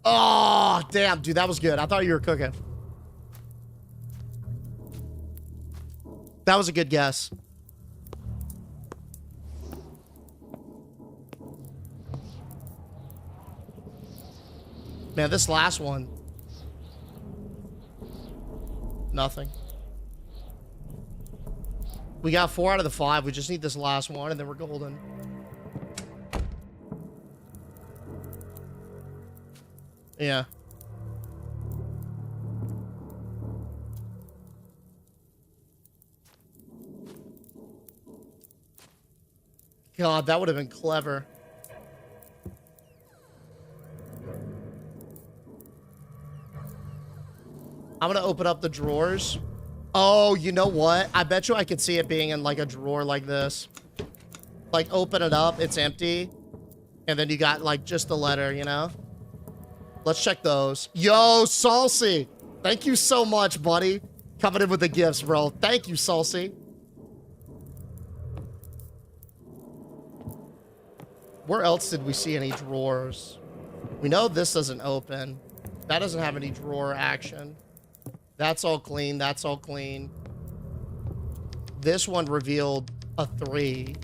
Oh, damn, dude, that was good. I thought you were cooking. That was a good guess. Man, this last one. Nothing. We got 4 out of the 5. We just need this last one, and then we're golden. Yeah. God, that would have been clever. I'm gonna open up the drawers. Oh, you know what? I bet you I could see it being in like a drawer like this. Like open it up, it's empty. And then you got like just the letter, you know? Let's check those. Yo, Salsy. Thank you so much, buddy. Coming in with the gifts, bro. Thank you, Salsy. Where else did we see any drawers? We know this doesn't open. That doesn't have any drawer action. That's all clean. That's all clean. This one revealed a 3.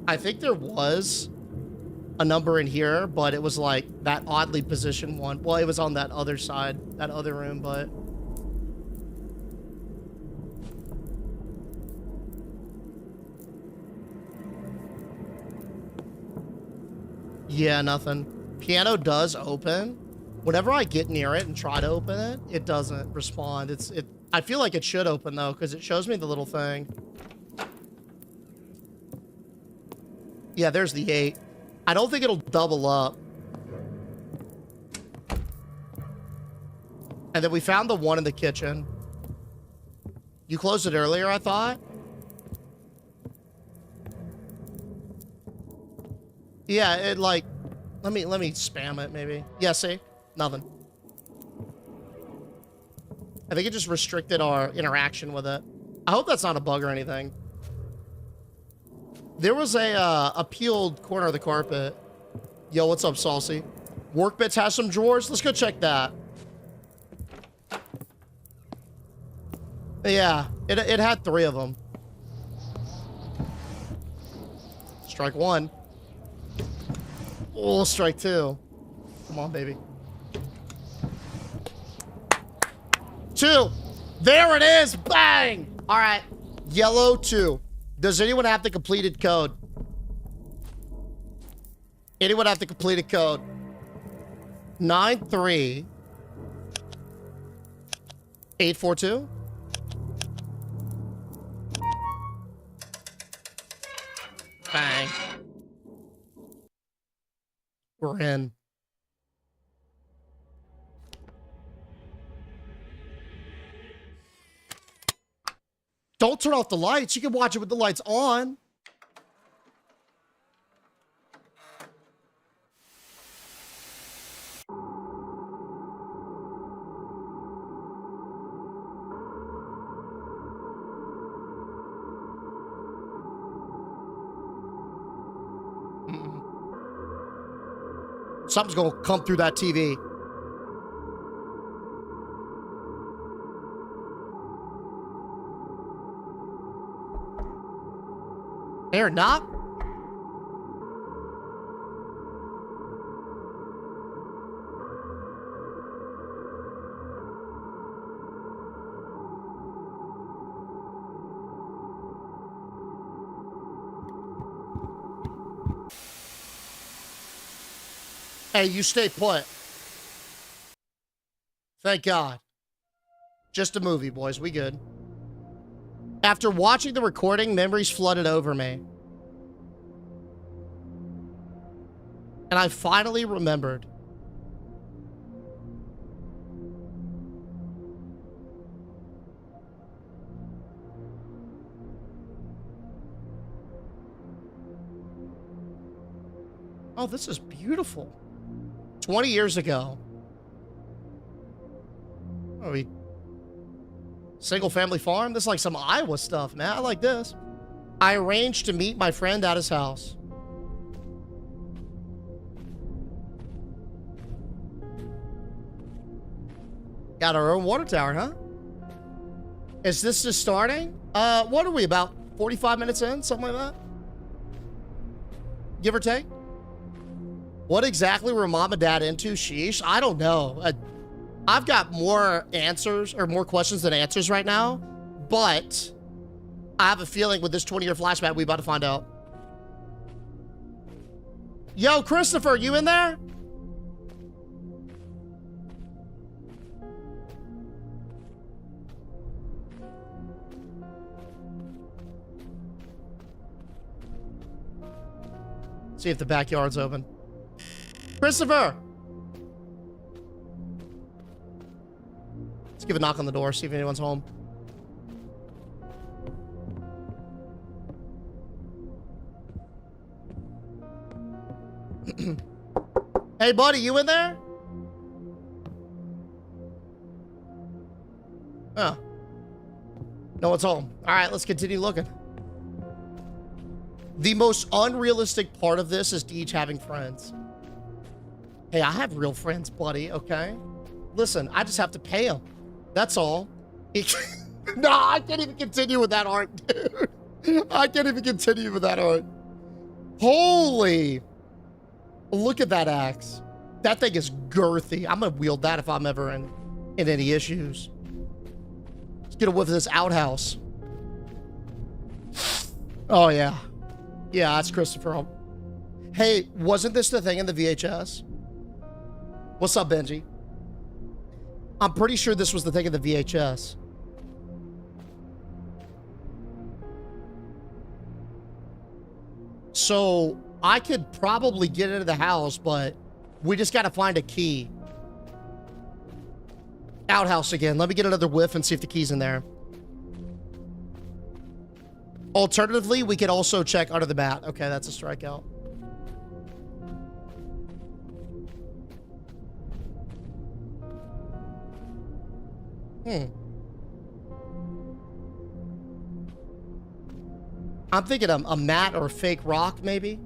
I think there was a number in here, but it was like that oddly positioned one. Well, it was on that other side, that other room, but... Yeah, nothing. Piano does open. Whenever I get near it and try to open it, it doesn't respond. I feel like it should open though, because it shows me the little thing. Yeah, there's the 8. I don't think it'll double up. And then we found the 1 in the kitchen. You closed it earlier, I thought? Yeah, it like... Let me spam it, maybe. Yeah, see? Nothing. I think it just restricted our interaction with it. I hope that's not a bug or anything. There was a peeled corner of the carpet. Yo, what's up, Saucy? Workbits has some drawers. Let's go check that. Yeah, it had 3 of them. Strike 1. Oh, strike 2. Come on, baby. 2. There it is. Bang. All right. Yellow 2. Does anyone have the completed code? Anyone have the completed code? 93842. Bang. We're in. Don't turn off the lights. You can watch it with the lights on. Something's gonna come through that TV. They're not. Hey, you stay put. Thank God. Just a movie, boys. We good. After watching the recording, memories flooded over me. And I finally remembered. Oh, this is beautiful. 20 years ago. Oh, Single family farm? This is like some Iowa stuff, man. I like this. I arranged to meet my friend at his house. Got our own water tower, huh? Is this just starting? What are we, about 45 minutes in? Something like that? Give or take? What exactly were mom and dad into? Sheesh, I don't know. I've got more answers, or more questions than answers right now, but I have a feeling with this 20-year flashback, we about to find out. Yo, Christopher, you in there? See if the backyard's open. Christopher! Let's give a knock on the door, see if anyone's home. Hey, buddy, you in there? Oh. No one's home. All right, let's continue looking. The most unrealistic part of this is Deej having friends. Hey, I have real friends, buddy, okay? Listen, I just have to pay them. That's all. No, I can't even continue with that art, dude. I can't even continue with that art. Holy. Look at that axe. That thing is girthy. I'm gonna wield that if I'm ever in any issues. Let's get a whiff of this outhouse. Oh, yeah. Yeah, that's Christopher. Hey, wasn't this the thing in the VHS? What's up, Benji? I'm pretty sure this was the thing in the VHS. So I could probably get into the house, but we just got to find a key. Outhouse again. Let me get another whiff and see if the key's in there. Alternatively, we could also check under the mat. Okay, that's a strikeout. I'm thinking a mat or a fake rock, maybe.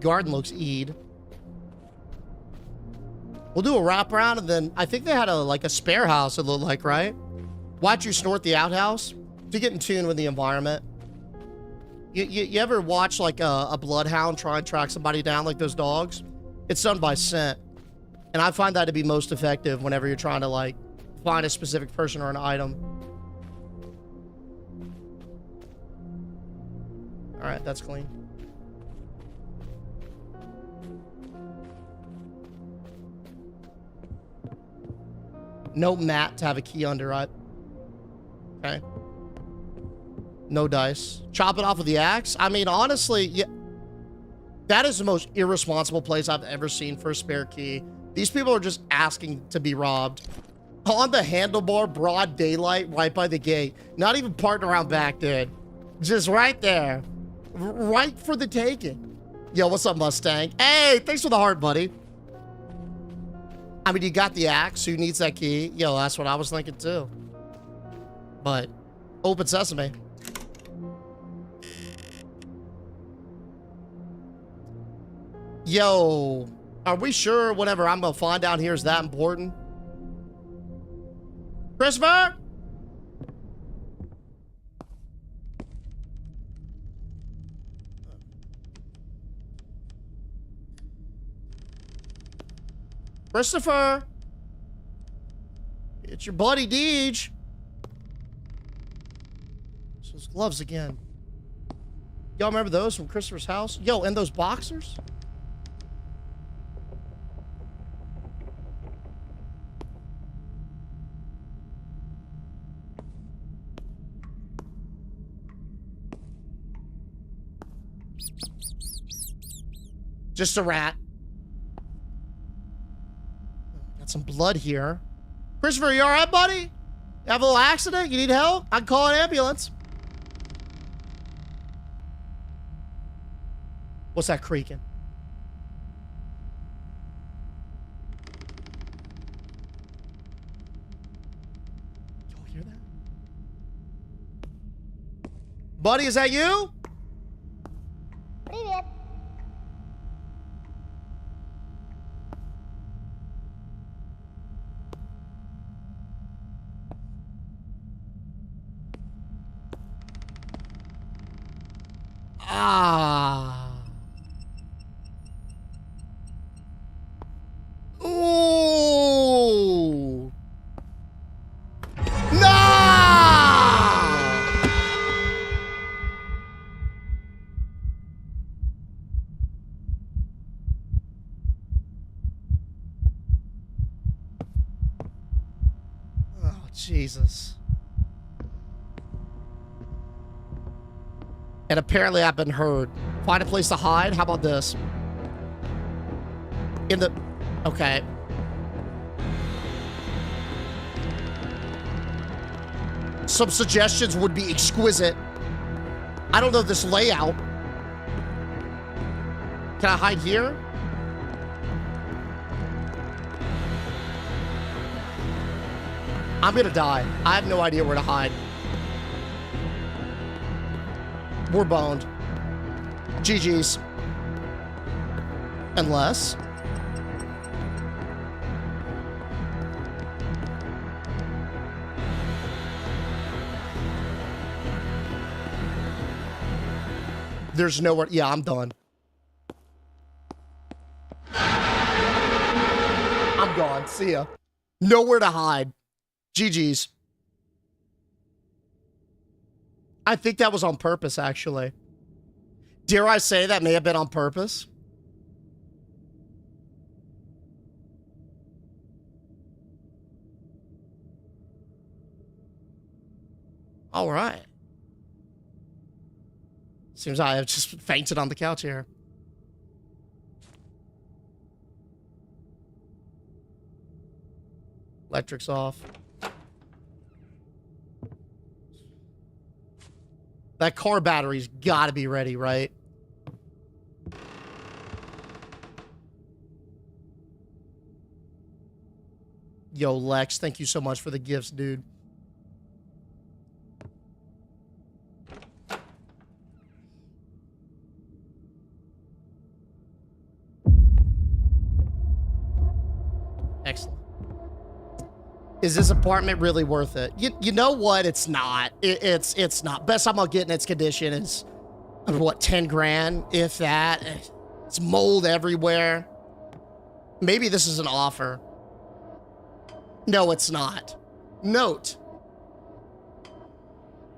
Garden looks Eid. We'll do a wraparound, and then I think they had a spare house, it looked like, right? Watch you snort the outhouse to get in tune with the environment. You ever watch like a bloodhound try and track somebody down like those dogs? It's done by scent. And I find that to be most effective whenever you're trying to like find a specific person or an item. All right, that's clean. No mat to have a key under it. Okay. No dice. Chop it off with the axe. I mean, honestly, yeah, that is the most irresponsible place I've ever seen for a spare key. These people are just asking to be robbed. On the handlebar, broad daylight, right by the gate. Not even parking around back, dude. Just right there. Right for the taking. Yo, what's up, Mustang? Hey, thanks for the heart, buddy. I mean, you got the axe. Who needs that key? Yo, that's what I was thinking, too. But, open sesame. Yo, are we sure whatever I'm gonna find down here is that important? Christopher? Christopher? It's your buddy Deej. It's those gloves again. Y'all remember those from Christopher's house? Yo, and those boxers? Just a rat. Got some blood here. Christopher, you all right, buddy? You have a little accident? You need help? I can call an ambulance. What's that creaking? hear that? Buddy, is that you? Привет. Ah. Ooh. No! Oh, Jesus. And apparently I've been heard. Find a place to hide? How about this? In the... Okay. Some suggestions would be exquisite. I don't know this layout. Can I hide here? I'm gonna die. I have no idea where to hide. We're boned. GG's. Unless... There's nowhere... Yeah, I'm done. I'm gone. See ya. Nowhere to hide. GG's. I think that was on purpose, actually. Dare I say that may have been on purpose? All right. Seems I have just fainted on the couch here. Electric's off. That car battery's gotta be ready, right? Yo, Lex, thank you so much for the gifts, dude. Excellent. Is this apartment really worth it? You know what? It's not. It's not. Best I'm gonna get in its condition is, what, 10 grand, if that. It's mold everywhere. Maybe this is an offer. No, it's not. Note.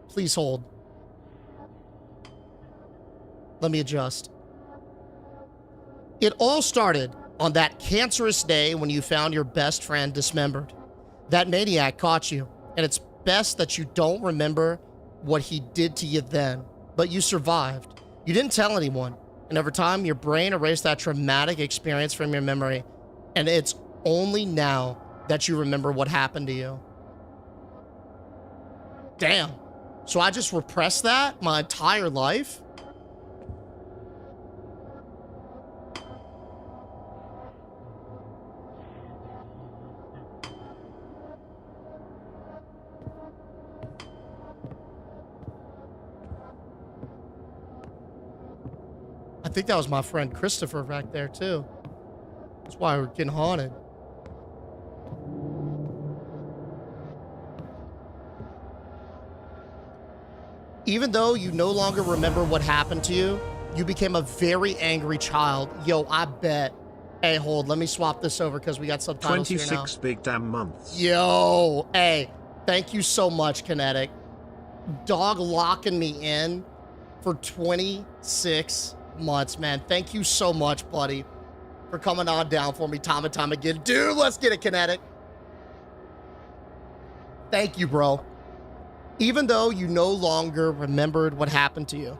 Please hold. Let me adjust. It all started on that cancerous day when you found your best friend dismembered. That maniac caught you, and it's best that you don't remember what he did to you then, but you survived. You didn't tell anyone, and over time, your brain erased that traumatic experience from your memory, and it's only now that you remember what happened to you. Damn. So I just repressed that my entire life? I think that was my friend Christopher back there, too. That's why we're getting haunted. Even though you no longer remember what happened to you, you became a very angry child. Yo, I bet. Hey, hold. Let me swap this over because we got subtitles here now. 26 big damn months. Yo, hey. Thank you so much, Kinetic. Dog locking me in for 26 months, man. Thank you so much, buddy, for coming on down for me time and time again. Dude, let's get it, Kinetic. Thank you, bro. Even though you no longer remembered what happened to you,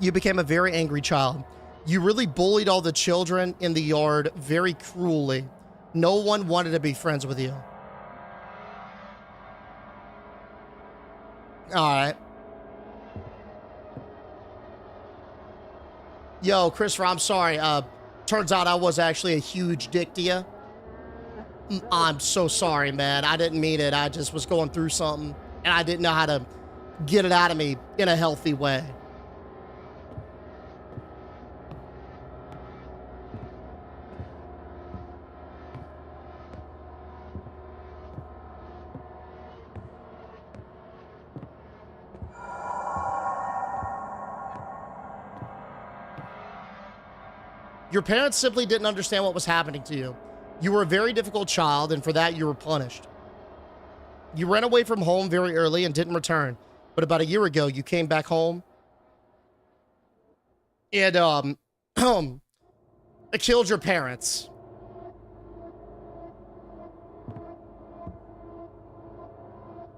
you became a very angry child. You really bullied all the children in the yard very cruelly. No one wanted to be friends with you. All right. Yo, Christopher, I'm sorry. Turns out I was actually a huge dick to you. I'm so sorry, man. I didn't mean it. I just was going through something, and I didn't know how to get it out of me in a healthy way. Your parents simply didn't understand what was happening to you. You were a very difficult child, and for that, you were punished. You ran away from home very early and didn't return. But about a year ago, you came back home and, killed your parents.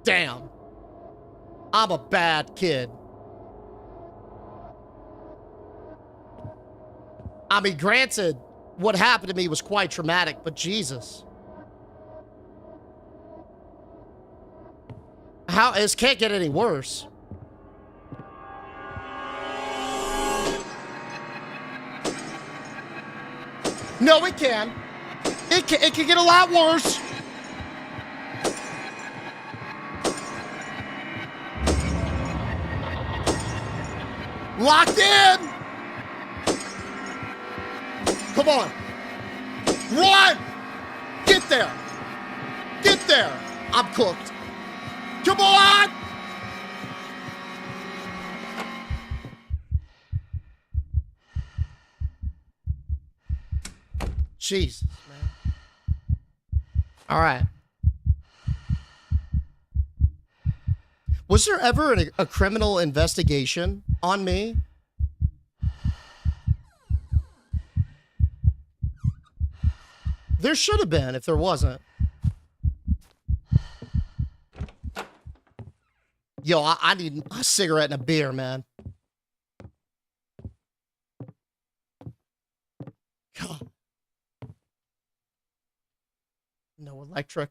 Damn. I'm a bad kid. I mean, granted, what happened to me was quite traumatic, but Jesus. This can't get any worse. No, it can. It can get a lot worse. Locked in. Come on. Run! Get there. Get there. I'm cooked. Come on! Jesus, man. All right. Was there ever a criminal investigation on me? There should have been if there wasn't. Yo, I need a cigarette and a beer, man. God. No electric.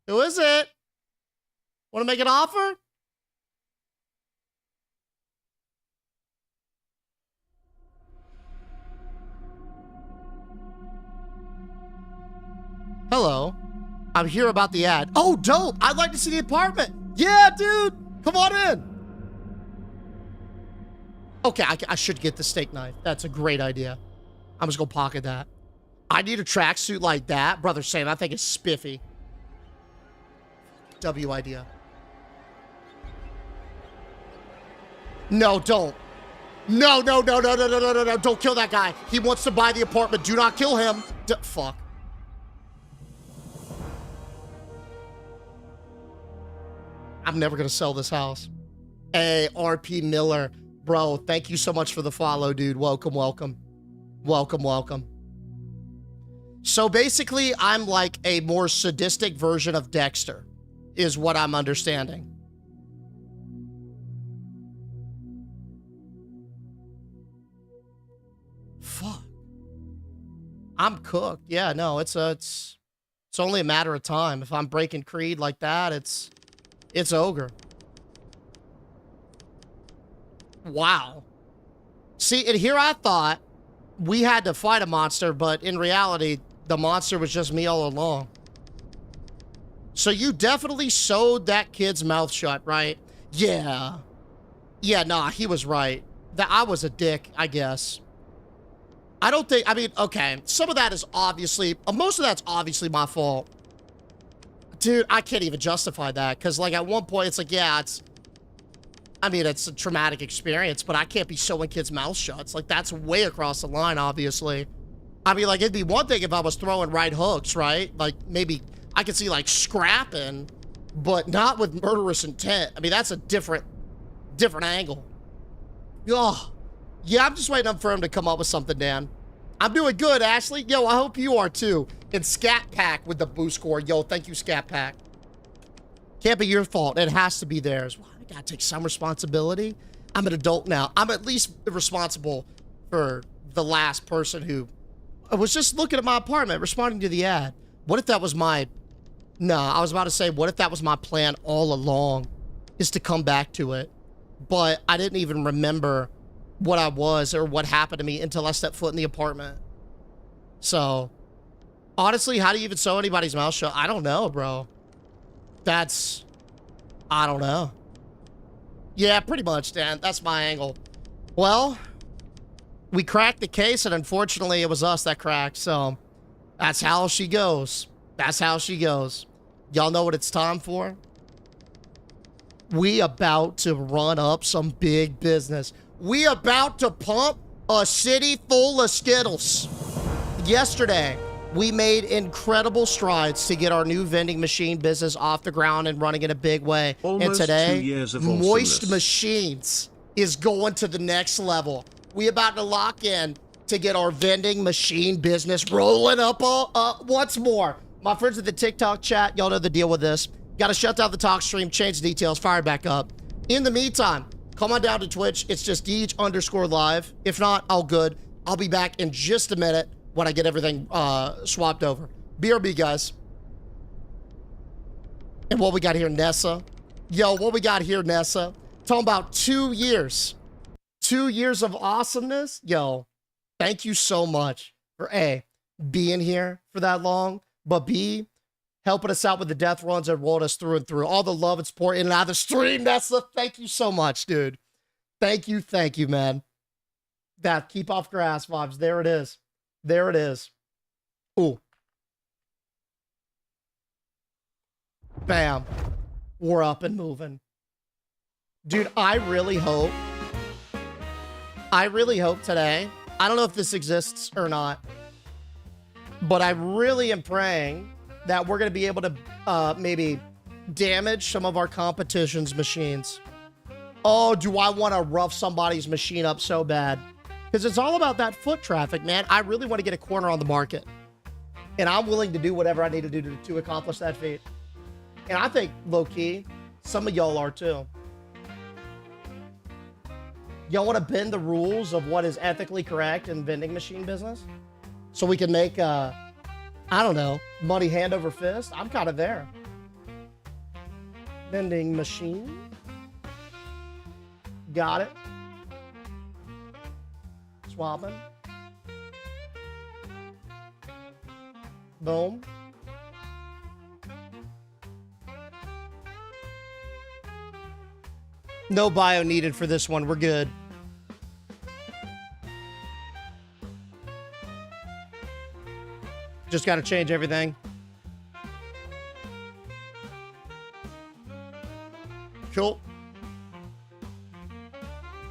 Who is it? Want to make an offer? Hello. I'm here about the ad. Oh, dope. I'd like to see the apartment. Yeah, dude. Come on in. Okay, I should get the steak knife. That's a great idea. I'm just going to pocket that. I need a tracksuit like that. Brother Sam, I think it's spiffy. W idea. No, don't. No. Don't kill that guy. He wants to buy the apartment. Do not kill him. Fuck. I'm never going to sell this house. Hey, RP Miller. Bro, thank you so much for the follow, dude. Welcome. So basically, I'm like a more sadistic version of Dexter, is what I'm understanding. Fuck. I'm cooked. Yeah, no, it's only a matter of time. If I'm breaking Creed like that, it's ogre. Wow. See, and here I thought we had to fight a monster, but in reality, the monster was just me all along. So you definitely sewed that kid's mouth shut, right? Yeah. Yeah, nah, he was right. That I was a dick, I guess. I don't think, I mean, okay, some of that is obviously, most of that's obviously my fault. Dude, I can't even justify that, because, like, at one point, it's like, yeah, it's a traumatic experience, but I can't be sewing kids' mouths shut. It's like, that's way across the line, obviously. I mean, like, it'd be one thing if I was throwing right hooks, right? Like, maybe I could see, like, scrapping, but not with murderous intent. I mean, that's a different angle. Oh, yeah, I'm just waiting for him to come up with something, Dan. I'm doing good, Ashley. Yo, I hope you are, too. And Scat Pack with the boost score. Yo, thank you, Scat Pack. Can't be your fault. It has to be theirs. Well, I gotta take some responsibility. I'm an adult now. I'm at least responsible for the last person who was just looking at my apartment, responding to the ad. What if that was my... No, I was about to say, what if that was my plan all along? Is to come back to it. but I didn't even remember what I was or what happened to me until I stepped foot in the apartment. So, honestly, how do you even sew anybody's mouth shut? I don't know, bro. I don't know. Yeah, pretty much, Dan. That's my angle. Well, we cracked the case, and unfortunately, it was us that cracked, so that's how she goes. That's how she goes. Y'all know what it's time for? We about to run up some big business. We about to pump a city full of Skittles. Yesterday, we made incredible strides to get our new vending machine business off the ground and running in a big way. Almost and today, 2 years of Moist awesomeness. Machines is going to the next level. We about to lock in to get our vending machine business rolling up once more. My friends at the TikTok chat, y'all know the deal with this. Got to shut down the talk stream, change the details, fire it back up. In the meantime, come on down to Twitch. It's just Deej_live. If not, all good. I'll be back in just a minute when I get everything swapped over. BRB, guys. And what we got here, Nessa. Yo, what we got here, Nessa. Talking about 2 years. 2 years of awesomeness. Yo, thank you so much for A, being here for that long, but B, helping us out with the death runs and rolled us through and through. All the love and support in and out of the stream, Nessa. Thank you so much, dude. Thank you, man. That keep off grass vibes. There it is. There it is. Ooh. Bam. We're up and moving. Dude, I really hope today, I don't know if this exists or not, but I really am praying that we're going to be able to maybe damage some of our competition's machines. Oh, do I want to rough somebody's machine up so bad? Because it's all about that foot traffic, man. I really want to get a corner on the market. And I'm willing to do whatever I need to do to accomplish that feat. And I think, low-key, some of y'all are too. Y'all want to bend the rules of what is ethically correct in vending machine business? So we can make, I don't know, money hand over fist? I'm kind of there. Vending machine. Got it. Swapping. Boom. No bio needed for this one. We're good. Just got to change everything. Cool.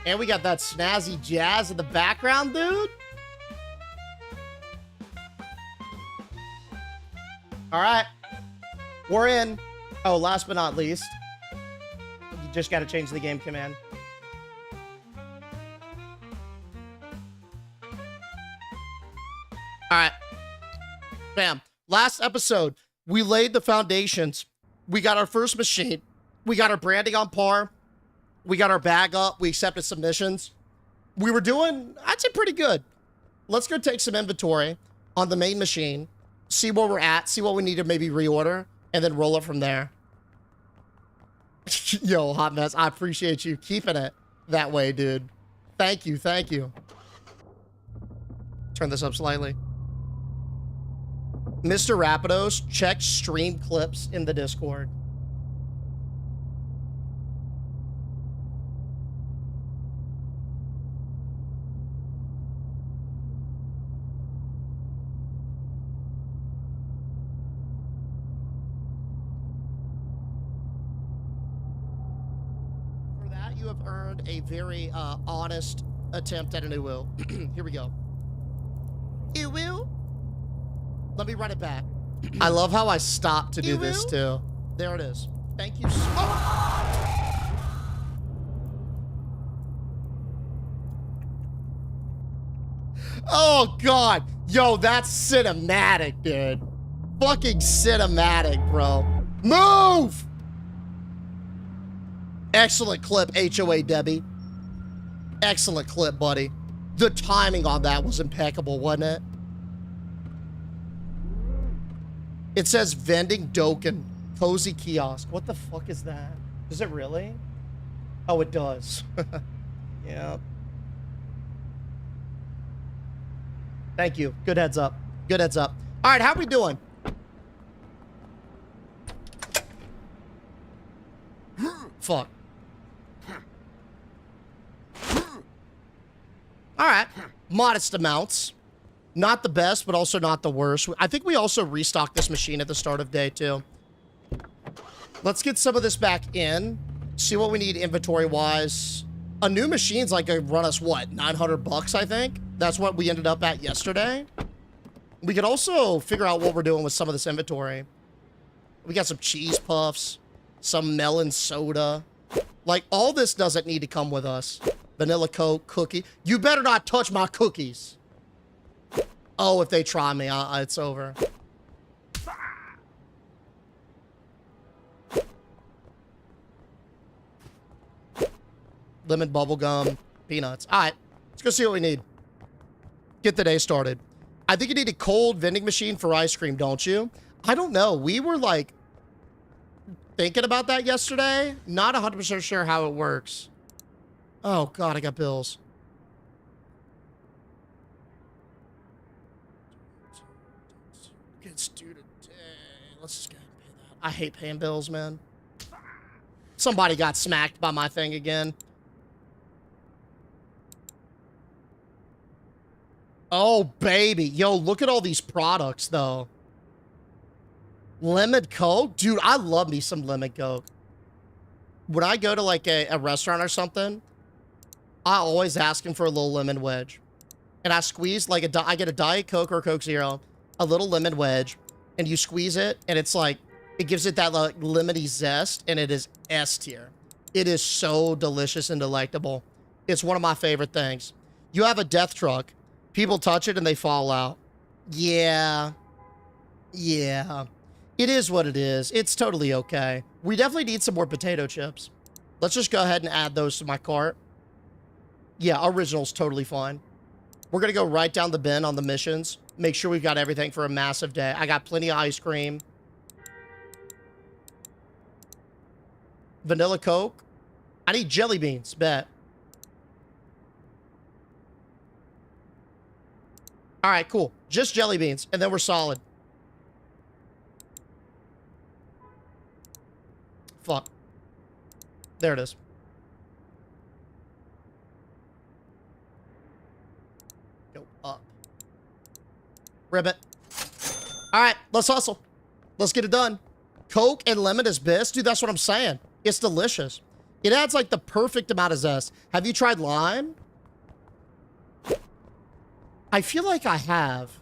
And we got that snazzy jazz in the background, dude. All right. We're in. Oh, last but not least, you just got to change the game command. All right. Bam. Last episode, we laid the foundations. We got our first machine. We got our branding on par. We got our bag up. We accepted submissions. We were doing, I'd say, pretty good. Let's go take some inventory on the main machine, see where we're at, see what we need to maybe reorder, and then roll it from there. Yo, Hot Mess, I appreciate you keeping it that way, dude. Thank you, thank you. Turn this up slightly. Mr. Rapidos, check stream clips in the Discord. For that, you have earned a very honest attempt at an will. Here we go. You will? Let me run it back. I love how I stopped to do this too. There it is. Thank you so much. Oh, God. Yo, that's cinematic, dude. Fucking cinematic, bro. Move! Excellent clip, HOA Debbie. Excellent clip, buddy. The timing on that was impeccable, wasn't it? It says Vending Doken, Cozy Kiosk. What the fuck is that? Is it really? Oh, it does. Yeah. Thank you. Good heads up. Good heads up. All right, how we doing? Fuck. All right. Modest amounts. Not the best, but also not the worst. I think we also restocked this machine at the start of day, too. Let's get some of this back in. See what we need inventory-wise. A new machine's like gonna run us, what, 900 bucks, I think? That's what we ended up at yesterday. We could also figure out what we're doing with some of this inventory. We got some cheese puffs, some melon soda. Like, all this doesn't need to come with us. Vanilla Coke, cookie. You better not touch my cookies. Oh, if they try me, it's over. Lemon bubblegum, peanuts. All right, let's go see what we need. Get the day started. I think you need a cold vending machine for ice cream, don't you? I don't know. We were like thinking about that yesterday. Not 100% sure how it works. Oh God, I got bills. Good student day. Let's just go ahead and pay that. I hate paying bills, man. Somebody got smacked by my thing again. Oh, baby. Yo, look at all these products, though. Lemon Coke? Dude, I love me some lemon Coke. When I go to, like, a restaurant or something, I always ask him for a little lemon wedge. And I squeeze, like, I get a Diet Coke or a Coke Zero, a little lemon wedge, and you squeeze it, and it's like, it gives it that, like, lemony zest, and it is S tier. It is so delicious and delectable. It's one of my favorite things. You have a death truck. People touch it and they fall out. Yeah. Yeah. It is what it is. It's totally okay. We definitely need some more potato chips. Let's just go ahead and add those to my cart. Yeah, original's totally fine. We're going to go right down the bin on the missions. Make sure we've got everything for a massive day. I got plenty of ice cream. Vanilla Coke. I need jelly beans, bet. All right, cool. Just jelly beans, and then we're solid. Fuck. There it is. Go up. Ribbit. All right, let's hustle. Let's get it done. Coke and lemon is best. Dude, that's what I'm saying. It's delicious. It adds like the perfect amount of zest. Have you tried lime? I feel like I have,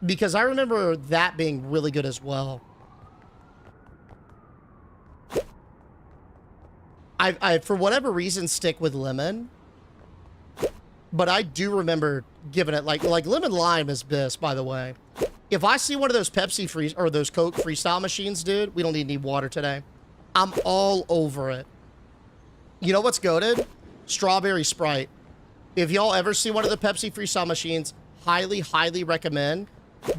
because I remember that being really good as well. I for whatever reason, stick with lemon, but I do remember giving it like lemon lime is best, by the way. If I see one of those Pepsi free or those Coke freestyle machines, dude, we don't need any water today. I'm all over it. You know what's goated? Strawberry Sprite. If y'all ever see one of the Pepsi freestyle machines, highly recommend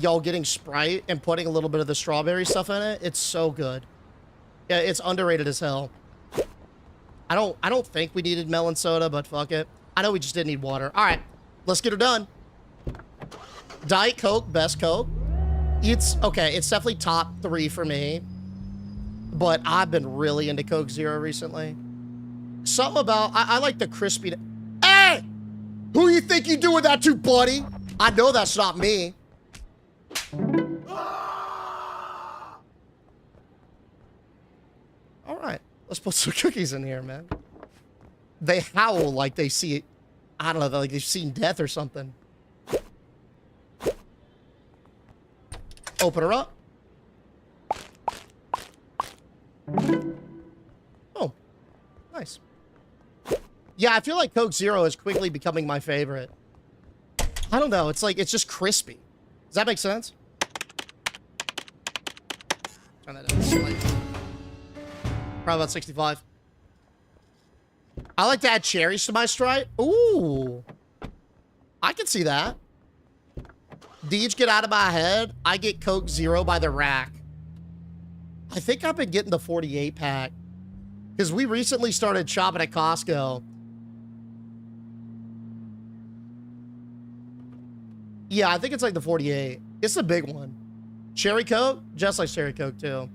y'all getting Sprite and putting a little bit of the strawberry stuff in it. It's so good. Yeah, it's underrated as hell. I don't think we needed melon soda, but fuck it. I know we just didn't need water. All right, let's get her done. Diet Coke, best Coke. It's okay. It's definitely top 3 for me, but I've been really into Coke Zero recently. Something about I like the crispy. Hey, who you think you doing that to, buddy? I know that's not me. All right, let's put some cookies in here, man. They howl like they see, I don't know, like they've seen death or something. Open her up. Oh, nice. Yeah, I feel like Coke Zero is quickly becoming my favorite. I don't know. It's like, it's just crispy. Does that make sense? Turn that down slightly. Probably about 65. I like to add cherries to my Sprite. Ooh. I can see that. Deej, get out of my head. I get Coke Zero by the rack. I think I've been getting the 48 pack. Because we recently started shopping at Costco. Yeah, I think it's like the 48. It's a big one. Cherry Coke? Just like Cherry Coke, too.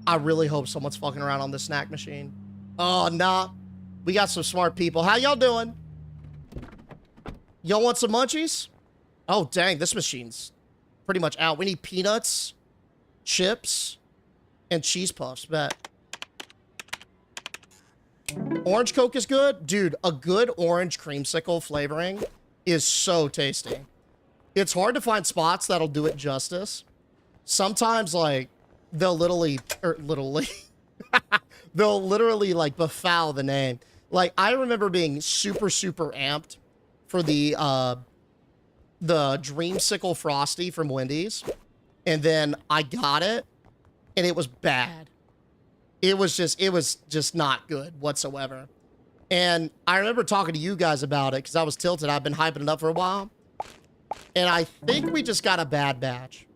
I really hope someone's fucking around on this snack machine. Oh, nah. We got some smart people. How y'all doing? Y'all want some munchies? Oh, dang. This machine's pretty much out. We need peanuts, chips, and cheese puffs. Bet. Orange Coke is good. Dude, a good orange creamsicle flavoring is so tasty. It's hard to find spots that'll do it justice. Sometimes, like, they'll they'll literally, like, befoul the name. Like, I remember being super, super amped for the Dreamsicle Frosty from Wendy's. And then I got it, and it was bad. It was just not good whatsoever. And I remember talking to you guys about it because I was tilted. I've been hyping it up for a while. And I think we just got a bad batch.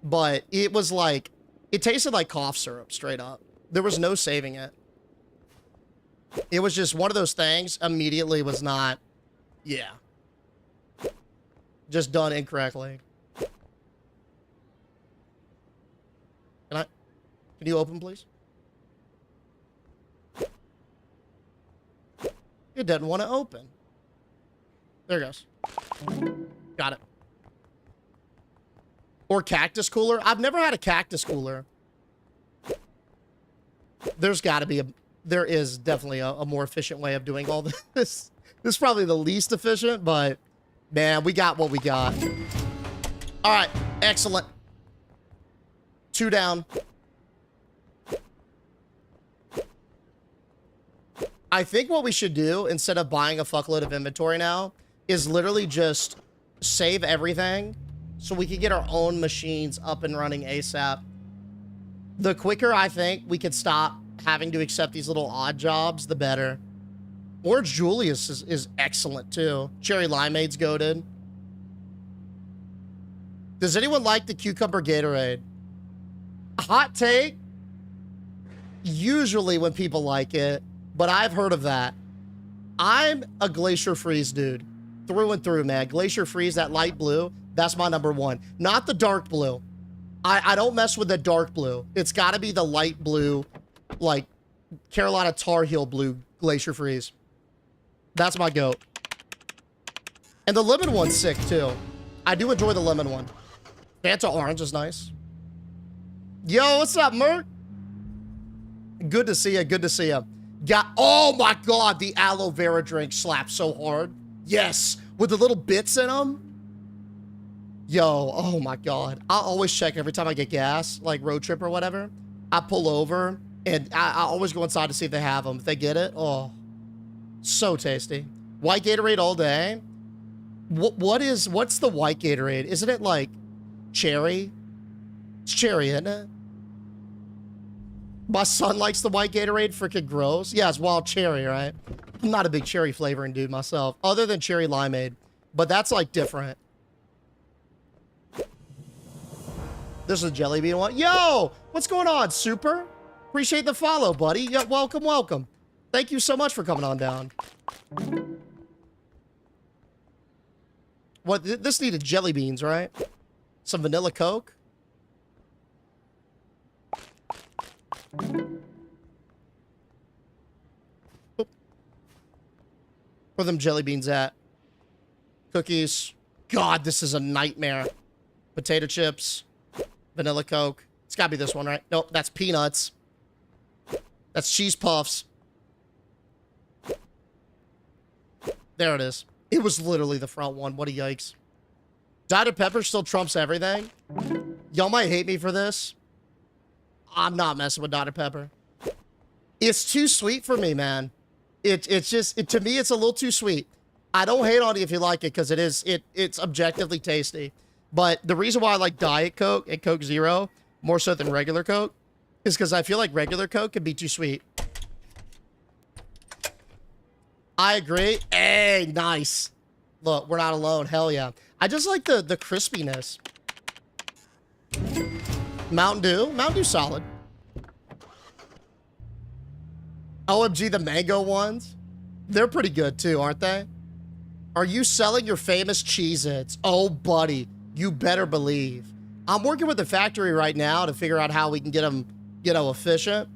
But it was like, it tasted like cough syrup, straight up. There was no saving it. It was just one of those things, immediately was not, yeah. Just done incorrectly. Can you open, please? It doesn't want to open. There it goes. Got it. Or cactus cooler. I've never had a cactus cooler. There's got to be there is definitely a more efficient way of doing all this. This is probably the least efficient, but man, we got what we got. All right, excellent. 2 down. I think what we should do, instead of buying a fuckload of inventory now, is literally just save everything so we can get our own machines up and running ASAP. The quicker I think we could stop having to accept these little odd jobs, the better. Orange Julius is excellent, too. Cherry Limeade's goated. Does anyone like the cucumber Gatorade? Hot take. Usually when people like it, but I've heard of that. I'm a Glacier Freeze dude. Through and through, man. Glacier Freeze, that light blue, that's my #1. Not the dark blue. I don't mess with the dark blue. It's got to be the light blue, like Carolina Tar Heel blue Glacier Freeze. That's my goat. And the lemon one's sick, too. I do enjoy the lemon one. Fanta Orange is nice. Yo, what's up, Merc? Good to see you. Good to see you. Oh my God, the aloe vera drink slaps so hard. Yes, with the little bits in them. Yo, oh my God. I'll always check every time I get gas, like road trip or whatever. I pull over and I always go inside to see if they have them. If they get it, oh, so tasty. White Gatorade all day. What's the white Gatorade? Isn't it like cherry? It's cherry, isn't it? My son likes the white Gatorade, freaking gross. Yeah, it's wild cherry, right? I'm not a big cherry flavoring dude myself, other than cherry limeade. But that's like different. This is a jelly bean one. Yo, what's going on, Super? Appreciate the follow, buddy. Yeah, welcome, welcome. Thank you so much for coming on down. What, this needed jelly beans, right? Some vanilla Coke. Where them jelly beans at? Cookies. God, this is a nightmare. Potato chips. Vanilla Coke. It's gotta be this one, right? Nope, that's peanuts. That's cheese puffs. There it is. It was literally the front one. What a yikes. Dr. Pepper still trumps everything. Y'all might hate me for this. I'm not messing with Dr. Pepper. It's too sweet for me, man. It's just, to me, it's a little too sweet. I don't hate on it if you like it, because it's objectively tasty. But the reason why I like Diet Coke and Coke Zero more so than regular Coke is because I feel like regular Coke can be too sweet. I agree. Hey, nice. Look, we're not alone. Hell yeah. I just like the crispiness. Mountain Dew? Mountain Dew solid. OMG, the mango ones? They're pretty good too, aren't they? Are you selling your famous Cheez-Its? Oh, buddy, you better believe. I'm working with the factory right now to figure out how we can get them, you know, efficient.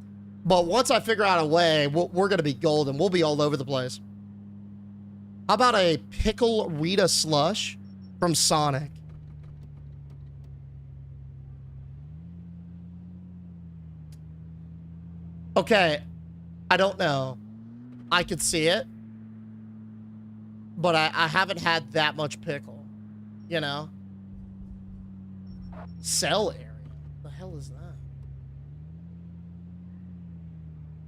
But once I figure out a way, we're going to be golden. We'll be all over the place. How about a pickle Rita slush from Sonic? Okay, I don't know. I could see it. But I haven't had that much pickle, you know? Cell area? What the hell is that?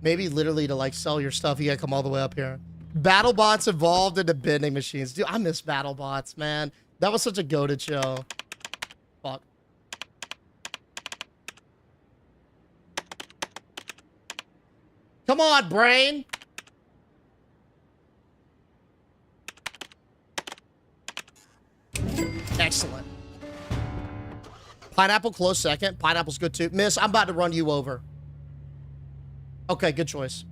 Maybe literally to like sell your stuff, you gotta come all the way up here. BattleBots evolved into vending machines. Dude, I miss BattleBots, man. That was such a goated show. Fuck. Come on, brain. Excellent. Pineapple close second. Pineapple's good too. Miss, I'm about to run you over. Okay, good choice.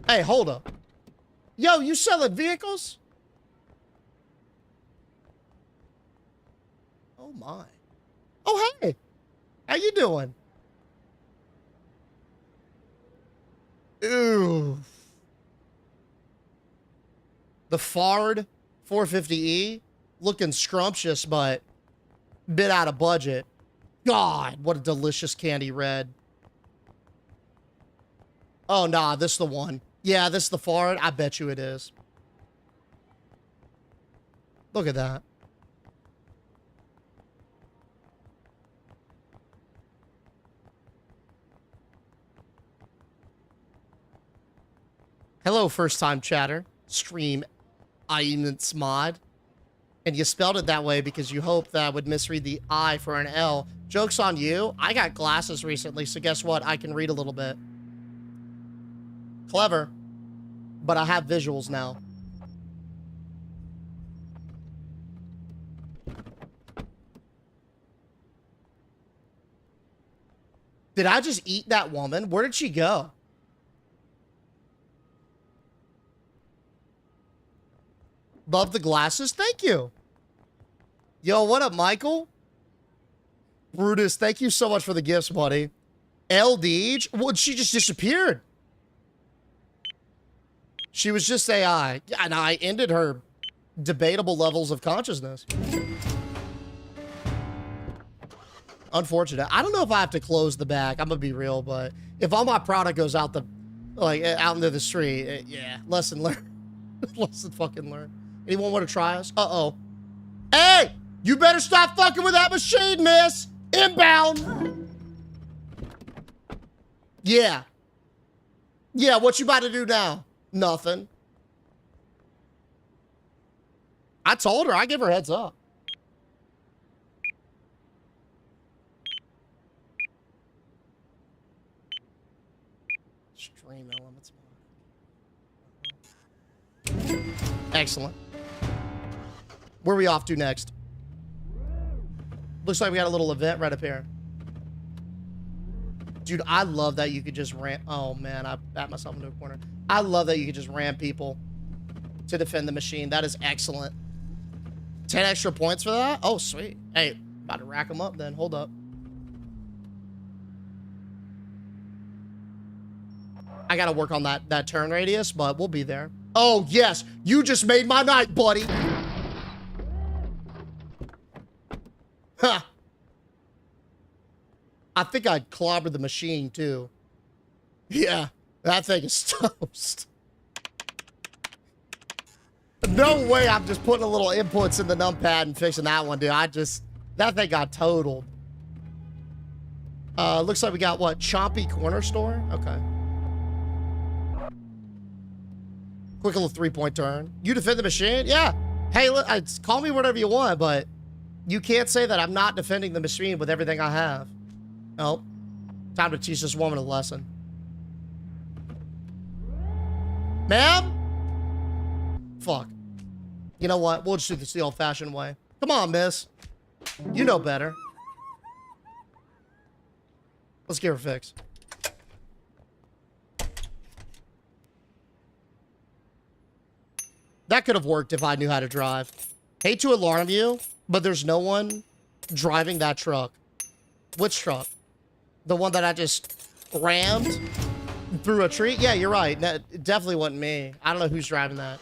Hey, hold up. Yo, you selling vehicles? Oh my. Oh, hey. How you doing? Ooh. The Fard 450E, looking scrumptious, but bit out of budget. God, what a delicious candy red. Oh, nah, this is the one. Yeah, this is the Fard. I bet you it is. Look at that. Hello, first-time chatter. Stream Immense mod. And you spelled it that way because you hoped that I would misread the I for an L. Joke's on you. I got glasses recently, so guess what? I can read a little bit. Clever. But I have visuals now. Did I just eat that woman? Where did she go? Love the glasses. Thank you. Yo, what up, Michael? Brutus, thank you so much for the gifts, buddy. LD, well, she just disappeared. She was just AI, and I ended her debatable levels of consciousness. Unfortunate. I don't know if I have to close the back. I'm gonna be real, but if all my product goes out the, like, out into the street, yeah, lesson learned. Lesson fucking learned. Anyone want to try us? Uh-oh. Hey! You better stop fucking with that machine, miss! Inbound! Yeah. Yeah, what you about to do now? Nothing. I told her. I give her heads up. Stream elements. Excellent. Where are we off to next? Looks like we got a little event right up here. Dude, I love that you could just ram. Oh, man, I backed myself into a corner. I love that you could just ram people to defend the machine. That is excellent. 10 extra points for that? Oh, sweet. Hey, about to rack them up then. Hold up. I got to work on that turn radius, but we'll be there. Oh, yes. You just made my night, buddy. Huh. I think I'd clobber the machine, too. Yeah, that thing is toast. No way I'm just putting a little inputs in the numpad and fixing that one, dude. That thing got totaled. Looks like we got, what, Chompy Corner Store? Okay. Quick little 3-point turn. You defend the machine? Yeah. Hey, look, call me whatever you want, but you can't say that I'm not defending the machine with everything I have. Nope. Time to teach this woman a lesson. Ma'am? Fuck. You know what? We'll just do this the old-fashioned way. Come on, miss. You know better. Let's give her a fix. That could have worked if I knew how to drive. Hate to alarm you, but there's no one driving that truck. Which truck? The one that I just rammed through a tree? Yeah, you're right. That it definitely wasn't me. I don't know who's driving that.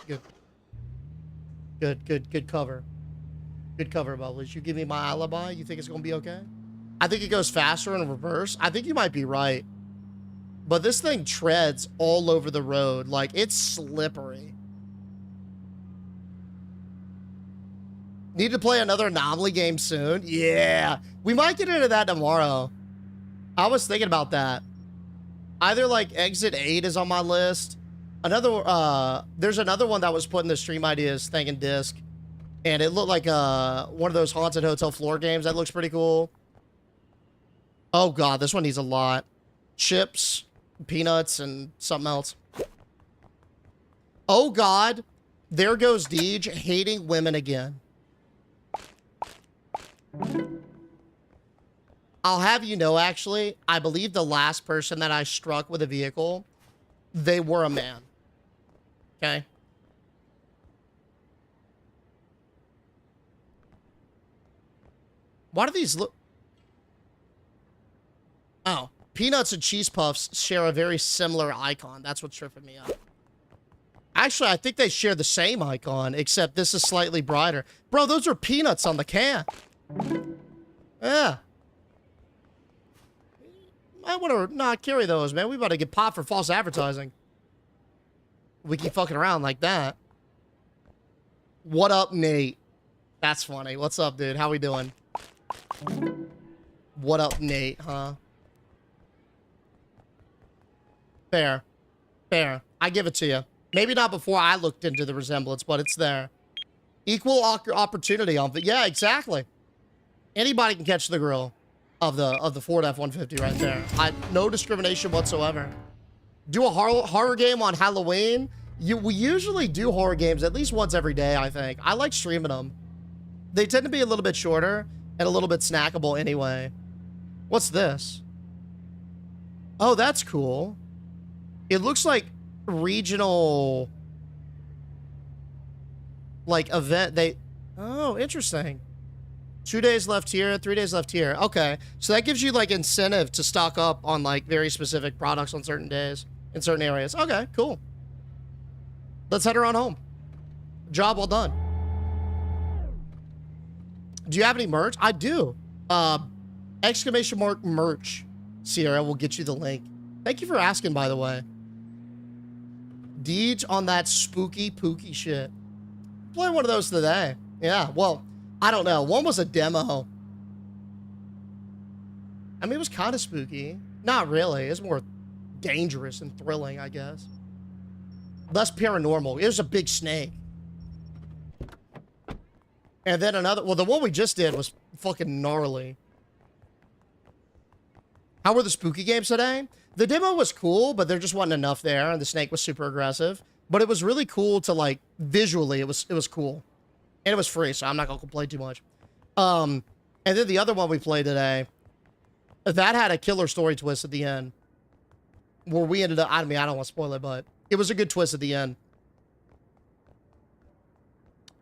Good cover. Good cover, Bubbles. You give me my alibi? You think it's going to be okay? I think it goes faster in reverse. I think you might be right. But this thing treads all over the road. Like, it's slippery. Need to play another anomaly game soon? Yeah. We might get into that tomorrow. I was thinking about that. Either, like, Exit 8 is on my list. There's another one that was put in the Stream Ideas thing in disc. And it looked like one of those haunted hotel floor games. That looks pretty cool. Oh, God. This one needs a lot. Chips, peanuts, and something else. Oh, God. There goes Deej hating women again. I'll have you know, actually, I believe the last person that I struck with a vehicle, they were a man. Okay? Why do these look... Oh. Peanuts and Cheese Puffs share a very similar icon. That's what's tripping me up. Actually, I think they share the same icon, except this is slightly brighter. Bro, those are peanuts on the can. Yeah. I want to not carry those, man. We about to get popped for false advertising. We keep fucking around like that. What up, Nate? That's funny. What's up, dude? How we doing? What up, Nate, huh? Fair. Fair. I give it to you. Maybe not before I looked into the resemblance, but it's there. Equal opportunity on... Yeah, exactly. Anybody can catch the grill of the Ford F-150 right there. No discrimination whatsoever. Do a horror game on Halloween. We usually do horror games at least once every day, I think. I like streaming them. They tend to be a little bit shorter and a little bit snackable anyway. What's this? Oh, that's cool. It looks like regional, like, event. Oh, interesting. 2 days left here, 3 days left here. Okay. So that gives you, like, incentive to stock up on, like, very specific products on certain days in certain areas. Okay, cool. Let's head her on home. Job well done. Do you have any merch? I do. Exclamation mark merch. Sierra will get you the link. Thank you for asking, by the way. Deej on that spooky pooky shit. Playing one of those today. Yeah, well, I don't know. One was a demo. I mean, it was kind of spooky. Not really. It's more dangerous and thrilling, I guess. Less paranormal. It was a big snake. And then another... Well, the one we just did was fucking gnarly. How were the spooky games today? The demo was cool, but there just wasn't enough there, and the snake was super aggressive. But it was really cool to, like, visually, it was cool. And it was free, so I'm not gonna complain too much. And then the other one we played today, that had a killer story twist at the end. Where we ended up... I mean, I don't want to spoil it, but it was a good twist at the end.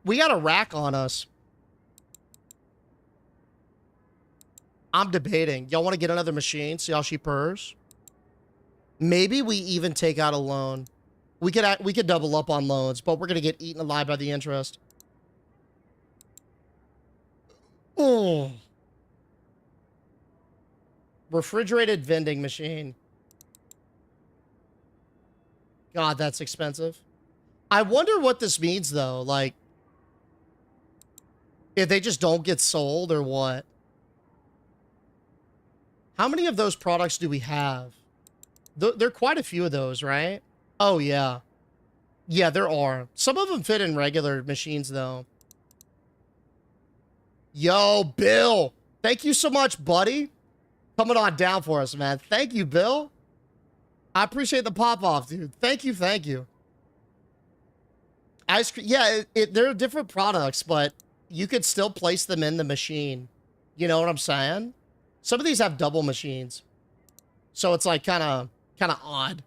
We got a rack on us. I'm debating. Y'all want to get another machine? See how she purrs? Maybe we even take out a loan. We could double up on loans, but we're gonna get eaten alive by the interest. Oh. Refrigerated vending machine. God, that's expensive. I wonder what this means, though. Like, if they just don't get sold or what. How many of those products do we have? There are quite a few of those, right? Oh, yeah. Yeah, there are. Some of them fit in regular machines, though. Yo, Bill. Thank you so much, buddy. Coming on down for us, man. Thank you, Bill. I appreciate the pop-off, dude. Thank you, thank you. Ice cream. Yeah, there are different products, but you could still place them in the machine You know what I'm saying? Some of these have double machines. So it's like kind of odd.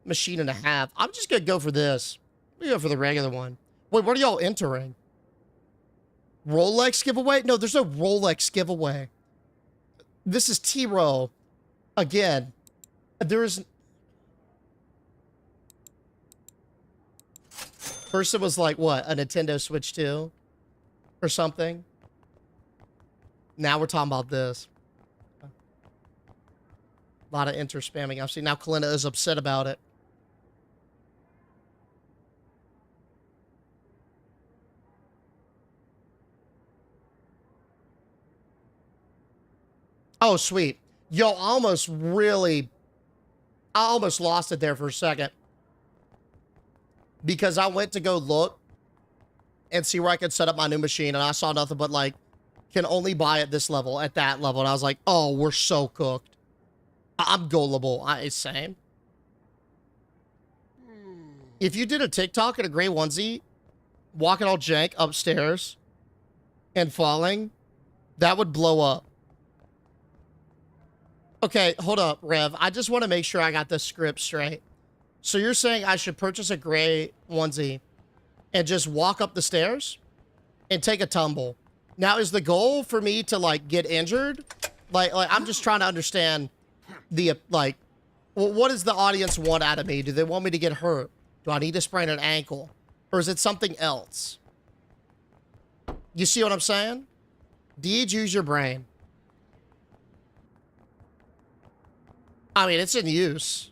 Machine and a half. I'm just going to go for this. I'm going to go for the regular one. Wait, what are y'all entering? Rolex giveaway? No, there's no Rolex giveaway. This is T-Row. Again, there's... First it was like, what? A Nintendo Switch 2? Or something? Now we're talking about this. A lot of enter spamming. I've seen now Kalinda is upset about it. Oh, sweet. Yo, I almost lost it there for a second. Because I went to go look and see where I could set up my new machine, and I saw nothing but, like, can only buy at this level, at that level. And I was like, oh, we're so cooked. I'm gullible. Same. If you did a TikTok in a gray onesie, walking all jank upstairs and falling, that would blow up. Okay, hold up, Rev. I just want to make sure I got this script straight. So you're saying I should purchase a gray onesie and just walk up the stairs and take a tumble. Now, is the goal for me to, like, get injured? Like I'm just trying to understand the, like, well, what does the audience want out of me? Do they want me to get hurt? Do I need to sprain an ankle? Or is it something else? You see what I'm saying? Deej, use your brain. I mean, it's in use.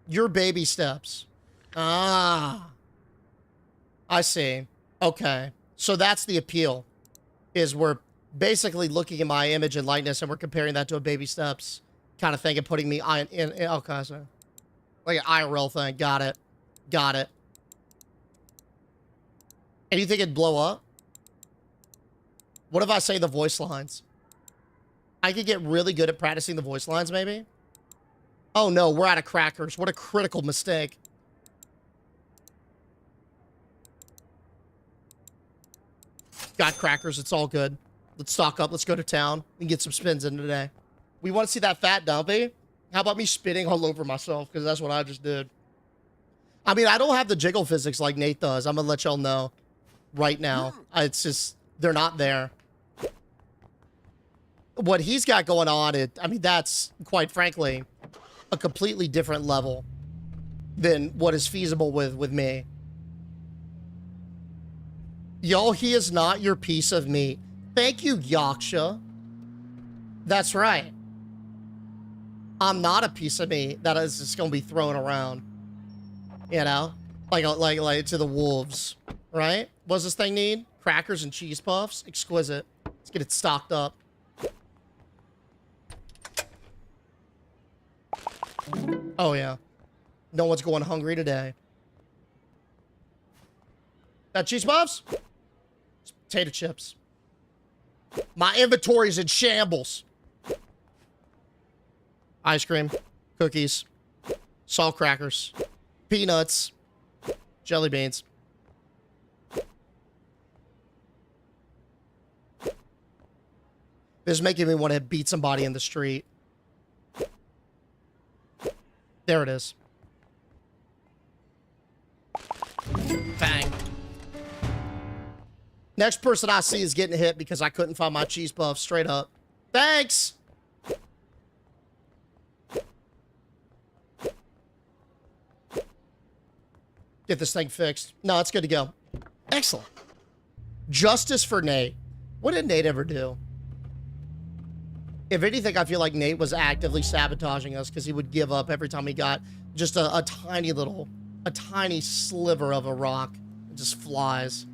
Your baby steps. Ah. I see. Okay. So that's the appeal. Is we're basically looking at my image and likeness and we're comparing that to a baby steps kind of thing and putting me in okay, so like an IRL thing. Got it. Got it. And you think it'd blow up? What if I say the voice lines? I could get really good at practicing the voice lines, maybe? Oh no, we're out of crackers. What a critical mistake. Got crackers, it's all good. Let's stock up, let's go to town and get some spins in today. We want to see that fat dumpy? How about me spitting all over myself? Because that's what I just did. I mean, I don't have the jiggle physics like Nate does. I'm gonna let y'all know right now. It's just, they're not there. What he's got going on, I mean, that's, quite frankly, a completely different level than what is feasible with me. Yo, he is not your piece of meat. Thank you, Yaksha. That's right. I'm not a piece of meat that is just gonna be thrown around. You know? Like to the wolves. Right? What does this thing need? Crackers and cheese puffs? Exquisite. Let's get it stocked up. Oh, yeah. No one's going hungry today. That cheese puffs? It's potato chips. My inventory's in shambles. Ice cream, cookies, salt crackers, peanuts, jelly beans. This is making me want to beat somebody in the street. There it is. Bang. Next person I see is getting hit because I couldn't find my cheese puff. Straight up. Thanks! Get this thing fixed. No, it's good to go. Excellent. Justice for Nate. What did Nate ever do? If anything, I feel like Nate was actively sabotaging us because he would give up every time he got just a tiny sliver of a rock. It just flies.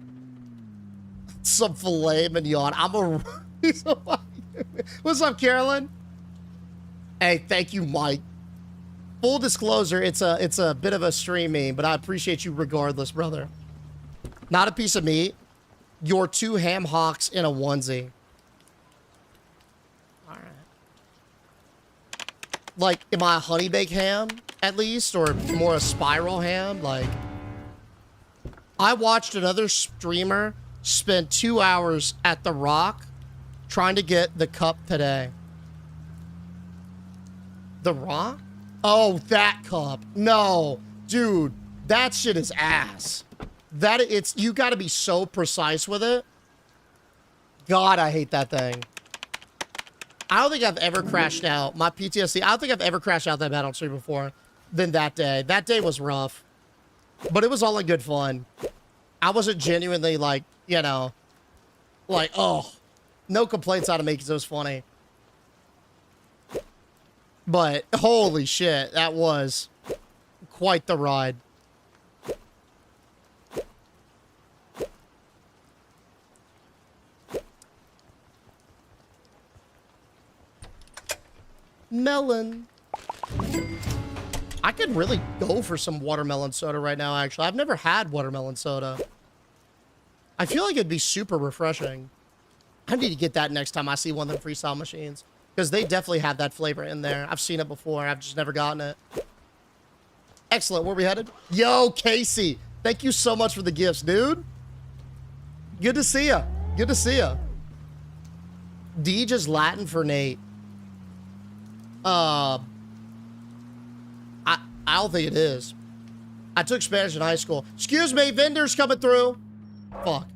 Some filet mignon. What's up, Carolyn? Hey, thank you, Mike. Full disclosure, it's a bit of a stream meme, but I appreciate you regardless, brother. Not a piece of meat. You're two ham hocks in a onesie. All right. Like, am I a honey baked ham, at least? Or more a spiral ham? Like, I watched another streamer spent 2 hours at the Rock trying to get the cup today. The Rock? Oh, that cup. No, dude, that shit is ass. You gotta be so precise with it. God, I hate that thing. I don't think I've ever crashed out. My PTSD, I don't think I've ever crashed out that bad on stream before than that day. That day was rough. But it was all in good fun. I wasn't genuinely like, you know, like, oh, no complaints out of me because it was funny. But holy shit, that was quite the ride. Melon. I could really go for some watermelon soda right now, actually. I've never had watermelon soda. I feel like it'd be super refreshing. I need to get that next time I see one of them freestyle machines. Because they definitely have that flavor in there. I've seen it before. I've just never gotten it. Excellent. Where we headed? Yo, Casey. Thank you so much for the gifts, dude. Good to see ya. Good to see ya. D just Latin for Nate. I don't think it is. I took Spanish in high school. Excuse me, vendors coming through. Fuck.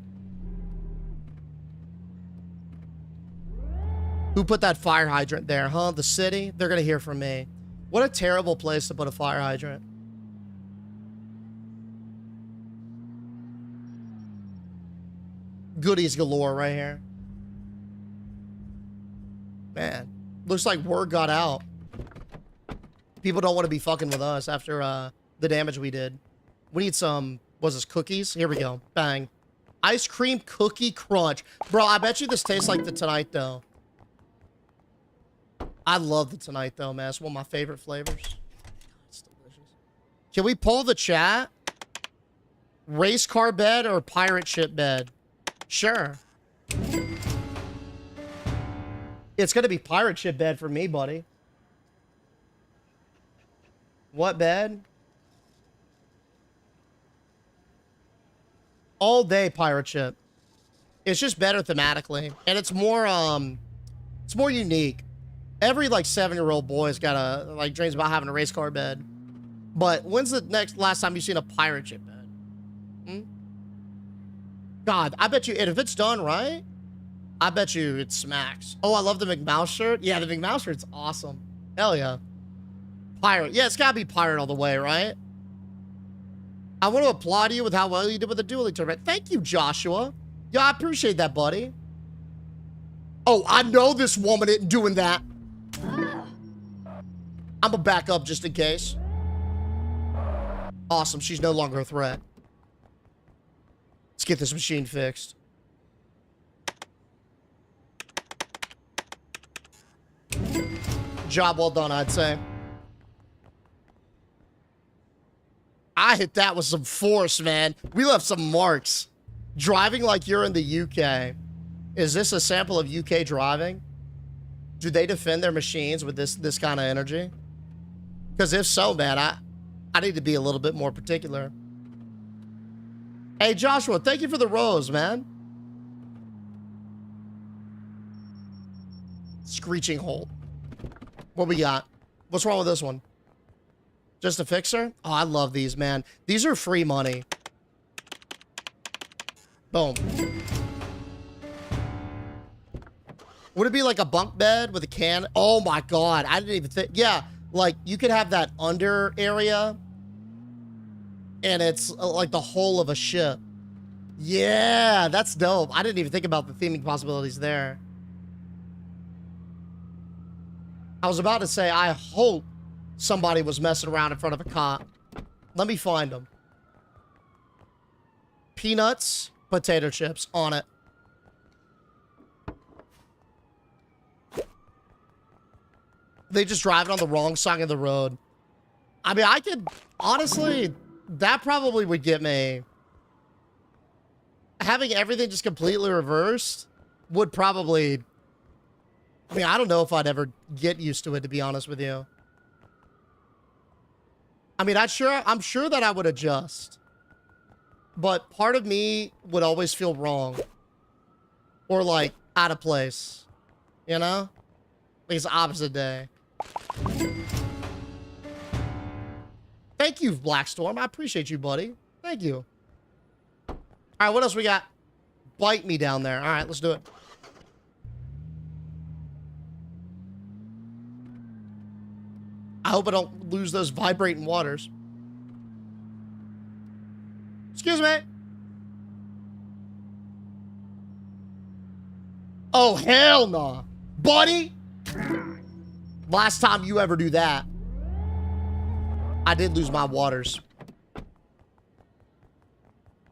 Who put that fire hydrant there, huh? The city? They're gonna hear from me. What a terrible place to put a fire hydrant. Goodies galore right here. Man, looks like word got out. People don't want to be fucking with us after the damage we did. We need some, was this cookies? Here we go. Bang. Ice cream cookie crunch. Bro, I bet you this tastes like the Tonight Though. I love the Tonight Though, man. It's one of my favorite flavors. It's delicious. Can we pull the chat? Race car bed or pirate ship bed? Sure. It's gonna be pirate ship bed for me, buddy. What bed? All day pirate ship. It's just better thematically, and it's more unique. Every like 7-year-old boy's got a like dreams about having a race car bed. But when's the last time you've seen a pirate ship bed? Hmm? God, I bet you, and if it's done right, I bet you it smacks. Oh, I love the McMouse shirt. Yeah, the McMouse shirt's awesome. Hell yeah. Pirate. Yeah, it's gotta be pirate all the way, right? I want to applaud you with how well you did with the dueling tournament. Thank you, Joshua. Yeah, I appreciate that, buddy. Oh, I know this woman isn't doing that. I'm gonna back up just in case. Awesome, she's no longer a threat. Let's get this machine fixed. Job well done, I'd say. I hit that with some force, man. We left some marks. Driving like you're in the UK. Is this a sample of UK driving? Do they defend their machines with this kind of energy? Because if so, man, I need to be a little bit more particular. Hey, Joshua, thank you for the rose, man. Screeching halt. What we got? What's wrong with this one? Just a fixer? Oh, I love these, man. These are free money. Boom. Would it be like a bunk bed with a can? Oh my God, I didn't even think. Yeah, like you could have that under area and it's like the hull of a ship. Yeah, that's dope. I didn't even think about the theming possibilities there. I was about to say, I hope somebody was messing around in front of a cop. Let me find them. Peanuts, potato chips on it. They just drive it on the wrong side of the road. I mean, I could, honestly, that probably would get me. Having everything just completely reversed would probably, I mean, I don't know if I'd ever get used to it, to be honest with you. I mean, I'm sure that I would adjust. but part of me would always feel wrong. Or, like, out of place. You know? Like, it's opposite day. Thank you, Blackstorm. I appreciate you, buddy. Thank you. All right, what else we got? Bite me down there. All right, let's do it. I hope I don't lose those vibrating waters. Excuse me. Oh, hell no. Buddy. Last time you ever do that, I did lose my waters.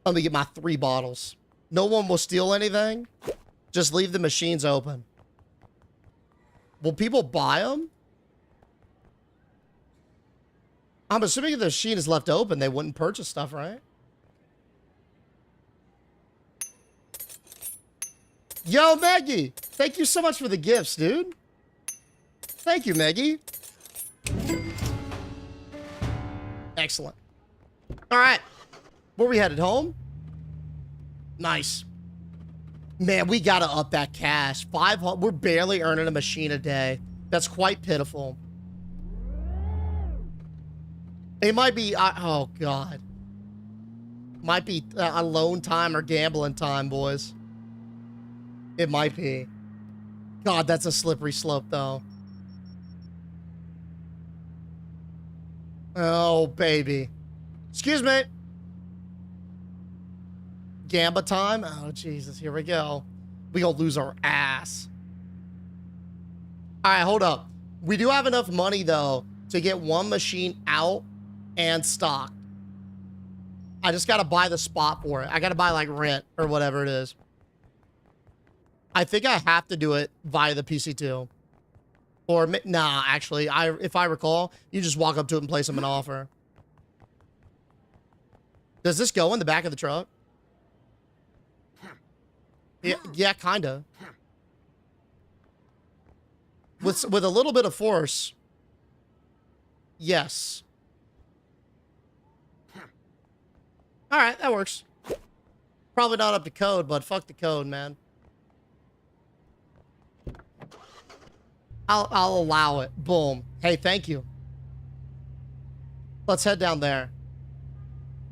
Let me get my 3 bottles. No one will steal anything. Just leave the machines open. Will people buy them? I'm assuming if the machine is left open, they wouldn't purchase stuff, right? Yo, Maggie! Thank you so much for the gifts, dude. Thank you, Maggie. Excellent. All right. Where we headed? Home? Nice. Man, we gotta up that cash. 500. We're barely earning a machine a day. That's quite pitiful. It might be... oh, God. Might be alone time or gambling time, boys. It might be. God, that's a slippery slope, though. Oh, baby. Excuse me. Gamba time? Oh, Jesus. Here we go. We gonna lose our ass. All right, hold up. We do have enough money, though, to get one machine out and stocked. I just gotta buy the spot for it. I gotta buy, like, rent or whatever it is. I think I have to do it via the PC2. Or, nah, actually, if I recall, you just walk up to it and place them an offer. Does this go in the back of the truck? Yeah, kinda. With a little bit of force, yes. All right, that works. Probably not up to code, but fuck the code, man. I'll allow it. Boom. Hey, thank you. Let's head down there.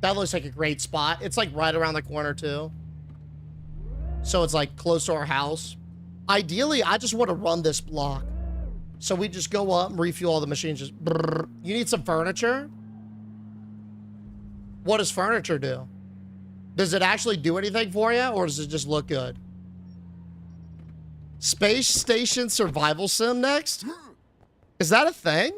That looks like a great spot. It's like right around the corner too. So it's like close to our house. Ideally, I just want to run this block. So we just go up and refuel all the machines. Just brrr. You need some furniture? What does furniture do? Does it actually do anything for you, or does it just look good? Space Station Survival Sim next? Is that a thing?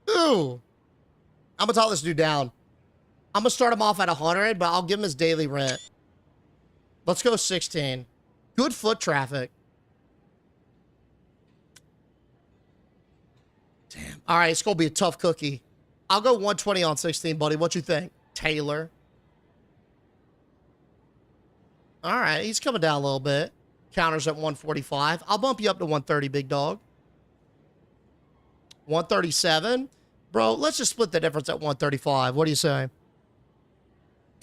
Ooh. I'm gonna talk this dude down. I'm gonna start him off at 100, but I'll give him his daily rent. Let's go 16. Good foot traffic. Damn. All right, it's gonna be a tough cookie. I'll go 120 on 16, buddy. What you think, Taylor? All right, he's coming down a little bit. Counters at 145. I'll bump you up to 130, big dog. 137. Bro, let's just split the difference at 135. What do you say?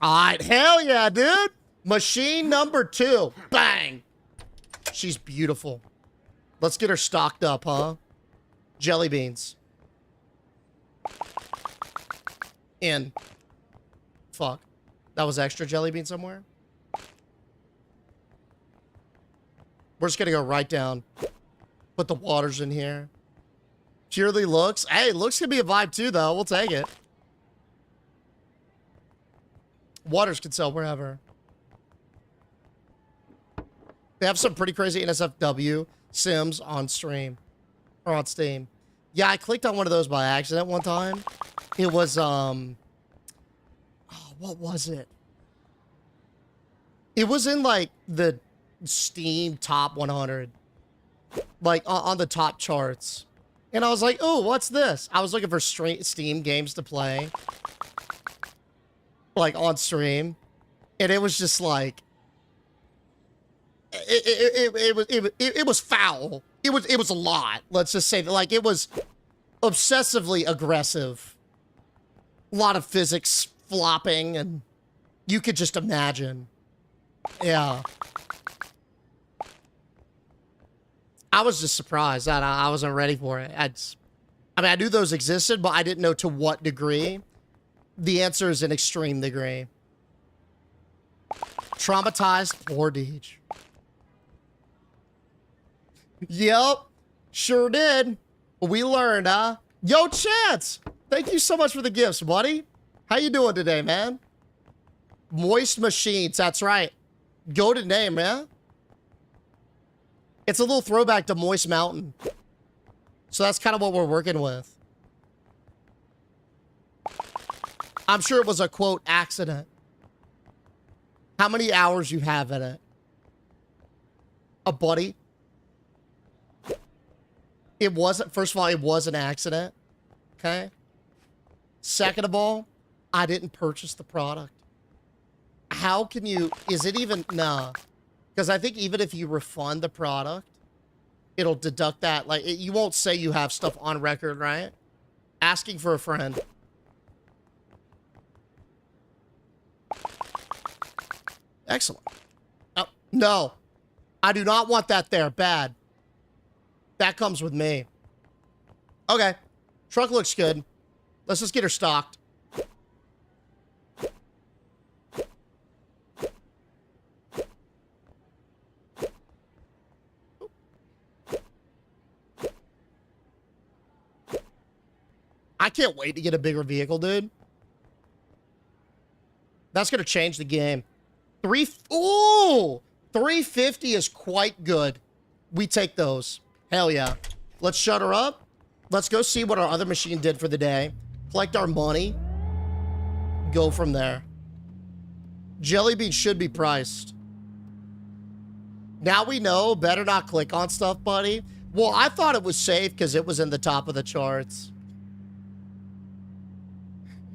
All right, hell yeah, dude. Machine number 2. Bang. She's beautiful. Let's get her stocked up, huh? Jelly beans. In. Fuck. That was extra jelly bean somewhere? We're just gonna go right down. Put the waters in here. Purely looks. Hey, looks can be a vibe too, though. We'll take it. Waters can sell wherever. They have some pretty crazy NSFW Sims on stream. Or on Steam. Yeah, I clicked on one of those by accident one time. It was, oh, what was it? It was in, like, the Steam top 100. Like, on the top charts. And I was like, oh, what's this? I was looking for Steam games to play. Like, on stream. And it was just like... It was foul. It was a lot. Let's just say that, like, it was obsessively aggressive. A lot of physics flopping, and you could just imagine. Yeah. I was just surprised that I wasn't ready for it. I mean, I knew those existed, but I didn't know to what degree. The answer is an extreme degree. Traumatized, poor Deej. Yep, sure did. We learned, huh? Yo, Chance! Thank you so much for the gifts, buddy. How you doing today, man? Moist Machines, that's right. Go to name, man. It's a little throwback to Moist Mountain. So that's kind of what we're working with. I'm sure it was a, quote, accident. How many hours you have in it? A buddy? It wasn't, first of all, it was an accident. Okay? Second of all, I didn't purchase the product. How can you, is it even, nah. Because I think even if you refund the product, it'll deduct that. Like, you won't say you have stuff on record, right? Asking for a friend. Excellent. Oh, no. I do not want that there. Bad. That comes with me. Okay. Truck looks good. Let's just get her stocked. I can't wait to get a bigger vehicle, dude. That's going to change the game. 350 is quite good. We take those. Hell yeah. Let's shut her up. Let's go see what our other machine did for the day. Collect our money. Go from there. Jelly beans should be priced. Now we know. Better not click on stuff, buddy. Well, I thought it was safe because it was in the top of the charts.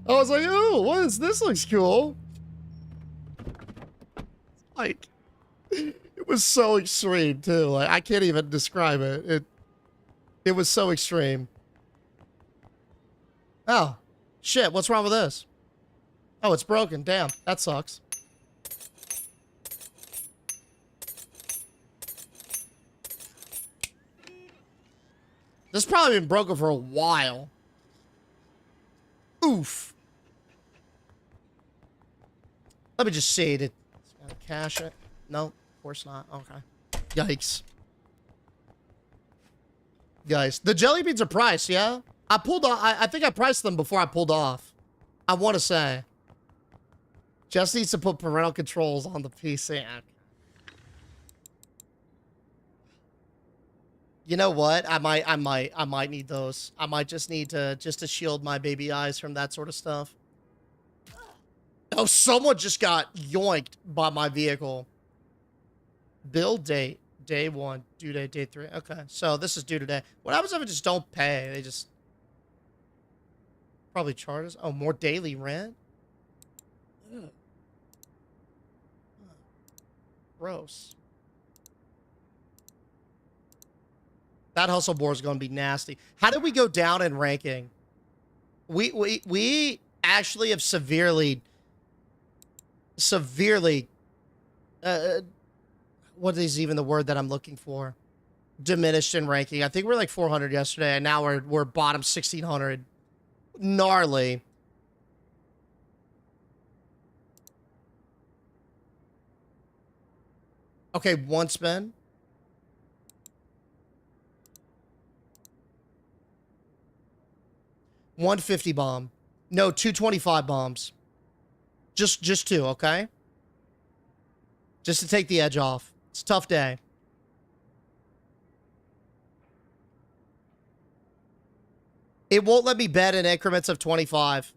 I was like, oh, what is this? Looks cool. Like, it was so extreme too. Like, I can't even describe it. It was so extreme. Oh, shit. What's wrong with this? Oh, it's broken. Damn, that sucks. This has probably been broken for a while. Oof. Let me just see. Did cash it? No, of course not. Okay. Yikes. Guys, the jelly beans are priced, yeah? I pulled off. I think I priced them before I pulled off. I want to say. Just needs to put parental controls on the PC. You know what? I might need those. I might just need to shield my baby eyes from that sort of stuff. Oh, someone just got yoinked by my vehicle. Build date, day 1. Due date, day 3. Okay, so this is due today. What happens if I just don't pay? They just probably charge us. Oh, more daily rent? Ugh. Gross. That hustle board is going to be nasty. How did we go down in ranking? We actually have severely, what is even the word that I'm looking for? Diminished in ranking. I think we're like 400 yesterday, and now we're bottom 1600. Gnarly. Okay, one spin. $150 bomb. No, 225 bombs. Just 2, okay? Just to take the edge off. It's a tough day. It won't let me bet in increments of 25.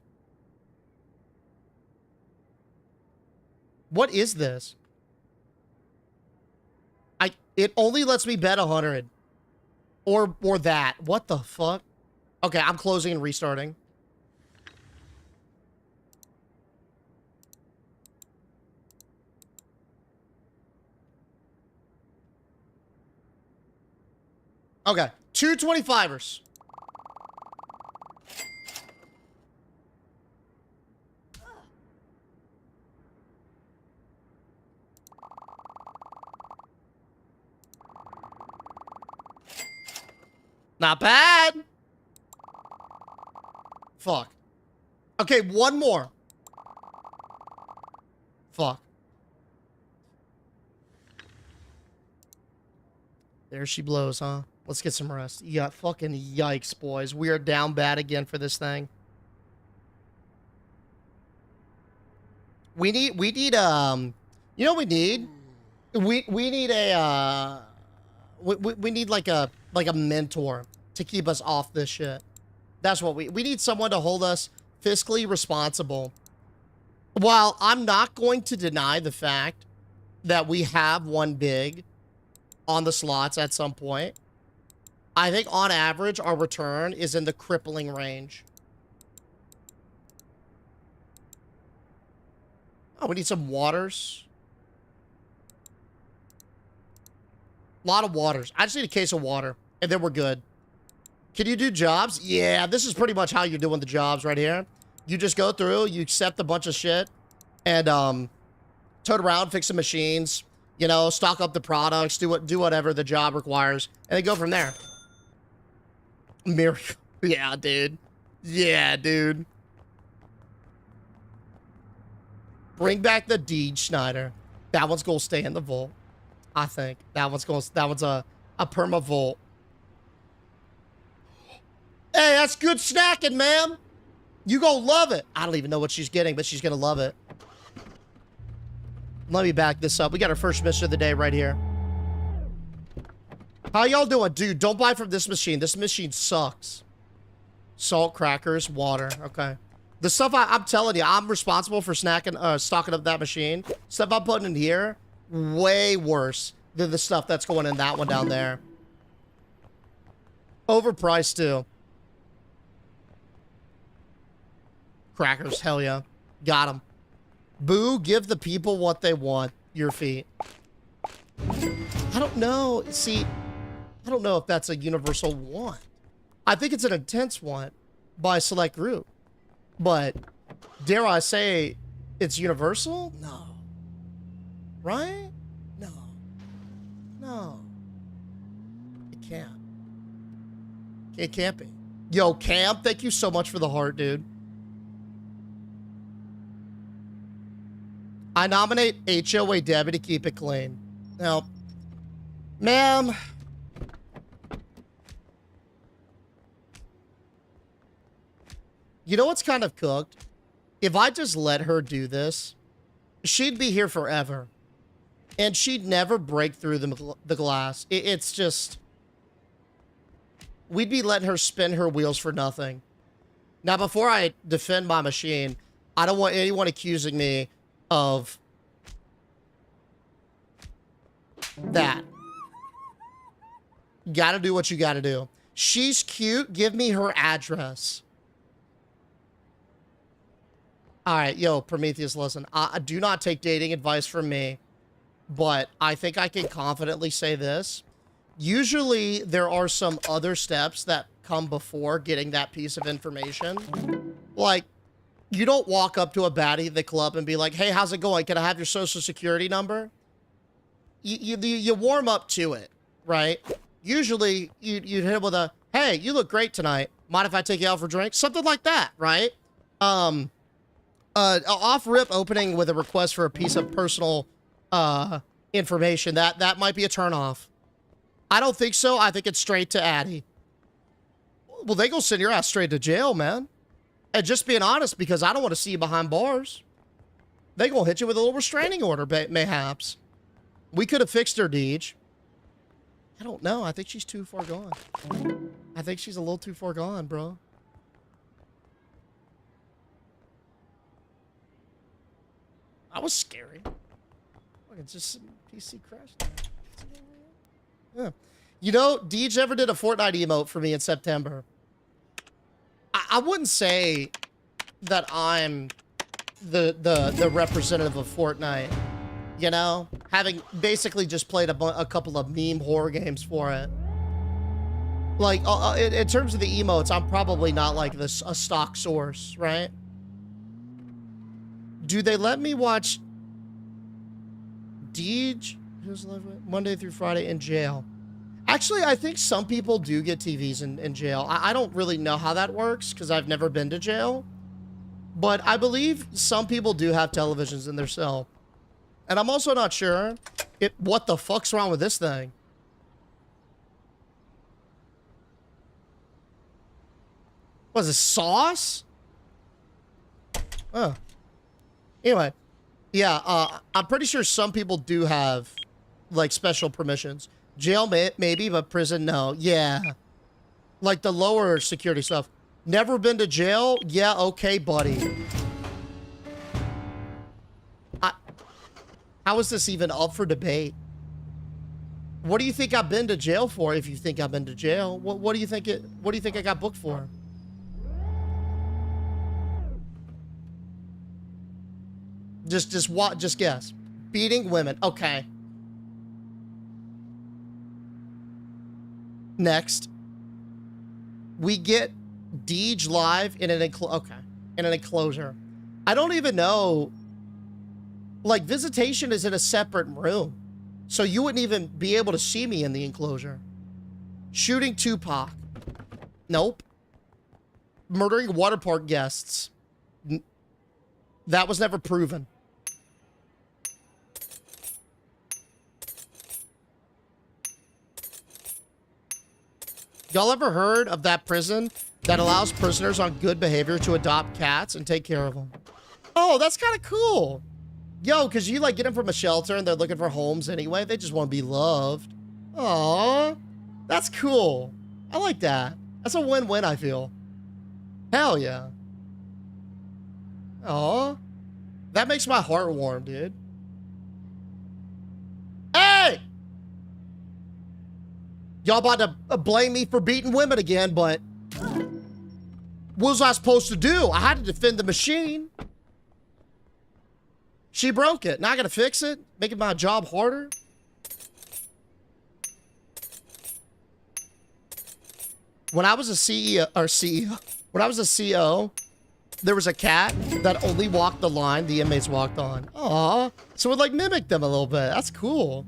What is this? It only lets me bet 100. Or that. What the fuck? Okay, I'm closing and restarting. Okay, 2 25ers. Not bad. Fuck. Okay, one more. Fuck. There she blows, huh? Let's get some rest. Yeah, fucking yikes, boys. We are down bad again for this thing. We need, you know what we need? We need a, we need like a mentor to keep us off this shit. That's what we need, someone to hold us fiscally responsible. While I'm not going to deny the fact that we have one big on the slots at some point, I think on average our return is in the crippling range. Oh, we need some waters. A lot of waters. I just need a case of water, and then we're good. Can you do jobs? Yeah, this is pretty much how you're doing the jobs right here. You just go through, you accept a bunch of shit, and turn around, fix the machines, you know, stock up the products, do whatever the job requires, and then go from there. Miracle. Yeah, dude. Yeah, dude. Bring back the Deej Schneider. That one's gonna stay in the vault, I think. That one's a perma vault. Hey, that's good snacking, ma'am. You gonna love it. I don't even know what she's getting, but she's gonna love it. Let me back this up. We got our first mission of the day right here. How y'all doing? Dude, don't buy from this machine. This machine sucks. Salt, crackers, water. Okay. The stuff I'm telling you, I'm responsible for stocking up that machine. Stuff I'm putting in here, way worse than the stuff that's going in that one down there. Overpriced too. Crackers, hell yeah. Got them. Boo, give the people what they want. Your feet. I don't know. See, I don't know if that's a universal want. I think it's an intense want by a select group. But, dare I say, it's universal? No. Right? No. No. It can't. It can't be. Yo, Cam, thank you so much for the heart, dude. I nominate HOA Debbie to keep it clean. Now, ma'am... You know what's kind of cooked? If I just let her do this, she'd be here forever. And she'd never break through the glass. It's just... We'd be letting her spin her wheels for nothing. Now, before I defend my machine, I don't want anyone accusing me of... that. Gotta do what you gotta do. She's cute. Give me her address. All right, yo, Prometheus, listen. I do not take dating advice from me, but I think I can confidently say this. Usually, there are some other steps that come before getting that piece of information. Like, you don't walk up to a baddie at the club and be like, hey, how's it going? Can I have your social security number? You warm up to it, right? Usually, you'd hit it with a, hey, you look great tonight. Mind if I take you out for drinks? Something like that, right? Off rip opening with a request for a piece of personal information, that might be a turnoff. I don't think so. I think it's straight to Addy. Well, they gonna send your ass straight to jail, man. And just being honest, because I don't want to see you behind bars. They gonna hit you with a little restraining order, mayhaps. We could have fixed her, Deej. I don't know. I think she's too far gone. I think she's a little too far gone, bro. That was scary. Look, it's just some PC crashed. Yeah. You know, Deej ever did a Fortnite emote for me in September. I wouldn't say that I'm the representative of Fortnite. You know, having basically just played a couple of meme horror games for it. Like, in terms of the emotes, I'm probably not like a stock source, right? Do they let me watch Deej Monday through Friday in jail? Actually, I think some people do get TVs in jail. I don't really know how that works because I've never been to jail. But I believe some people do have televisions in their cell. And I'm also not sure what the fuck's wrong with this thing. What is this, sauce? Oh. Anyway. Yeah, I'm pretty sure some people do have, like, special permissions. Jail, maybe, but prison, no. Yeah. Like, the lower security stuff. Never been to jail? Yeah, okay, buddy. How is this even up for debate? What do you think I've been to jail for if you think I've been to jail? What do you think I got booked for? Just guess. Beating women. Okay. Next. We get Deej live in an enclosure. I don't even know. Like, visitation is in a separate room. So you wouldn't even be able to see me in the enclosure. Shooting Tupac. Nope. Murdering water park guests. That was never proven. Y'all ever heard of that prison that allows prisoners on good behavior to adopt cats and take care of them? Oh, that's kind of cool. Yo, because you, like, get them from a shelter and they're looking for homes anyway. They just want to be loved. Aw, that's cool. I like that. That's a win-win, I feel. Hell yeah. Aw, that makes my heart warm, dude. Hey! Y'all about to blame me for beating women again, but what was I supposed to do? I had to defend the machine. She broke it. Now I gotta fix it, making my job harder. When I was a when I was a CEO, there was a cat that only walked the line the inmates walked on. Aw, so it like mimicked them a little bit. That's cool.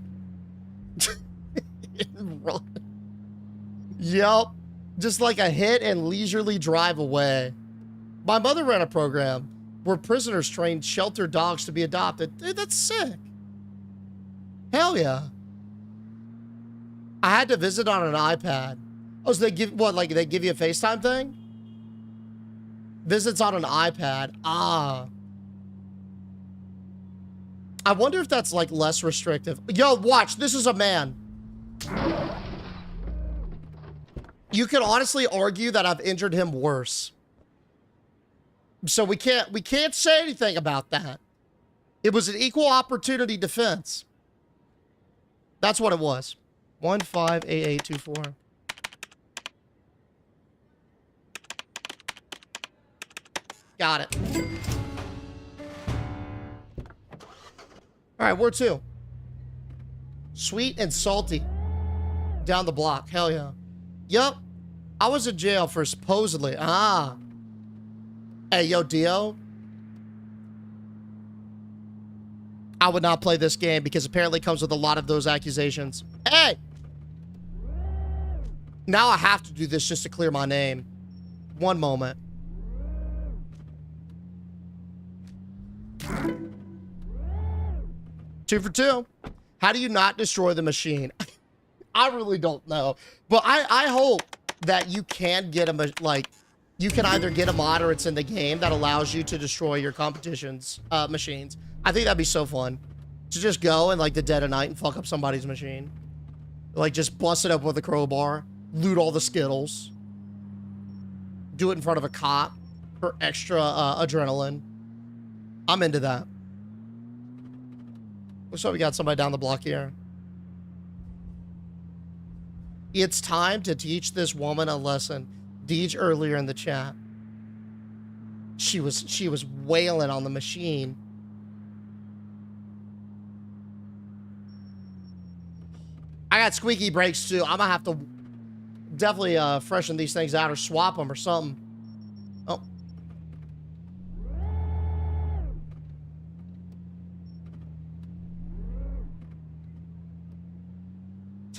Yep. Just like a hit and leisurely drive away. My mother ran a program where prisoners trained shelter dogs to be adopted. Dude, that's sick. Hell yeah. I had to visit on an iPad. Oh, so they give, what, like they give you a FaceTime thing? Visits on an iPad. Ah. I wonder if that's like less restrictive. Yo, watch, this is a man. You could honestly argue that I've injured him worse. So we can't say anything about that. It was an equal opportunity defense. That's what it was. 158824. Got it. All right, where to? Sweet and salty. Down the block. Hell yeah. Yup. I was in jail for supposedly. Ah. Hey, yo, Dio. I would not play this game because apparently it comes with a lot of those accusations. Hey! Now I have to do this just to clear my name. One moment. Two for two. How do you not destroy the machine? I really don't know. But I hope that you can get you can either get a mod or it's in the game that allows you to destroy your competition's machines. I think that'd be so fun. To just go in like the dead of night and fuck up somebody's machine. Like just bust it up with a crowbar. Loot all the Skittles. Do it in front of a cop for extra adrenaline. I'm into that. Looks like we got somebody down the block here. It's time to teach this woman a lesson. Deej earlier in the chat. She was wailing on the machine. I got squeaky brakes too. I'm gonna have to definitely freshen these things out or swap them or something. Oh.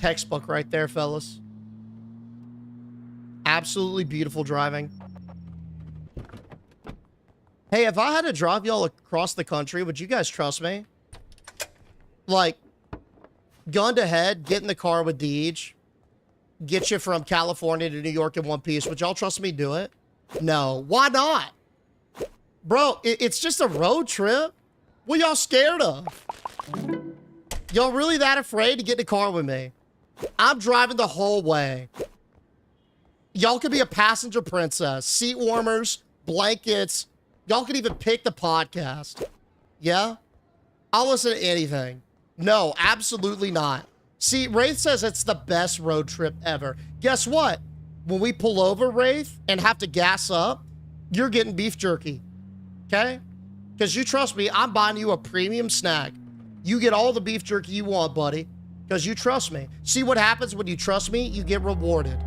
textbook right there, fellas. Absolutely beautiful driving. Hey, if I had to drive y'all across the country, would you guys trust me? Like, gun to head, get in the car with Deej, get you from California to New York in one piece. Would y'all trust me to do it? No. Why not? Bro, it's just a road trip. What y'all scared of? Y'all really that afraid to get in the car with me? I'm driving the whole way. Y'all could be a passenger princess. Seat warmers, blankets. Y'all could even pick the podcast. Yeah? I'll listen to anything. No, absolutely not. See, Wraith says it's the best road trip ever. Guess what? When we pull over, Wraith, and have to gas up, you're getting beef jerky. Okay? Because you trust me, I'm buying you a premium snack. You get all the beef jerky you want, buddy. Because you trust me. See what happens when you trust me? You get rewarded.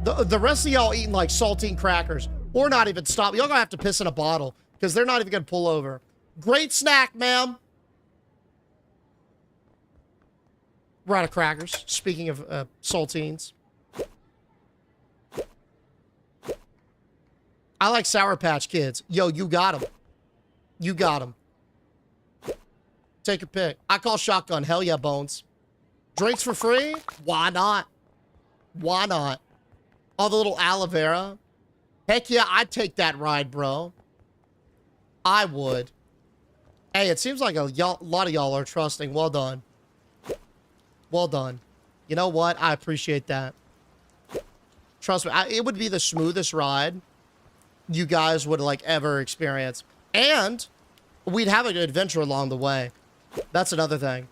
The rest of y'all eating like saltine crackers. Or not even stop. Y'all gonna have to piss in a bottle. Because they're not even gonna pull over. Great snack, ma'am. We're out of crackers. Speaking of saltines. I like Sour Patch Kids. Yo, you got them. You got them. Take your pick. I call shotgun. Hell yeah, Bones. Drinks for free? Why not? Why not? All the little aloe vera. Heck yeah, I'd take that ride, bro. I would. Hey, it seems like a lot of y'all are trusting. Well done. Well done. You know what? I appreciate that. Trust me, it would be the smoothest ride you guys would like ever experience. And we'd have an adventure along the way. That's another thing.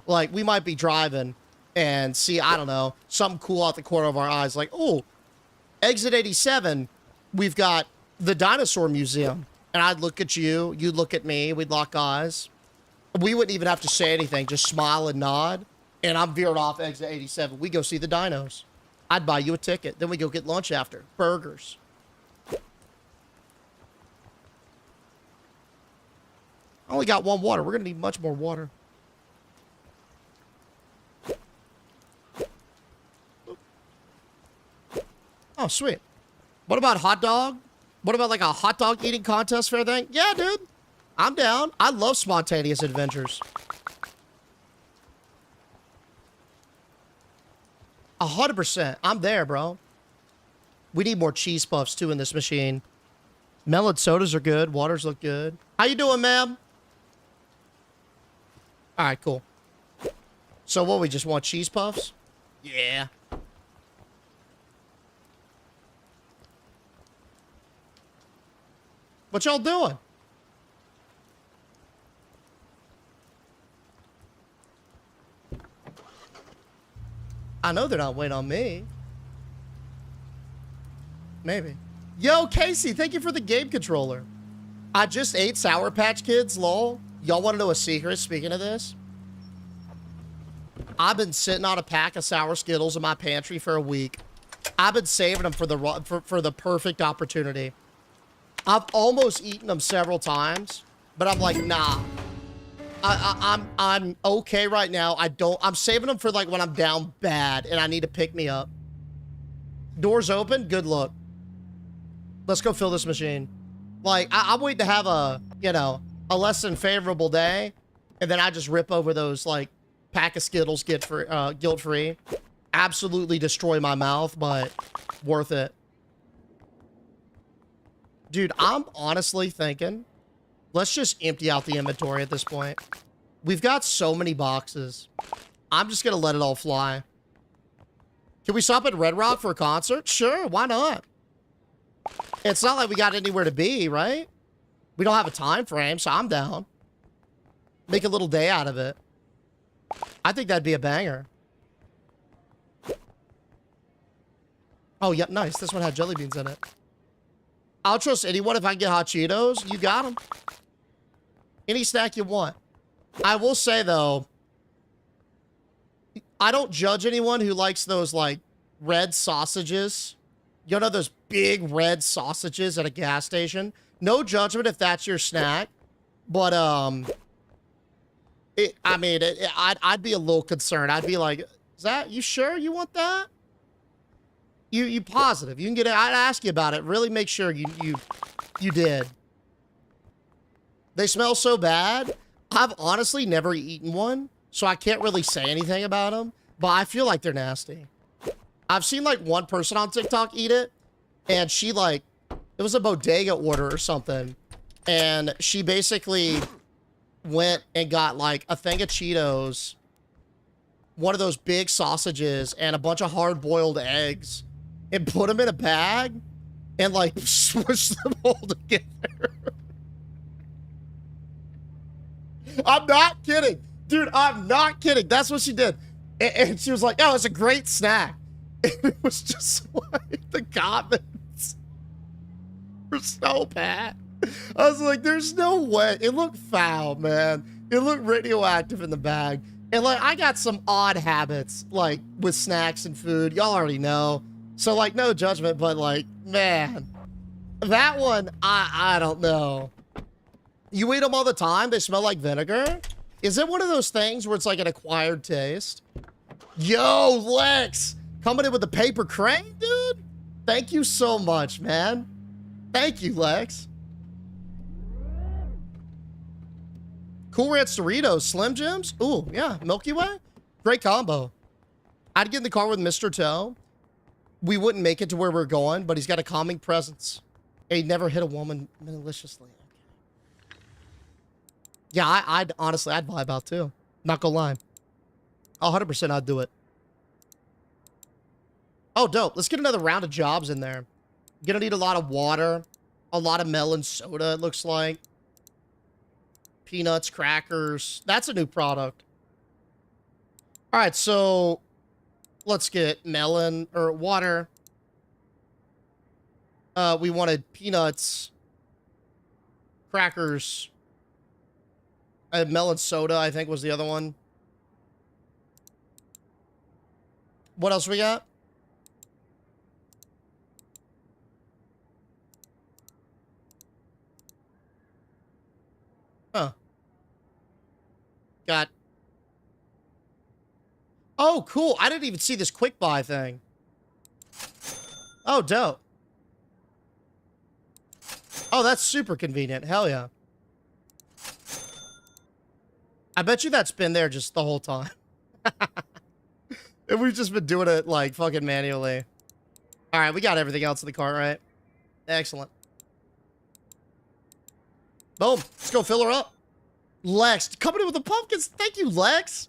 Like, we might be driving and see, I don't know, something cool out the corner of our eyes. Like, oh, exit 87, we've got the dinosaur museum. And I'd look at you, you'd look at me, we'd lock eyes. We wouldn't even have to say anything, just smile and nod. And I'm veered off exit 87. We go see the dinos. I'd buy you a ticket. Then we go get lunch after. Burgers. I only got one water. We're going to need much more water. Oh, sweet. What about hot dog? What about like a hot dog eating contest fair thing? Yeah, dude. I'm down. I love spontaneous adventures. 100%. I'm there, bro. We need more cheese puffs, too, in this machine. Melon sodas are good. Waters look good. How you doing, ma'am? All right, cool. So what, we just want cheese puffs? Yeah. What y'all doing? I know they're not waiting on me. Maybe. Yo, Casey, thank you for the game controller. I just ate Sour Patch Kids, lol. Y'all want to know a secret, speaking of this? I've been sitting on a pack of Sour Skittles in my pantry for a week. I've been saving them for the perfect opportunity. I've almost eaten them several times, but I'm like, nah. I'm okay right now. I'm saving them for like when I'm down bad and I need to pick me up. Doors open. Good luck. Let's go fill this machine. Like, I'm waiting to have a, you know, a less than favorable day. And then I just rip over those like pack of Skittles, guilt-free. Absolutely destroy my mouth, but worth it. Dude, I'm honestly thinking, let's just empty out the inventory at this point. We've got so many boxes. I'm just going to let it all fly. Can we stop at Red Rock for a concert? Sure, why not? It's not like we got anywhere to be, right? We don't have a time frame, so I'm down. Make a little day out of it. I think that'd be a banger. Oh, yeah, nice. This one had jelly beans in it. I'll trust anyone if I can get hot Cheetos. You got them. Any snack you want. I will say, though, I don't judge anyone who likes those, like, red sausages. You know those big red sausages at a gas station? No judgment if that's your snack. But, I'd be a little concerned. I'd be like, Is that, you sure you want that? You positive? You can get it. I'd ask you about it. Really make sure you did. They smell so bad. I've honestly never eaten one, so I can't really say anything about them, but I feel like they're nasty. I've seen like one person on TikTok eat it, and she like, it was a bodega order or something, and she basically went and got like a thing of Cheetos, one of those big sausages, and a bunch of hard-boiled eggs, and put them in a bag, and like smush them all together. I'm not kidding. Dude, I'm not kidding. That's what she did. And she was like, oh, it's a great snack. And it was just like, the comments were so bad. I was like, there's no way. It looked foul, man. It looked radioactive in the bag. And like, I got some odd habits, like with snacks and food. Y'all already know. So like, no judgment, but like, man, that one, I don't know. You eat them all the time? They smell like vinegar? Is it one of those things where it's like an acquired taste? Yo, Lex! Coming in with the paper crane, dude? Thank you so much, man. Thank you, Lex. Cool Ranch Doritos, Slim Jims? Ooh, yeah, Milky Way? Great combo. I'd get in the car with Mr. Toe. We wouldn't make it to where we're going, but he's got a calming presence. He'd never hit a woman maliciously. Yeah, I'd honestly, I'd vibe out too. Not gonna lie. 100% I'd do it. Oh, dope. Let's get another round of jobs in there. Gonna need a lot of water. A lot of melon soda, it looks like. Peanuts, crackers. That's a new product. All right, so let's get melon or water. We wanted peanuts, crackers, melon soda, I think was the other one. What else we got? Huh. Got. Oh, cool. I didn't even see this quick buy thing. Oh, dope. Oh, that's super convenient. Hell yeah. I bet you that's been there just the whole time. And we've just been doing it like fucking manually. All right, we got everything else in the cart, right? Excellent. Boom. Let's go fill her up. Lex, coming in with the pumpkins. Thank you, Lex.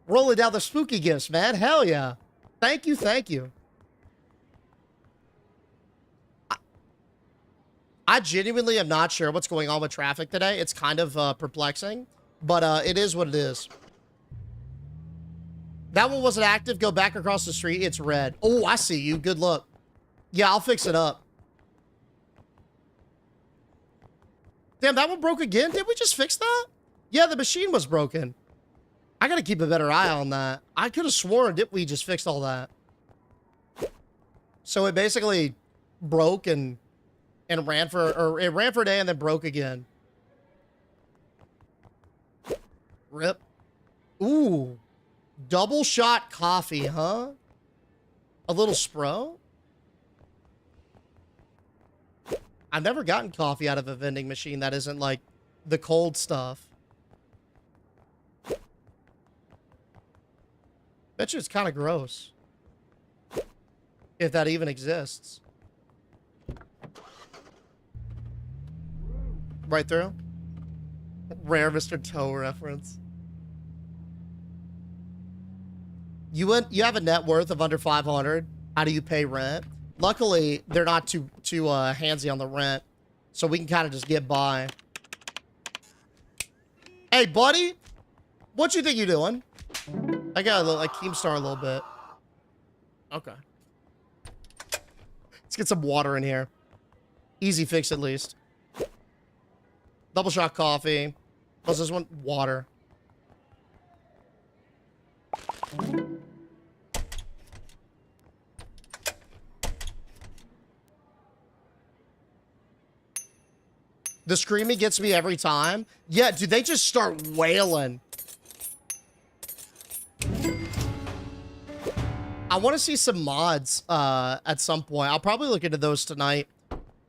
Rolling down the spooky gifts, man. Hell yeah. Thank you, thank you. I genuinely am not sure what's going on with traffic today. It's kind of perplexing, but it is what it is. That one wasn't active. Go back across the street. It's red. Oh, I see you. Good look. Yeah, I'll fix it up. Damn, that one broke again? Did we just fix that? Yeah, the machine was broken. I gotta keep a better eye on that. I could have sworn that we just fixed all that. So it basically broke and ran for, or it ran for a day and then broke again. Rip. Ooh. Double shot coffee, huh? A little Spro? I've never gotten coffee out of a vending machine that isn't like the cold stuff. Bet you it's kind of gross. If that even exists. Right through? Rare Mr. Toe reference. You have a net worth of under 500. How do you pay rent? Luckily, they're not too handsy on the rent, so we can kind of just get by. Hey, buddy, what you think you're doing? I got a little, like Keemstar a little bit. Okay. Let's get some water in here. Easy fix at least. Double shot coffee. What's this one? Water. The screaming gets me every time. Yeah, dude, they just start wailing. I want to see some mods at some point. I'll probably look into those tonight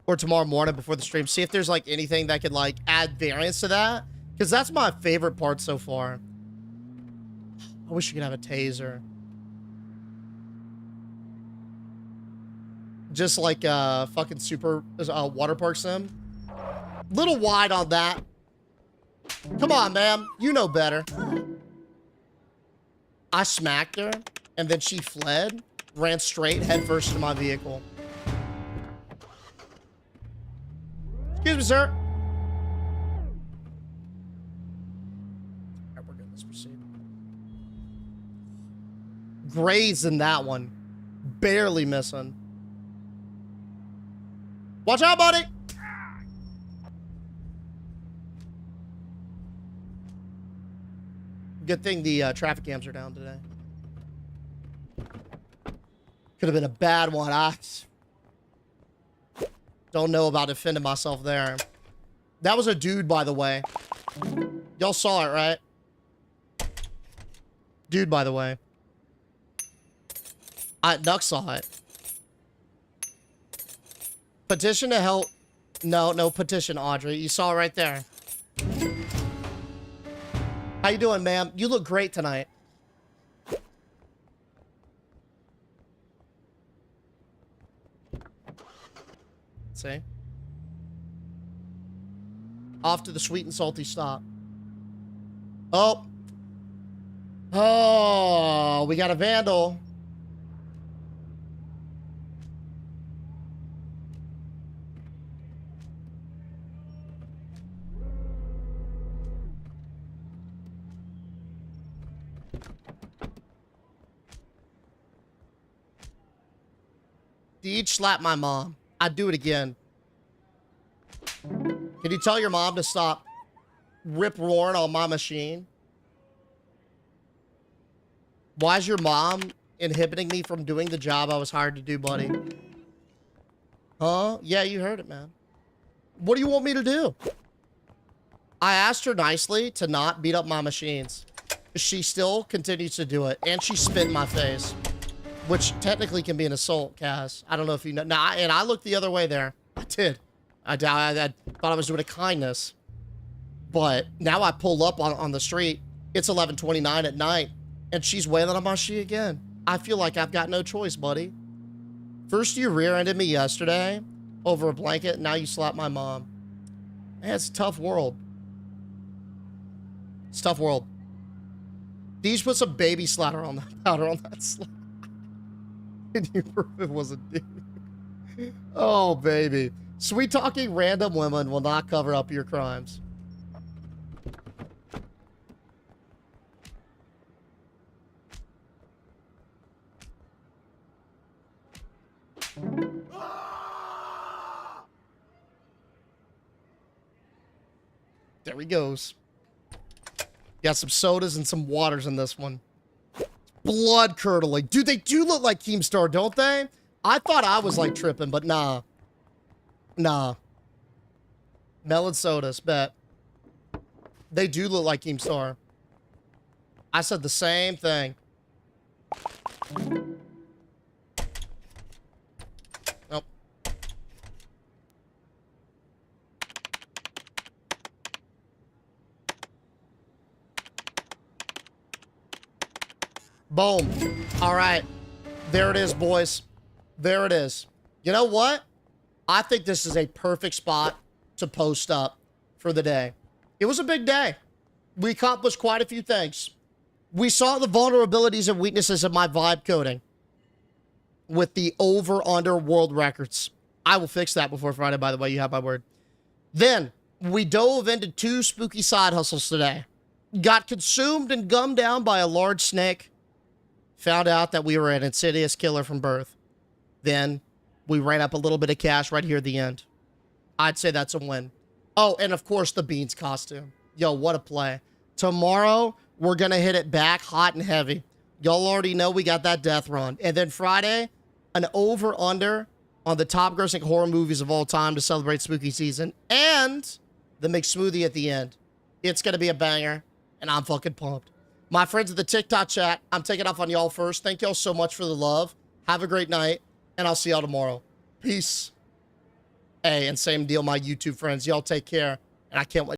or tomorrow morning before the stream. See if there's like anything that could like add variance to that. Because that's my favorite part so far. I wish you could have a taser. Just like fucking super water park sim. Little wide on that. Come on, ma'am. You know better. I smacked her, and then she fled, ran straight headfirst into my vehicle. Excuse me, sir. Alright, we're good. Let's proceed. Grazed in that one. Barely missing. Watch out, buddy! Good thing the traffic cams are down today. Could have been a bad one. I don't know about defending myself there. That was a dude, by the way. Y'all saw it, right? Dude, by the way. Duck saw it. Petition to help. No petition, Audrey. You saw it right there. How you doing, ma'am? You look great tonight. See? Off to the sweet and salty stop. Oh. Oh, we got a vandal. Deej slapped my mom. I'd do it again. Can you tell your mom to stop rip roaring on my machine? Why is your mom inhibiting me from doing the job I was hired to do, buddy? Huh? Yeah, you heard it, man. What do you want me to do? I asked her nicely to not beat up my machines. She still continues to do it, and she spit in my face. Which technically can be an assault, Kaz. I don't know if you know. Nah, and I looked the other way there. I did. I thought I was doing a kindness. But now I pull up on the street. It's 11:29 at night. And she's wailing on my shit again. I feel like I've got no choice, buddy. First you rear-ended me yesterday over a blanket. Now you slap my mom. Man, it's a tough world. It's a tough world. These put some baby slatter on that powder on that slap. And you prove it was a dude. Oh, baby. Sweet talking random women will not cover up your crimes. There he goes. Got some sodas and some waters in this one. Blood curdling. Dude, they do look like Keemstar, don't they? I thought I was like tripping, but nah. Nah. Melon sodas, bet. They do look like Keemstar. I said the same thing. Nope. Boom. All right. There it is, boys. There it is. You know what? I think this is a perfect spot to post up for the day. It was a big day. We accomplished quite a few things. We saw the vulnerabilities and weaknesses of my vibe coding with the over-under world records. I will fix that before Friday, by the way. You have my word. Then, we dove into 2 spooky side hustles today. Got consumed and gummed down by a large snake. Found out that we were an insidious killer from birth. Then, we ran up a little bit of cash right here at the end. I'd say that's a win. Oh, and of course, the Beans costume. Yo, what a play. Tomorrow, we're going to hit it back hot and heavy. Y'all already know we got that death run. And then Friday, an over-under on the top-grossing horror movies of all time to celebrate spooky season. And the McSmoothie at the end. It's going to be a banger, and I'm fucking pumped. My friends at the TikTok chat, I'm taking off on y'all first. Thank y'all so much for the love. Have a great night, and I'll see y'all tomorrow. Peace. Hey, and same deal, my YouTube friends. Y'all take care, and I can't wait.